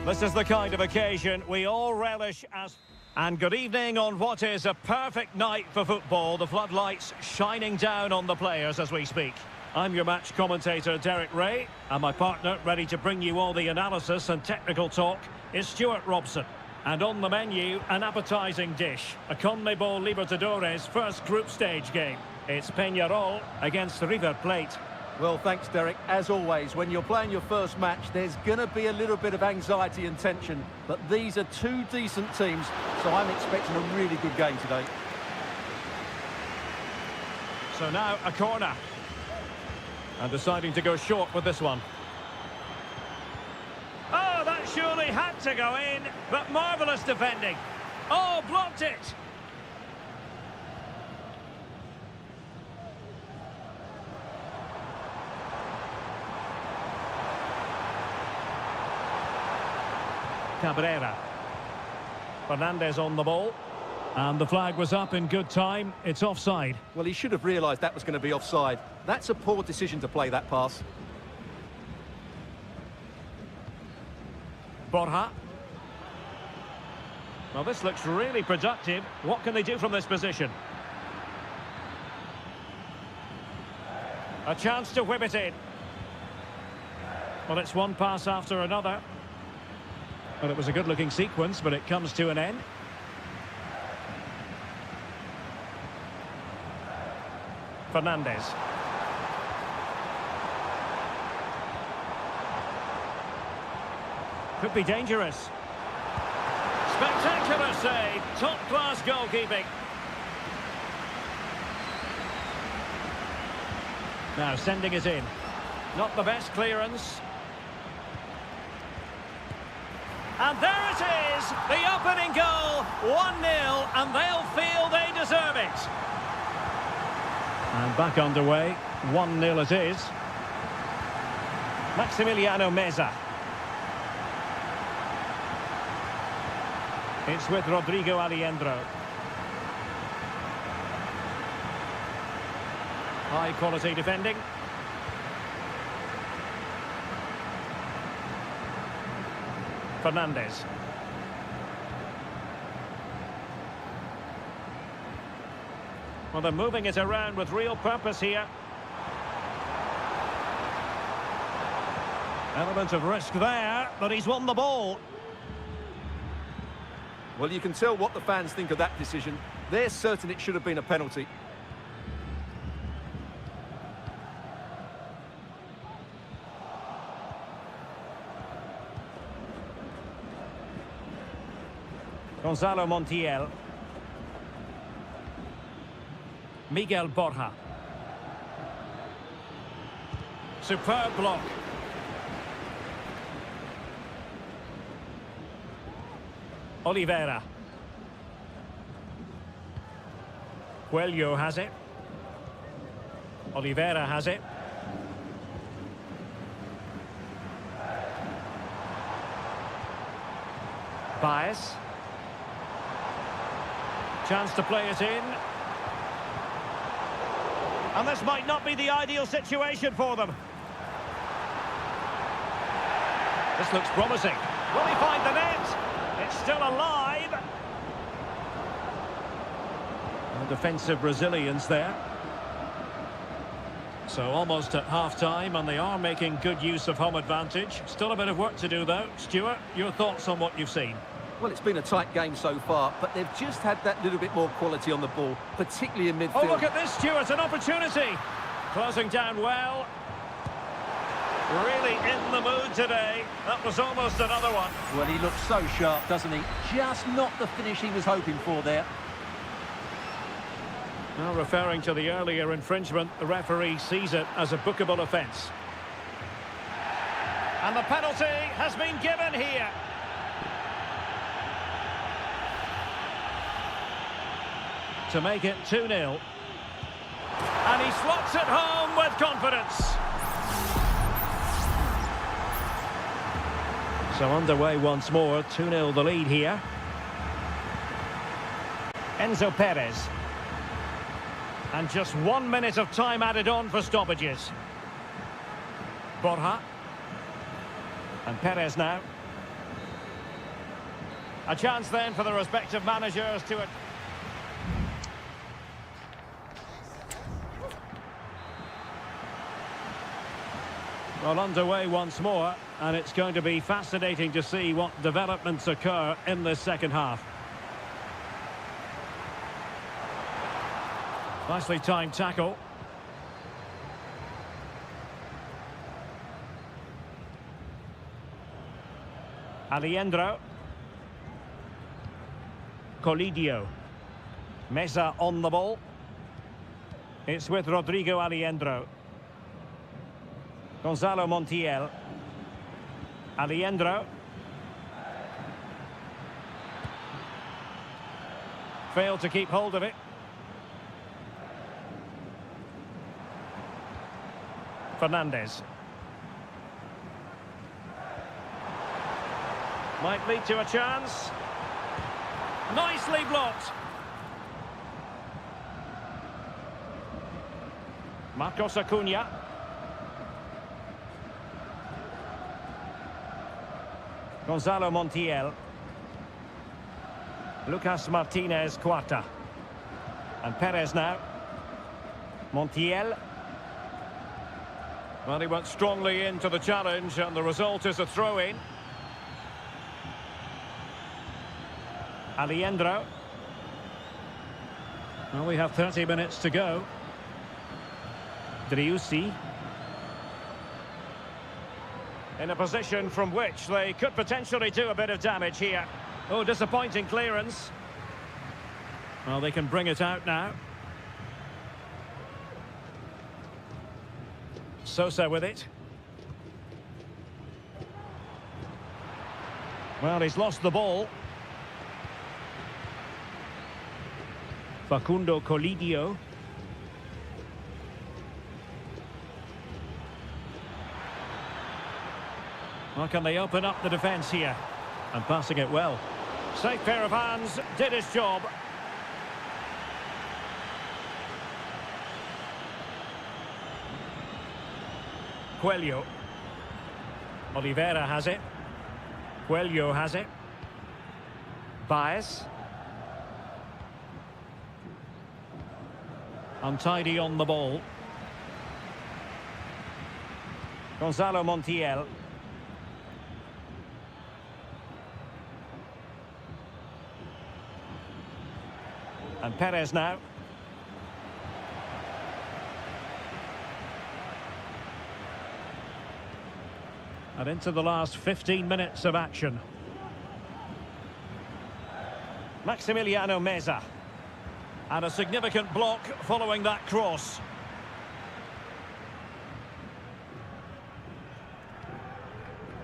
This is the kind of occasion we all relish as... And good evening on what is a perfect night for football. The floodlights shining down on the players as we speak. I'm your match commentator, Derek Ray, and my partner, ready to bring you all the analysis and technical talk, is Stuart Robson. And on the menu, an appetising dish, a CONMEBOL Libertadores first group stage game. It's Peñarol against River Plate. Well, thanks, Derek. As always, when you're playing your first match, there's going to be a little bit of anxiety and tension. But these are two decent teams, so I'm expecting a really good game today. So now a corner. And deciding to go short with this one. Oh, that surely had to go in, but marvellous defending. Oh, blocked it. Cabrera. Fernandez on the ball. And the flag was up in good time. It's offside. Well, he should have realised that was going to be offside. That's a poor decision to play that pass. Borja. Well, this looks really productive. What can they do from this position? A chance to whip it in. Well, it's one pass after another. Well, it was a good-looking sequence, but it comes to an end. Fernandez. Could be dangerous. Spectacular save. Top-class goalkeeping. Now sending it in. Not the best clearance. And there it is, the opening goal, 1-0, and they'll feel they deserve it. And back underway, 1-0 it is. Maximiliano Meza. It's with Rodrigo Alejandro. High quality defending. Fernandez. Well, they're moving it around with real purpose here. Element of risk there, but he's won the ball. Well, you can tell what the fans think of that decision. They're certain it should have been a penalty. Gonzalo Montiel. Miguel Borja. Superb block. Oliveira. Coelho has it. Oliveira has it. Baez. Chance to play it in. And this might not be the ideal situation for them. This looks promising. Will he find the net? It's still alive. And defensive Brazilians there. So almost at half-time, and they are making good use of home advantage. Still a bit of work to do, though. Stuart, your thoughts on what you've seen? Well, it's been a tight game so far, but they've just had that little bit more quality on the ball, particularly in midfield. Oh, look at this, Stuart, an opportunity. Closing down well. Really in the mood today. That was almost another one. Well, he looks so sharp, doesn't he? Just not the finish he was hoping for there. Now, referring to the earlier infringement, the referee sees it as a bookable offence. And the penalty has been given here. To make it 2-0. And he slots it home with confidence. So underway once more, 2-0 the lead here. Enzo Perez. And just 1 minute of time added on for stoppages. Borja. And Perez now. A chance then for the respective managers to... Well, underway once more, and it's going to be fascinating to see what developments occur in this second half. Nicely timed tackle. Alejandro. Colidio. Meza on the ball. It's with Rodrigo Alejandro. Gonzalo Montiel. Alejandro. Failed to keep hold of it. Fernandez. Might lead to a chance. Nicely blocked. Marcos Acuna. Gonzalo Montiel. Lucas Martinez Cuarta. And Perez now. Montiel. Well, he went strongly into the challenge, and the result is a throw-in. Alejandro. Well, we have 30 minutes to go. Driussi. In a position from which they could potentially do a bit of damage here. Oh, disappointing clearance. Well, they can bring it out now. Sosa with it. Well, he's lost the ball. Facundo Colidio. Well, can they open up the defence here? And passing it well. Safe pair of hands, did his job. Coelho. Oliveira has it. Coelho has it. Baez. Untidy on the ball. Gonzalo Montiel. And Perez now. And into the last 15 minutes of action. Maximiliano Meza. And a significant block following that cross.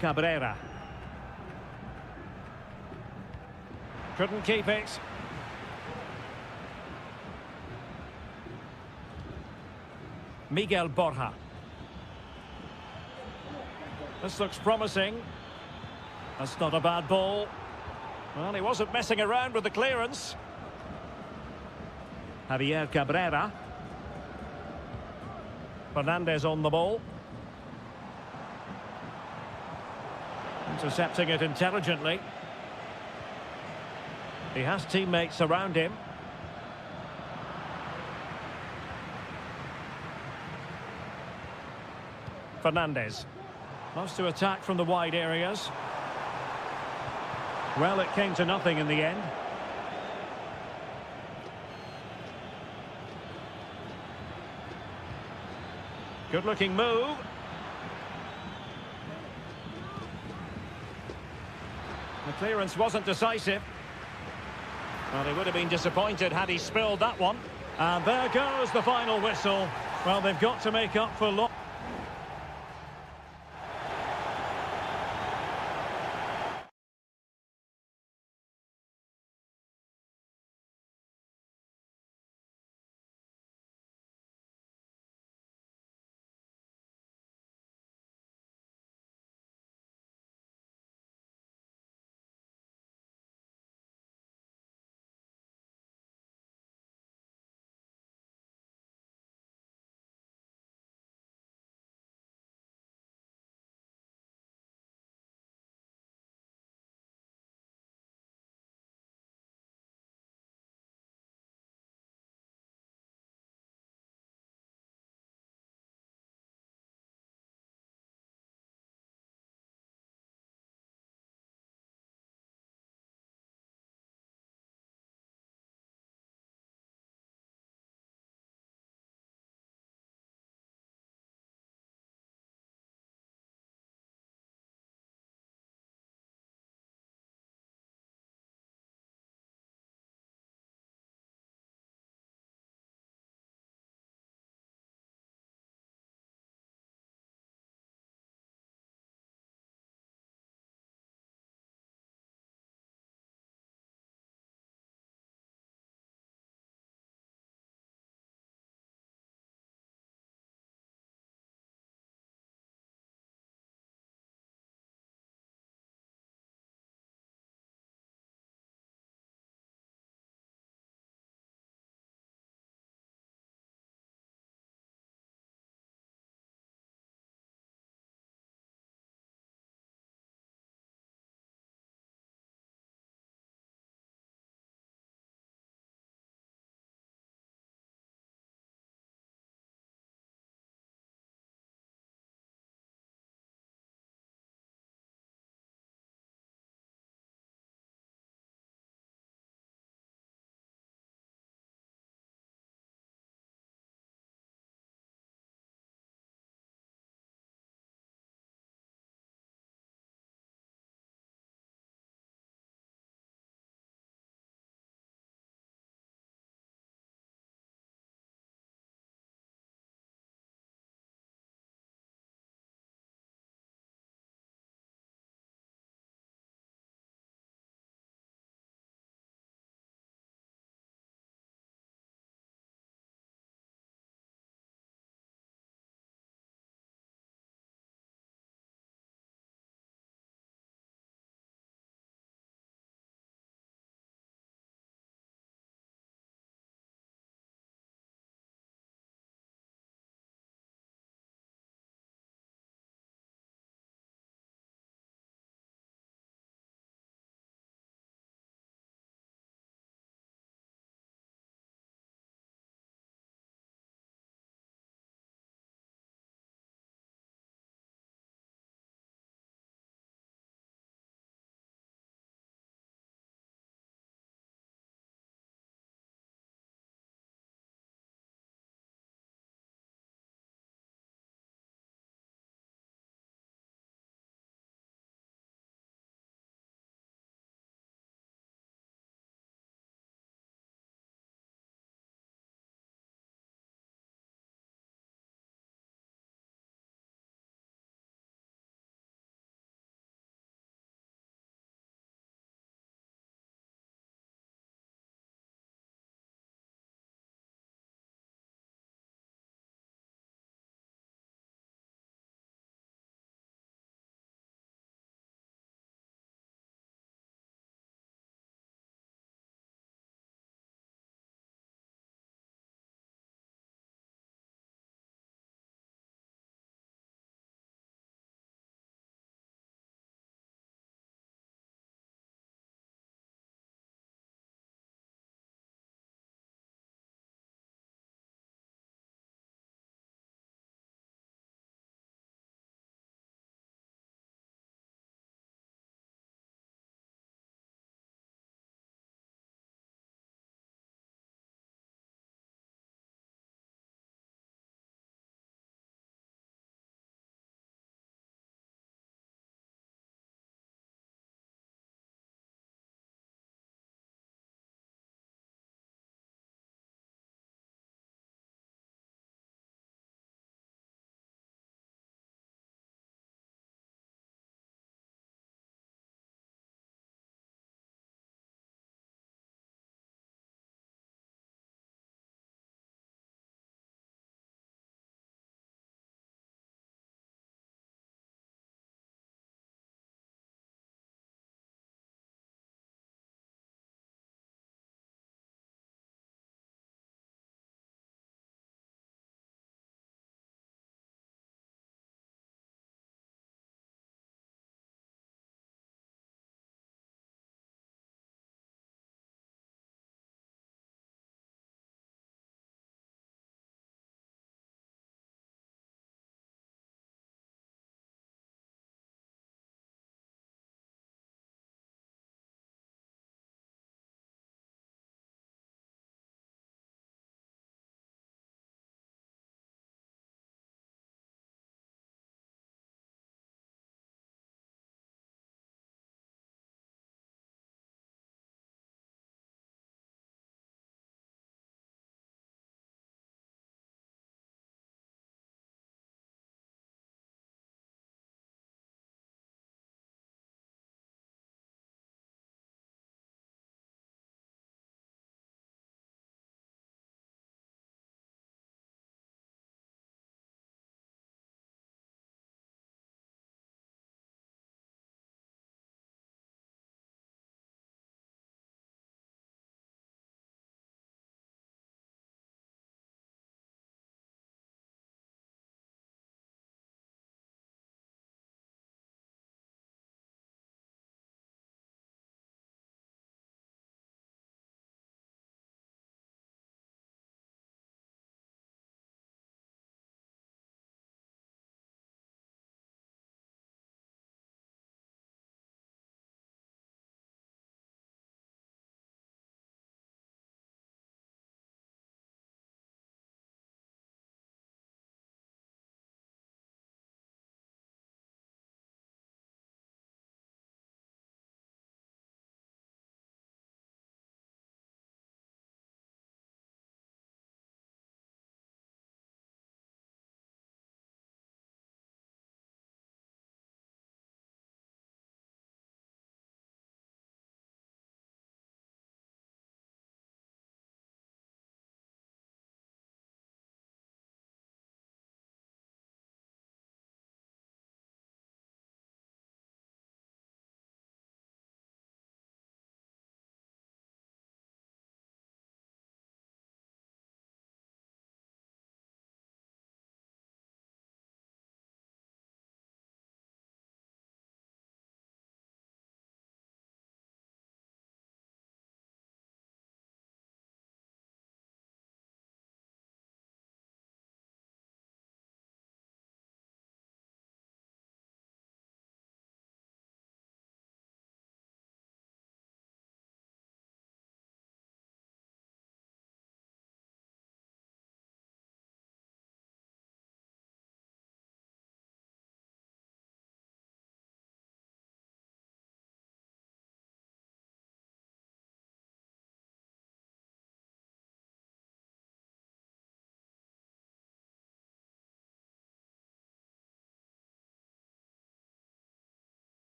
Cabrera. Couldn't keep it. Miguel Borja. This looks promising. That's not a bad ball. Well, he wasn't messing around with the clearance. Javier Cabrera. Fernandez on the ball. Intercepting it intelligently. He has teammates around him. Fernandez. Loves to attack from the wide areas. Well, it came to nothing in the end. Good-looking move. The clearance wasn't decisive. Well, he would have been disappointed had he spilled that one. And there goes the final whistle. Well, they've got to make up for loss.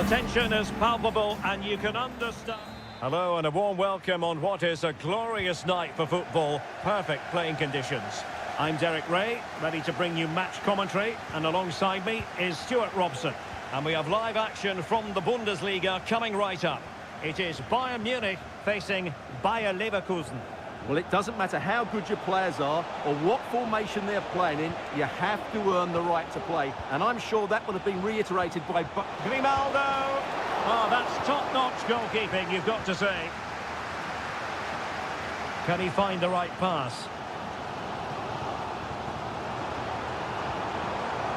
The tension is palpable and you can understand. Hello and a warm welcome on what is a glorious night for football. Perfect playing conditions. I'm Derek Ray, ready to bring you match commentary, and alongside me is Stuart Robson. And we have live action from the Bundesliga coming right up. It is Bayern Munich facing Bayer Leverkusen. Well, it doesn't matter how good your players are or what formation they're playing in, you have to earn the right to play. And I'm sure that would have been reiterated by Grimaldo! Oh, that's top-notch goalkeeping, you've got to say. Can he find the right pass?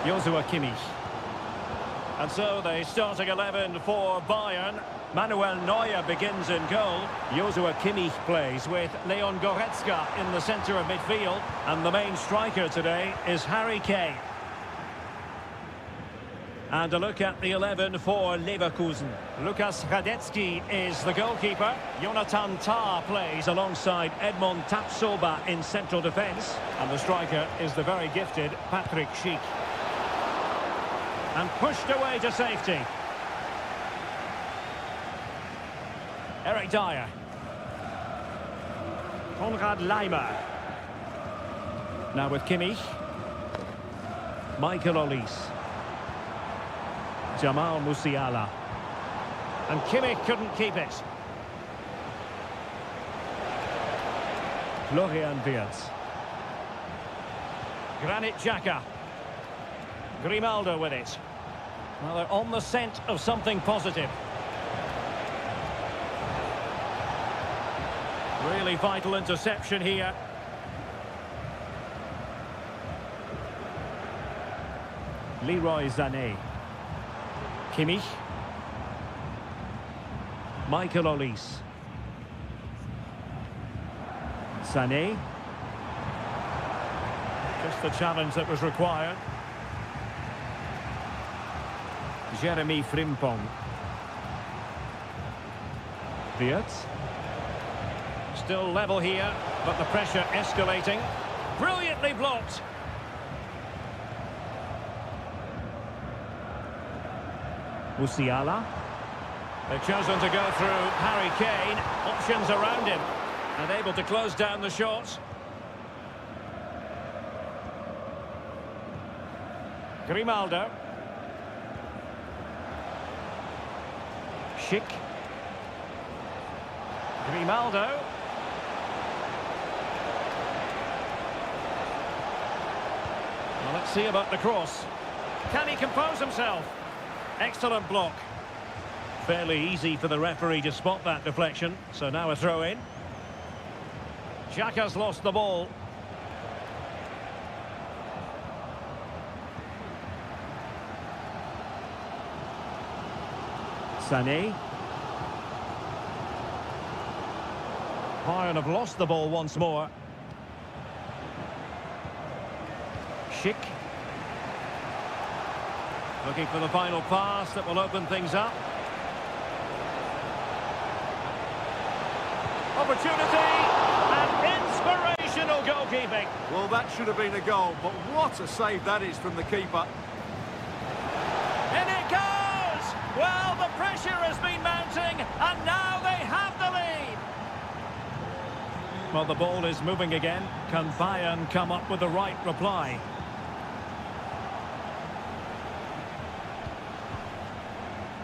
Joshua Kimmich. And so the starting 11 for Bayern. Manuel Neuer begins in goal. Joshua Kimmich plays with Leon Goretzka in the centre of midfield. And the main striker today is Harry Kane. And a look at the 11 for Leverkusen. Lukas Radetzky is the goalkeeper. Jonathan Tah plays alongside Edmond Tapsoba in central defence. And the striker is the very gifted Patrick Schick. And pushed away to safety. Eric Dyer. Konrad Laimer. Now with Kimmich. Michael Olise. Jamal Musiala. And Kimmich couldn't keep it. Florian Wirtz. Granit Xhaka. Grimaldo with it. Well, they're on the scent of something positive. Really vital interception here. Leroy Sané. Kimmich. Michael Olise. Sané. Just the challenge that was required. Jeremy Frimpong. Wirtz. Still level here, but the pressure escalating. Brilliantly blocked. Musiala. They've chosen to go through Harry Kane. Options around him. And able to close down the shots. Grimaldo. Schick. Grimaldo. Well, let's see about the cross. Can he compose himself? Excellent block. Fairly easy for the referee to spot that deflection. So now a throw in. Xhaka's lost the ball. Sané. Bayern have lost the ball once more. Schick. Looking for the final pass that will open things up. Opportunity and inspirational goalkeeping. Well, that should have been a goal, but what a save that is from the keeper. In it goes! Well, the pressure has been mounting, and now they have the lead. Well, the ball is moving again. Can Bayern come up with the right reply?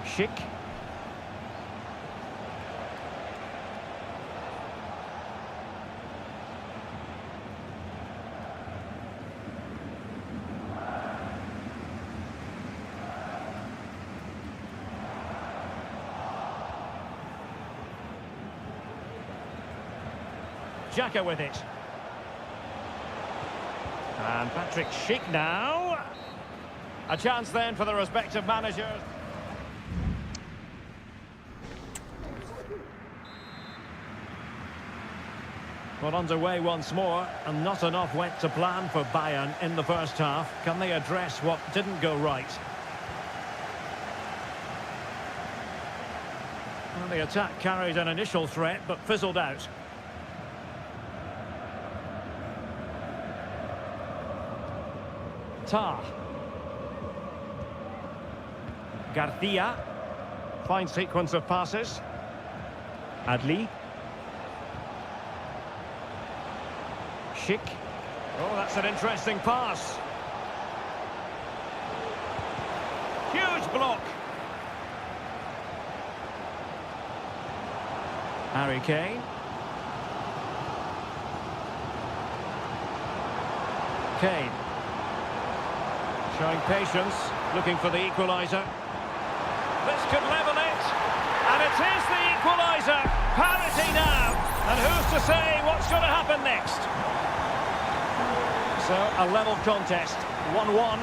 Schick. Xhaka with it. And Patrick Schick now. A chance then for the respective managers. Well, underway once more, and not enough went to plan for Bayern in the first half. Can they address what didn't go right? Well, the attack carried an initial threat, but fizzled out. Tah. Garcia. Fine sequence of passes. Adli. Schick. Oh, that's an interesting pass. Huge block. Harry Kane. Kane. Showing patience, looking for the equaliser. This could level it. And it is the equaliser. Parity now. And who's to say what's going to happen next? So, a level contest. 1-1.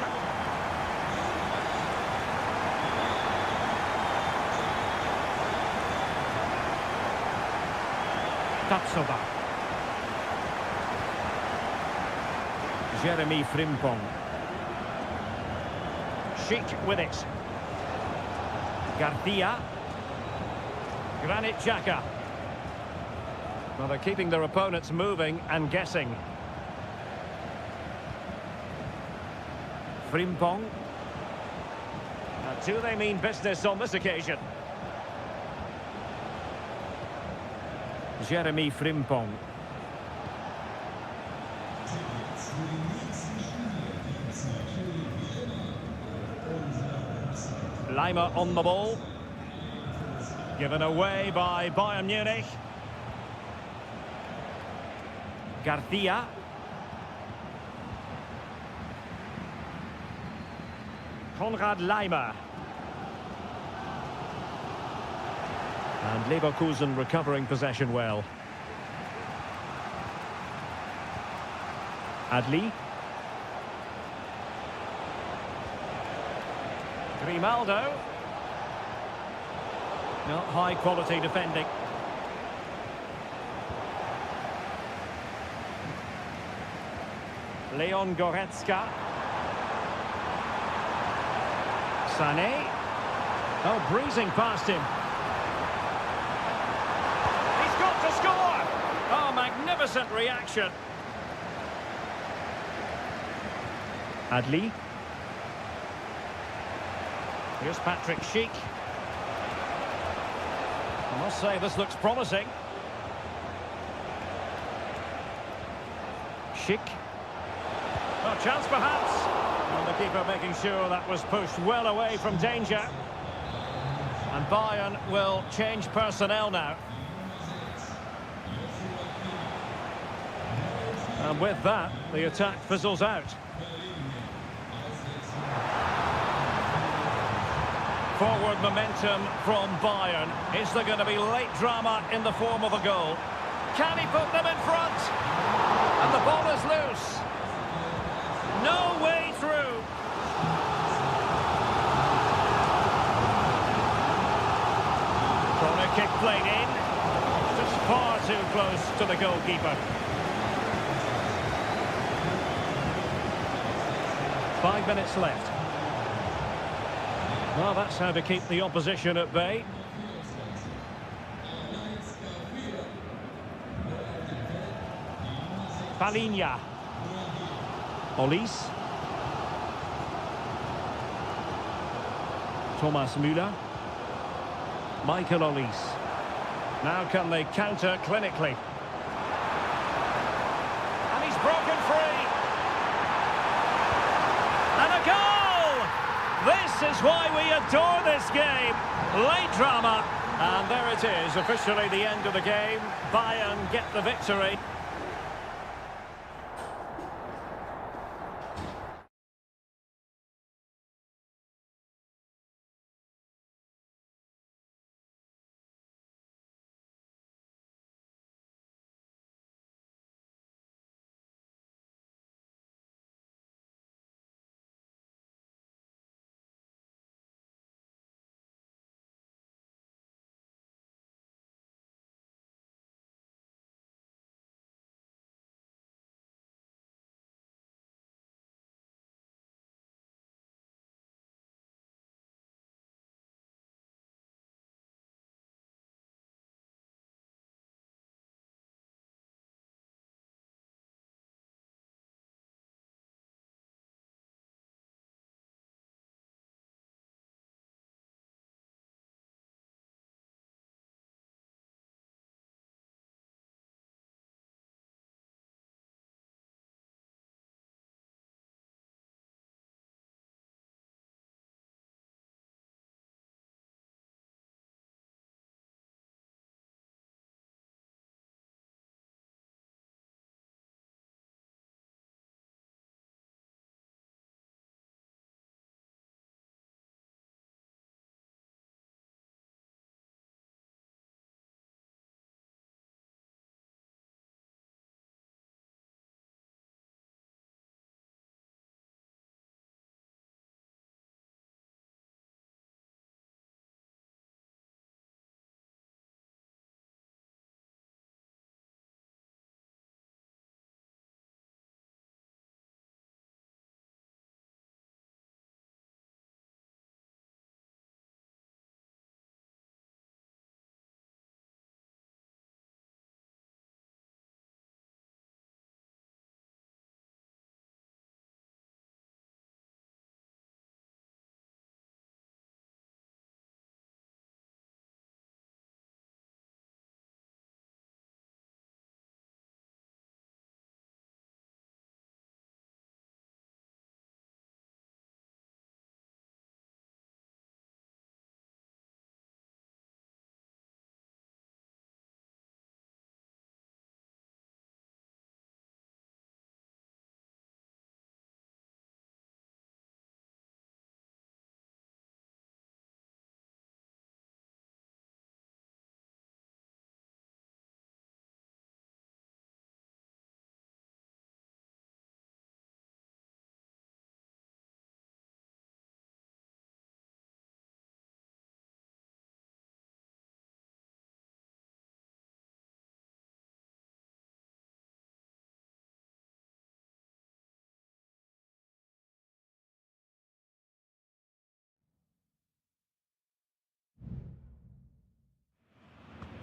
Tapsoba. Jeremy Frimpong. Schick with it. Garcia. Granit Xhaka. Well, they're keeping their opponents moving and guessing. Frimpong. Now, do they mean business on this occasion? Jeremy Frimpong. Lima on the ball. Given away by Bayern Munich. Garcia. Konrad Lima. And Leverkusen recovering possession well. Adli. Grimaldo. Not high quality defending. Leon Goretzka. Sané. Oh, breezing past him. He's got to score! Oh, magnificent reaction. Adli. Here's Patrick Schick. I must say, this looks promising. Schick. Oh, chance perhaps. And the keeper making sure that was pushed well away from danger. And Bayern will change personnel now. And with that, the attack fizzles out. Forward momentum from Bayern. Is there going to be late drama in the form of a goal? Can he put them in front? And the ball is loose. No way through. Corner kick played in. Just far too close to the goalkeeper. 5 minutes left. Well, that's how to keep the opposition at bay. Palinha. Olise. Thomas Müller. Michael Olise. Now can they counter clinically? And he's broken free. And a goal! This is why we adore this game. Late drama. And there it is, officially the end of the game. Bayern get the victory.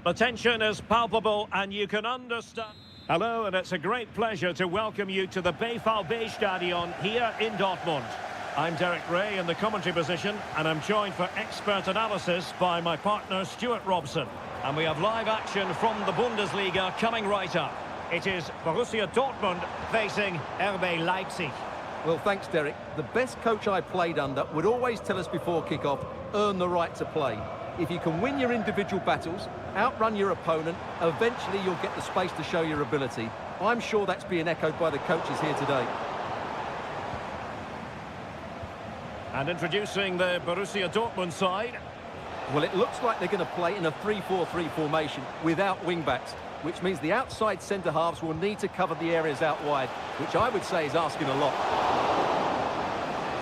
The tension is palpable and you can understand. Hello, and it's a great pleasure to welcome you to the Stadion here in Dortmund. I'm Derek Ray in the commentary position, and I'm joined for expert analysis by my partner Stuart Robson. And we have live action from the Bundesliga coming right up. It is Borussia Dortmund facing RB Leipzig. Well, thanks, Derek. The best coach I played under would always tell us before kick-off, earn the right to play. If you can win your individual battles, outrun your opponent, eventually you'll get the space to show your ability. I'm sure that's being echoed by the coaches here today. And introducing the Borussia Dortmund side. Well, it looks like they're going to play in a 3-4-3 formation without wing-backs, which means the outside centre-halves will need to cover the areas out wide, which I would say is asking a lot.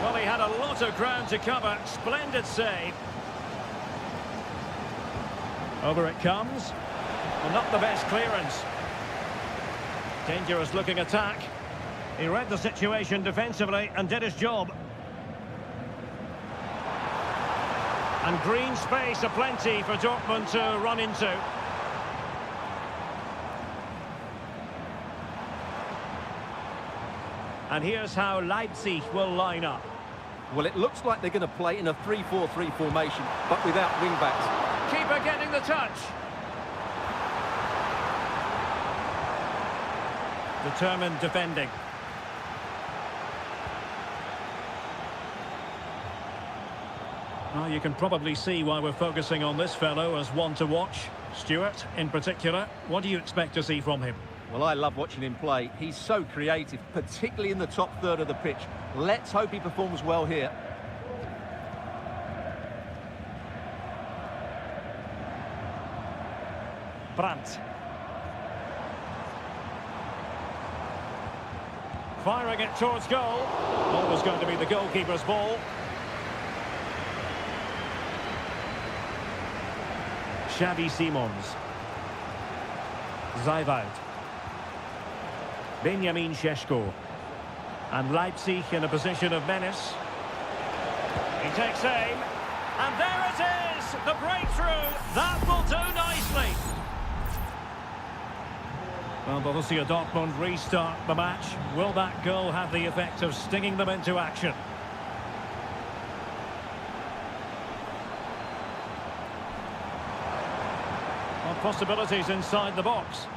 Well, he had a lot of ground to cover. Splendid save. Over it comes. Well, not the best clearance. Dangerous looking attack. He read the situation defensively and did his job. And green space aplenty for Dortmund to run into. And here's how Leipzig will line up. Well, it looks like they're going to play in a 3-4-3 formation, but without wing-backs. Keeper getting the touch. Determined defending. Well, you can probably see why we're focusing on this fellow as one to watch. Stuart, in particular, what do you expect to see from him? Well, I love watching him play. He's so creative, particularly in the top third of the pitch. Let's hope he performs well here. Brandt. Firing it towards goal. Always going to be the goalkeeper's ball. Xavi Simons. Zajwald. Benjamin Šeško. And Leipzig in a position of menace. He takes aim. And there it is! The breakthrough! That will do nicely! Well, Borussia Dortmund restart the match. Will that goal have the effect of stinging them into action? Well, possibilities inside the box.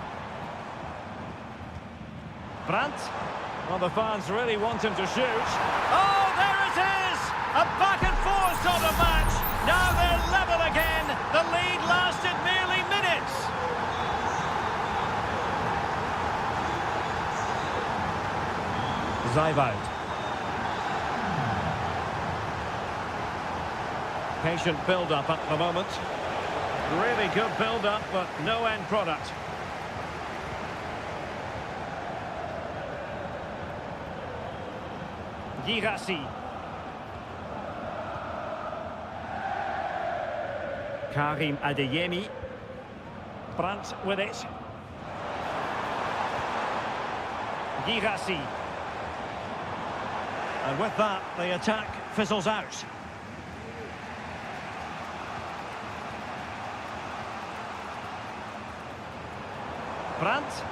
Brandt. Well, the fans really want him to shoot. Oh, there it is! A back and forth sort of match. Now they're level again. The lead lasted merely minutes. Zajwald. Patient build-up at the moment. Really good build-up, but no end product. Girassi. Karim Adeyemi. Brandt with it. Girassi. And with that, the attack fizzles out. Brandt.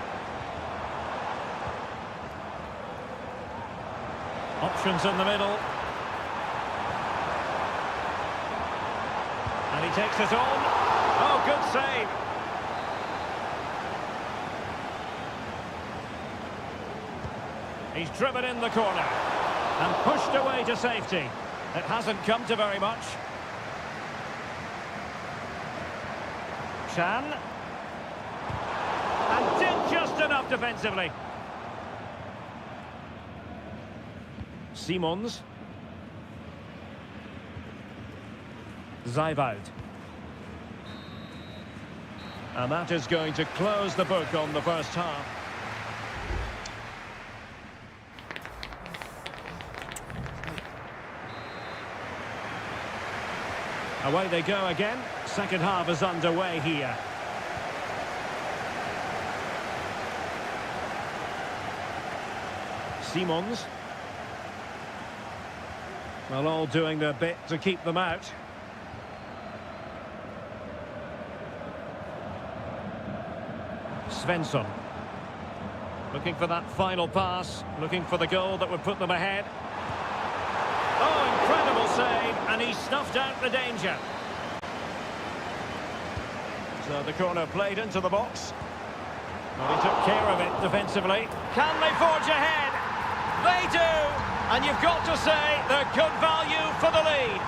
Options in the middle. And he takes it on. Oh, good save. He's driven in the corner. And pushed away to safety. It hasn't come to very much. Chan. And did just enough defensively. Simons. Zajwald. And that is going to close the book on the first half. Away they go again. Second half is underway here. Simons. Well, all doing their bit to keep them out. Svensson. Looking for that final pass, looking for the goal that would put them ahead. Oh, incredible save, and he snuffed out the danger. So the corner played into the box. Well, he took care of it defensively. Can they forge ahead? They do! And you've got to say they're good value for the lead.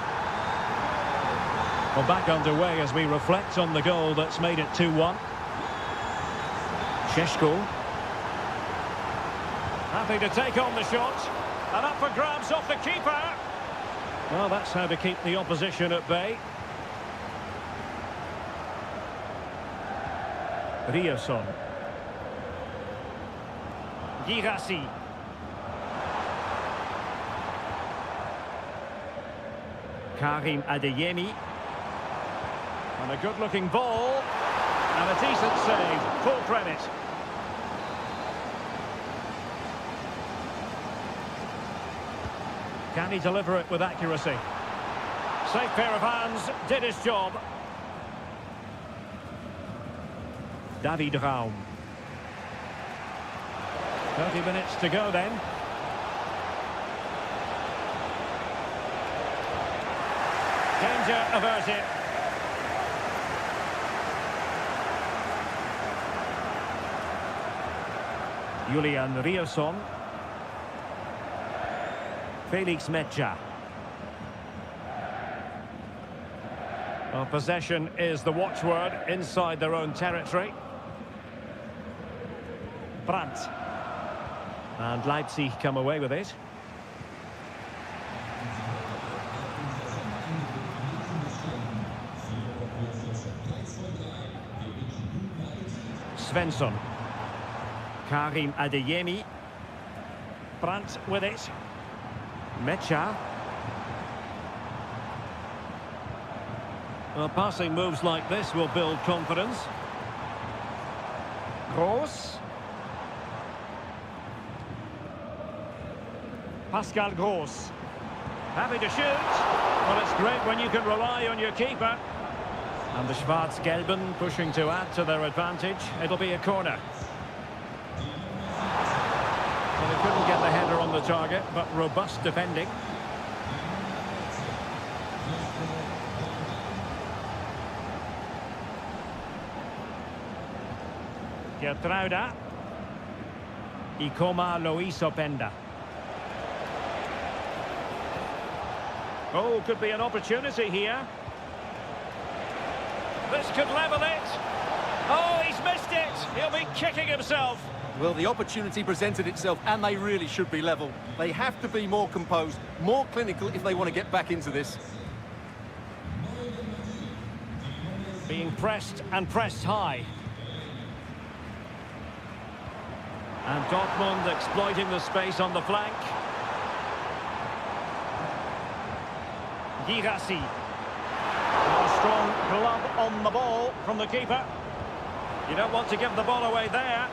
Well, back underway as we reflect on the goal that's made it 2-1. Šeško. Happy to take on the shot. And up for grabs off the keeper. Well, that's how to keep the opposition at bay. Ryerson. Girassi. Karim Adeyemi. And a good-looking ball. And a decent save. Full credit. Can he deliver it with accuracy? Safe pair of hands, did his job. David Raum. 30 minutes to go then. Danger averted. Julian Ryerson. Felix Mejia. Well, possession is the watchword inside their own territory. Brandt. And Leipzig come away with it. Svensson. Karim Adeyemi. Brandt with it. Mejia. Well, passing moves like this will build confidence. Gross. Pascal Gross. Happy to shoot. Well, it's great when you can rely on your keeper. And the Schwarz-Gelben pushing to add to their advantage. It'll be a corner. Well, they couldn't get the header on the target, but robust defending. Gertruida. Ikoma Lois Openda. Oh, could be an opportunity here. This could level it. Oh, he's missed it. He'll be kicking himself. Well, the opportunity presented itself, and they really should be level. They have to be more composed, more clinical if they want to get back into this. Being pressed and pressed high. And Dortmund exploiting the space on the flank. Girassi. A strong glove on the ball from the keeper. You don't want to give the ball away there.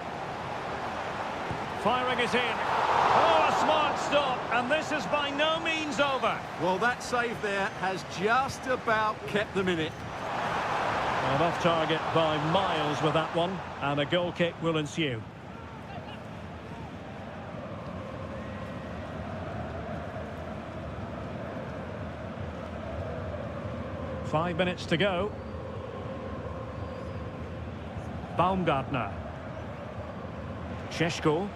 Firing it in. Oh, a smart stop. And this is by no means over. Well, that save there has just about kept them in it. Well, off target by miles with that one. And a goal kick will ensue. Five minutes to go. Baumgartner. Šeško.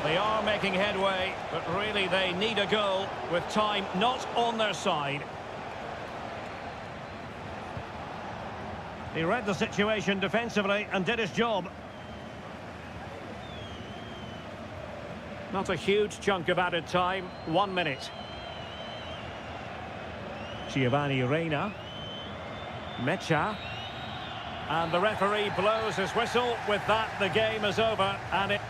They are making headway, but really they need a goal with time not on their side. He read the situation defensively and did his job. Not a huge chunk of added time, 1 minute. Giovanni Reina. Mejia. And the referee blows his whistle. With that, the game is over. And it...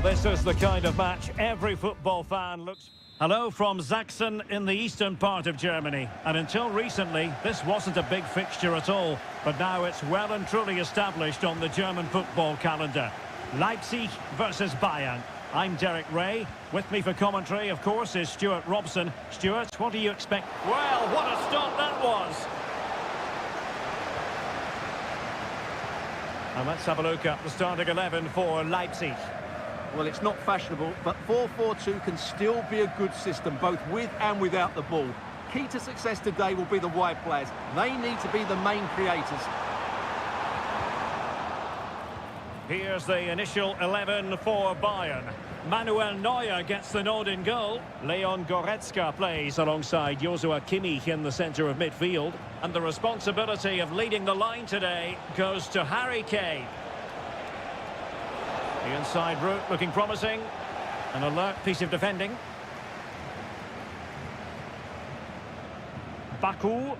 Well, this is the kind of match every football fan looks... Hello from Sachsen in the eastern part of Germany. And until recently, this wasn't a big fixture at all. But now it's well and truly established on the German football calendar. Leipzig versus Bayern. I'm Derek Ray. With me for commentary, of course, is Stuart Robson. Stuart, what do you expect? Well, what a start that was! And let's have a look at the starting 11 for Leipzig. Well, it's not fashionable, but 4-4-2 can still be a good system, both with and without the ball. Key to success today will be the wide players. They need to be the main creators. Here's the initial 11 for Bayern. Manuel Neuer gets the nod in goal. Leon Goretzka plays alongside Joshua Kimmich in the centre of midfield. And the responsibility of leading the line today goes to Harry Kane. The inside route looking promising. An alert piece of defending. Baku.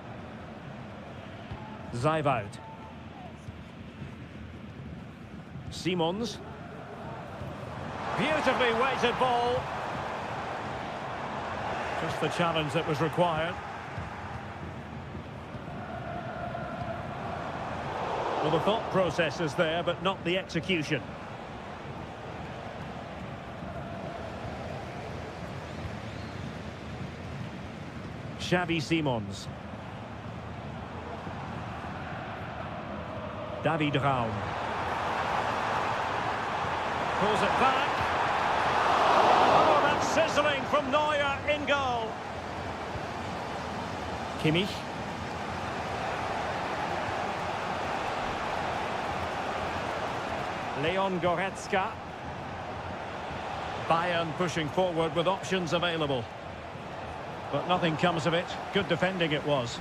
Zaiwald. Simons. Beautifully weighted ball. Just the challenge that was required. Well, the thought process is there, but not the execution. Xavi Simons. David Raum. Pulls it back. Oh, that's sizzling from Neuer in goal. Kimmich. Leon Goretzka. Bayern pushing forward with options available. But nothing comes of it. Good defending it was.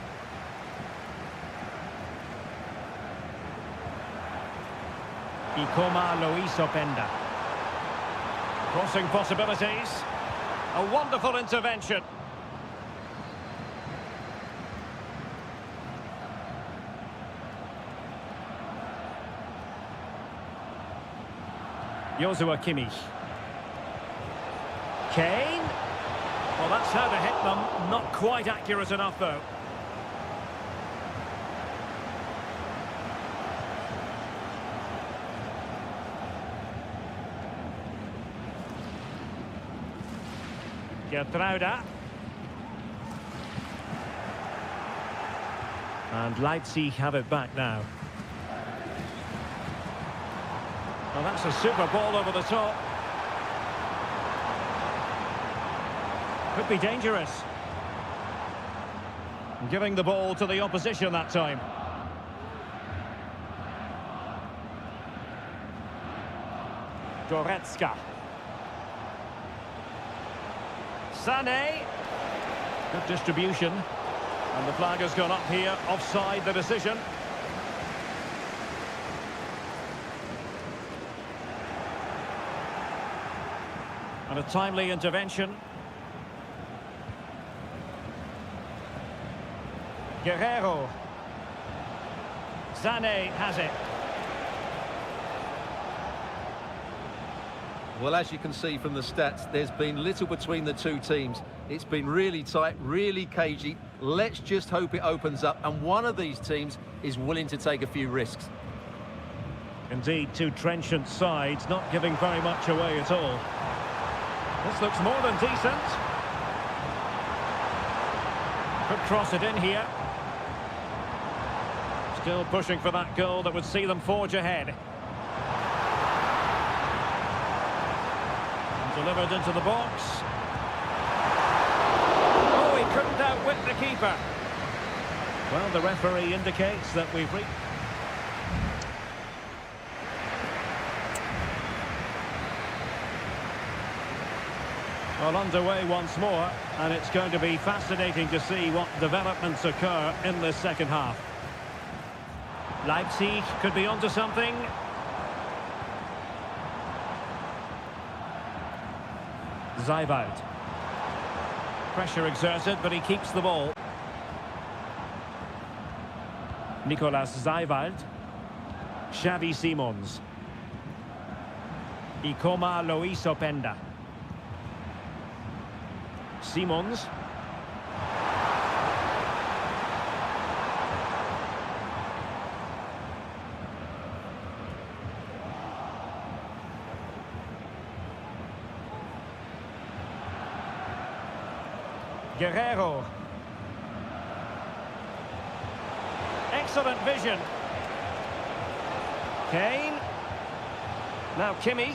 Ikoma Luis Openda. Crossing possibilities. A wonderful intervention. Joshua Kimmich. Kane. Well, that's how to hit them. Not quite accurate enough, though. Gertruida. And Leipzig have it back now. Well, that's a super ball over the top. Could be dangerous. Giving the ball to the opposition that time. Goretzka. Sané. Good distribution. And the flag has gone up here. Offside the decision. And a timely intervention. Guerrero. Sané has it. Well, as you can see from the stats, there's been little between the two teams. It's been really tight, really cagey. Let's just hope it opens up, and one of these teams is willing to take a few risks. Indeed, two trenchant sides, not giving very much away at all. This looks more than decent. Could cross it in here. Still pushing for that goal that would see them forge ahead. Delivered into the box. Oh, he couldn't outwit the keeper. Well, the referee indicates that we've reached... Well, underway once more, and it's going to be fascinating to see what developments occur in this second half. Leipzig could be onto something. Zaiwald. Pressure exerted, but he keeps the ball. Nicolas Zaiwald. Xavi Simons. Y como lo hizo Penda. Simons. Guerrero. Excellent vision. Kane. Now Kimmich.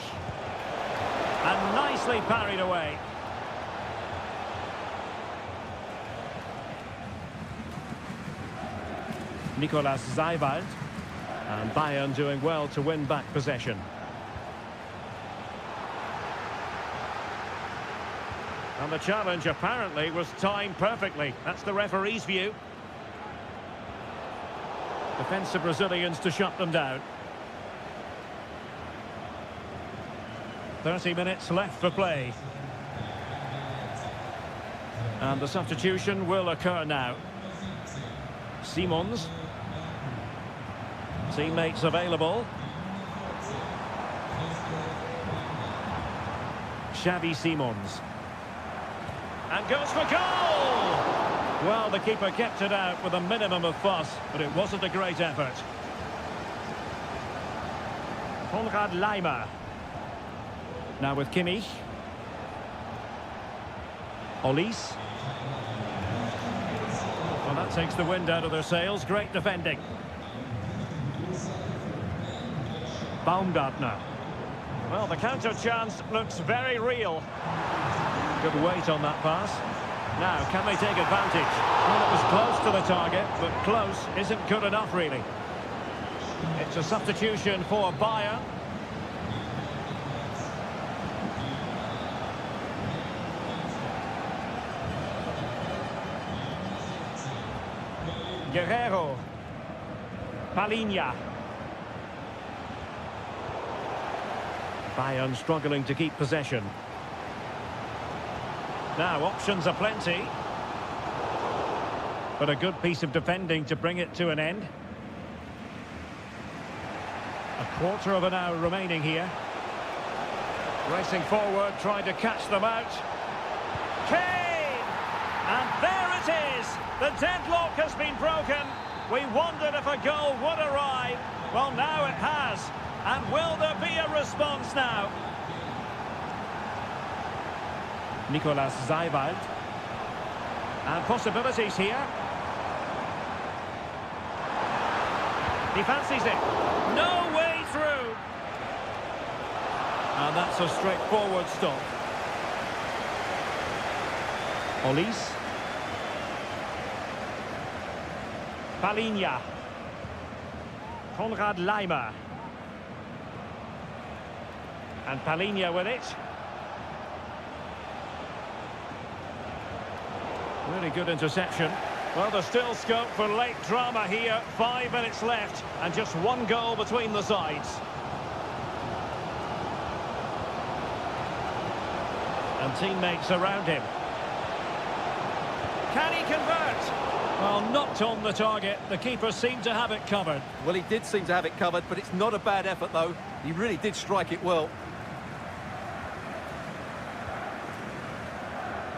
And nicely parried away. Nicolas Zaiwald. And Bayern doing well to win back possession. And the challenge apparently was timed perfectly. That's the referee's view. Defensive Brazilians to shut them down. 30 minutes left for play. And the substitution will occur now. Simons. Teammates available. Xavi Simons. And goes for goal! Well, the keeper kept it out with a minimum of fuss, but it wasn't a great effort. Konrad Laimer. Now with Kimmich. Olise. Well, that takes the wind out of their sails. Great defending. Baumgartner. Well, the counter chance looks very real. Good weight on that pass. Now, can they take advantage? Well, it was close to the target, but close isn't good enough, really. It's a substitution for Bayern. Guerrero. Palinha. Bayern struggling to keep possession. Now, options are plenty. But a good piece of defending to bring it to an end. A quarter of an hour remaining here. Racing forward, trying to catch them out. Kane! And there it is! The deadlock has been broken. We wondered if a goal would arrive. Well, now it has. And will there be a response now? Nicolas Zaiwald. And possibilities here. He fancies it. No way through. And that's a straightforward stop. Olise. Palinha. Konrad Laimer. And Palinha with it. Really good interception. Well, there's still scope for late drama here. 5 minutes left and just one goal between the sides. And teammates around him. Can he convert? Well, not on the target. The keeper seemed to have it covered. Well, he did seem to have it covered, but it's not a bad effort, though. He really did strike it well.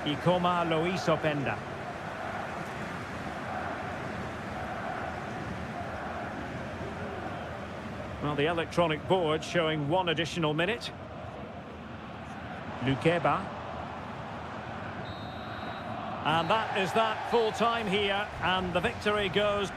Y como lo hizo Penda. Well, the electronic board showing one additional minute. Lukeba. And that is that full time here, and the victory goes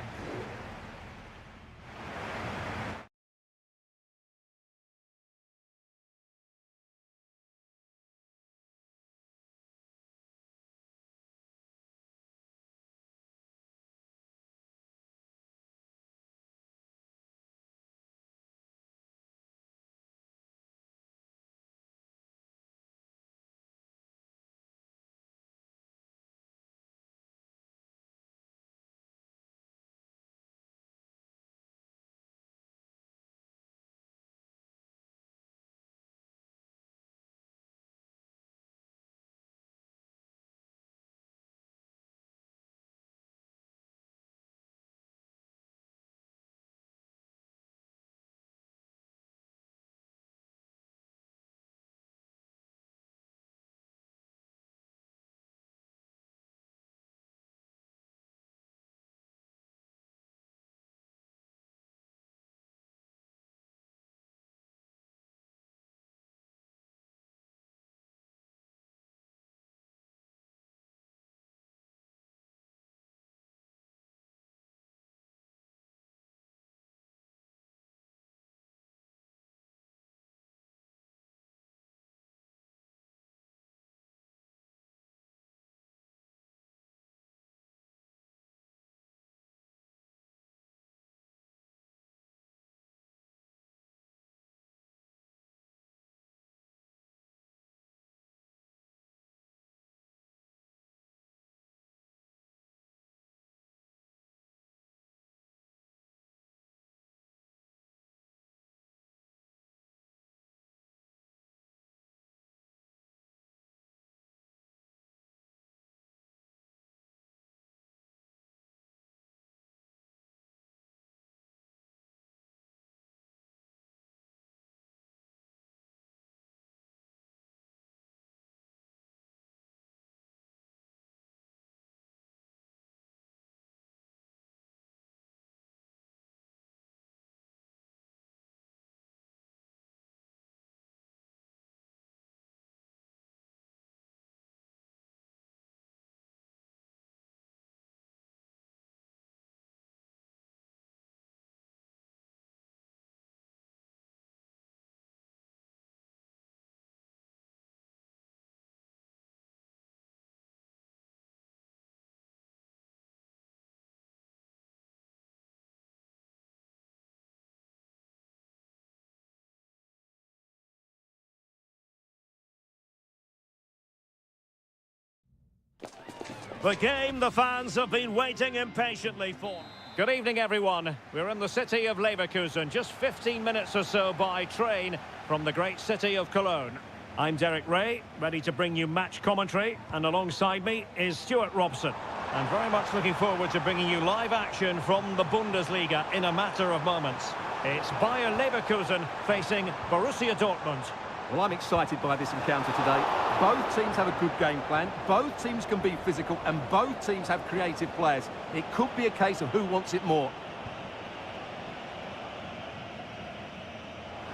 The game the fans have been waiting impatiently for. Good evening, everyone. We're in the city of Leverkusen, just 15 minutes or so by train from the great city of Cologne. I'm Derek Ray, ready to bring you match commentary, and alongside me is Stuart Robson. I'm very much looking forward to bringing you live action from the Bundesliga in a matter of moments. It's Bayer Leverkusen facing Borussia Dortmund. Well, I'm excited by this encounter today. Both teams have a good game plan, both teams can be physical, and both teams have creative players. It could be a case of who wants it more.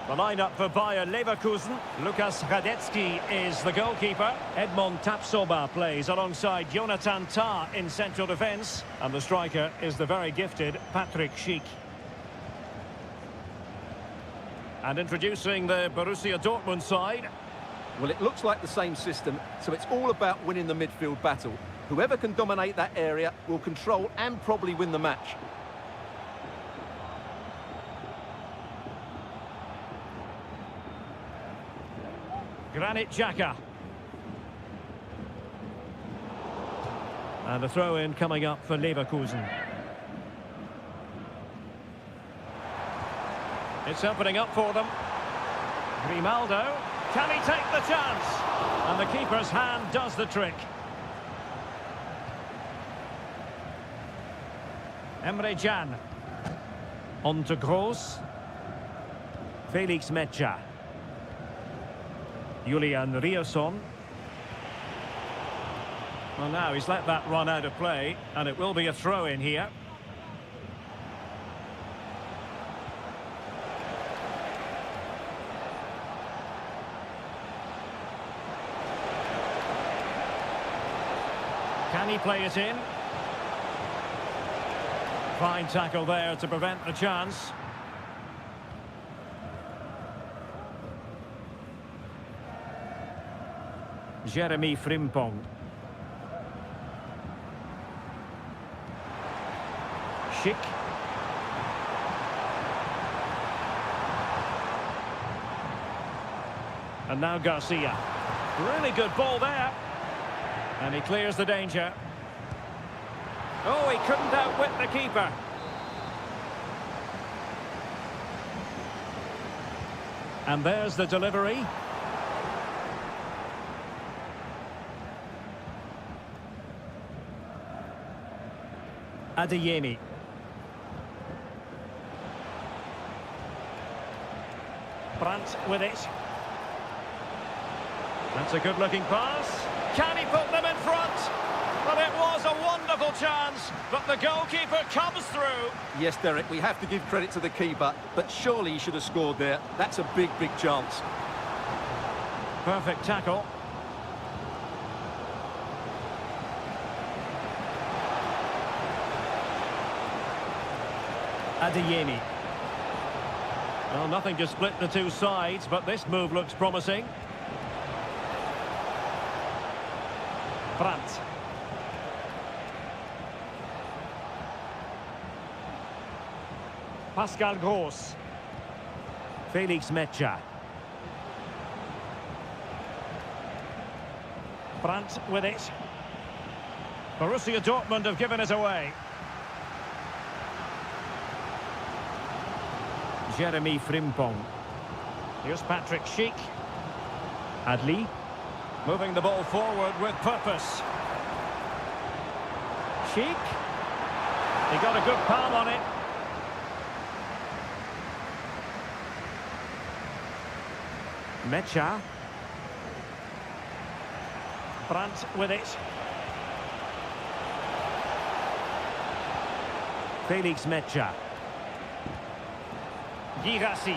The lineup for Bayer Leverkusen. Lukas Radetzky is the goalkeeper. Edmond Tapsoba plays alongside Jonathan Tah in central defence. And the striker is the very gifted Patrick Schick. And introducing the Borussia Dortmund side. Well, it looks like the same system, so it's all about winning the midfield battle. Whoever can dominate that area will control and probably win the match. Granit Xhaka. And a throw-in coming up for Leverkusen. It's opening up for them. Grimaldo. Can he take the chance? And the keeper's hand does the trick. Emre Can. On to Gross. Felix Metscher. Julian Riosson. Well, now he's let that run out of play, and it will be a throw-in here. Can he play it in? Fine tackle there to prevent the chance. Jeremy Frimpong. Schick. And now Garcia. Really good ball there. And he clears the danger. Oh, he couldn't outwit the keeper. And there's the delivery. Adeyemi. Brandt with it. That's a good-looking pass. Can he put them in front? But it was a wonderful chance, but the goalkeeper comes through. Yes, Derek, we have to give credit to the keeper, but surely he should have scored there. That's a big, big chance. Perfect tackle. Adeyemi. Well, nothing to split the two sides, but this move looks promising. Brandt. Pascal Gross. Felix Metscher. Brandt with it. Borussia Dortmund have given it away. Jeremy Frimpong. Here's Patrick Schick. Adli. Moving the ball forward with purpose. Schick. He got a good palm on it. Metscher. Brandt with it. Felix Metscher. Girassi.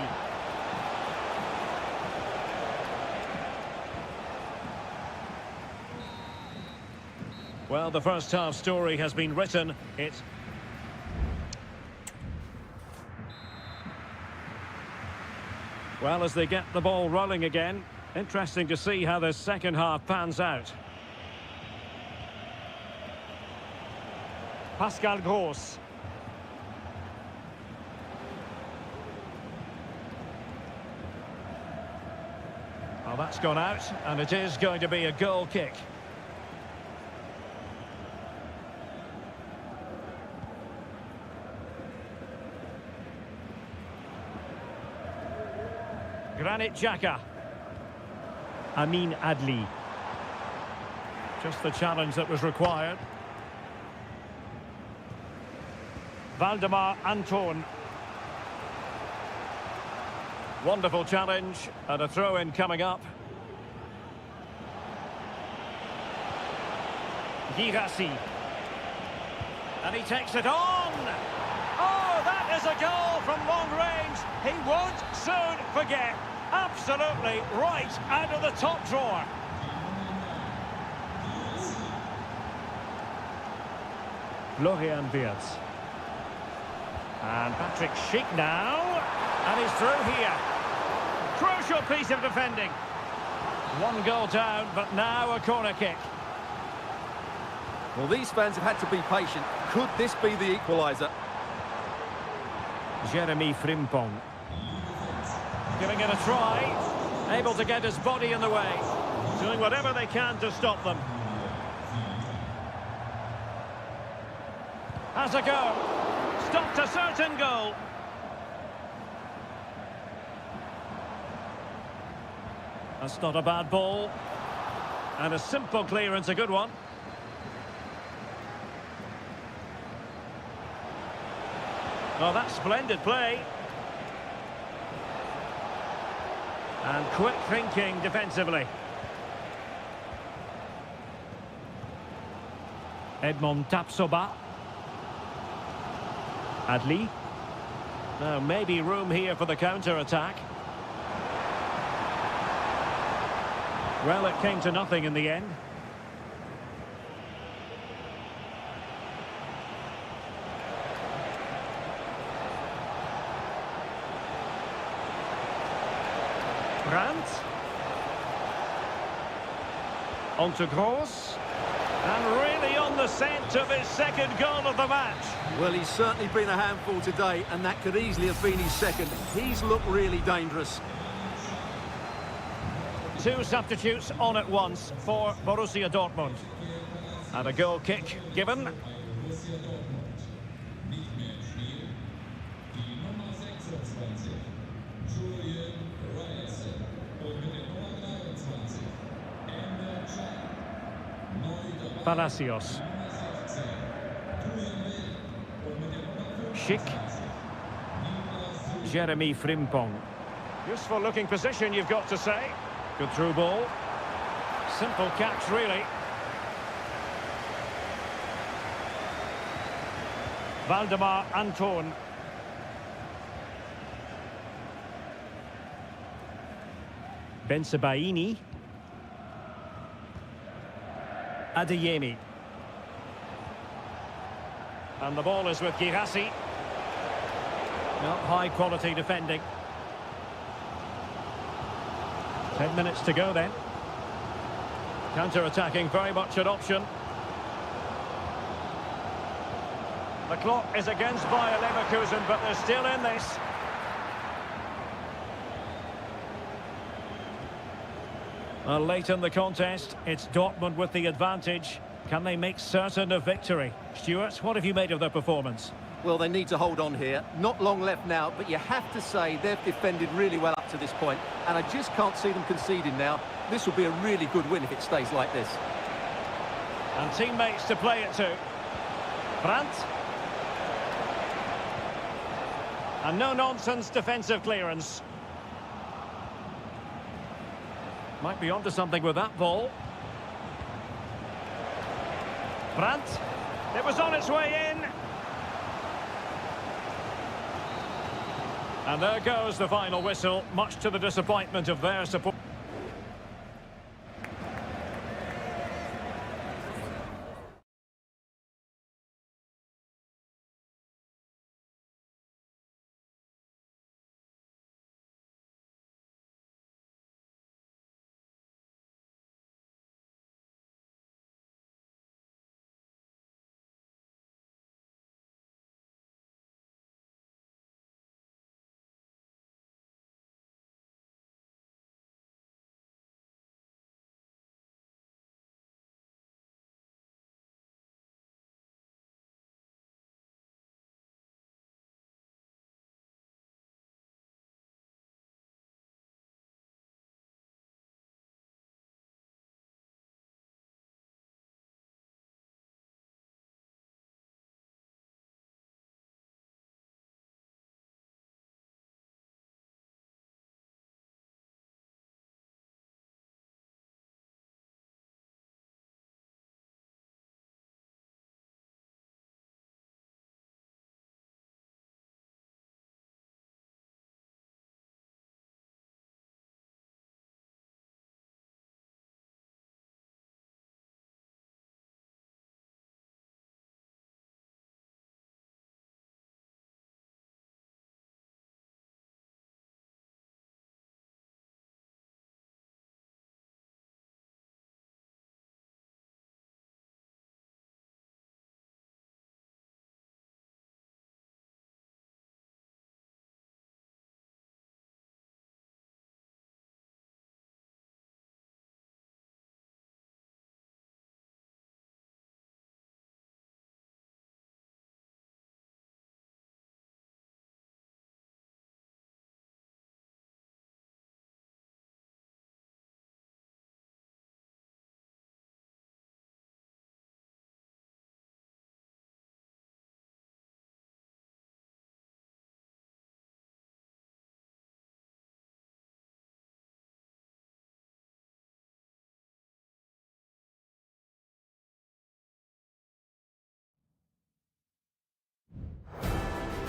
Well, the first half story has been written. It's well, as they get the ball rolling again, interesting to see how the second half pans out. Pascal Gross. Well, that's gone out, and it is going to be a goal kick. Granit Xhaka. Amin Adli. Just the challenge that was required. Valdemar Anton. Wonderful challenge and a throw-in coming up. Girassi. And he takes it on. Oh, that is a goal from long range. He won't soon forget. Absolutely right out of the top drawer. Florian Wirtz. And Patrick Schick now. And he's through here. Crucial piece of defending. One goal down, but now a corner kick. Well, these fans have had to be patient. Could this be the equaliser? Jeremy Frimpong. Giving it a try. Able to get his body in the way. Doing whatever they can to stop them. Has a go. Stopped a certain goal. That's not a bad ball. And a simple clearance, a good one. Oh, that's splendid play. And quick thinking defensively. Edmond Tapsoba. Adli. Now maybe room here for the counter-attack. Well, it came to nothing in the end. Brandt. On to Gross. And really on the scent of his second goal of the match. Well, he's certainly been a handful today, and that could easily have been his second. He's looked really dangerous. Two substitutes on at once for Borussia Dortmund. And a goal kick given. Palacios. Schick. Jeremy Frimpong. Useful looking position, you've got to say. Good through ball. Simple catch, really. Valdemar Anton. Bensebaini. Adeyemi. And the ball is with Girassi. Well, high quality defending. 10 minutes to go then. Counter-attacking, very much an option. The clock is against Bayer Leverkusen, but they're still in this. Well, late in the contest, it's Dortmund with the advantage. Can they make certain of victory? Stuart, what have you made of their performance? Well, they need to hold on here. Not long left now, but you have to say they've defended really well up to this point, and I just can't see them conceding now. This will be a really good win if it stays like this. And teammates to play it to. Brandt. And no-nonsense defensive clearance. Might be onto something with that ball. Brandt. It was on its way in. And there goes the final whistle, much to the disappointment of their support.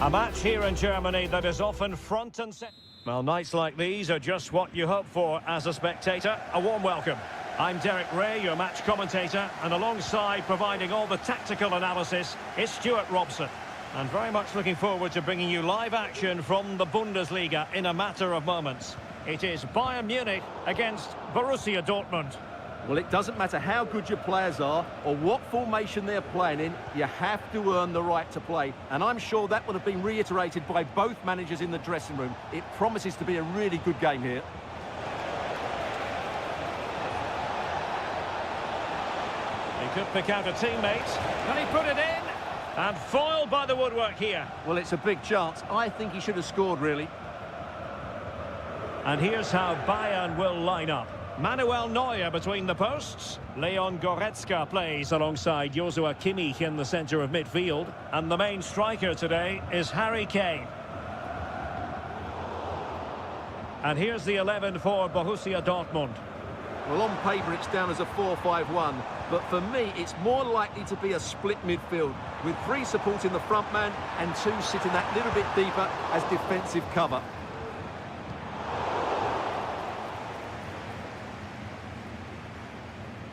A match here in Germany that is often front and center. Well, nights like these are just what you hope for as a spectator. A warm welcome. I'm Derek Ray, your match commentator, and alongside providing all the tactical analysis is Stuart Robson. And very much looking forward to bringing you live action from the Bundesliga in a matter of moments. It is Bayern Munich against Borussia Dortmund. Well, it doesn't matter how good your players are or what formation they're playing in, you have to earn the right to play. And I'm sure that would have been reiterated by both managers in the dressing room. It promises to be a really good game here. He could pick out a teammate. Can he put it in? And foiled by the woodwork here. Well, it's a big chance. I think he should have scored, really. And here's how Bayern will line up. Manuel Neuer between the posts. Leon Goretzka plays alongside Joshua Kimmich in the centre of midfield. And the main striker today is Harry Kane. And here's the 11 for Borussia Dortmund. Well, on paper, it's down as a 4-5-1. But for me, it's more likely to be a split midfield, with 3 supporting the front man and 2 sitting that little bit deeper as defensive cover.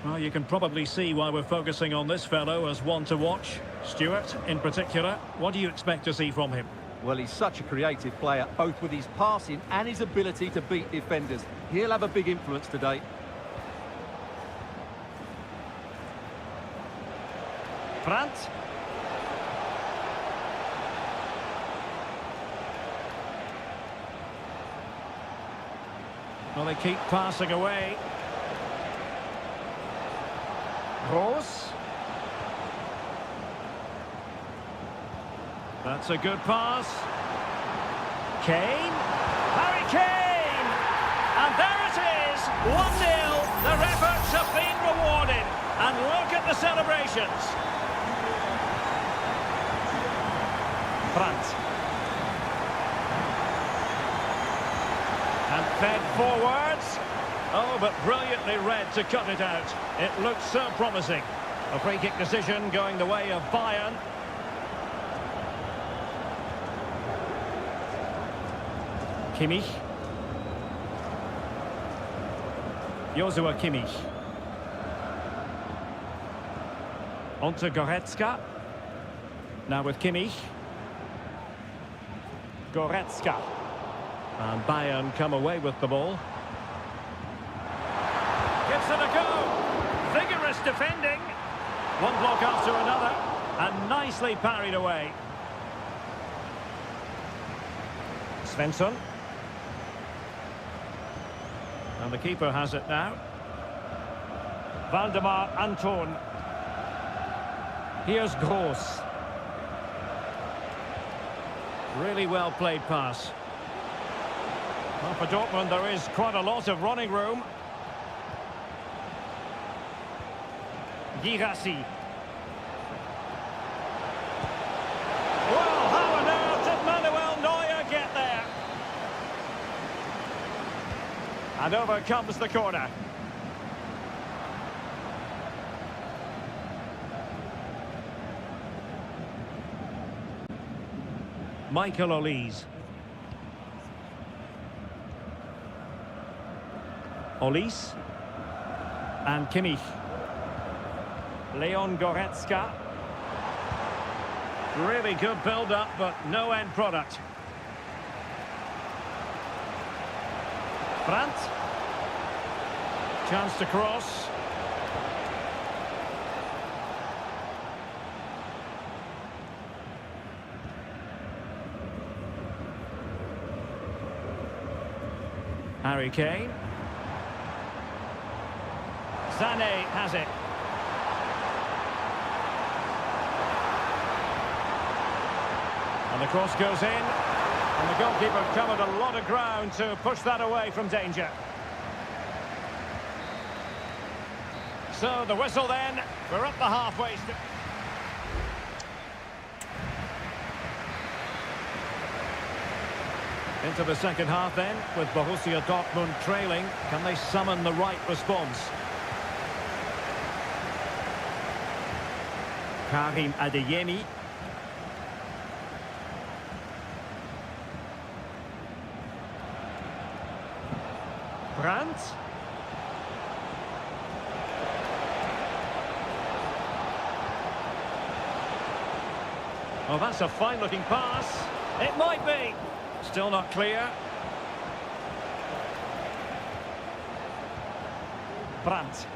Well, you can probably see why we're focusing on this fellow as one to watch. Stuart, in particular, what do you expect to see from him? Well, he's such a creative player, both with his passing and his ability to beat defenders. He'll have a big influence today. Brandt. Well, they keep passing away. Rose. That's a good pass. Kane. Harry Kane! And there it is, 1-0. Their efforts have been rewarded. And look at the celebrations. Brandt. And fed forwards. Oh, but brilliantly read to cut it out. It looked so promising. A free kick decision going the way of Bayern. Kimmich. Joshua Kimmich. On to Goretzka. Now with Kimmich. Goretzka. And Bayern come away with the ball. Gives it a go. Vigorous defending. One block after another. And nicely parried away. Svensson. And the keeper has it now. Valdemar Anton. Here's Gross. Really well played pass. Well, for Dortmund there is quite a lot of running room. Girassi. Well, how on earth did Manuel Neuer get there? And over comes the corner. Michael Olise. Olise. And Kimmich. Leon Goretzka. Really good build-up, but no end product. Brandt. Chance to cross. Harry Kane. Sané has it. And the cross goes in. And the goalkeeper covered a lot of ground to push that away from danger. So the whistle then. We're up the halfway strip. Into the second half then, with Borussia Dortmund trailing. Can they summon the right response? Karim Adeyemi. Brandt. Oh, that's a fine-looking pass. It might be. Still not clear. Brandt.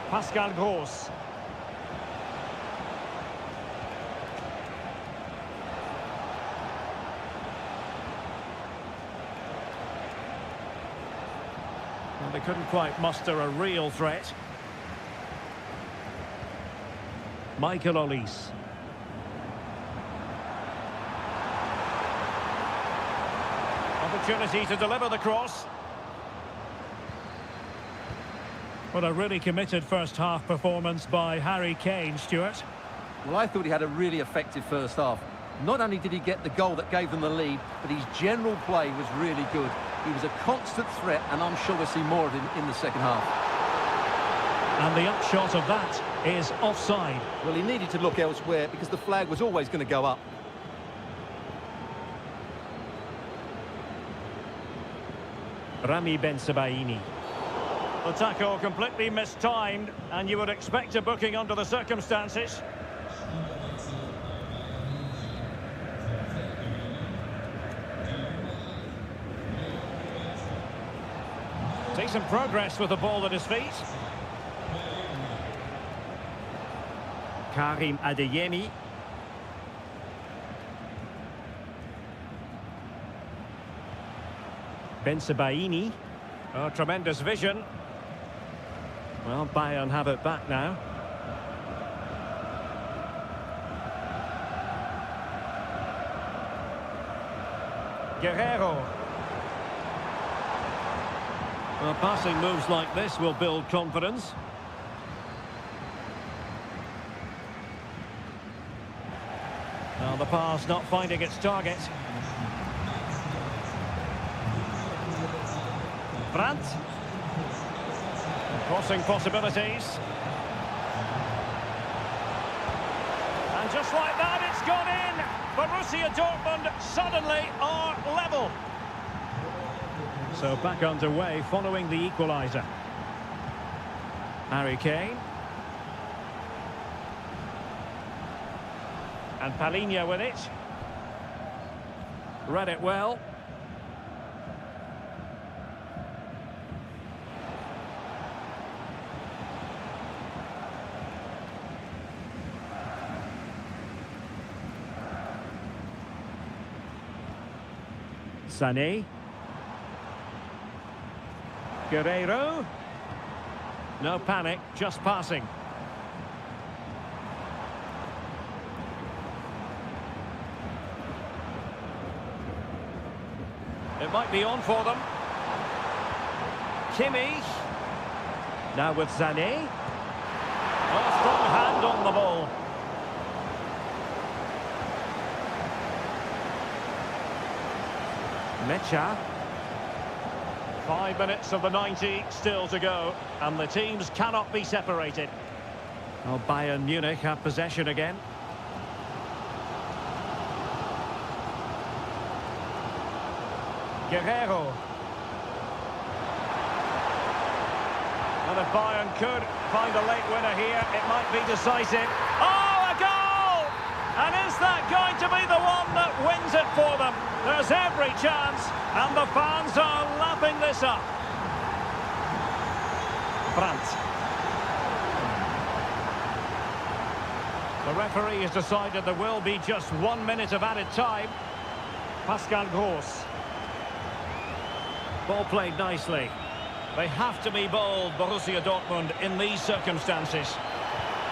Pascal Gross. Well, they couldn't quite muster a real threat. Michael Olise. Opportunity to deliver the cross. What a really committed first-half performance by Harry Kane, Stuart. Well, I thought he had a really effective first half. Not only did he get the goal that gave them the lead, but his general play was really good. He was a constant threat, and I'm sure we'll see more of him in the second half. And the upshot of that is offside. Well, he needed to look elsewhere because the flag was always going to go up. Rami Bensebaini. The tackle completely mistimed, and you would expect a booking under the circumstances. Decent progress with the ball at his feet. Karim Adeyemi. Bensebaini. Oh, tremendous vision. Well, Bayern have it back now. Guerrero. Well, passing moves like this will build confidence. Well, the pass not finding its target. Brandt. Crossing possibilities. And just like that, it's gone in. Borussia Dortmund suddenly are level. So back underway following the equaliser. Harry Kane. And Palinha with it. Read it well. Sané. Guerrero. No panic, just passing. It might be on for them. Kimmich. Now with Sané. Oh, strong hand on the ball. Mecha. 5 minutes of the 90 still to go, and the teams cannot be separated. Well, Bayern Munich have possession again. Guerrero. And if Bayern could find a late winner here, it might be decisive. Oh, a goal! And is that going to be the one that wins it for them? There's every chance, and the fans are lapping this up. Brandt. The referee has decided there will be just 1 minute of added time. Pascal Gross. Ball played nicely. They have to be bold, Borussia Dortmund, in these circumstances.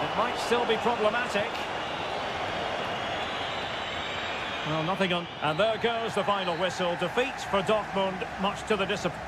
It might still be problematic. Well, nothing on. And there goes the final whistle. Defeat for Dortmund, much to the disappointment.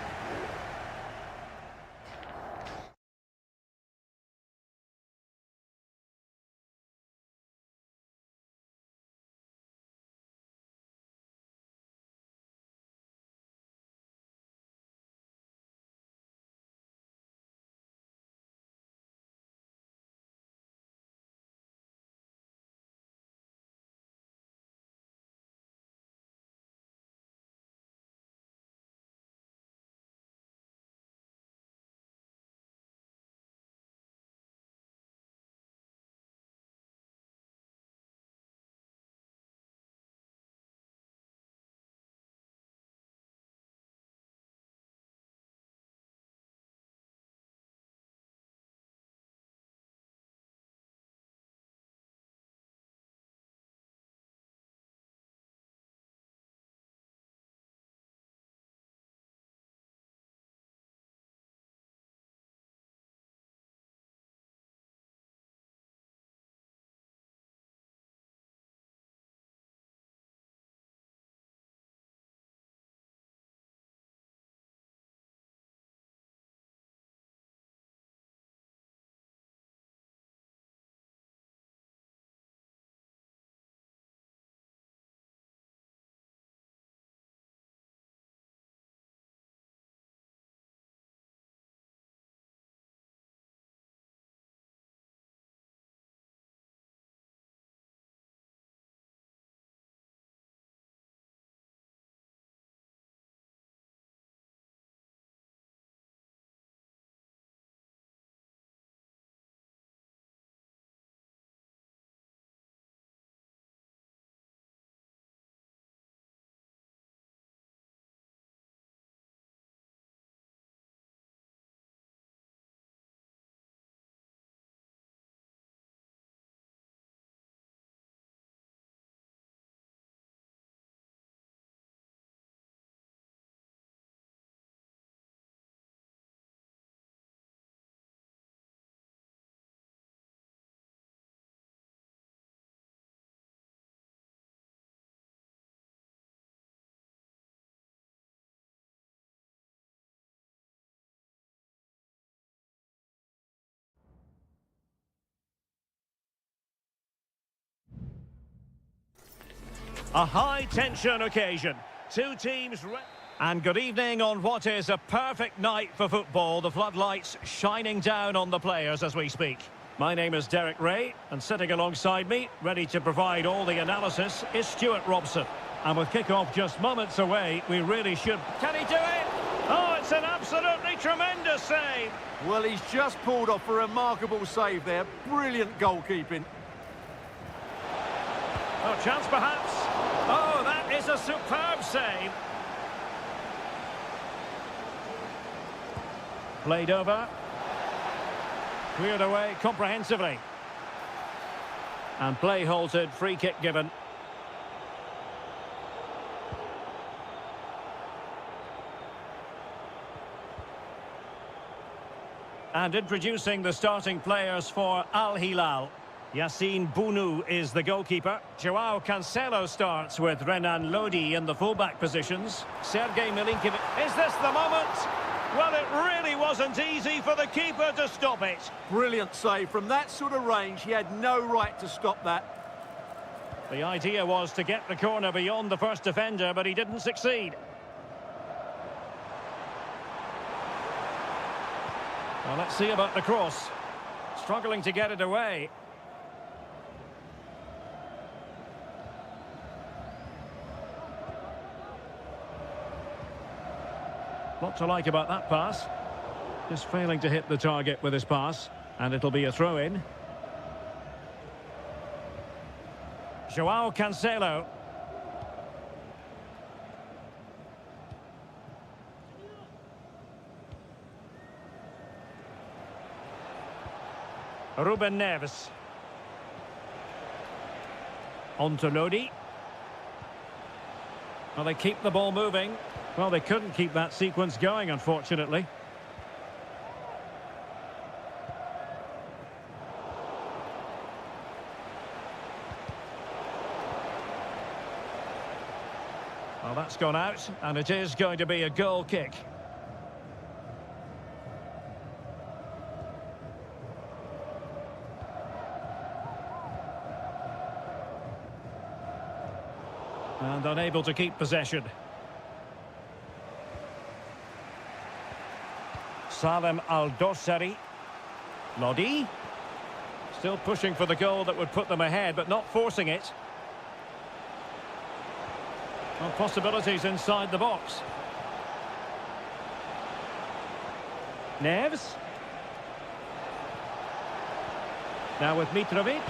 A high-tension occasion. Two teams... And good evening on what is a perfect night for football. The floodlights shining down on the players as we speak. My name is Derek Ray, and sitting alongside me, ready to provide all the analysis, is Stuart Robson. And with kick-off just moments away, we really should... Can he do it? Oh, it's an absolutely tremendous save. Well, he's just pulled off a remarkable save there. Brilliant goalkeeping. Oh, chance perhaps. Oh, that is a superb save. Played over. Cleared away comprehensively. And play halted, free kick given. And introducing the starting players for Al Hilal. Yassine Bounou is the goalkeeper. Joao Cancelo starts with Renan Lodi in the fullback positions. Sergei Milinkovic. Is this the moment? Well, it really wasn't easy for the keeper to stop it. Brilliant save. From that sort of range, he had no right to stop that. The idea was to get the corner beyond the first defender, but he didn't succeed. Well, let's see about the cross. Struggling to get it away. What to like about that pass. Just failing to hit the target with his pass. And it'll be a throw-in. Joao Cancelo. Ruben Neves. On to Lodi. Well, they keep the ball moving. Well, they couldn't keep that sequence going, unfortunately. Well, that's gone out, and it is going to be a goal kick. And unable to keep possession. Salem Al-Dossari. Lodi. Still pushing for the goal that would put them ahead, but not forcing it. Well, possibilities inside the box. Neves. Now with Mitrovic.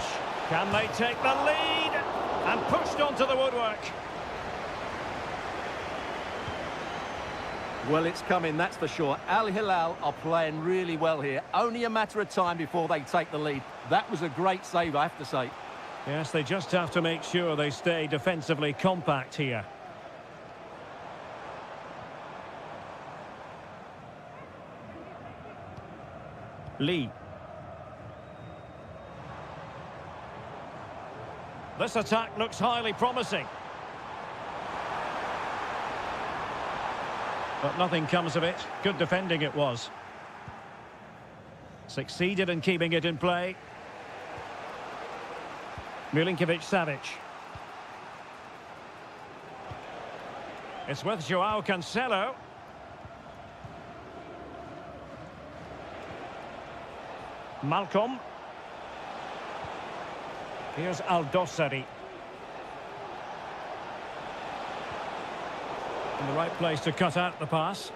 Can they take the lead? And pushed onto the woodwork. Well, it's coming, that's for sure. Al Hilal are playing really well here. Only a matter of time before they take the lead. That was a great save, I have to say. Yes, they just have to make sure they stay defensively compact here. Lee. This attack looks highly promising. But nothing comes of it. Good defending it was. Succeeded in keeping it in play. Milinkovic-Savic. It's with Joao Cancelo. Malcolm. Here's Al-Dossari. In the right place to cut out the pass.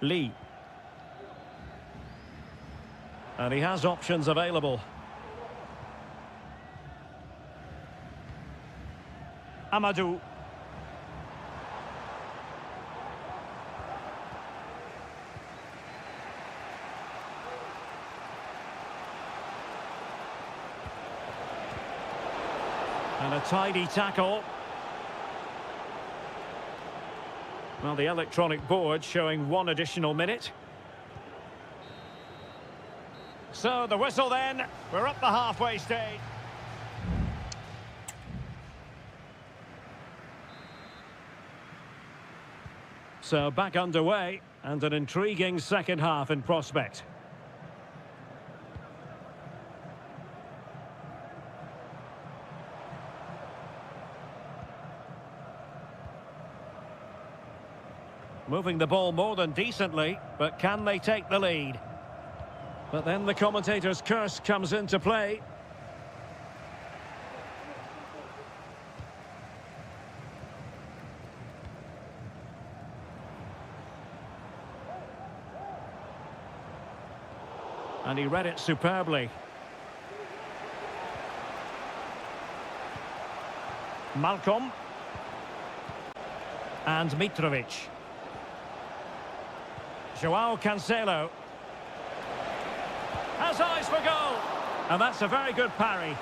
Lee. And he has options available. Amadou. And a tidy tackle. Well, the electronic board showing 1 additional minute. So the whistle then. We're up the halfway stage. So back underway, and an intriguing second half in prospect. Moving the ball more than decently, but can they take the lead? But then the commentator's curse comes into play. And he read it superbly. Malcolm. And Mitrovic. Joao Cancelo. Has eyes for goal. And that's a very good parry.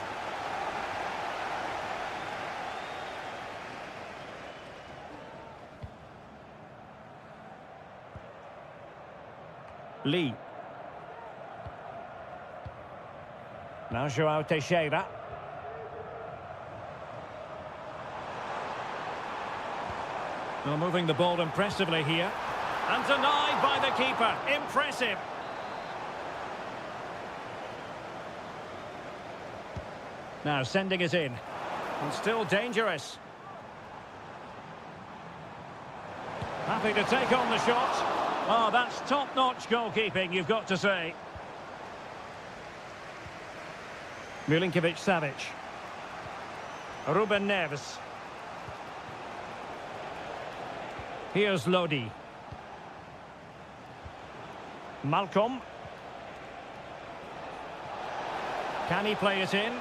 Lee. Now Joao Teixeira. Well, moving the ball impressively here. And denied by the keeper. Impressive. Now sending it in. And still dangerous. Happy to take on the shot. Oh, that's top-notch goalkeeping, you've got to say. Milinkovic-Savic. Ruben Neves. Here's Lodi. Malcolm. Can he play it in?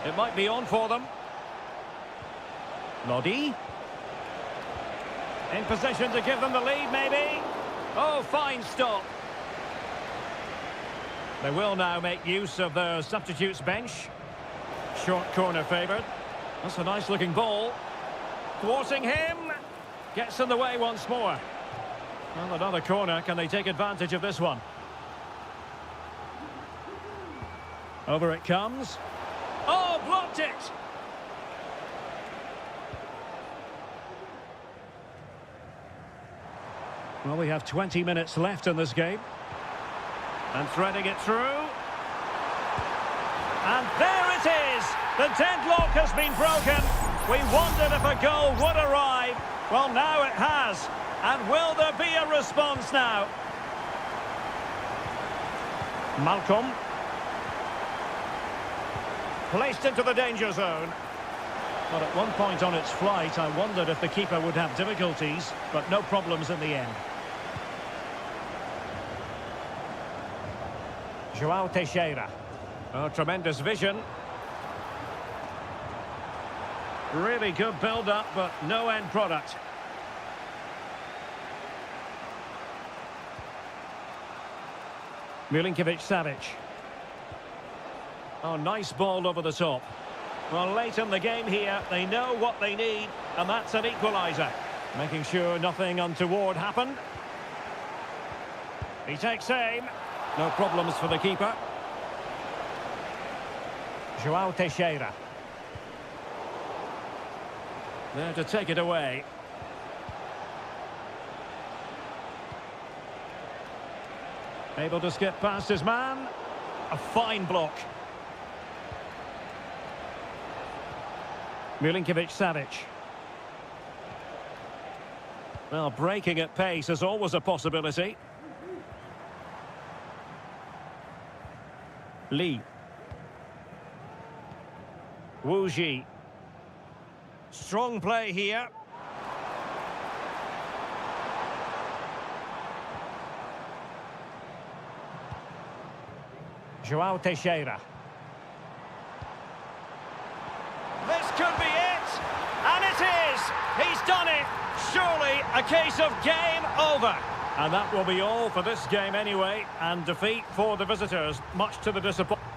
It might be on for them. Lodi. In position to give them the lead, maybe. Oh, fine stop. They will now make use of their substitutes bench. Short corner favoured. That's a nice-looking ball. Thwarting him. Gets in the way once more. Well, another corner. Can they take advantage of this one? Over it comes. Oh, blocked it! Well, we have 20 minutes left in this game. And threading it through. And there it is! The deadlock has been broken. We wondered if a goal would arrive. Well, now it has. And will there be a response now? Malcolm. Placed into the danger zone. But at one point on its flight, I wondered if the keeper would have difficulties, but no problems in the end. Joao Teixeira. Oh, tremendous vision. Really good build-up, but no end product. Milinkovic-Savic. Oh, nice ball over the top. Well, late in the game here, they know what they need, and that's an equaliser. Making sure nothing untoward happened. He takes aim. No problems for the keeper. Joao Teixeira. There to take it away. Able to skip past his man. A fine block. Milinkovic-Savic. Well, breaking at pace is always a possibility. Lee. Wu Ji. Strong play here. Joao Teixeira. This could be it, and it is. He's done it. Surely a case of game over. And that will be all for this game anyway, and defeat for the visitors, much to the disappointment.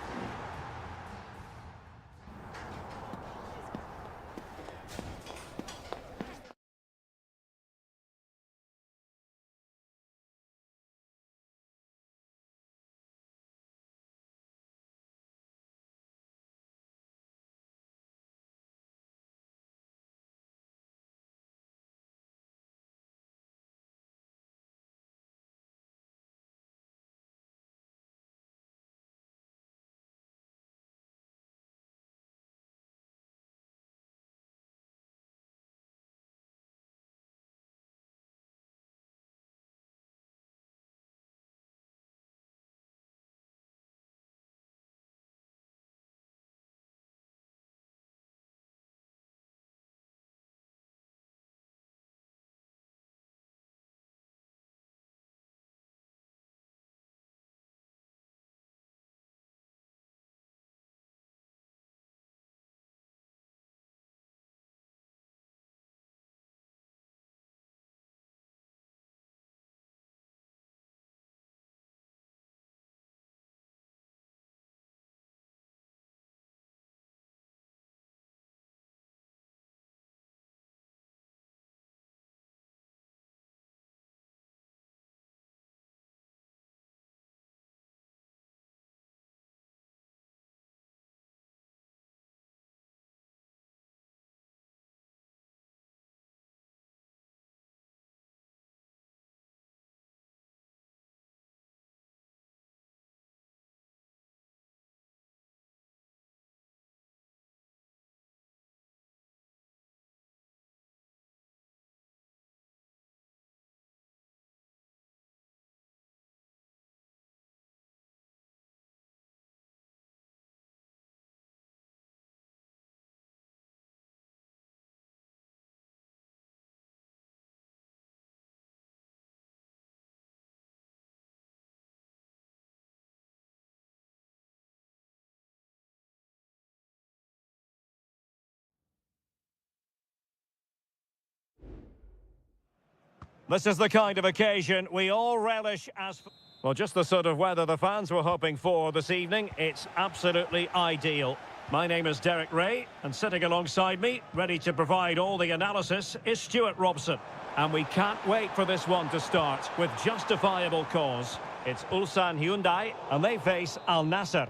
This is the kind of occasion we all relish as... Well, just the sort of weather the fans were hoping for this evening. It's absolutely ideal. My name is Derek Ray, and sitting alongside me, ready to provide all the analysis, is Stuart Robson. And we can't wait for this one to start, with justifiable cause. It's Ulsan Hyundai, and they face Al Nassr.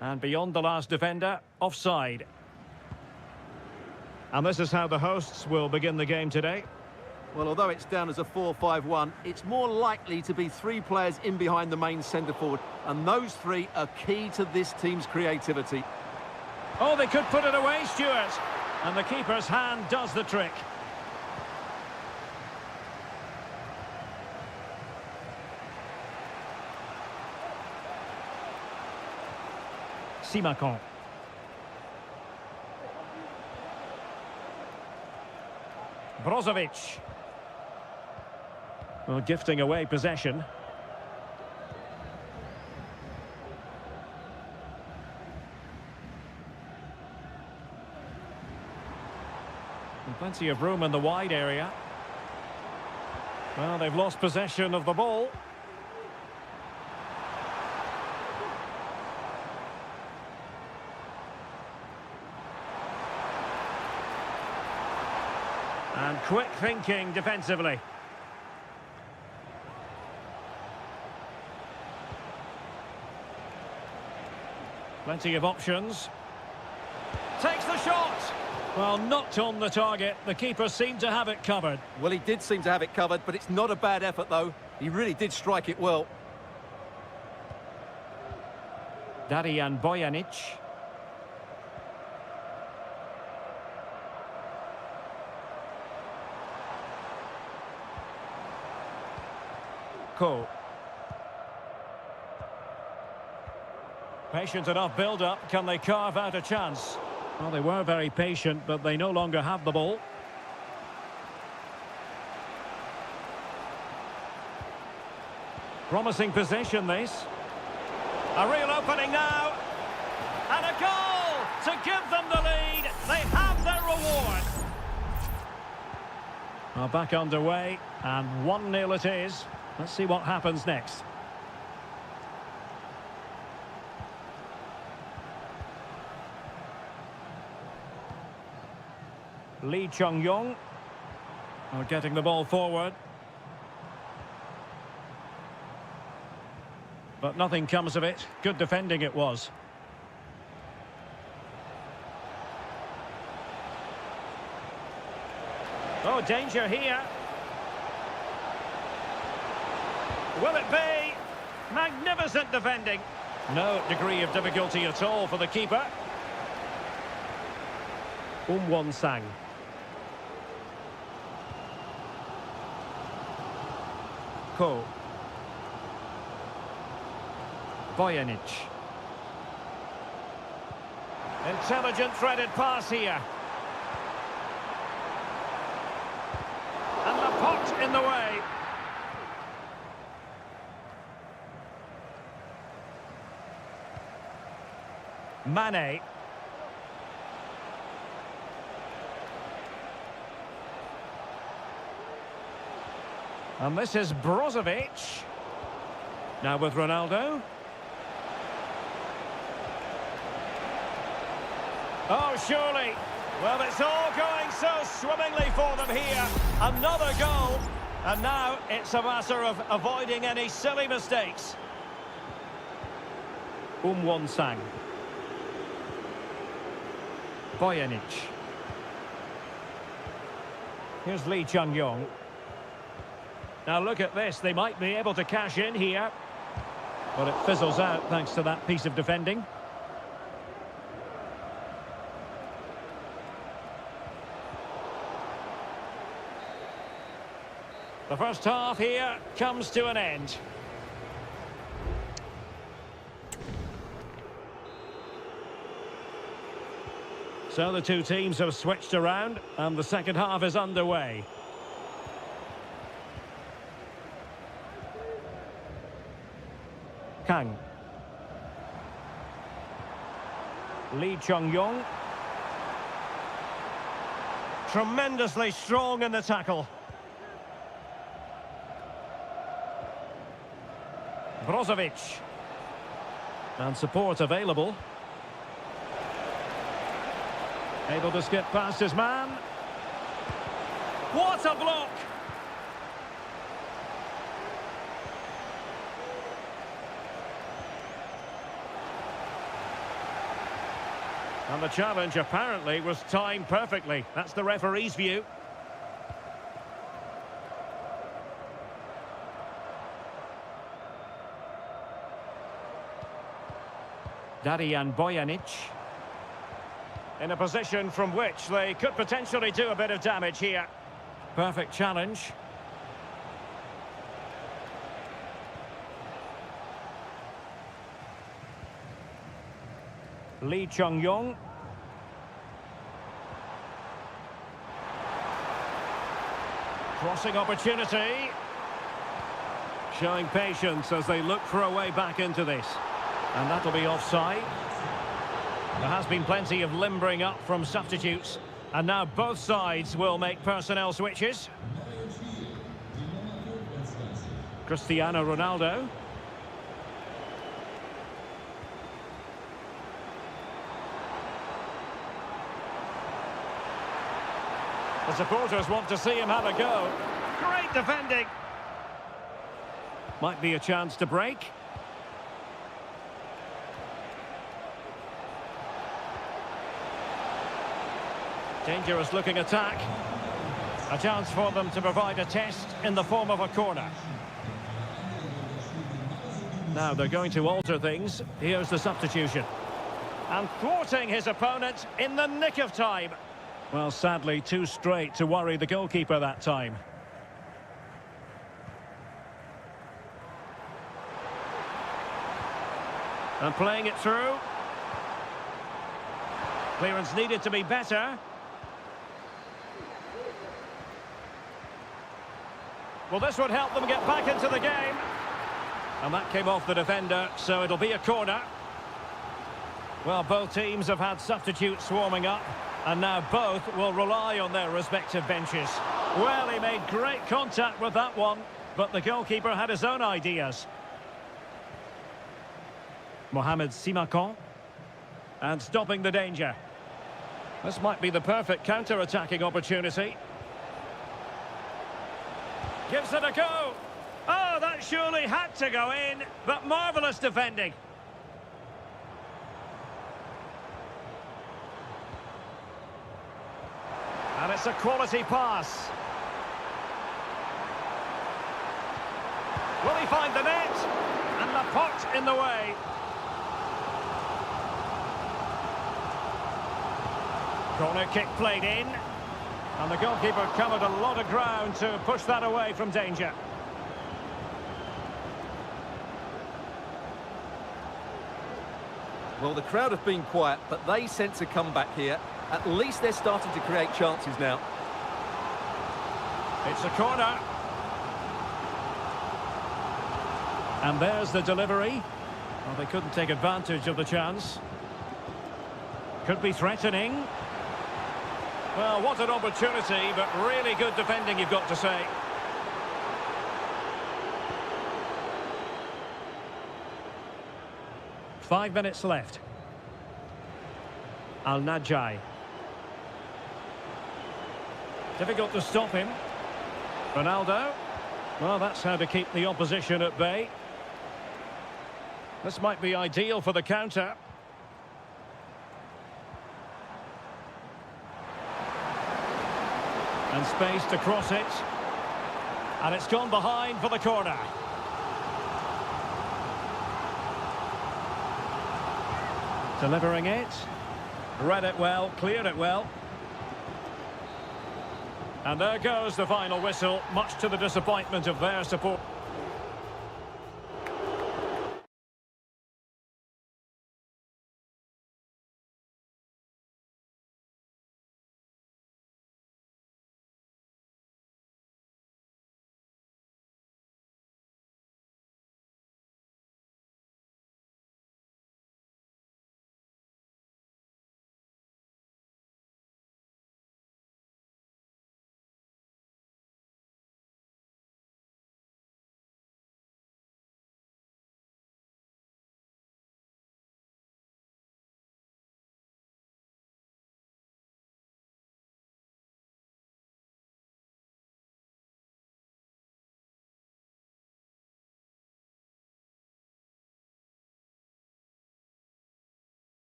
And beyond the last defender, offside. And this is how the hosts will begin the game today. Well, although it's down as a 4-5-1, it's more likely to be three players in behind the main centre-forward. And those three are key to this team's creativity. Oh, they could put it away, Stuart. And the keeper's hand does the trick. Simakon. Brozovic. Well, gifting away possession. And plenty of room in the wide area. Well, they've lost possession of the ball. And quick thinking defensively. Plenty of options. Takes the shot. Well, not on the target. The keeper seemed to have it covered. Well, he did seem to have it covered, but it's not a bad effort, though. He really did strike it well. Darijan Bojanic. Ko. Patient enough build-up. Can they carve out a chance? Well, they were very patient, but they no longer have the ball. Promising possession, this. A real opening now. And a goal to give them the lead. They have their reward. Well, back underway, and 1-0 it is. Let's see what happens next. Lee Chung-yong are getting the ball forward. But nothing comes of it. Good defending it was. Oh, danger here. Will it be? Magnificent defending. No degree of difficulty at all for the keeper. Won-sang. Ko. Bojanic. Intelligent threaded pass here. And the pot in the way. Mane. And this is Brozovic. Now with Ronaldo. Oh, surely. Well, it's all going so swimmingly for them here. Another goal. And now it's a matter of avoiding any silly mistakes. Won-sang. Bojanic. Here's Lee Chung-yong. Now look at this, they might be able to cash in here. But it fizzles out thanks to that piece of defending. The first half here comes to an end. So the two teams have switched around and the second half is underway. Kang. Lee Chung-yong. Tremendously strong in the tackle. Brozovic. And support available. Able to skip past his man. What a block! And the challenge apparently was timed perfectly. That's the referee's view. Darijan Bojanic. In a position from which they could potentially do a bit of damage here. Perfect challenge. Lee Chung-yong. Crossing opportunity. Showing patience as they look for a way back into this. And that'll be offside. There has been plenty of limbering up from substitutes. And now both sides will make personnel switches. Cristiano Ronaldo. The supporters want to see him have a go. Great defending. Might be a chance to break. Dangerous looking attack. A chance for them to provide a test in the form of a corner. Now they're going to alter things. Here's the substitution. And thwarting his opponent in the nick of time. Well, sadly, too straight to worry the goalkeeper that time. And playing it through. Clearance needed to be better. Well, this would help them get back into the game. And that came off the defender, so it'll be a corner. Well, both teams have had substitutes warming up, and now both will rely on their respective benches. Well, he made great contact with that one, but the goalkeeper had his own ideas. Mohamed Simakan. And stopping the danger. This might be the perfect counter-attacking opportunity. Gives it a go. Oh, that surely had to go in, but marvellous defending. And it's a quality pass. Will he find the net? And the pot in the way. Corner kick played in. And the goalkeeper covered a lot of ground to push that away from danger. Well, the crowd have been quiet, but they sense a comeback here. At least they're starting to create chances now. It's a corner. And there's the delivery. Well, they couldn't take advantage of the chance. Could be threatening. Well, what an opportunity, but really good defending, you've got to say. Five minutes left. Al-Najai. Difficult to stop him. Ronaldo. Well, that's how to keep the opposition at bay. This might be ideal for the counter. And space to cross it. And it's gone behind for the corner. Delivering it. Read it well, cleared it well. And there goes the final whistle, much to the disappointment of their support.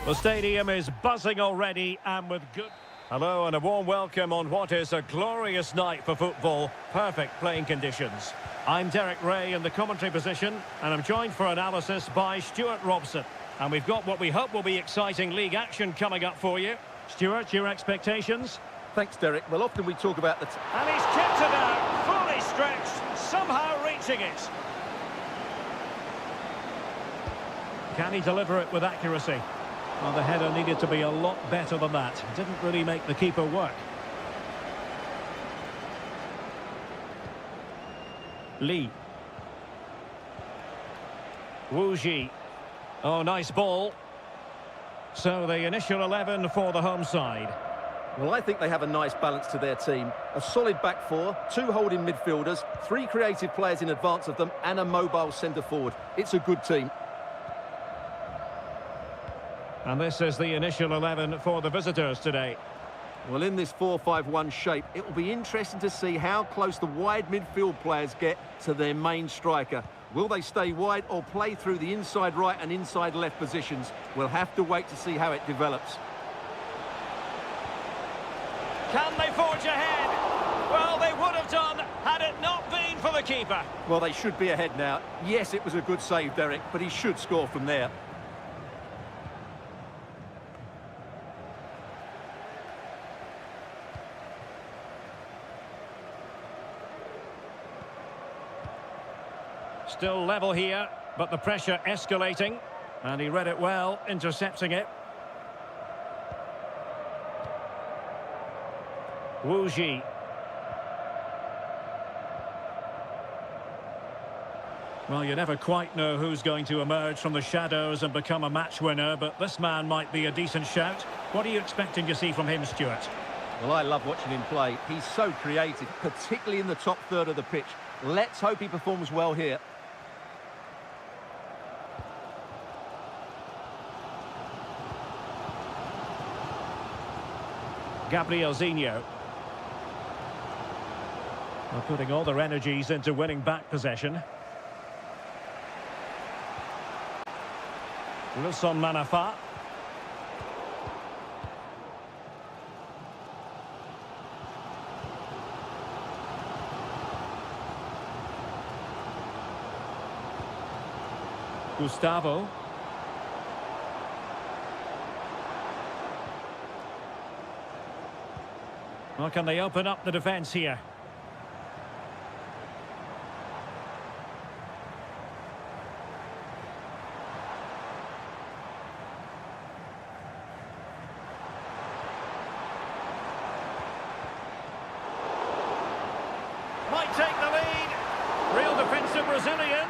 The stadium is buzzing already and with good... Hello and a warm welcome on what is a glorious night for football. Perfect playing conditions. I'm Derek Ray in the commentary position and I'm joined for analysis by Stuart Robson. And we've got what we hope will be exciting league action coming up for you. Stuart, your expectations? Thanks, Derek. Well, often we talk about the... And he's kicked it out, fully stretched, somehow reaching it. Can he deliver it with accuracy? Well, the header needed to be a lot better than that. Didn't really make the keeper work. Lee. Wu Ji. Oh, nice ball. So the initial 11 for the home side. Well, I think they have a nice balance to their team. A solid back four, 2 holding midfielders, 3 creative players in advance of them, and a mobile centre-forward. It's a good team. And this is the initial 11 for the visitors today. Well, in this 4-5-1 shape, it will be interesting to see how close the wide midfield players get to their main striker. Will they stay wide or play through the inside right and inside left positions? We'll have to wait to see how it develops. Can they forge ahead? Well, they would have done had it not been for the keeper. Well, they should be ahead now. Yes, it was a good save, Derek, but he should score from there. Still level here, but the pressure escalating. And he read it well, intercepting it. Wu Ji. Well, you never quite know who's going to emerge from the shadows and become a match winner, but this man might be a decent shout. What are you expecting to see from him, Stuart? Well, I love watching him play. He's so creative, particularly in the top third of the pitch. Let's hope he performs well here. Gabriel Zinho. They're putting all their energies into winning back possession. Wilson Manafa. Gustavo. Well, can they open up the defence here? Might take the lead. Real defensive resilience.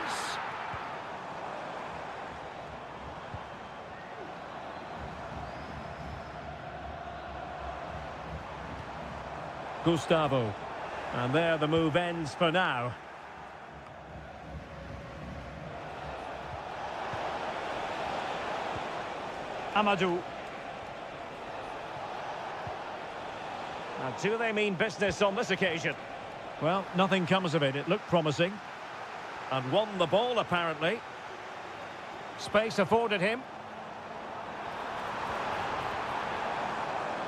Gustavo. And there the move ends for now. Amadou. Now, do they mean business on this occasion? Well, nothing comes of it. It looked promising. And won the ball, apparently. Space afforded him.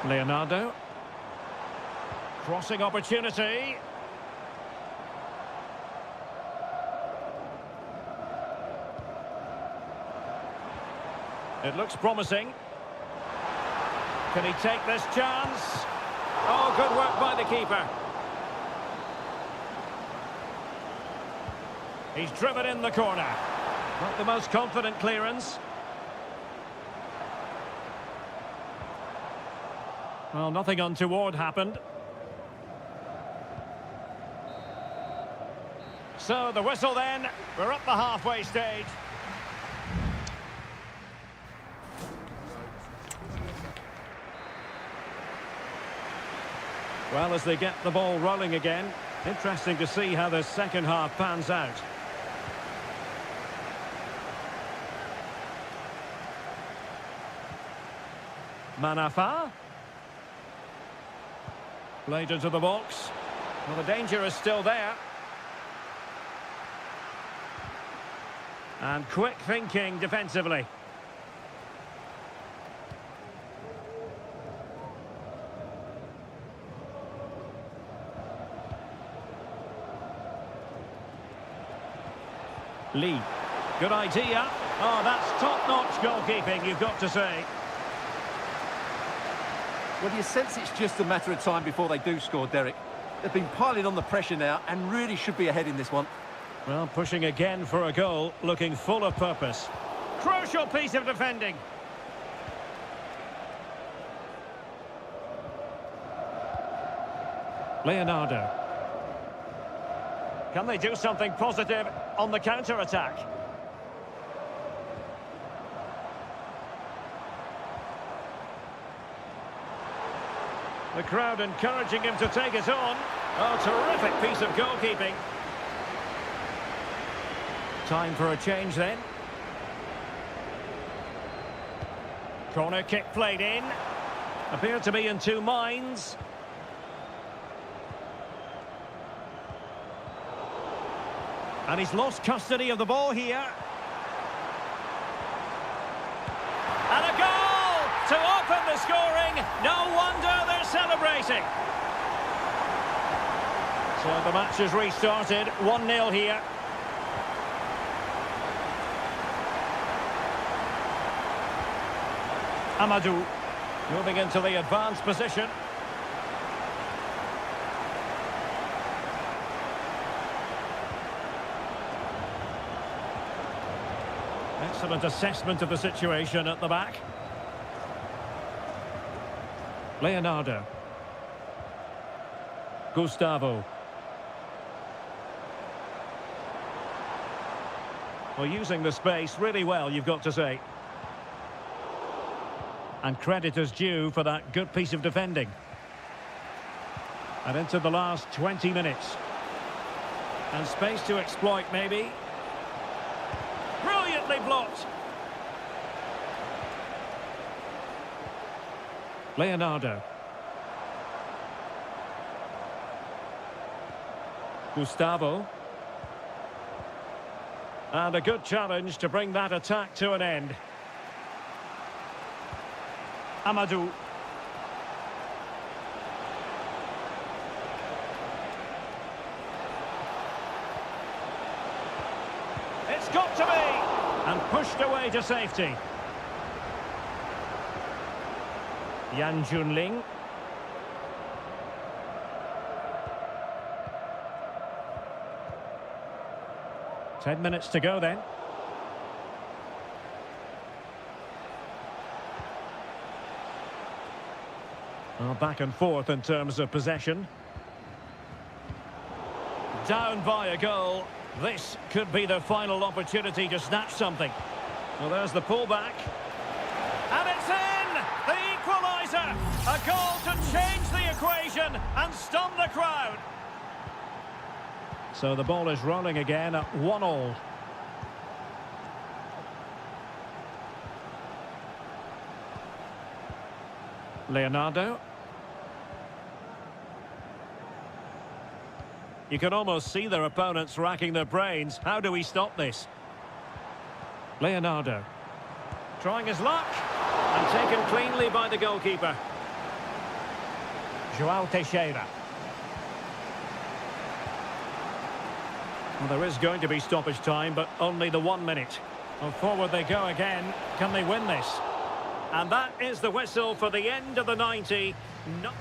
Leonardo. Crossing opportunity. It looks promising. Can he take this chance? Oh, good work by the keeper. He's driven in the corner. Not the most confident clearance. Well, nothing untoward happened. So the whistle then. We're up the halfway stage. Well, as they get the ball rolling again, interesting to see how the second half pans out. Manafa. Played into the box. Well, the danger is still there. And quick thinking defensively. Lee. Good idea. Oh, that's top-notch goalkeeping, you've got to say. Well, you sense it's just a matter of time before they do score, Derek. They've been piling on the pressure now and really should be ahead in this one. Well, pushing again for a goal, looking full of purpose. Crucial piece of defending. Leonardo. Can they do something positive on the counter-attack? The crowd encouraging him to take it on. Oh, terrific piece of goalkeeping. Time for a change then. Corner kick played in. Appeared to be in two minds. And he's lost custody of the ball here. And a goal to open the scoring. No wonder they're celebrating. So the match has restarted. 1-0 here. Amadou moving into the advanced position. Excellent assessment of the situation at the back. Leonardo. Gustavo. Well, using the space really well, you've got to say. And credit is due for that good piece of defending. And into the last 20 minutes. And space to exploit, maybe. Brilliantly blocked. Leonardo. Gustavo. And a good challenge to bring that attack to an end. Amadou. It's got to be! And pushed away to safety. Yan Junling. Ten minutes to go then. Well, back and forth in terms of possession. Down by a goal. This could be the final opportunity to snatch something. Well, there's the pullback. And it's in! The equaliser! A goal to change the equation and stun the crowd. So the ball is rolling again at 1-1. Leonardo. You can almost see their opponents racking their brains. How do we stop this? Leonardo. Trying his luck. And taken cleanly by the goalkeeper. João Teixeira. Well, there is going to be stoppage time, but only the 1 minute. Well, forward they go again. Can they win this? And that is the whistle for the end of the 90. No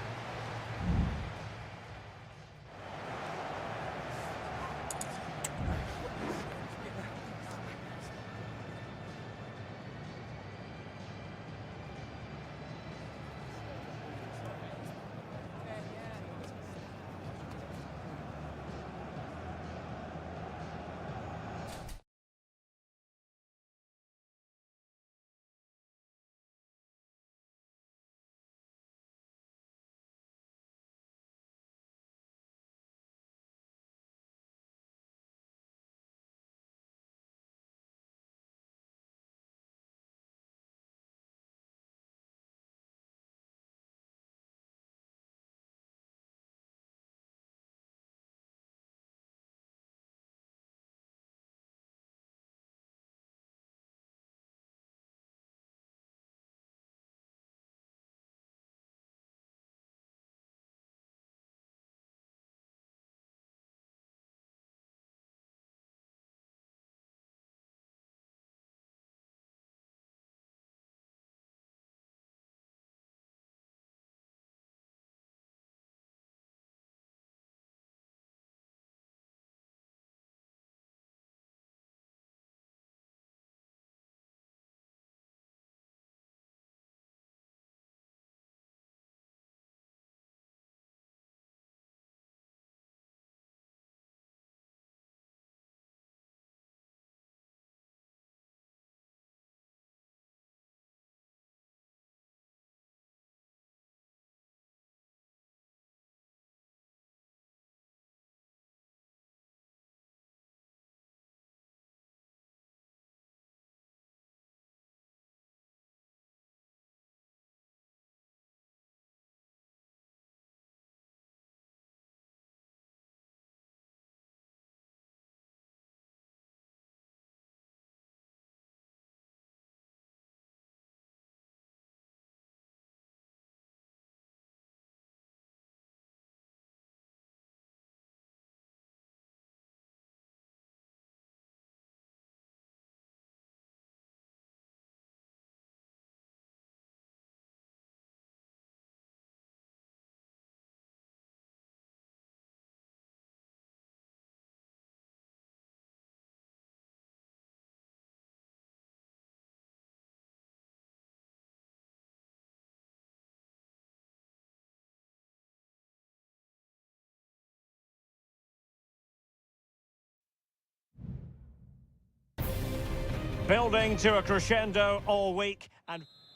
Building to a crescendo all week,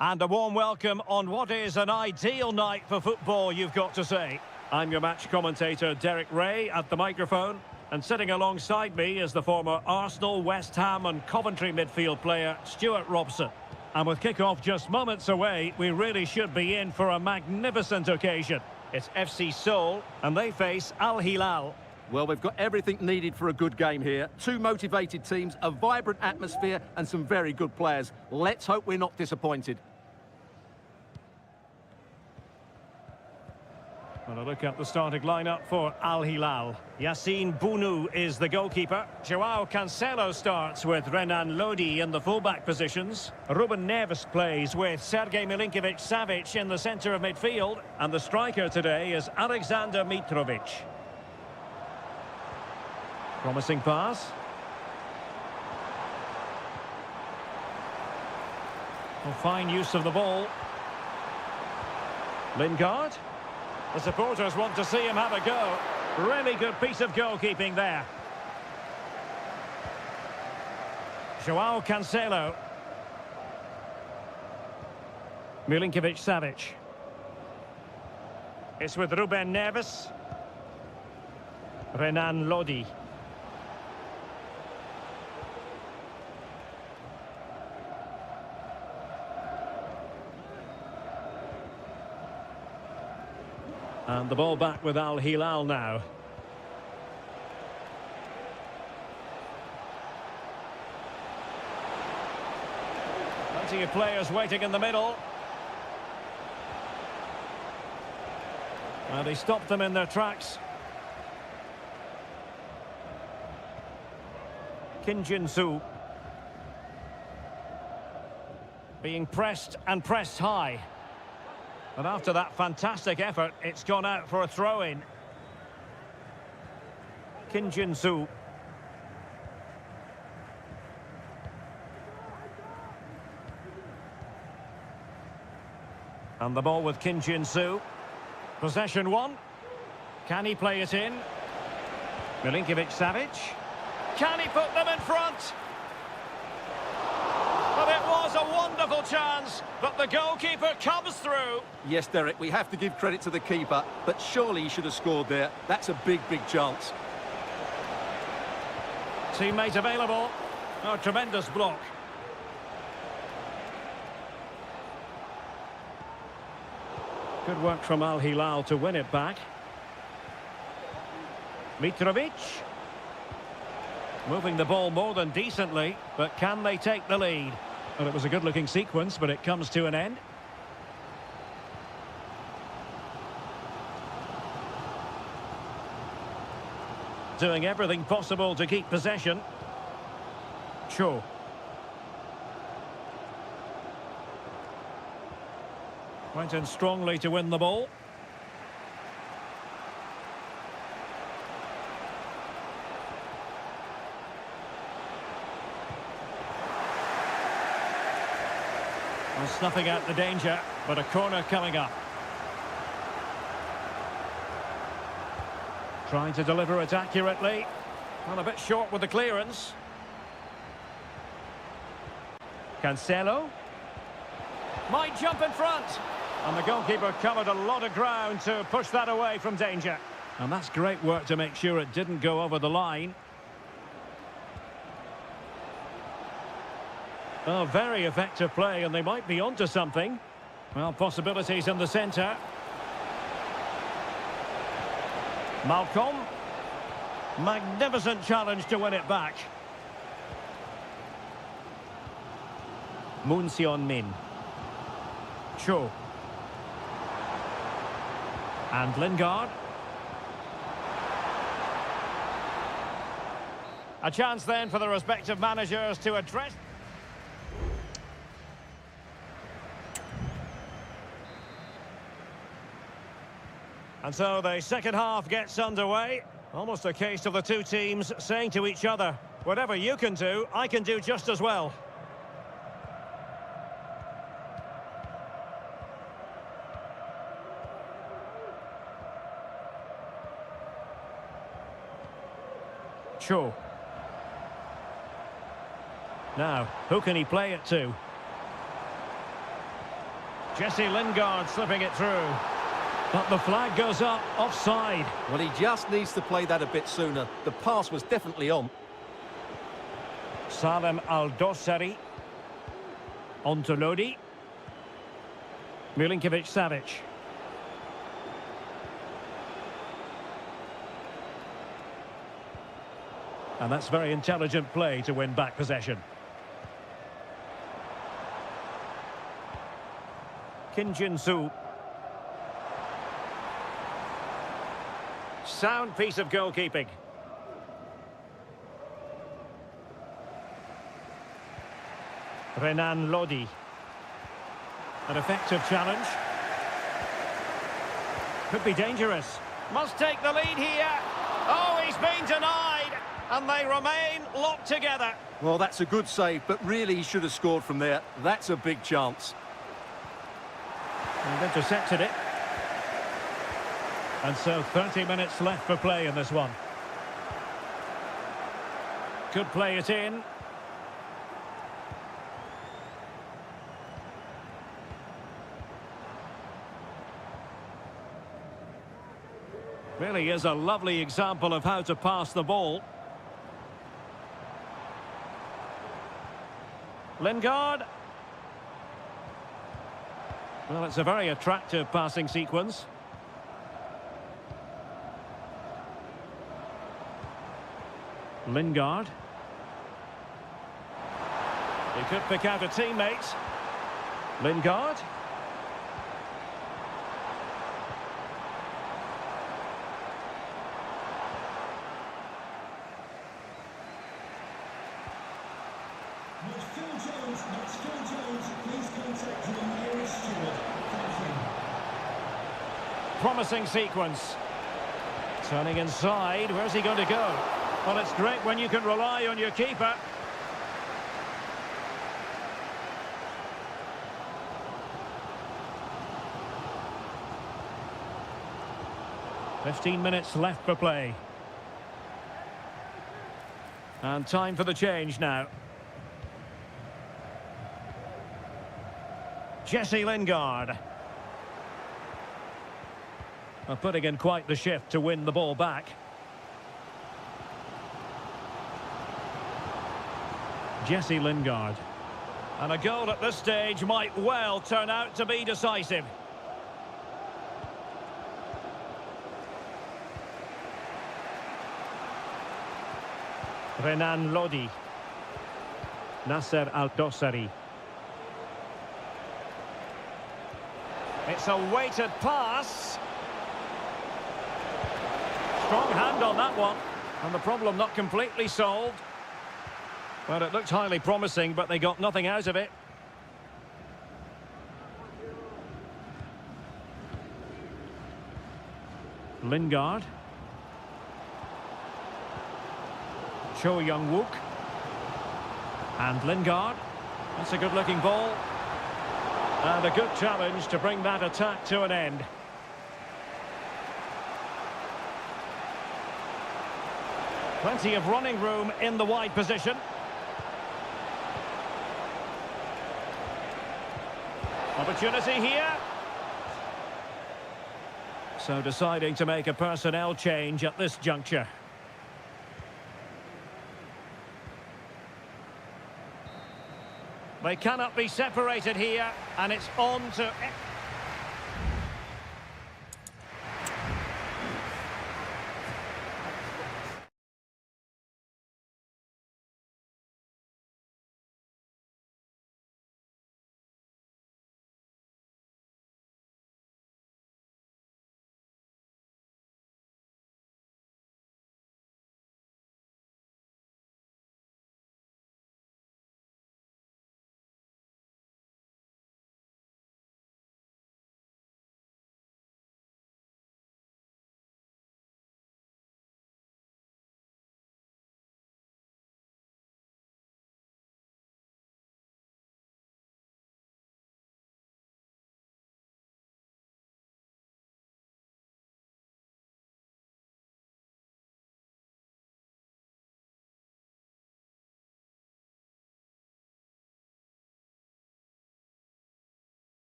and a warm welcome on what is an ideal night for football, you've got to say. I'm your match commentator, Derek Ray, at the microphone, and sitting alongside me is the former Arsenal, West Ham and Coventry midfield player, Stuart Robson. And with kick-off just moments away, we really should be in for a magnificent occasion. It's FC Seoul, and they face Al Hilal. Well, we've got everything needed for a good game here. Two motivated teams, a vibrant atmosphere and some very good players. Let's hope we're not disappointed. Well, a look at the starting lineup for Al Hilal. Yassine Bounou is the goalkeeper. Joao Cancelo starts with Renan Lodi in the fullback positions. Ruben Neves plays with Sergej Milinkovic-Savic in the centre of midfield. And the striker today is Alexander Mitrovic. Promising pass. Well, fine use of the ball. Lingard. The supporters want to see him have a go. Really good piece of goalkeeping there. Joao Cancelo. Milinkovic-Savic. It's with Ruben Neves. Renan Lodi. And the ball back with Al Hilal now. Plenty of players waiting in the middle. And he stopped them in their tracks. Kim Jin-soo. Being pressed and pressed high. And after that fantastic effort, it's gone out for a throw-in. Kim Jin-soo. And the ball with Kim Jin-soo. Possession one. Can he play it in? Milinkovic-Savic. Can he put them in front? But it was a wonderful chance, but the goalkeeper comes through. Yes, Derek, we have to give credit to the keeper, but surely he should have scored there. That's a big, big chance. Teammate available. Oh, tremendous block. Good work from Al Hilal to win it back. Mitrovic. Moving the ball more than decently, but can they take the lead? Well, it was a good-looking sequence, but it comes to an end. Doing everything possible to keep possession. Cho. Went in strongly to win the ball. Well, snuffing out the danger, but a corner coming up. Trying to deliver it accurately. Well, a bit short with the clearance. Cancelo. Might jump in front. And the goalkeeper covered a lot of ground to push that away from danger. And that's great work to make sure it didn't go over the line. Oh, very effective play, and they might be onto something. Well, possibilities in the centre. Malcolm. Magnificent challenge to win it back. Moon Seon-min. Cho. And Lingard. A chance then for the respective managers to address... And so the second half gets underway. Almost a case of the two teams saying to each other, whatever you can do, I can do just as well. Cho. Now, who can he play it to? Jesse Lingard slipping it through. But the flag goes up, offside. Well, he just needs to play that a bit sooner. The pass was definitely on. Salem Al-Dossari. On to Lodi. Milinkovic-Savic. And that's very intelligent play to win back possession. Kim Jin-soo. Sound piece of goalkeeping. Renan Lodi. An effective challenge. Could be dangerous. Must take the lead here. Oh, he's been denied. And they remain locked together. Well, that's a good save, but really he should have scored from there. That's a big chance. And intercepted it. And so 30 minutes left for play in this one. Could play it in. Really is a lovely example of how to pass the ball. Lingard. Well, it's a very attractive passing sequence. Lingard. He could pick out a teammate. Lingard. Not Phil Jones, not Phil Jones. Please contact your nearest steward. Thank you. Promising sequence. Turning inside. Where's he going to go? Well, it's great when you can rely on your keeper. "15 minutes left for play. And time for the change now. Jesse Lingard. Well, putting in quite the shift to win the ball back. Jesse Lingard. And a goal at this stage might well turn out to be decisive. Renan Lodi. Nasser Al-Dossari. It's a weighted pass. Strong hand on that one. And the problem not completely solved. Well, it looked highly promising, but they got nothing out of it. Lingard. Cho Young-wook. And Lingard. That's a good-looking ball. And a good challenge to bring that attack to an end. Plenty of running room in the wide position. Opportunity here. So deciding to make a personnel change at this juncture. They cannot be separated here, and it's on to...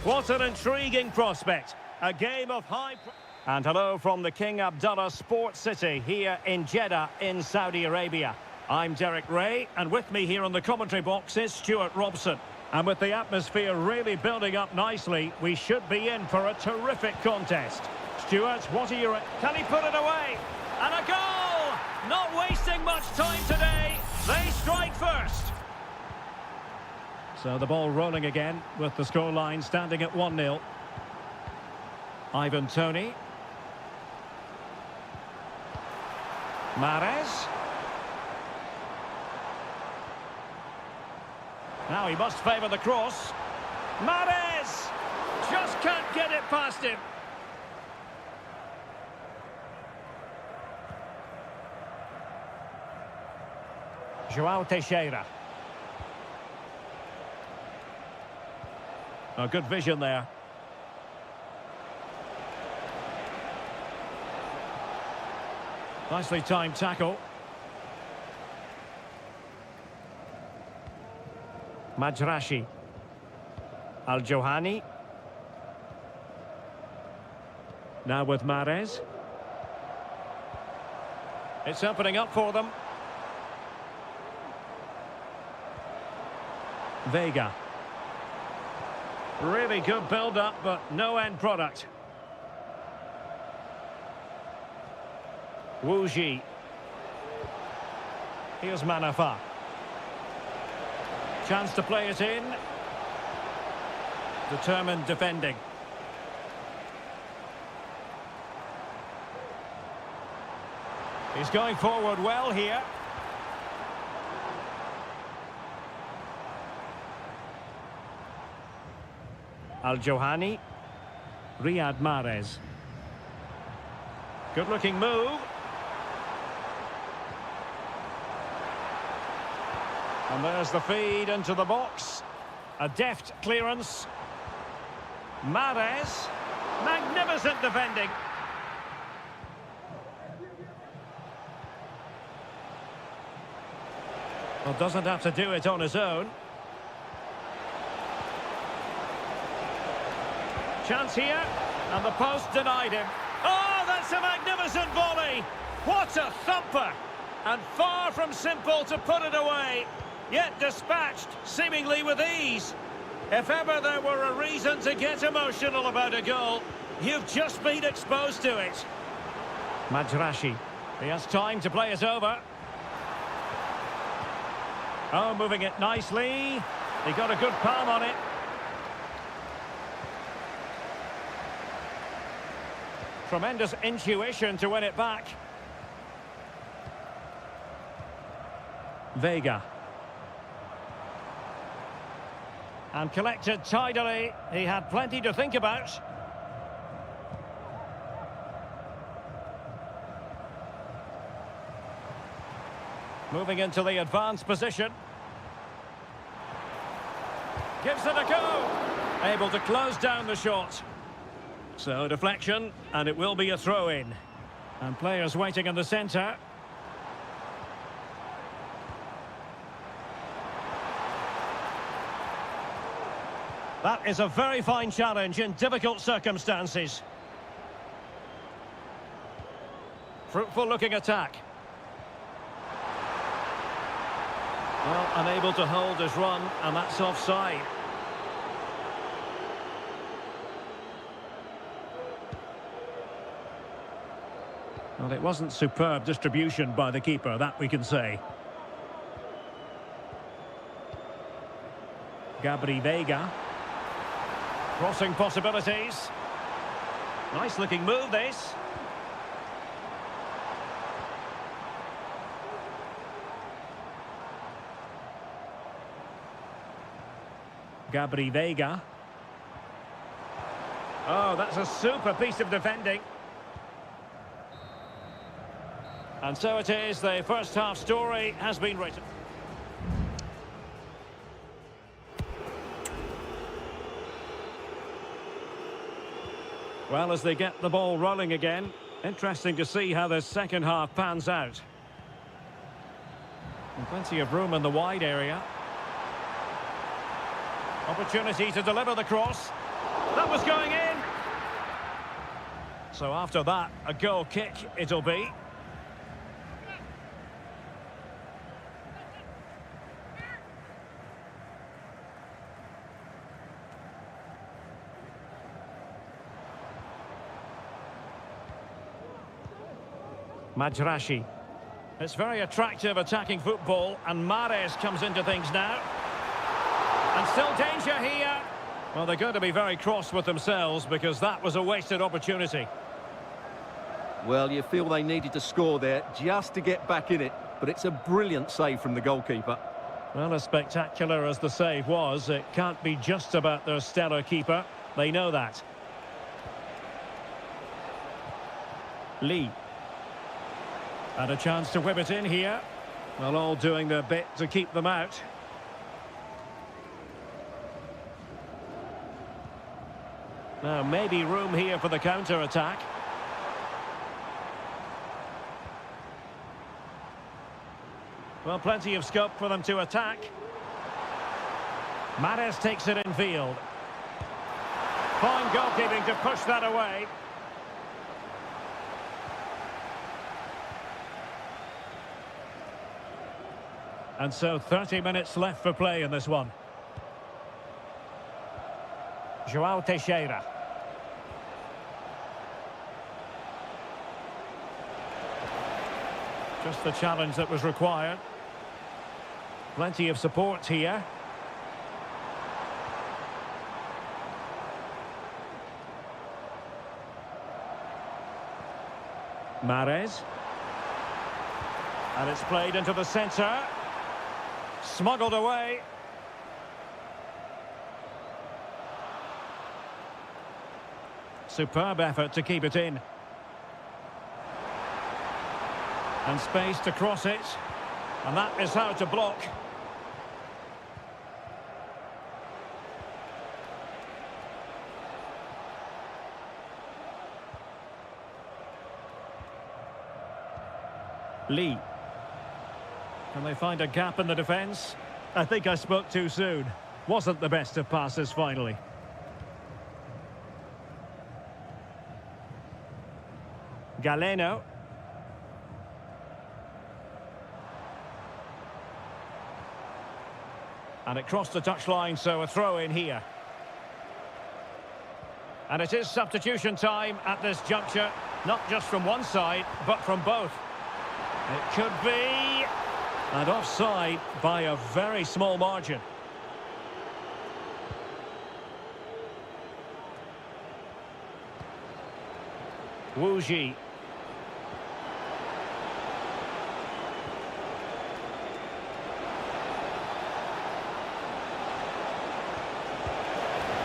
What an intriguing prospect. A game of high... And hello from the King Abdullah Sports City here in Jeddah in Saudi Arabia. I'm Derek Ray, and with me here on the commentary box is Stuart Robson. And with the atmosphere really building up nicely, we should be in for a terrific contest. Stuart, what are your... Can he put it away? And a goal! Not wasting much time today. They strike first. So the ball rolling again with the scoreline standing at 1-0. Ivan Toney. Mahrez. Now he must favour the cross. Mahrez! Just can't get it past him. João Teixeira. A good vision there. Nicely timed tackle. Majrashi. Al-Johani. Now with Mahrez. It's opening up for them. Vega. Really good build-up, but no end product. Wu Ji. Here's Manafa. Chance to play it in. Determined defending. He's going forward well here. Al-Johani. Riyad Mahrez. Good-looking move. And there's the feed into the box. A deft clearance. Mahrez. Magnificent defending. Well, doesn't have to do it on his own. Chance here, and the post denied him. Oh, that's a magnificent volley! What a thumper! And far from simple to put it away, yet dispatched seemingly with ease. If ever there were a reason to get emotional about a goal, you've just been exposed to it. Majrashi. He has time to play it over. Oh, moving it nicely. He got a good palm on it. Tremendous intuition to win it back. Vega. And collected tidily. He had plenty to think about. Moving into the advanced position. Gives it a go. Able to close down the shot. So deflection, and it will be a throw-in. And players waiting in the centre. That is a very fine challenge in difficult circumstances. Fruitful looking attack. Well, unable to hold his run, and that's offside. Well, it wasn't superb distribution by the keeper, that we can say. Gabri Vega. Crossing possibilities. Nice looking move, this. Gabri Vega. Oh, that's a super piece of defending. And so it is, the first half story has been written. Well, as they get the ball rolling again, interesting to see how the second half pans out. And plenty of room in the wide area. Opportunity to deliver the cross. That was going in. So after that, a goal kick it'll be. Majrashi. It's very attractive attacking football, and Mahrez comes into things now. And still danger here. Well, they're going to be very cross with themselves because that was a wasted opportunity. Well, you feel they needed to score there just to get back in it, but it's a brilliant save from the goalkeeper. Well, as spectacular as the save was, it can't be just about their stellar keeper. They know that. Lee. And a chance to whip it in here. Well, all doing their bit to keep them out. Now, maybe room here for the counter-attack. Well, plenty of scope for them to attack. Mahrez takes it in field. Fine goalkeeping to push that away. And so 30 minutes left for play in this one. João Teixeira. Just the challenge that was required. Plenty of support here. Mahrez. And it's played into the centre. Smuggled away. Superb effort to keep it in. And space to cross it. And that is how to block. Lee. Can they find a gap in the defence? I think I spoke too soon. Wasn't the best of passes finally. Galeno. And it crossed the touchline, so a throw in here. And it is substitution time at this juncture, not just from one side, but from both. It could be... And offside by a very small margin. Wu Ji.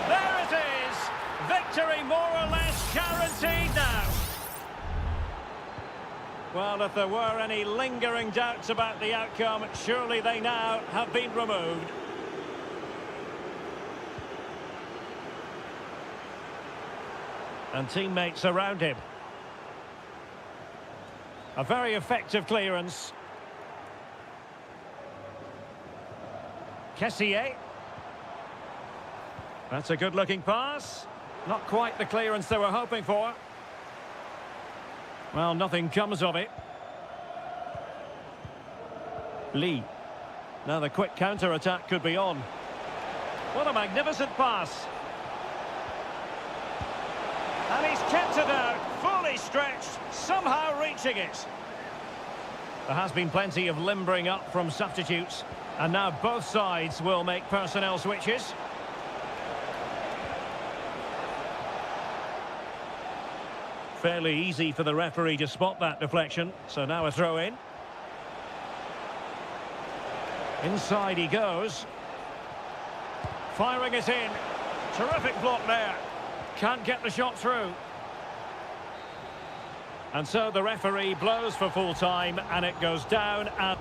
There it is! Victory more or less guaranteed now. Well, if there were any lingering doubts about the outcome, surely they now have been removed. And teammates around him. A very effective clearance. Kessié. That's a good-looking pass. Not quite the clearance they were hoping for. Well, nothing comes of it. Lee. Now the quick counter-attack could be on. What a magnificent pass. And he's kept it out, fully stretched, somehow reaching it. There has been plenty of limbering up from substitutes, and now both sides will make personnel switches. Fairly easy for the referee to spot that deflection, so now a throw in. Inside he goes. Firing it in. Terrific block there. Can't get the shot through. And so the referee blows for full time, and it goes down and...